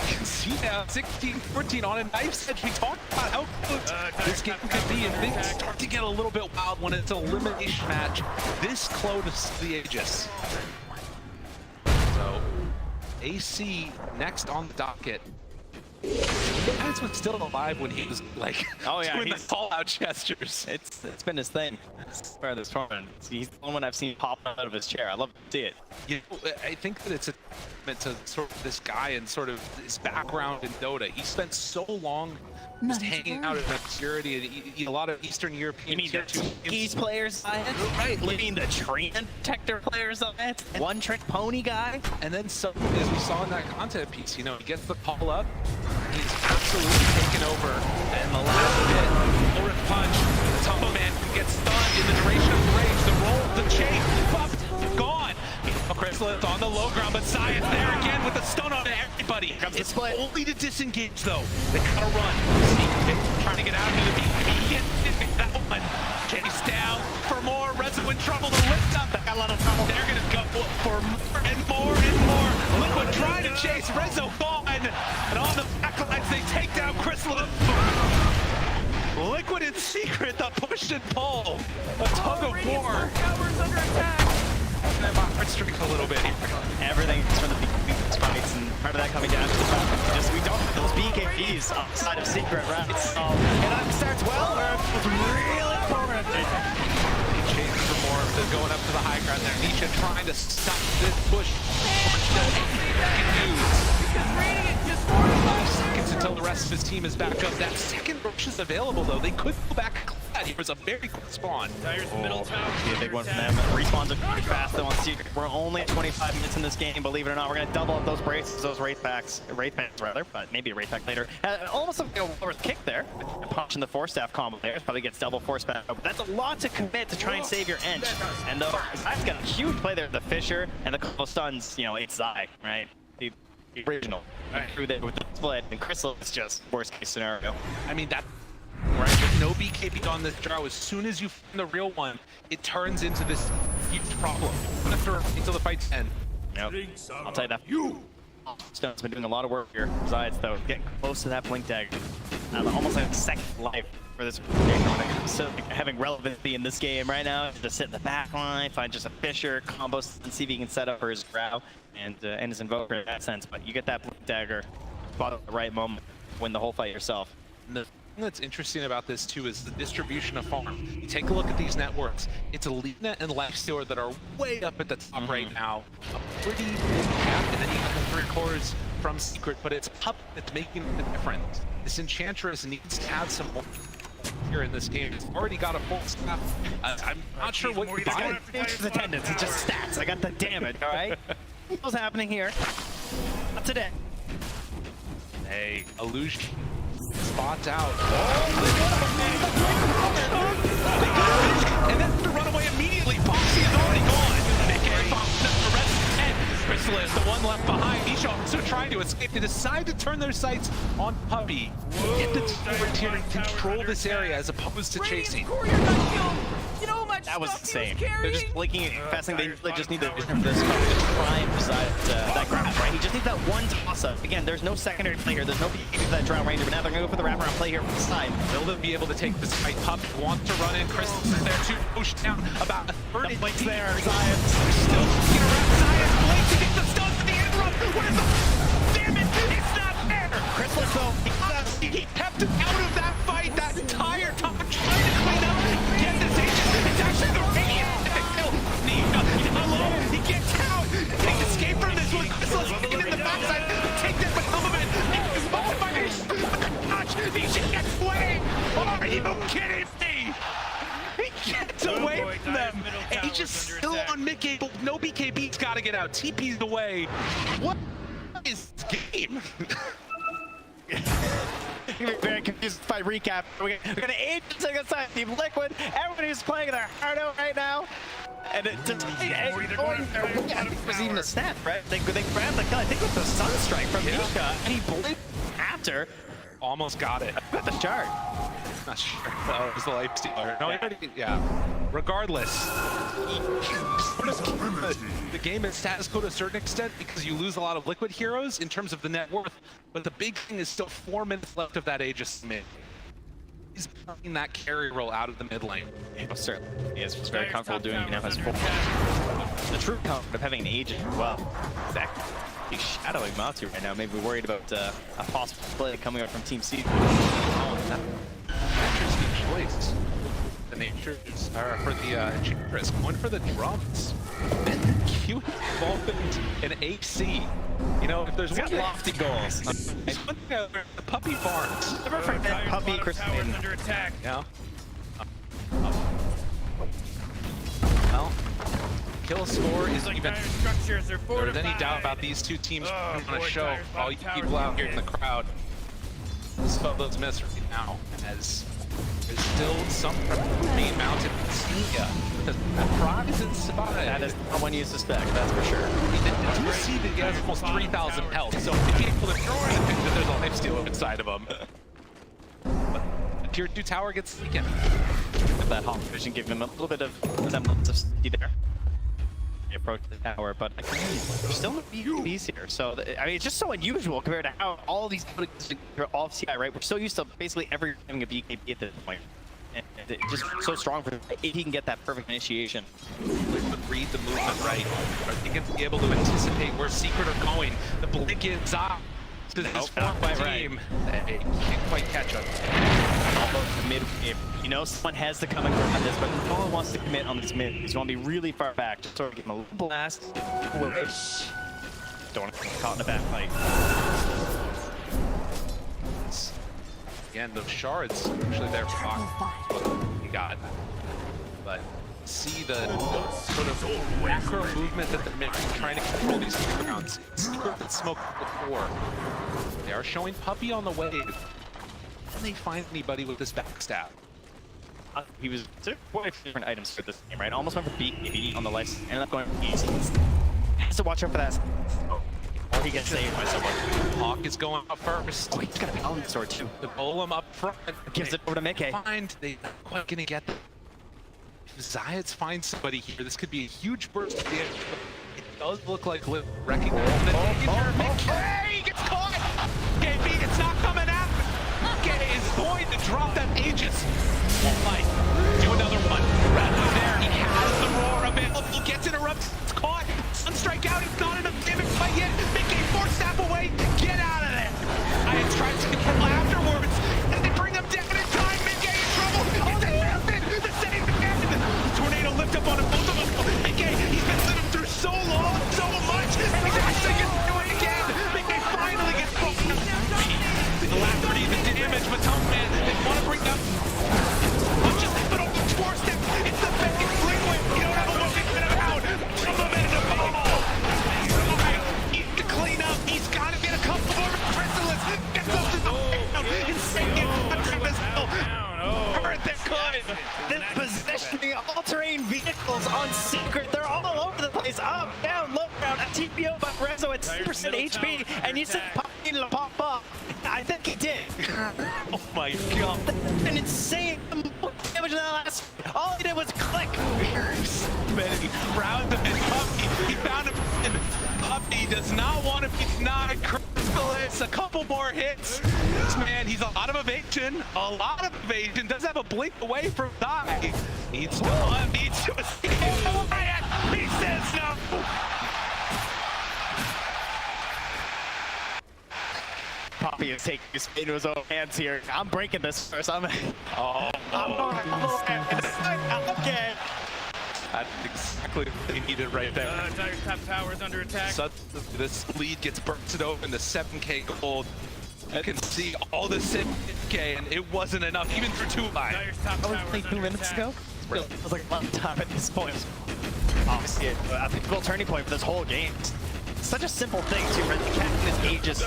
You can see now 16-14 on a knife's edge. We talked about how close this game could be, and things start to get a little bit wild when it's an elimination match this close to the Aegis. So, AC next on the docket. Guys was still alive when he was like doing the call-out gestures.
It's been his thing. As far as this tournament, he's the only one I've seen pop out of his chair. I love to see it.
You know, I think that it's a testament to sort of this guy and sort of his background in Dota. He spent so long just hanging out in obscurity, and a lot of Eastern European
tier 2 Keys players, right? Living the Treant Protector players on it. One-trick pony guy.
And then suddenly, as we saw in that content piece, you know, he gets the call up. He's absolutely taken over. And the last bit, Lord Punch, the Tumbo Man gets stunned in the duration of the rage. The roll, the chase, pop, gone. Chrysalis on the low ground, but Science there again with the stun on everybody. It's only to disengage though. They gotta run. Trying to get out into the beat. He gets that one. Chase down for more. Rezo in trouble to lift up. They got a lot of trouble. They're gonna go for more and more and more. Liquid trying to chase. Rezo gone. And on the backlines, they take down Chrysalis. Liquid in Secret, the push and pull. A tug of war. Under attack. My heart streak a little bit here.
Everything is from the BKBs fights, and part of that coming down to the fact that we don't have those BKBs outside of Secret, right? So, and that starts well, where it's really important.
Chasing for more, they're going up to the high ground there. Nisha trying to stop this push. Seconds until the rest of his team is back up. That second rush is available though. They could go back. Here was a very quick spawn.
Middle tower. Be a big one for them. Respawns are pretty fast though on Secret. We're only at 25 minutes in this game, believe it or not. We're gonna double up those braces, those Wraith packs rather, but maybe a Wraith pack later. Almost like a worth kick there. Punching the Force Staff combo there. Probably gets double Force back. But that's a lot to commit to try and save your Ench. And though Zai's got a huge play there, the Fisher and the couple stuns, you know, it's Zai, right? The original. Through there with the split, and Crystal is just worst case scenario.
I mean, that right? With no BKB on this draw, as soon as you find the real one, it turns into this huge problem. Until the fight's end.
Yep. I'll tell you that. Stone's been doing a lot of work here. Besides, though, getting close to that blink dagger. Almost like a second life for this game. So having relevancy in this game right now. Just sit in the back line, find just a Fisher, combo, and see if he can set up for his Drow and his Invoker in that sense. But you get that blink dagger, spot at the right moment, win the whole fight yourself.
The thing that's interesting about this too is the distribution of farm. You take a look at these networks. It's EliteNet and Lifestealer that are way up at the top right now. A pretty big gap, and then you have the 3 cores from Secret, but it's Pup that's making the difference. This Enchantress needs to add some more here in this game. It's already got a full staff. I'm not sure what you buy.
It's attendance, it's just stats. I got the damage, all right? What's happening here? Not today.
Hey, Illusion spots out. And then to run away immediately. Foxy is already gone. They can't the rest and Chrysalis, the one left behind. Nisha also trying to escape. They decide to turn their sights on Puppy. Get the team here and control this area as opposed to chasing.
That was insane. They're just blinking and confessing. They just need the vision for this try and reside that grab, right? He just needs that one toss-up. Again, there's no secondary play here. There's no beat for that Drow Ranger, but now they're going to go for the wraparound play here from the side.
They'll be able to take this fight. Pup wants to run in. Crystal is there to push down about a third.
The blinks there, Zion.
Still looking around. Zion blinks to get the stun for the interrupt. What is the... Damn it! It's not there!
Crystal, though,
he kept him out of that fight that entire time, trying to clean up. Get this agent. It's actually the Radiant that killed Nisha. Alone, he gets out. They escape from this one. Crystal is kicking in the backside. Take that with some of it. He's motivated. Gosh, Nisha gets away. Are you kidding me? He gets away from them. And he's just still on mid-game. No BKB. He's got to get out. TP's away. What is this game?
Very confused by recap. We're gonna 8 seconds time. Team Liquid. Everybody who's playing their heart out right now. And it was even a snap, right? They grabbed the gun. I think with the Sunstrike from Nisha, and he blinked after.
Almost got it.
Got the chart.
Not sure. Oh, it was the Lifestealer. No, yeah. Regardless. the game is status quo to a certain extent because you lose a lot of liquid heroes in terms of the net worth, but the big thing is still 4 minutes left of that Aegis mid. He's playing that carry role out of the mid lane.
Certainly. He is very comfortable doing it. He now has 4. The true comfort of having an Aegis as well. Exactly. He's shadowing Matu right now, maybe worried about a possible play coming up from Team C.
Interesting choice. The natures are for the Jumpa, going for the drums. And Q involvement in AC. You know, if there's one
lofty goals.
The puppy farms.
Never forget puppy Crispin.
Under attack.
Yeah. Well, kill score is even.
Structures are
If there's any doubt about these two teams on a show, all you people out here in the crowd, spell those miss right now, as there's still some being mounted in Senia, because the prize inside.
That is not one you suspect, that's for sure.
You see that he has almost 3,000 health, so if you're able to throw it, that there's a lifesteal inside of him. But the tier 2 tower gets taken.
That Hawk vision giving him a little bit of semblance of safety there. They approach the tower, but there's still no BKBs here. So, I mean, it's just so unusual compared to how all these are off CI, right? We're so used to basically every having a BKB at this point. And it's just so strong for him if he can get that perfect initiation.
Read the movement right. Are they going to be able to anticipate where Secret are going? The blink is up to this team. They can't quite catch up.
Almost mid wave. You know, someone has to come and grab this, but no one wants to commit on this mid. He's want to be really far back, just sort of give him a little blast. Don't want to get caught in a bad fight.
Again, those shards actually there for what he got. But see the sort of macro movement that they're making, trying to control these rounds. Secret smoke before. They are showing Puppy on the way. Can they find anybody with this backstab?
He was quite a few different items for this game, right? Almost went for BKB on the left, ended up going for easy. Has to watch out for that. Or he gets saved by someone.
Hawk is going up first.
Oh, he's got a balance sword too.
The golem up front.
Gives it over to Mickey.
They're not quite gonna get them. If Zayats finds somebody here, this could be a huge burst of the edge. It does look like recognizing the danger. Mickey gets caught! KB, it's not coming out! Mickey is going to drop that Aegis. Might do another one. Rather there, he has the roar available. Gets interrupted. It's caught. Sunstrike out. He's not enough damage quite yet. Mickey, 4-step away. Get out of there. I tried to control afterwards, and they bring him down in time. Mickey in trouble. Oh, they left it. The save again. The tornado lift up on him. Both of them. Mickey, he's been living through so long, so much. And he's actually going to do it again. Mickey finally gets broken up. The last 30 the damage, but man, they want to bring up. But on the 4-step, it's the fake liquid. You don't have a way to get him out. Some of it in the ball. He needs to clean up. He's got to get a couple more Chrysalis. Gets up to the ground. Insane.
This positioning all-terrain vehicles on Secret. They're all over the place. Up, down, low ground. A TPO by Rezo at 2% HP. And you said Puppy to pop up. I think he did. Oh my god. That's an insane damage in that last. All he did was click.
Many rounds of his Puppy. He found him. Puppy does not want to be denied. Chrysalis, a couple more hits. This man, he's a lot of evasion. A lot of evasion. Does have a blink away from die. Needs to escape. He says no.
Poppy is taking his fate into his own hands here. I'm breaking this first. I'm okay.
That's exactly what they needed right there.
Tiger's top tower is under attack.
So this lead gets bursted open to 7k gold. You can see all the 7k, and it wasn't enough, even for 2 lines.
That was only 2 minutes ago? It was like a long time at this point. Obviously, a pivotal turning point for this whole game. Such a simple thing too, right? The captain is Aegis.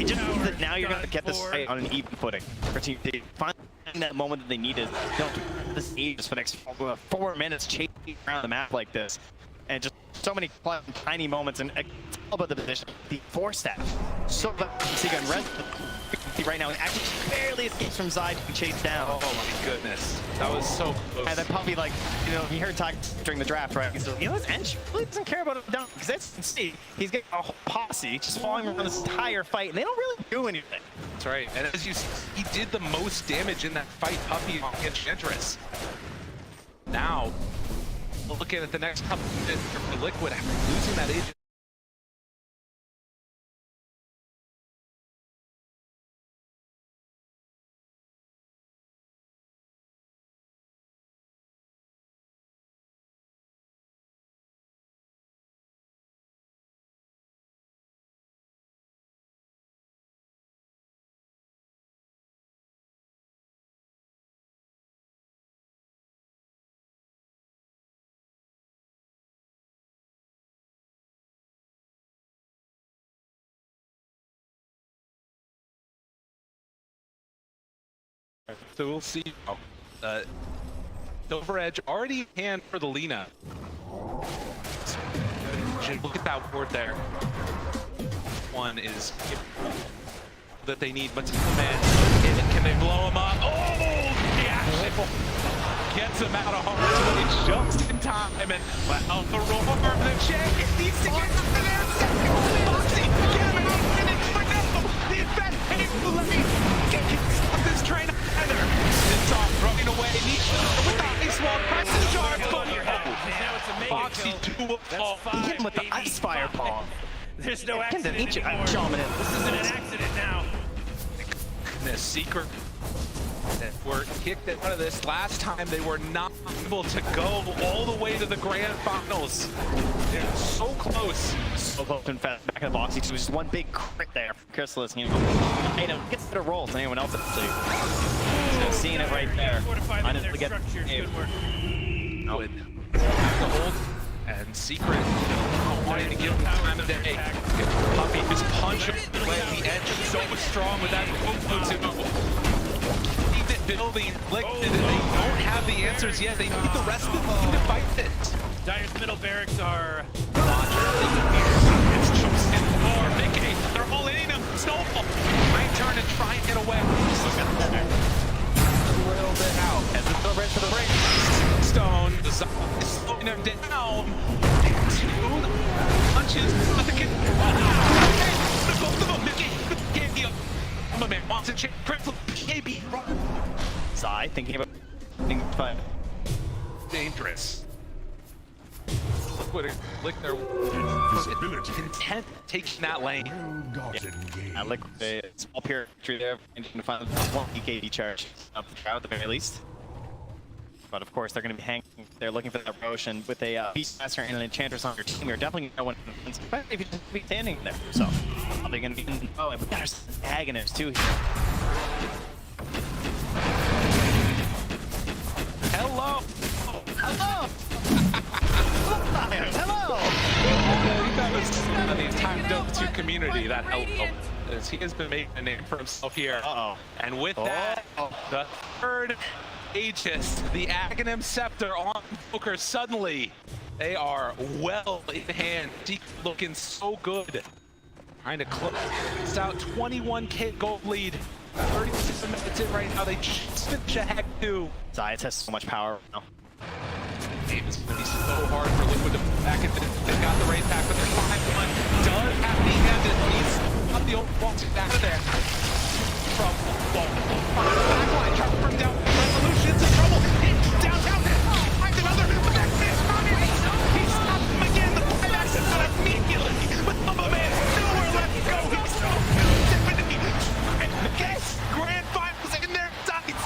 It just means that now you're going to get this fight on an even footing. For Team D, finally that moment that they needed. Don't this Aegis for the next 4 minutes chasing around the map like this. And just so many tiny moments. And about the position. The 4-step. So Siga and Red right now actually barely escapes from Zai being chased down.
Oh my goodness. That was so close.
And then Puppy, like, you know, he heard talk during the draft, right? He's like, you know, this Ench really doesn't care about him down. Because as you can see, he's getting a whole posse just following around this entire fight, and they don't really do anything.
That's right. And as you see, he did the most damage in that fight, Puppy against Enchantress. Now, looking at the next couple of minutes for Liquid after losing that agent. So we'll see. Silver Edge already in hand for the Lina. Look at that ward there. One is that they need, but man, can they blow him up? Oh, yeah! Gets him out of harm's way just in time, and well, the roar, the check, it needs to get to there. Foxy, get him out of it, but no, the event, stop this train either. It's off, running away, Nisha with the ice wall, presses shards, but Foxy to a fall.
Hit him with the ice fire bomb.
There's no accident anymore. This isn't an accident now.
The secret that were kicked out of this last time, they were not able to go all the way to the grand finals. They're so close.
So close in fact, back in the box. It was just one big crit there from Chrysalis. You know, item gets better rolls than anyone else at the league. So seeing it right there. Honestly, get
the hold and secret wanting to give him time of day. Puppy just punch him away at the edge. So strong with that keep it building. Liquid, and they don't have the answers yet. They need the rest of the team to fight it.
Dyer's middle barracks are
it's Chumskin or Mickey. They're all in him. Snowball. Might turn and try and get away. A little bit out. As the still ready for the break. Stone, the is slowing him down. Two punches. But the kid. Both of them. Mickey. My man wants to change. KB.
Zai thinking about fun.
Dangerous. Lick their content taking that lane.
Yeah. Liquid a small period there and to find one EKD charge up the crowd at the very least. But of course they're going to be hanging. They're looking for that Roche, and with a Beastmaster and an Enchantress on your team, you're definitely going to know when, especially if you just be standing there. So probably going to be. Oh, and we got our antagonists too here.
Hello.
Hello. Hello!
The entire Dota 2 community, that hello. As he has been making a name for himself here. And with that, the third Aegis, the Aghanim Scepter on Joker, suddenly they are well in hand. Looking so good. Trying to close out 21k gold lead. 37 minutes in right now. They just finish ahead too.
Zayas has so much power now.
Game is going to be so hard for Liquid to back into it. They've got the raid pack, but they're 5-1. Does have the end at least. Not the old walks out of there. From backline, trying to bring down Resolution's in trouble. Downtown, finds another, but that's it. He stopped him again. The 5 access out immediately. But Mama Man, nowhere left to go. He's so definitely. And guess grand finals in their sights.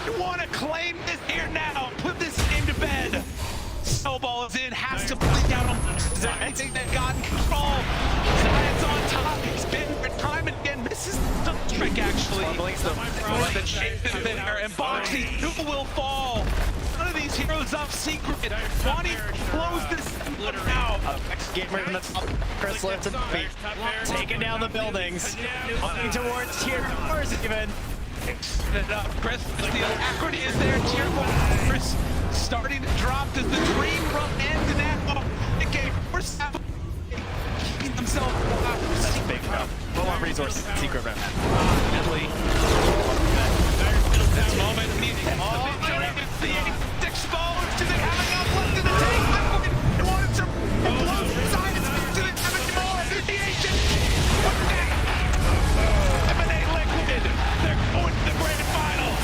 You want to claim this here now. Put this game to bed. Snowball is in, has to blink out on anything that got in control. Zion's on top. He's been for time and again. Misses the trick actually. The chase is there, and Boxy who will fall. None of these heroes up secret. Wanting to close this now.
Gamer in the top. Chris lifts and feet. Taking down the buildings. Moving towards tier 4s even.
It up. Chris, the alacrity is there. Tier 4 starting to drop. Does the dream run end now? Okay, keeping them
So,
that's big, bro. Low on resources in secret round.
Definitely. This moment, the exposed. Do they have enough left in the tank? Liquid wanted to blow inside. Do they have any more remediation? Emanate Liquid. They're going to the grand finals.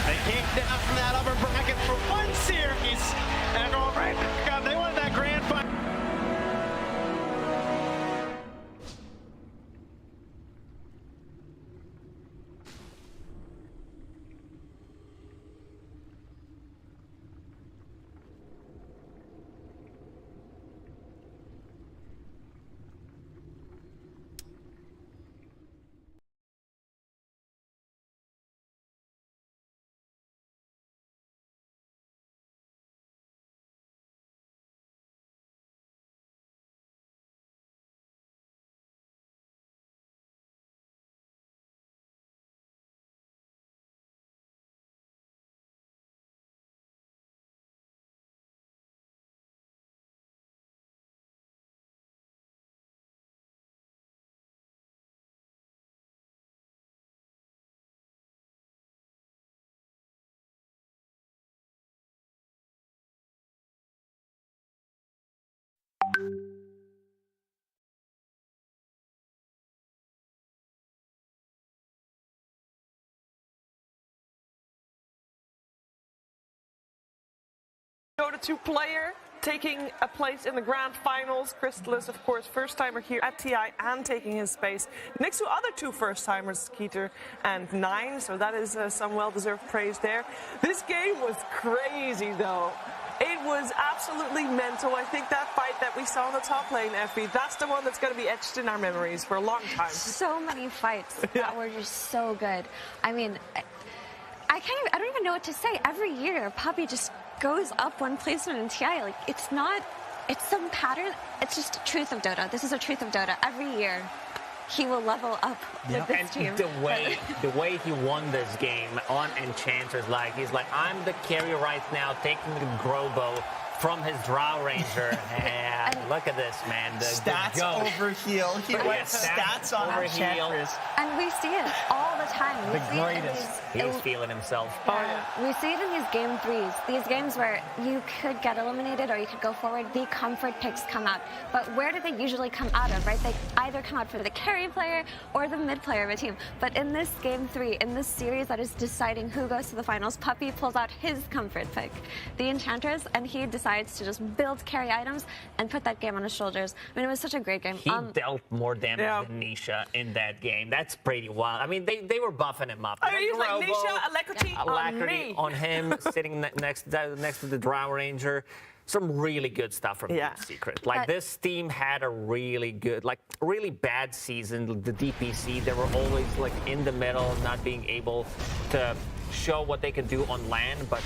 They came down from that upper bracket for one series and go right back up. They won that grand final.
Dota 2 player taking a place in the grand finals. Crystalis, of course, first-timer here at TI and taking his space next to other two first-timers, Skeeter and Nine. So that is some well-deserved praise there. This game was crazy, though. It was absolutely mental. I think that fight that we saw on the top lane, Effie, that's the one that's going to be etched in our memories for a long time.
So many fights that were just so good. I mean, I don't even know what to say. Every year, Puppy just goes up one placement in TI. Like, it's some pattern. It's just the truth of Dota. This is the truth of Dota. Every year, he will level up with this team.
The way he won this game on Enchantress, like he's like, I'm the carry right now, taking the Grobo from his Drow Ranger. And look at this, man.
Stats over heal. He went stats on Enchantress.
And we see it all the time.
The greatest.
He's feeling himself.
We see it in these game threes. These games where you could get eliminated or you could go forward, the comfort picks come out. But where do they usually come out of, right? They either come out for the carry player or the mid player of a team. But in this game three, in this series that is deciding who goes to the finals, Puppy pulls out his comfort pick, the Enchantress, and he decides to just build carry items and put that game on his shoulders. I mean, it was such a great game.
He dealt more damage than Nisha in that game. That's pretty wild. I mean, they were buffing him up.
I mean, he's like, Nisha, Alacrity
on him, sitting next to the Drow Ranger. Some really good stuff from Team Secret. Like, this team had a really good, like, really bad season. The DPC, they were always, like, in the middle, not being able to show what they can do on LAN, but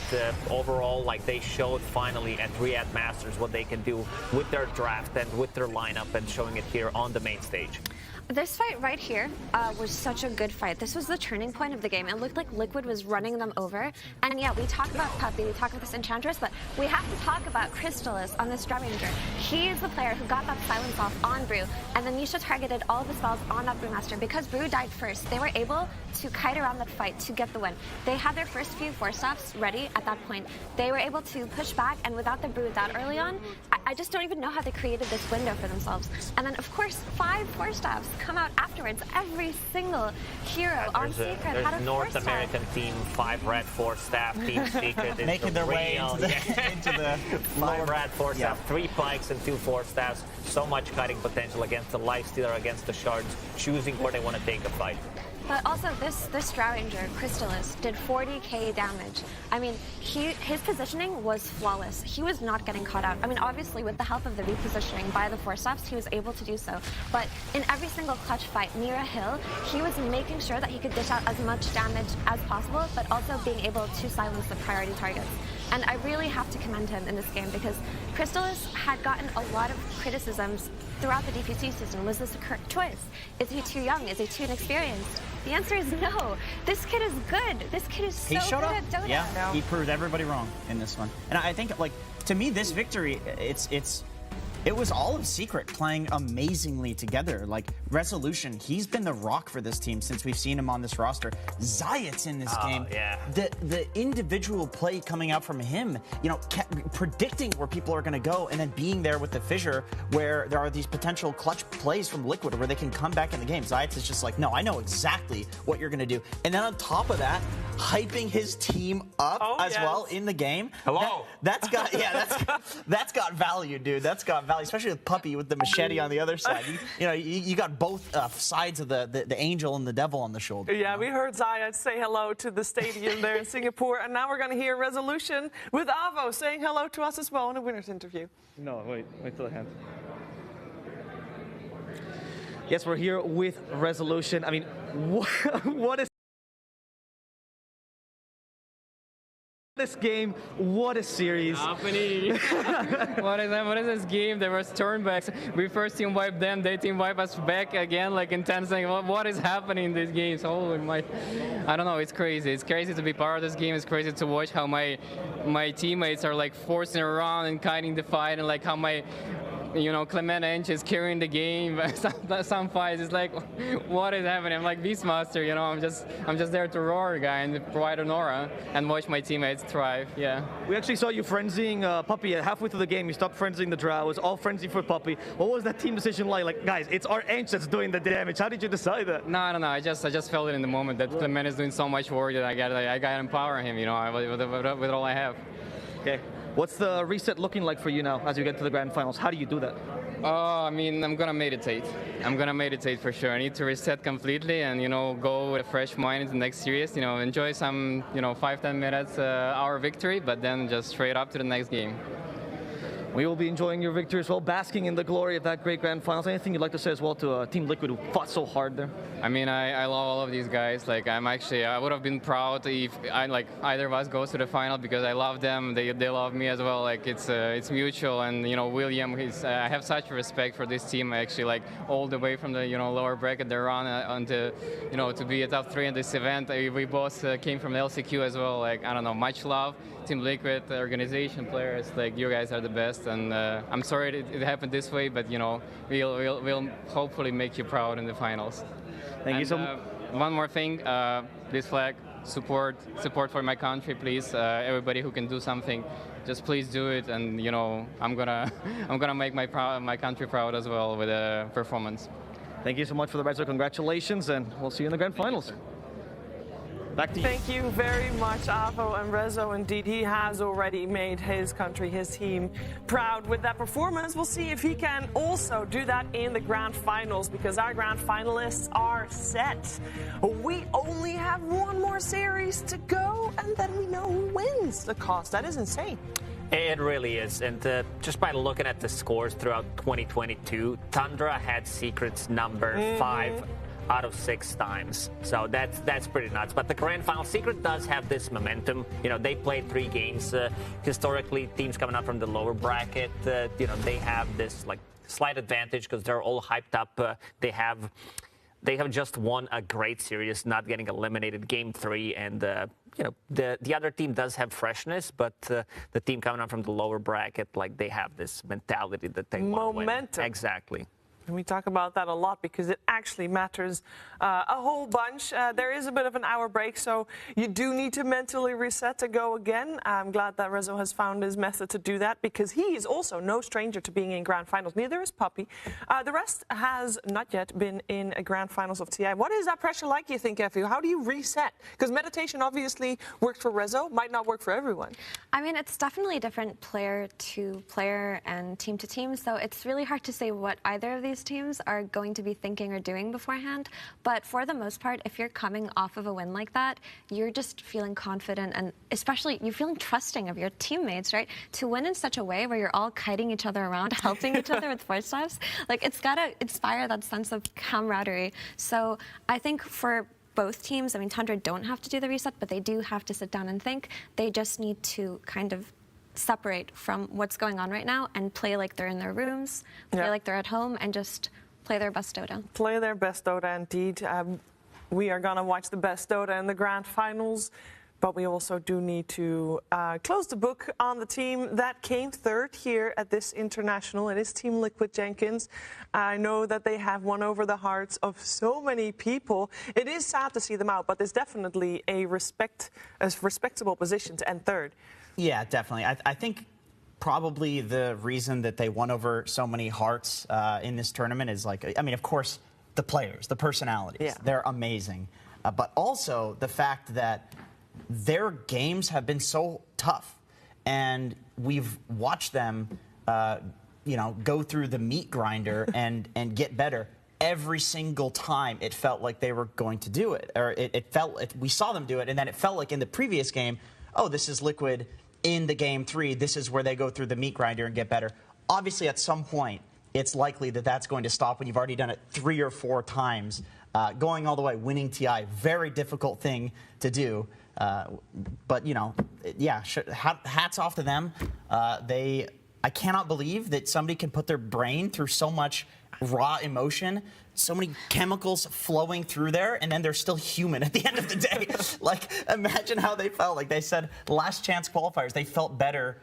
overall, like, they showed finally at Riyadh Masters what they can do with their draft and with their lineup, and showing it here on the main stage.
This fight right here was such a good fight. This was the turning point of the game. It looked like Liquid was running them over. And yeah, we talk about Puppy, we talk about this Enchantress, but we have to talk about Crystalis on this Drow Ranger. He is the player who got that silence off on Brew, and then Nisha targeted all of the spells on that Brewmaster. Because Brew died first, they were able to kite around that fight to get the win. They had their first few 4-stops ready at that point. They were able to push back, and without the Brew that early on, I just don't even know how they created this window for themselves. And then, of course, 5 4-stops come out afterwards. Every single hero on Secret had a 4-star.
North American team, 5 red 4-staff, Team Secret
making their way into the
5 red 4-staff, 3 pikes and 2 4-staffs. So much cutting potential against the Lifestealer, against the Shards, choosing where they want to take a fight.
But also, this Drow Ranger, Crystalis, did 40k damage. I mean, his positioning was flawless. He was not getting caught out. I mean, obviously, with the help of the repositioning by the 4-stops, he was able to do so. But in every single clutch fight near a hill, he was making sure that he could dish out as much damage as possible, but also being able to silence the priority targets. And I really have to commend him in this game, because Crystalis had gotten a lot of criticisms throughout the DPC season. Was this a correct choice? Is he too young? Is he too inexperienced? The answer is no. This kid is good. This kid is so good at Dota.
Yeah, he proved everybody wrong in this one. And I think, like, to me, this victory, it's it was all of Secret playing amazingly together. Like, Resolution, he's been the rock for this team since we've seen him on this roster. Zayat's in this game.
Yeah.
The individual play coming out from him, you know, predicting where people are going to go and then being there with the fissure where there are these potential clutch plays from Liquid where they can come back in the game. Zayat's is just like, no, I know exactly what you're going to do. And then on top of that, hyping his team up as well in the game.
Hello.
That's got that's got value, dude. That's got value, especially with Puppy with the machete on the other side. You got both sides of the angel and the devil on the shoulder.
Yeah, we heard Zayat say hello to the stadium there in Singapore, and now we're going to hear Resolution with Avo saying hello to us as well in a winner's interview.
No, wait till the hand. Yes, we're here with Resolution. I mean, what is this game? What a series!
Happening. What is this game? There was turnbacks. We first team wiped them, they team wipe us back again, like in 10 seconds. What is happening in these games? Holy my! I don't know. It's crazy. It's crazy to be part of this game. It's crazy to watch how my teammates are like forcing around and kiting the fight, and like how my Clement Ench is carrying the game. Some fights, it's like, what is happening? I'm like Beastmaster, I'm just there to roar, guy, and provide an aura and watch my teammates thrive. Yeah.
We actually saw you frenzying Puppy halfway through the game. You stopped frenzying the Drow. It was all frenzy for Puppy. What was that team decision like? Like, guys, it's our Ench that's doing the damage. How did you decide that?
No, I don't know. I just felt it in the moment that Clement is doing so much work that I got to empower him. With all I have.
Okay. What's the reset looking like for you now as you get to the grand finals? How do you do that?
Oh, I mean, I'm gonna meditate. I'm gonna meditate for sure. I need to reset completely and go with a fresh mind into the next series. Enjoy some 5-10 minutes our victory, but then just straight up to the next game.
We will be enjoying your victory as well, basking in the glory of that great grand finals. Anything you'd like to say as well to Team Liquid who fought so hard there?
I mean, I love all of these guys. Like, I would have been proud if either of us goes to the final because I love them. They love me as well. Like, it's mutual. And William, I have such respect for this team. Actually, like all the way from the lower bracket they're on onto to be a top 3 in this event. We both came from LCQ as well. Like, I don't know, much love. Team Liquid, the organization, players, like you guys are the best, and I'm sorry it happened this way, but we'll hopefully make you proud in the finals.
Thank you so much.
One more thing, this flag, support for my country, please. Everybody who can do something, just please do it, and I'm gonna make my country proud as well with a performance.
Thank you so much for the Rezo. Congratulations, and we'll see you in the grand finals. Back to you.
Thank you very much, Avo and Rezo. Indeed, he has already made his country, his team proud with that performance. We'll see if he can also do that in the grand finals because our grand finalists are set. We only have one more series to go, and then we know who wins the cost. That is insane.
It really is, and just by looking at the scores throughout 2022, Tundra had Secret's number 5 out of 6 times. So that's pretty nuts. But the grand final, Secret does have this momentum. They played 3 games. Historically, teams coming up from the lower bracket, they have this like slight advantage because they're all hyped up. They have just won a great series, not getting eliminated game 3, and the other team does have freshness, but the team coming up from the lower bracket, like they have this mentality that they want to win.
Momentum.
Exactly.
And we talk about that a lot because it actually matters a whole bunch. There is a bit of an hour break, so you do need to mentally reset to go again. I'm glad that Rezo has found his method to do that because he is also no stranger to being in grand finals. Neither is Puppy. The rest has not yet been in a grand finals of TI. What is that pressure like, you think, Effie? How do you reset? Because meditation obviously worked for Rezo, might not work for everyone.
I mean, it's definitely different player to player and team to team, so it's really hard to say what either of these teams are going to be thinking or doing beforehand. But for the most part, if you're coming off of a win like that, you're just feeling confident, and especially you're feeling trusting of your teammates, right? To win in such a way where you're all kiting each other around, helping each other with force dives, like it's got to inspire that sense of camaraderie. So I think for both teams, I mean, Tundra don't have to do the reset, but they do have to sit down and think. They just need to kind of separate from what's going on right now and play like they're in their rooms, play like they're at home, and just play their best Dota.
Play their best Dota, indeed. We are going to watch the best Dota in the grand finals. But we also do need to close the book on the team that came third here at this international. It is Team Liquid Jenkins. I know that they have won over the hearts of so many people. It is sad to see them out, but there's definitely a respectable position to end third.
Yeah, definitely. I think probably the reason that they won over so many hearts in this tournament is, like, I mean, of course, the players, the personalities. Yeah. They're amazing. But also the fact that their games have been so tough, and we've watched them, go through the meat grinder and get better every single time. It felt like they were going to do it, or we saw them do it, and then it felt like in the previous game, oh, this is Liquid in the game 3. This is where they go through the meat grinder and get better. Obviously, at some point, it's likely that that's going to stop when you've already done it 3 or 4 times. Going all the way, winning TI, very difficult thing to do. But, yeah, hats off to them. I cannot believe that somebody can put their brain through so much raw emotion, so many chemicals flowing through there, and then they're still human at the end of the day. Like, imagine how they felt. Like they said, last chance qualifiers, they felt better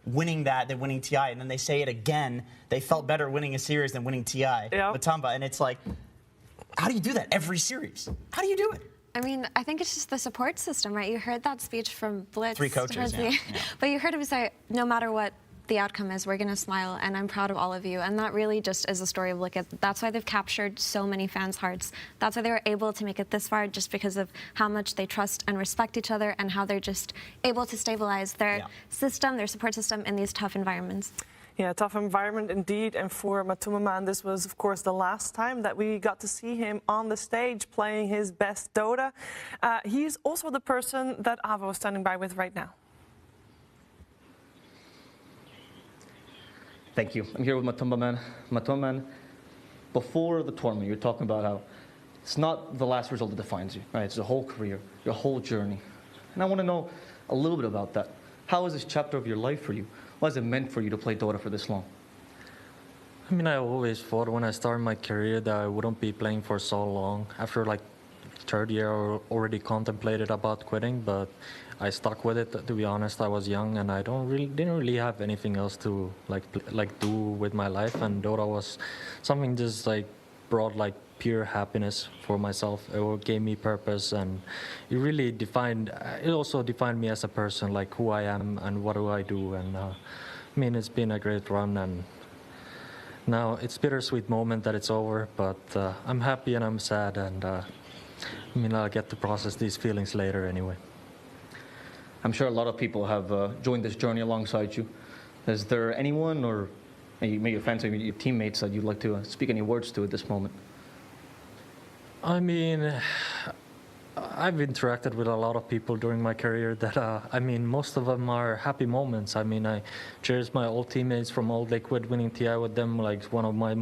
winning that than winning TI. And then they say it again, they felt better winning a series than winning TI with Tumba. And it's like, how do you do that every series? How do you do it?
I mean, I think it's just the support system, right? You heard that speech from Blitz.
3 coaches, yeah.
But you heard him say, no matter what the outcome is, we're going to smile, and I'm proud of all of you. And that really just is a story of Liquid. That's why they've captured so many fans' hearts. That's why they were able to make it this far, just because of how much they trust and respect each other, and how they're just able to stabilize their system, their support system in these tough environments.
Yeah, tough environment indeed. And for Matumbaman, this was, of course, the last time that we got to see him on the stage playing his best Dota. He's also the person that Avo is standing by with right now.
Thank you. I'm here with Matumbaman. Matumbaman, before the tournament, you're talking about how it's not the last result that defines you, right? It's the whole career, your whole journey. And I want to know a little bit about that. How is this chapter of your life for you? What has it meant for you to play Dota for this long?
I mean, I always thought when I started my career that I wouldn't be playing for so long. After like third year, I already contemplated about quitting, but I stuck with it. To be honest, I was young and I didn't really have anything else to like do with my life, and Dota was something just like brought like pure happiness for myself. It gave me purpose, and it really also defined me as a person, like who I am and what do I do. And I mean, it's been a great run, and now it's bittersweet moment that it's over, but I'm happy and I'm sad, and I mean, I'll get to process these feelings later anyway.
I'm sure a lot of people have joined this journey alongside you. Is there anyone, or maybe your fans, maybe your teammates, that you'd like to speak any words to at this moment?
I mean, I've interacted with a lot of people during my career that, I mean, most of them are happy moments. I mean, I cherish my old teammates from old Liquid, winning TI with them, like one of my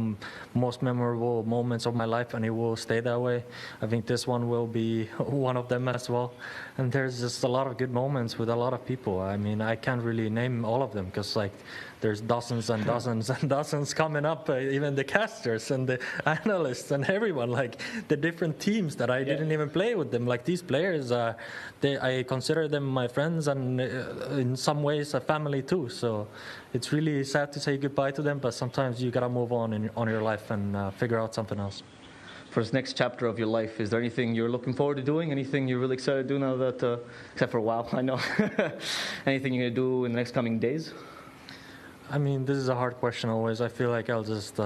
most memorable moments of my life, and it will stay that way. I think this one will be one of them as well. And there's just a lot of good moments with a lot of people. I mean, I can't really name all of them because, like, there's dozens and dozens and dozens coming up, even the casters and the analysts and everyone, like the different teams that I didn't even play with them. Like these players, I consider them my friends and in some ways a family too. So it's really sad to say goodbye to them, but sometimes you gotta move on on your life and figure out something else.
For this next chapter of your life, is there anything you're looking forward to doing? Anything you're really excited to do now that, except for a while, I know. Anything you're gonna do in the next coming days?
I mean, this is a hard question always. I feel like I'll just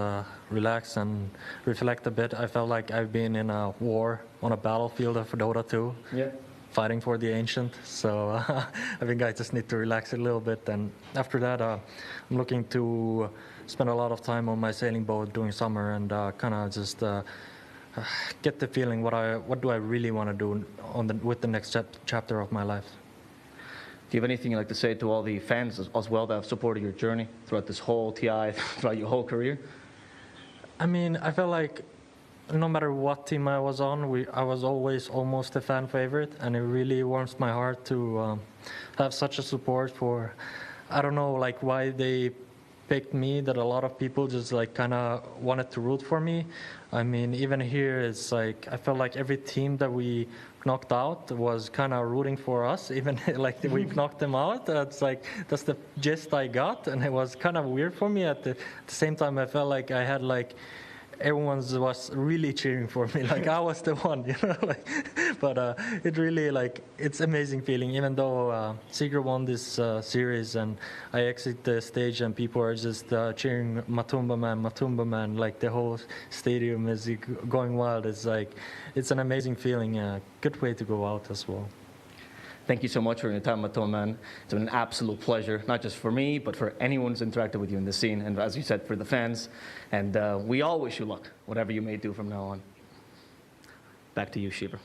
relax and reflect a bit. I felt like I've been in a war on a battlefield of Dota 2, fighting for the Ancient. So I think I just need to relax a little bit. And after that, I'm looking to spend a lot of time on my sailing boat during summer and kind of just get the feeling what do I really want to do with the next chapter of my life.
Do you have anything you'd like to say to all the fans as well that have supported your journey throughout this whole TI, throughout your whole career?
I mean, I felt like no matter what team I was on, I was always almost a fan favorite, and it really warms my heart to have such a support for, I don't know, like why they picked me, that a lot of people just like kind of wanted to root for me. I mean, even here, it's like, I felt like every team that we
knocked out was kind of rooting for us, even like we knocked them out. It's like that's the gist I got, and it was kind of weird for me. At the same time, I felt like I had like everyone was really cheering for me, like I was the one, you know. Like, but it really it's amazing feeling. Even though Secret won this series, and I exit the stage and people are just cheering Matumba man, like the whole stadium is going wild. It's an amazing feeling. Good way to go out as well. Thank you so much for your time, Matumba man. It's been an absolute pleasure, not just for me, but for anyone who's interacted with you in the scene, and as you said, for the fans. And we all wish you luck, whatever you may do from now on. Back to you, Shiva.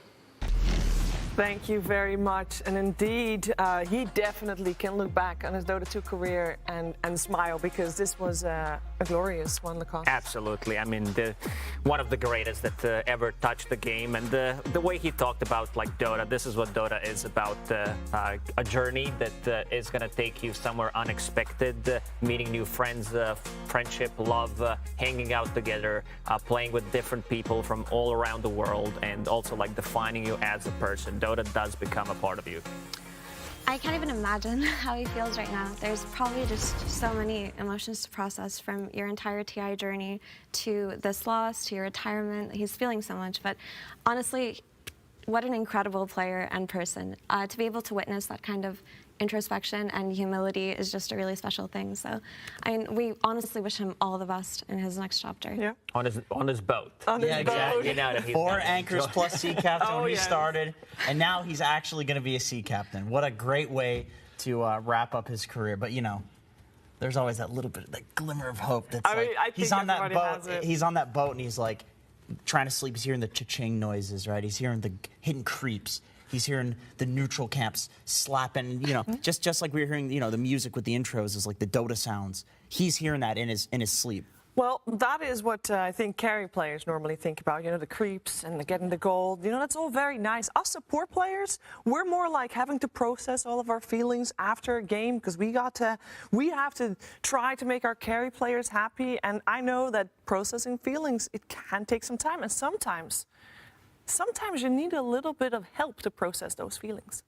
Thank you very much. And indeed, he definitely can look back on his Dota 2 career and smile, because this was a glorious one, Lacoste.
Absolutely. I mean, one of the greatest that ever touched the game. And the way he talked about Dota, this is what Dota is about, a journey that is going to take you somewhere unexpected, meeting new friends, friendship, love, hanging out together, playing with different people from all around the world, and also defining you as a person. Dota does become a part of you.
I can't even imagine how he feels right now. There's probably just so many emotions to process, from your entire TI journey to this loss to your retirement. He's feeling so much, but honestly, what an incredible player and person. To be able to witness that kind of introspection and humility is just a really special thing. So, I mean, we honestly wish him all the best in his next chapter.
Yeah.
On his boat.
Yeah, exactly. You know, 4 anchors plus sea captain when he started, and now he's actually going to be a sea captain. What a great way to wrap up his career. But you know, there's always that little bit, that glimmer of hope. That's he's on that boat. He's on that boat, and he's trying to sleep. He's hearing the cha-ching noises, right? He's hearing the hidden creeps. He's hearing the neutral camps slapping, you know, just like we were hearing, you know, the music with the intros is like the Dota sounds. He's hearing that in his sleep.
Well, that is what I think carry players normally think about, you know, the creeps and getting the gold. You know, that's all very nice. Us support players, we're more like having to process all of our feelings after a game, because we have to try to make our carry players happy. And I know that processing feelings, it can take some time, and sometimes you need a little bit of help to process those feelings.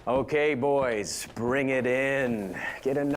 Okay, boys, bring it in. Get a